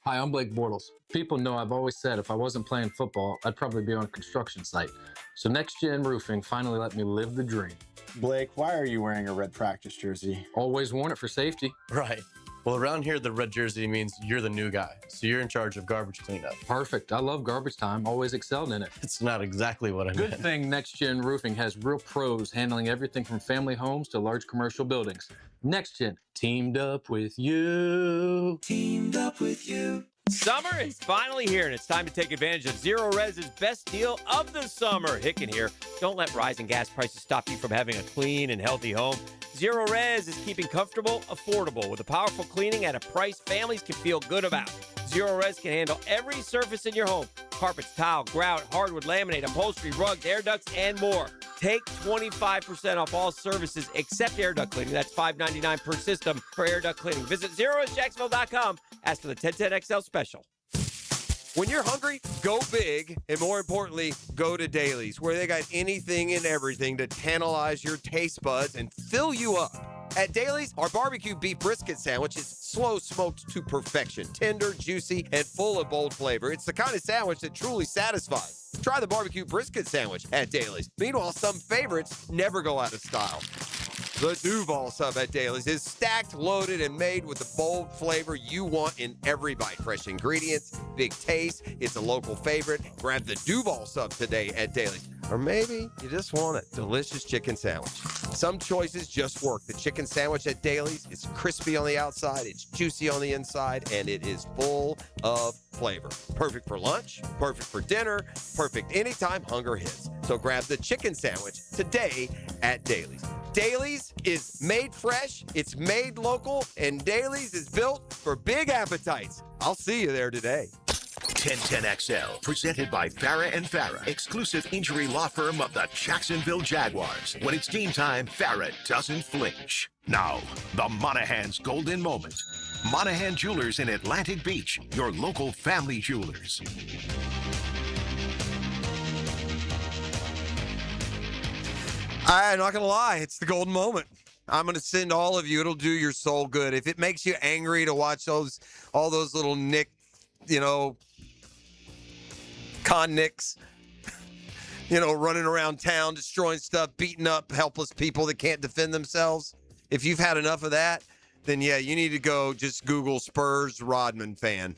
Hi, I'm Blake Bortles. People know I've always said if I wasn't playing football, I'd probably be on a construction site. So Next Gen Roofing finally let me live the dream. Blake, why are you wearing a red practice jersey? Always worn it for safety. Right. Well, around here, the red jersey means you're the new guy. So you're in charge of garbage cleanup. Perfect. I love garbage time. Always excelled in it. It's not exactly what I meant. Good thing Next Gen Roofing has real pros handling everything from family homes to large commercial buildings. Next Gen, teamed up with you. Teamed up with you. Summer is finally here, and it's time to take advantage of Zero Res's best deal of the summer. Hicken here. Don't let rising gas prices stop you from having a clean and healthy home. Zero Res is keeping comfortable, affordable, with a powerful cleaning at a price families can feel good about. Zero Res can handle every surface in your home: carpets, tile, grout, hardwood, laminate, upholstery, rugs, air ducts, and more. Take 25% off all services except air duct cleaning. That's $5.99 per system for air duct cleaning. Visit ZeroResJacksonville.com. Ask for the 1010XL special. When you're hungry, go big, and more importantly, go to Dailies, where they got anything and everything to tantalize your taste buds and fill you up. At Dailies, our barbecue beef brisket sandwich is slow smoked to perfection, tender, juicy, and full of bold flavor. It's the kind of sandwich that truly satisfies. Try the barbecue brisket sandwich at Dailies. Meanwhile, some favorites never go out of style. The Duval sub at Dailies is stacked, loaded, and made with the bold flavor you want in every bite. Fresh ingredients, big taste. It's a local favorite. Grab the Duval sub today at Dailies. Or maybe you just want a delicious chicken sandwich. Some choices just work. The chicken sandwich at Dailies is crispy on the outside, it's juicy on the inside, and it is full of flavor. Perfect for lunch, perfect for dinner, perfect anytime hunger hits. So grab the chicken sandwich today at Dailies. Dailies is made fresh, it's made local, and Dailies is built for big appetites. I'll see you there today. 1010XL, presented by Farah and Farah, exclusive injury law firm of the Jacksonville Jaguars. When it's game time, Farah doesn't flinch. Now, the Monahan's golden moment. Monahan Jewelers in Atlantic Beach, your local family jewelers. I'm not going to lie. It's the golden moment. I'm going to send all of you. It'll do your soul good. If it makes you angry to watch all those little con Knicks, running around town, destroying stuff, beating up helpless people that can't defend themselves. If you've had enough of that, then yeah, you need to go just Google Spurs Rodman fan.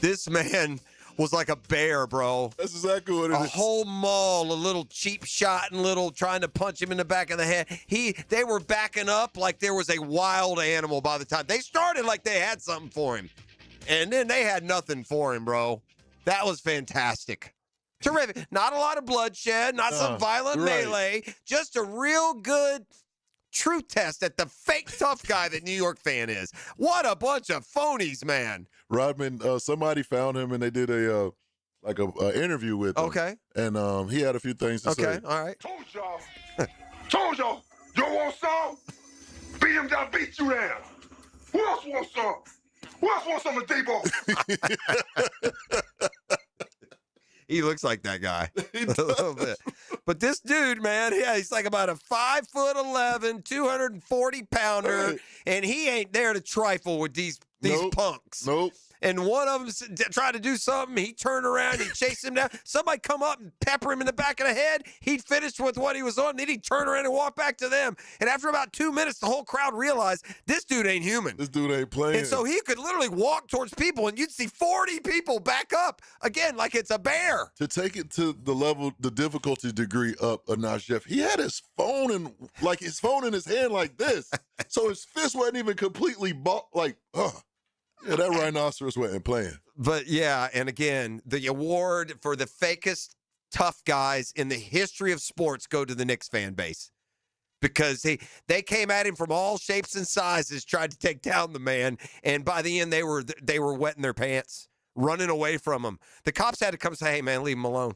This man was like a bear, bro. That's exactly what it is. A whole mall, a little cheap shot and trying to punch him in the back of the head. They were backing up like there was a wild animal by the time. They started like they had something for him. And then they had nothing for him, bro. That was fantastic. Terrific. Not a lot of bloodshed, not some violent melee. Just a real good truth test at the fake tough guy that New York fan is. What a bunch of phonies, man. Rodman, somebody found him and they did a interview with him. Okay. And he had a few things to say. Okay, all right. Told y'all. You want some? Beat him down, beat you down. Who else wants some? Who else wants some of Debo? He looks like that guy a little bit. But this dude, man, he's like about a 5'11", 240-pounder, right. And he ain't there to trifle with these punks. Nope. And one of them tried to do something. He turned around. He chased him down. Somebody come up and pepper him in the back of the head. He'd finished with what he was on. Then he'd turn around and walk back to them. And after about 2 minutes, the whole crowd realized this dude ain't human. This dude ain't playing. And so he could literally walk towards people, and you'd see 40 people back up, again, like it's a bear. To take it to the difficulty degree up a notch, Jeff, he had his phone in his hand like this. So his fist wasn't even completely Yeah, that rhinoceros wasn't playing. But yeah, and again, the award for the fakest tough guys in the history of sports go to the Knicks fan base. Because they came at him from all shapes and sizes, tried to take down the man, and by the end they were wetting their pants, running away from him. The cops had to come say, "Hey man, leave him alone."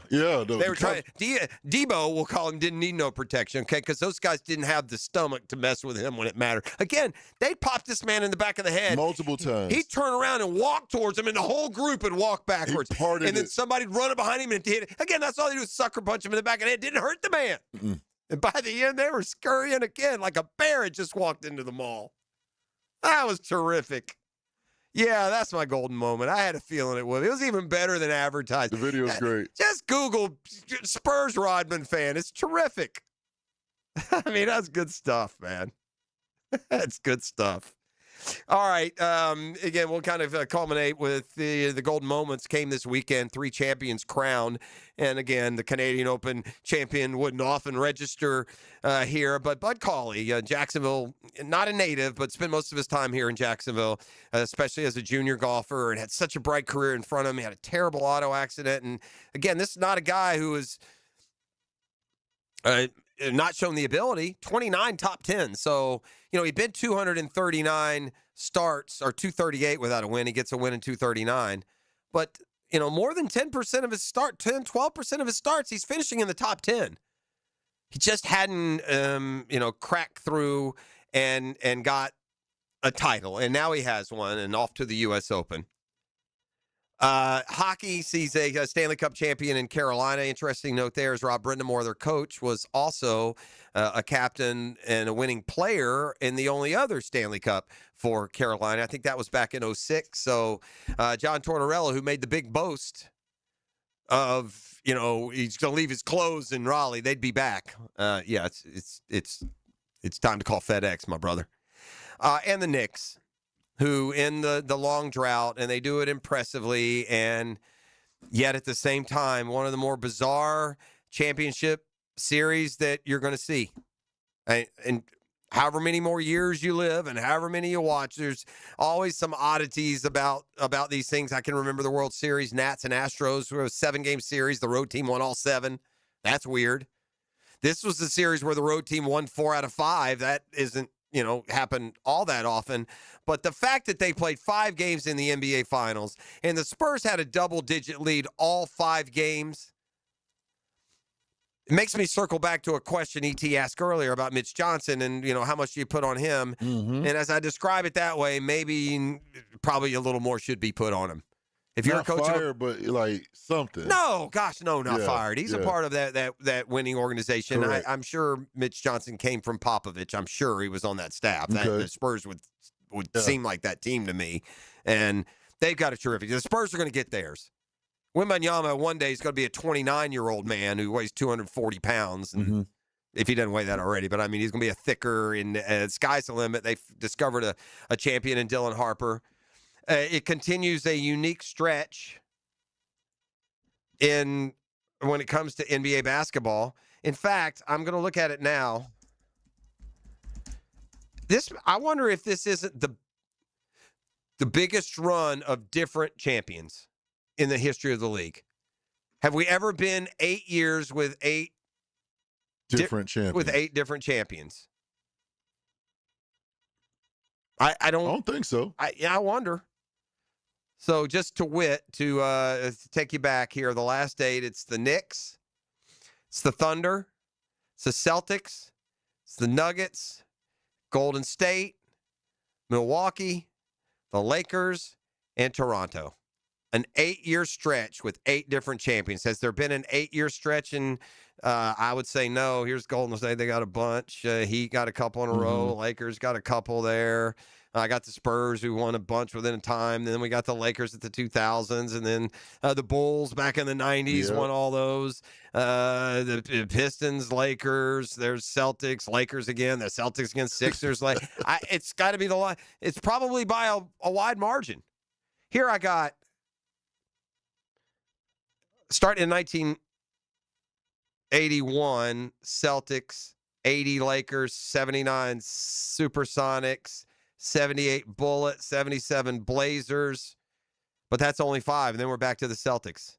Yeah, they were trying. Debo, we'll call him, didn't need no protection, okay? Because those guys didn't have the stomach to mess with him when it mattered. Again, they popped this man in the back of the head multiple times. He'd turn around and walk towards him, and the whole group would walk backwards. And then somebody'd run up behind him and hit it. Again, that's all they do is sucker punch him in the back of the head. Didn't hurt the man. Mm-mm. And by the end, they were scurrying again like a bear had just walked into the mall. That was terrific. Yeah, that's my golden moment. I had a feeling it would. It was even better than advertised. The video's great. Just Google Spurs Rodman fan. It's terrific. I mean, that's good stuff, man. That's good stuff. All right. Again, we'll kind of culminate with the golden moments came this weekend. 3 champions crowned. And again, the Canadian Open champion wouldn't often register here. But Bud Cauley, Jacksonville, not a native, but spent most of his time here in Jacksonville, especially as a junior golfer, and had such a bright career in front of him. He had a terrible auto accident. And again, this is not a guy who is not shown the ability. 29 top 10. So, he'd been 239 starts, or 238 without a win. He gets a win in 239. But, more than 10% of his 12% of his starts, he's finishing in the top 10. He just hadn't, cracked through and got a title. And now he has one, and off to the U.S. Open. Hockey sees a Stanley Cup champion in Carolina. Interesting note there is Rob Brindamore, their coach, was also a captain and a winning player in the only other Stanley Cup for Carolina. I think that was back in 2006. So John Tortorella, who made the big boast of, he's going to leave his clothes in Raleigh, they'd be back. It's time to call FedEx, my brother. And the Knicks, who in the long drought, and they do it impressively, and yet at the same time, one of the more bizarre championship series that you're going to see. And however many more years you live and however many you watch, there's always some oddities about these things. I can remember the World Series, Nats and Astros, were a 7-game series. The road team won all 7. That's weird. This was the series where the road team won 4 out of 5. That isn't happen all that often. But the fact that they played 5 games in the NBA Finals and the Spurs had a double-digit lead all 5 games, it makes me circle back to a question E.T. asked earlier about Mitch Johnson and, how much do you put on him. Mm-hmm. And as I describe it that way, probably a little more should be put on him. If you're Not a coach, fired, but like something. no, gosh, no, not Yeah, fired. He's a yeah. part of that winning organization. Correct. I'm sure Mitch Johnson came from Popovich. I'm sure he was on that staff. That Okay. the Spurs would Yeah. seem like that team to me, and they've got a terrific. The Spurs are going to get theirs. Wembanyama one day is going to be a 29-year-old man who weighs 240 pounds, and Mm-hmm. if he doesn't weigh that already, but I mean he's going to be a thicker. And sky's the limit. They've discovered a champion in Dylan Harper. It continues a unique stretch when it comes to NBA basketball. In fact, I'm going to look at it now. I wonder if this isn't the biggest run of different champions in the history of the league. Have we ever been 8 years with 8 Different champions. with 8 different champions? I don't think so. I wonder. So just to take you back here, the last 8, it's the Knicks, it's the Thunder, it's the Celtics, it's the Nuggets, Golden State, Milwaukee, the Lakers, and Toronto. An 8-year stretch with 8 different champions. Has there been an 8-year stretch? And I would say no. Here's Golden State. They got a bunch. Heat got a couple in a row. Lakers got a couple there. I got the Spurs who won a bunch within a time. Then we got the Lakers at the 2000s. And then the Bulls back in the 90s won all those. The Pistons, Lakers. There's Celtics, Lakers again. The Celtics against Sixers. It's got to be it's probably by a wide margin. Here I got, starting in 1981, Celtics, 80 Lakers, 79 Supersonics, 78 Bullets, 77 Blazers, but that's only 5, and then we're back to the Celtics.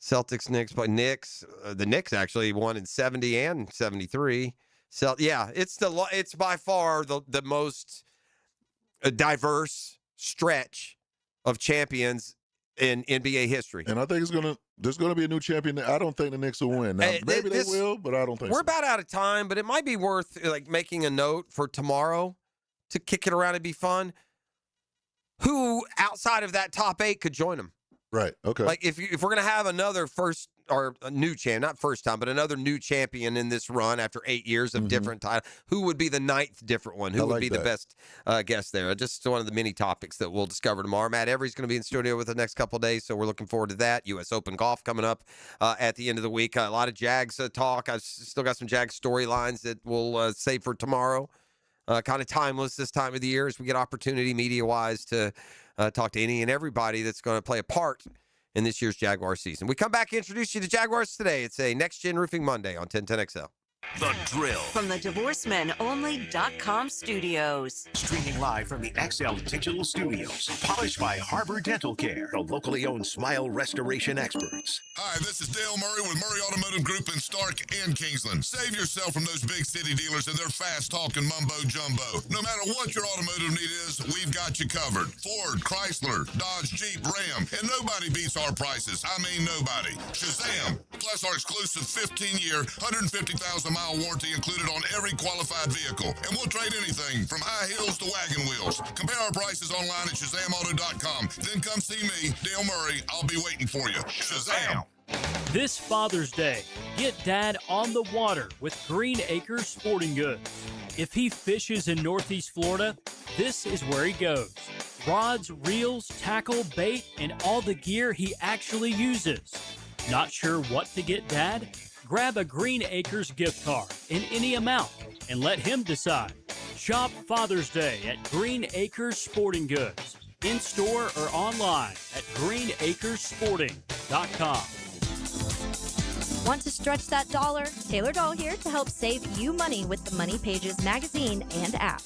Celtics, Knicks, but the Knicks actually won in 70 and 73. So yeah, it's by far the most diverse stretch of champions in NBA history. And I think there's gonna be a new champion. I don't think the Knicks will win. Now, maybe they will, but I don't think we're so. about out of time, but it might be worth making a note for tomorrow to kick it around and be fun. Who outside of that top 8 could join them? Right. Okay. If we're gonna have another another new champion in this run after 8 years of different titles, who would be the 9th different one? Who would be the best guest there? Just one of the many topics that we'll discover tomorrow. Matt Every's going to be in studio with the next couple of days, so we're looking forward to that. U.S. Open golf coming up at the end of the week. A lot of Jags talk. I've still got some Jags storylines that we'll save for tomorrow. Kind of timeless this time of the year as we get opportunity media-wise to talk to any and everybody that's going to play a part in this year's Jaguar season. We come back and introduce you to Jaguars today. It's a Next Gen Roofing Monday on 1010XL. The Drill. From the DivorceMenOnly.com studios. Streaming live from the XL Digital Studios. Polished by Harbor Dental Care, the locally owned smile restoration experts. Hi, this is Dale Murray with Murray Automotive Group in Stark and Kingsland. Save yourself from those big city dealers and their fast-talking mumbo-jumbo. No matter what your automotive need is, we've got you covered. Ford, Chrysler, Dodge, Jeep, Ram, and nobody beats our prices. I mean nobody. Shazam! Plus our exclusive 15-year, 150,000-mile warranty included on every qualified vehicle. And we'll trade anything from high heels to wagon wheels. Compare our prices online at ShazamAuto.com. Then come see me, Dale Murray. I'll be waiting for you. Shazam! This Father's Day, get Dad on the water with Green Acres Sporting Goods. If he fishes in Northeast Florida, this is where he goes. Rods, reels, tackle, bait, and all the gear he actually uses. Not sure what to get Dad? Grab a Green Acres gift card in any amount and let him decide. Shop Father's Day at Green Acres Sporting Goods. In store or online at greenacresporting.com. Want to stretch that dollar? Taylor Doll here to help save you money with the Money Pages magazine and app.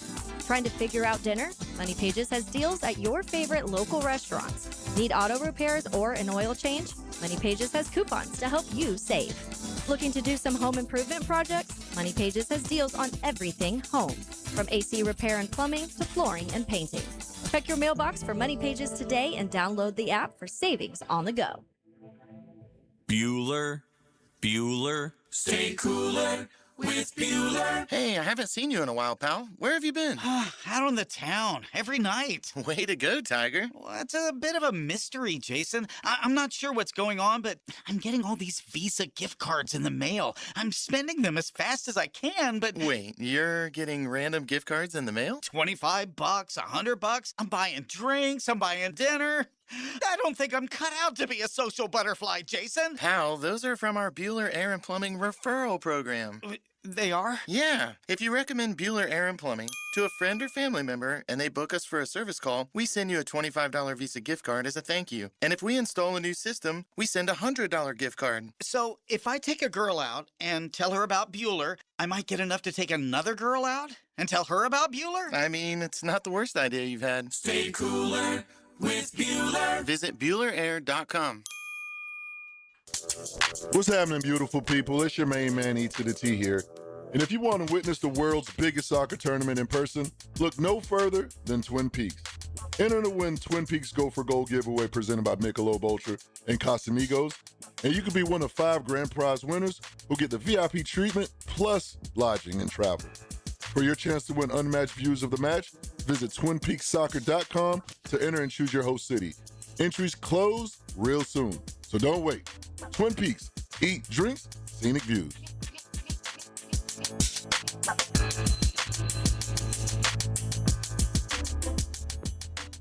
Trying to figure out dinner? Money Pages has deals at your favorite local restaurants. Need auto repairs or an oil change? Money Pages has coupons to help you save. Looking to do some home improvement projects? Money Pages has deals on everything home, from AC repair and plumbing to flooring and painting. Check your mailbox for Money Pages today and download the app for savings on the go. Bueller, stay cooler with Bueller. Hey, I haven't seen you in a while, pal. Where have you been? Out on the town, every night. Way to go, Tiger. Well, it's a bit of a mystery, Jason. I'm not sure what's going on, but I'm getting all these Visa gift cards in the mail. I'm spending them as fast as I can, but... Wait, you're getting random gift cards in the mail? $25, $100. I'm buying drinks, I'm buying dinner. I don't think I'm cut out to be a social butterfly, Jason. Pal, those are from our Bueller Air and Plumbing referral program. They are? Yeah. If you recommend Bueller Air and Plumbing to a friend or family member and they book us for a service call, we send you a $25 Visa gift card as a thank you. And if we install a new system, we send a $100 gift card. So if I take a girl out and tell her about Bueller, I might get enough to take another girl out and tell her about Bueller? I mean, it's not the worst idea you've had. Stay cooler with Bueller. Visit BuellerAir.com. What's happening, beautiful people? It's your main man, E to the T here. And if you want to witness the world's biggest soccer tournament in person, look no further than Twin Peaks. Enter to win Twin Peaks Go for Gold giveaway presented by Michelob Ultra and Casamigos, and you could be one of 5 grand prize winners who get the VIP treatment plus lodging and travel. For your chance to win unmatched views of the match, visit TwinPeaksSoccer.com to enter and choose your host city. Entries close real soon, so don't wait. Twin Peaks, eat, drinks, scenic views.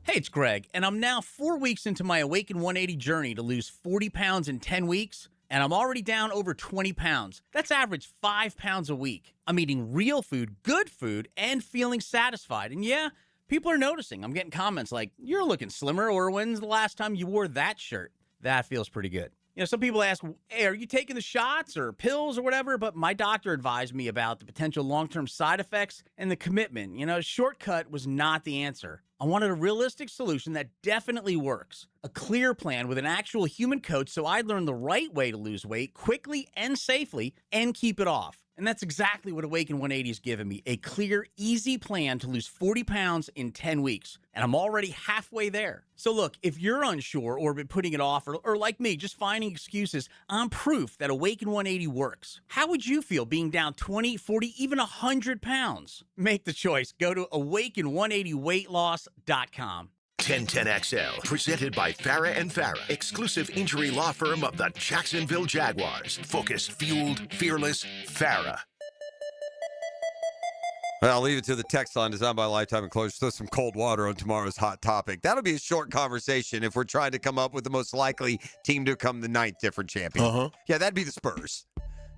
Hey, it's Greg, and I'm now 4 weeks into my Awaken 180 journey to lose 40 pounds in 10 weeks, and I'm already down over 20 pounds. That's average 5 pounds a week. I'm eating real food, good food, and feeling satisfied. And yeah, people are noticing. I'm getting comments like, "You're looking slimmer," or "When's the last time you wore that shirt?" That feels pretty good. You know, some people ask, "Hey, are you taking the shots or pills or whatever?" But my doctor advised me about the potential long-term side effects and the commitment. You know, a shortcut was not the answer. I wanted a realistic solution that definitely works. A clear plan with an actual human coach so I'd learn the right way to lose weight quickly and safely and keep it off. And that's exactly what Awaken 180 has given me. A clear, easy plan to lose 40 pounds in 10 weeks. And I'm already halfway there. So look, if you're unsure or been putting it off or like me, just finding excuses, I'm proof that Awaken 180 works. How would you feel being down 20, 40, even 100 pounds? Make the choice. Go to awaken180weightloss.com. 1010XL, presented by Farah and Farah, exclusive injury law firm of the Jacksonville Jaguars. Focused, fueled, fearless, Farah. Well, I'll leave it to the text line designed by Lifetime Enclosures. Throw some cold water on tomorrow's hot topic. That'll be a short conversation if we're trying to come up with the most likely team to become the 9th different champion. Yeah, that'd be the Spurs.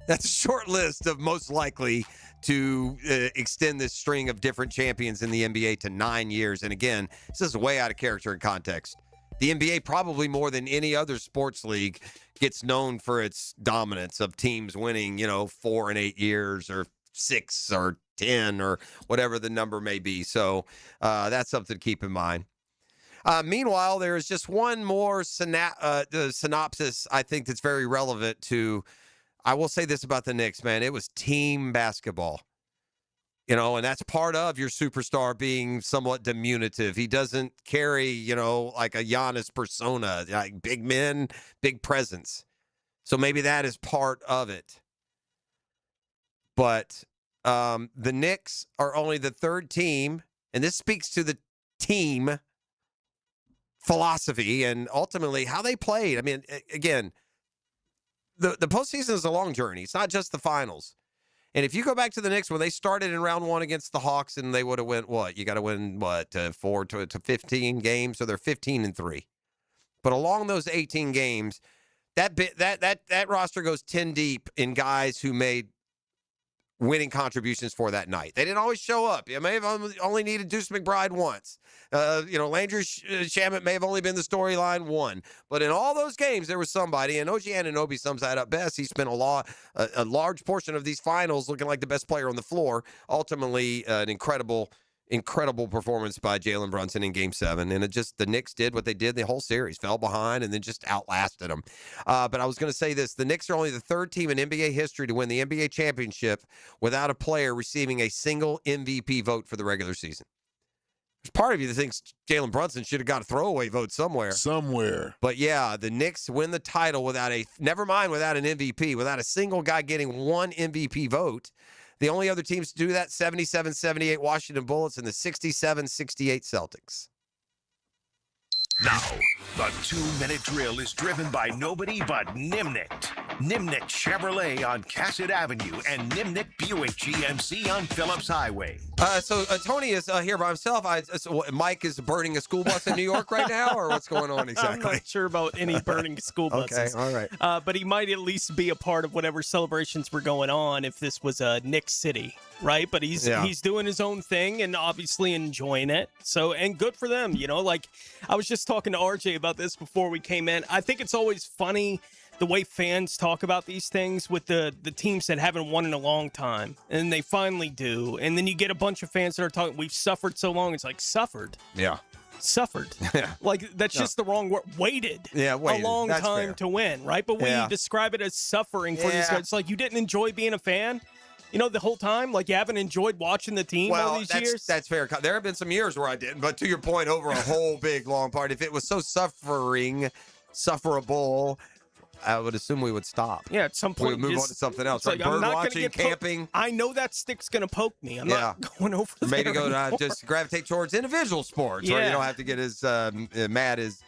That's a short list of most likely to extend this string of different champions in the NBA to 9 years. And again, this is way out of character and context. The NBA, probably more than any other sports league, gets known for its dominance of teams winning, 4 and 8 years or 6 or 10 or whatever the number may be. So that's something to keep in mind. Meanwhile, there is just one more synopsis I think that's very relevant to. I will say this about the Knicks, man. It was team basketball, and that's part of your superstar being somewhat diminutive. He doesn't carry, like a Giannis persona, like big men, big presence. So maybe that is part of it. But the Knicks are only the 3rd team, and this speaks to the team philosophy and ultimately how they played. I mean, again, the postseason is a long journey. It's not just the finals. And if you go back to the Knicks when they started in round 1 against the Hawks, and they would have went what? You got to win 4 to 15 games, so they're 15-3. But along those 18 games, that roster goes 10 deep in guys who made winning contributions for that night. They didn't always show up. You may have only needed Deuce McBride once. Landry Shamet may have only been the storyline one. But in all those games, there was somebody, and OG Anunoby sums that up best. He spent a large portion of these finals looking like the best player on the floor. Ultimately, an incredible incredible performance by Jalen Brunson in Game 7, and the Knicks did what they did the whole series, fell behind, and then just outlasted them. But I was going to say this. The Knicks are only the third team in NBA history to win the NBA championship without a player receiving a single MVP vote for the regular season. There's part of you that thinks Jalen Brunson should have got a throwaway vote somewhere. But yeah, the Knicks win the title without an MVP, without a single guy getting one MVP vote. The only other teams to do that, 77-78 Washington Bullets and the 67-68 Celtics. Now, the 2-minute drill is driven by nobody but Nimnicht. Nimnicht Chevrolet on Cassett Avenue and Nimnicht Buick GMC on Phillips Highway. So Tony is here by himself. So Mike is burning a school bus in New York right now, or what's going on exactly? I'm not sure about any burning school buses. Okay, all right. But he might at least be a part of whatever celebrations were going on if this was a Knicks city, right? But he's doing his own thing and obviously enjoying it. So, and good for them, like I was just talking to RJ about this before we came in. I think it's always funny the way fans talk about these things with the teams that haven't won in a long time, and they finally do. And then you get a bunch of fans that are talking, we've suffered so long. It's like, suffered? Yeah. Suffered. Yeah. Like, that's just the wrong word. Waited. Yeah, waited. A long That's time fair. to win, right? But we describe it as suffering for these guys. It's like, you didn't enjoy being a fan, the whole time? Like, you haven't enjoyed watching the team all these years? That's fair. There have been some years where I didn't, but to your point, over a whole big, long part, if it was so sufferable, I would assume we would stop. Yeah, at some point. We would move on to something else. Like I'm bird not watching, get camping. I know that stick's going to poke me. I'm not going over there Maybe go anymore. just gravitate towards individual sports where you don't have to get as mad as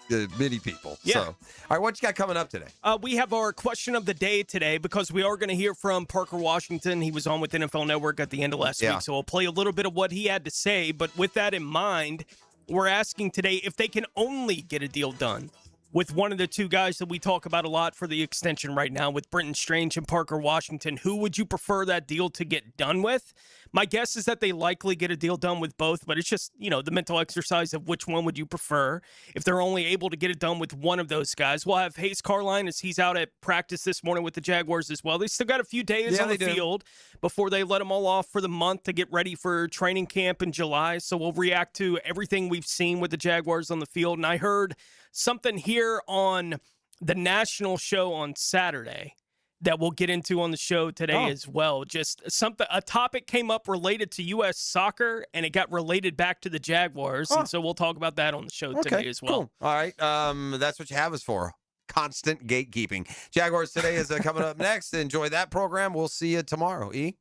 the many people. Yeah. So, all right, what you got coming up today? We have our question of the day today because we are going to hear from Parker Washington. He was on with NFL Network at the end of last week, so we'll play a little bit of what he had to say. But with that in mind, we're asking today if they can only get a deal done with one of the two guys that we talk about a lot for the extension right now, with Brenton Strange and Parker Washington. Who would you prefer that deal to get done with? My guess is that they likely get a deal done with both, but it's just, the mental exercise of which one would you prefer if they're only able to get it done with one of those guys. We'll have Hayes Carline as he's out at practice this morning with the Jaguars as well. They still got a few days on the field before they let them all off for the month to get ready for training camp in July. So we'll react to everything we've seen with the Jaguars on the field. And I heard something here on the national show on Saturday that we'll get into on the show today as well. Just a topic came up related to U.S. soccer, and it got related back to the Jaguars. And so we'll talk about that on the show today as well. Cool. All right. That's what you have us for. Constant gatekeeping. Jaguars today is coming up next. Enjoy that program. We'll see you tomorrow. E?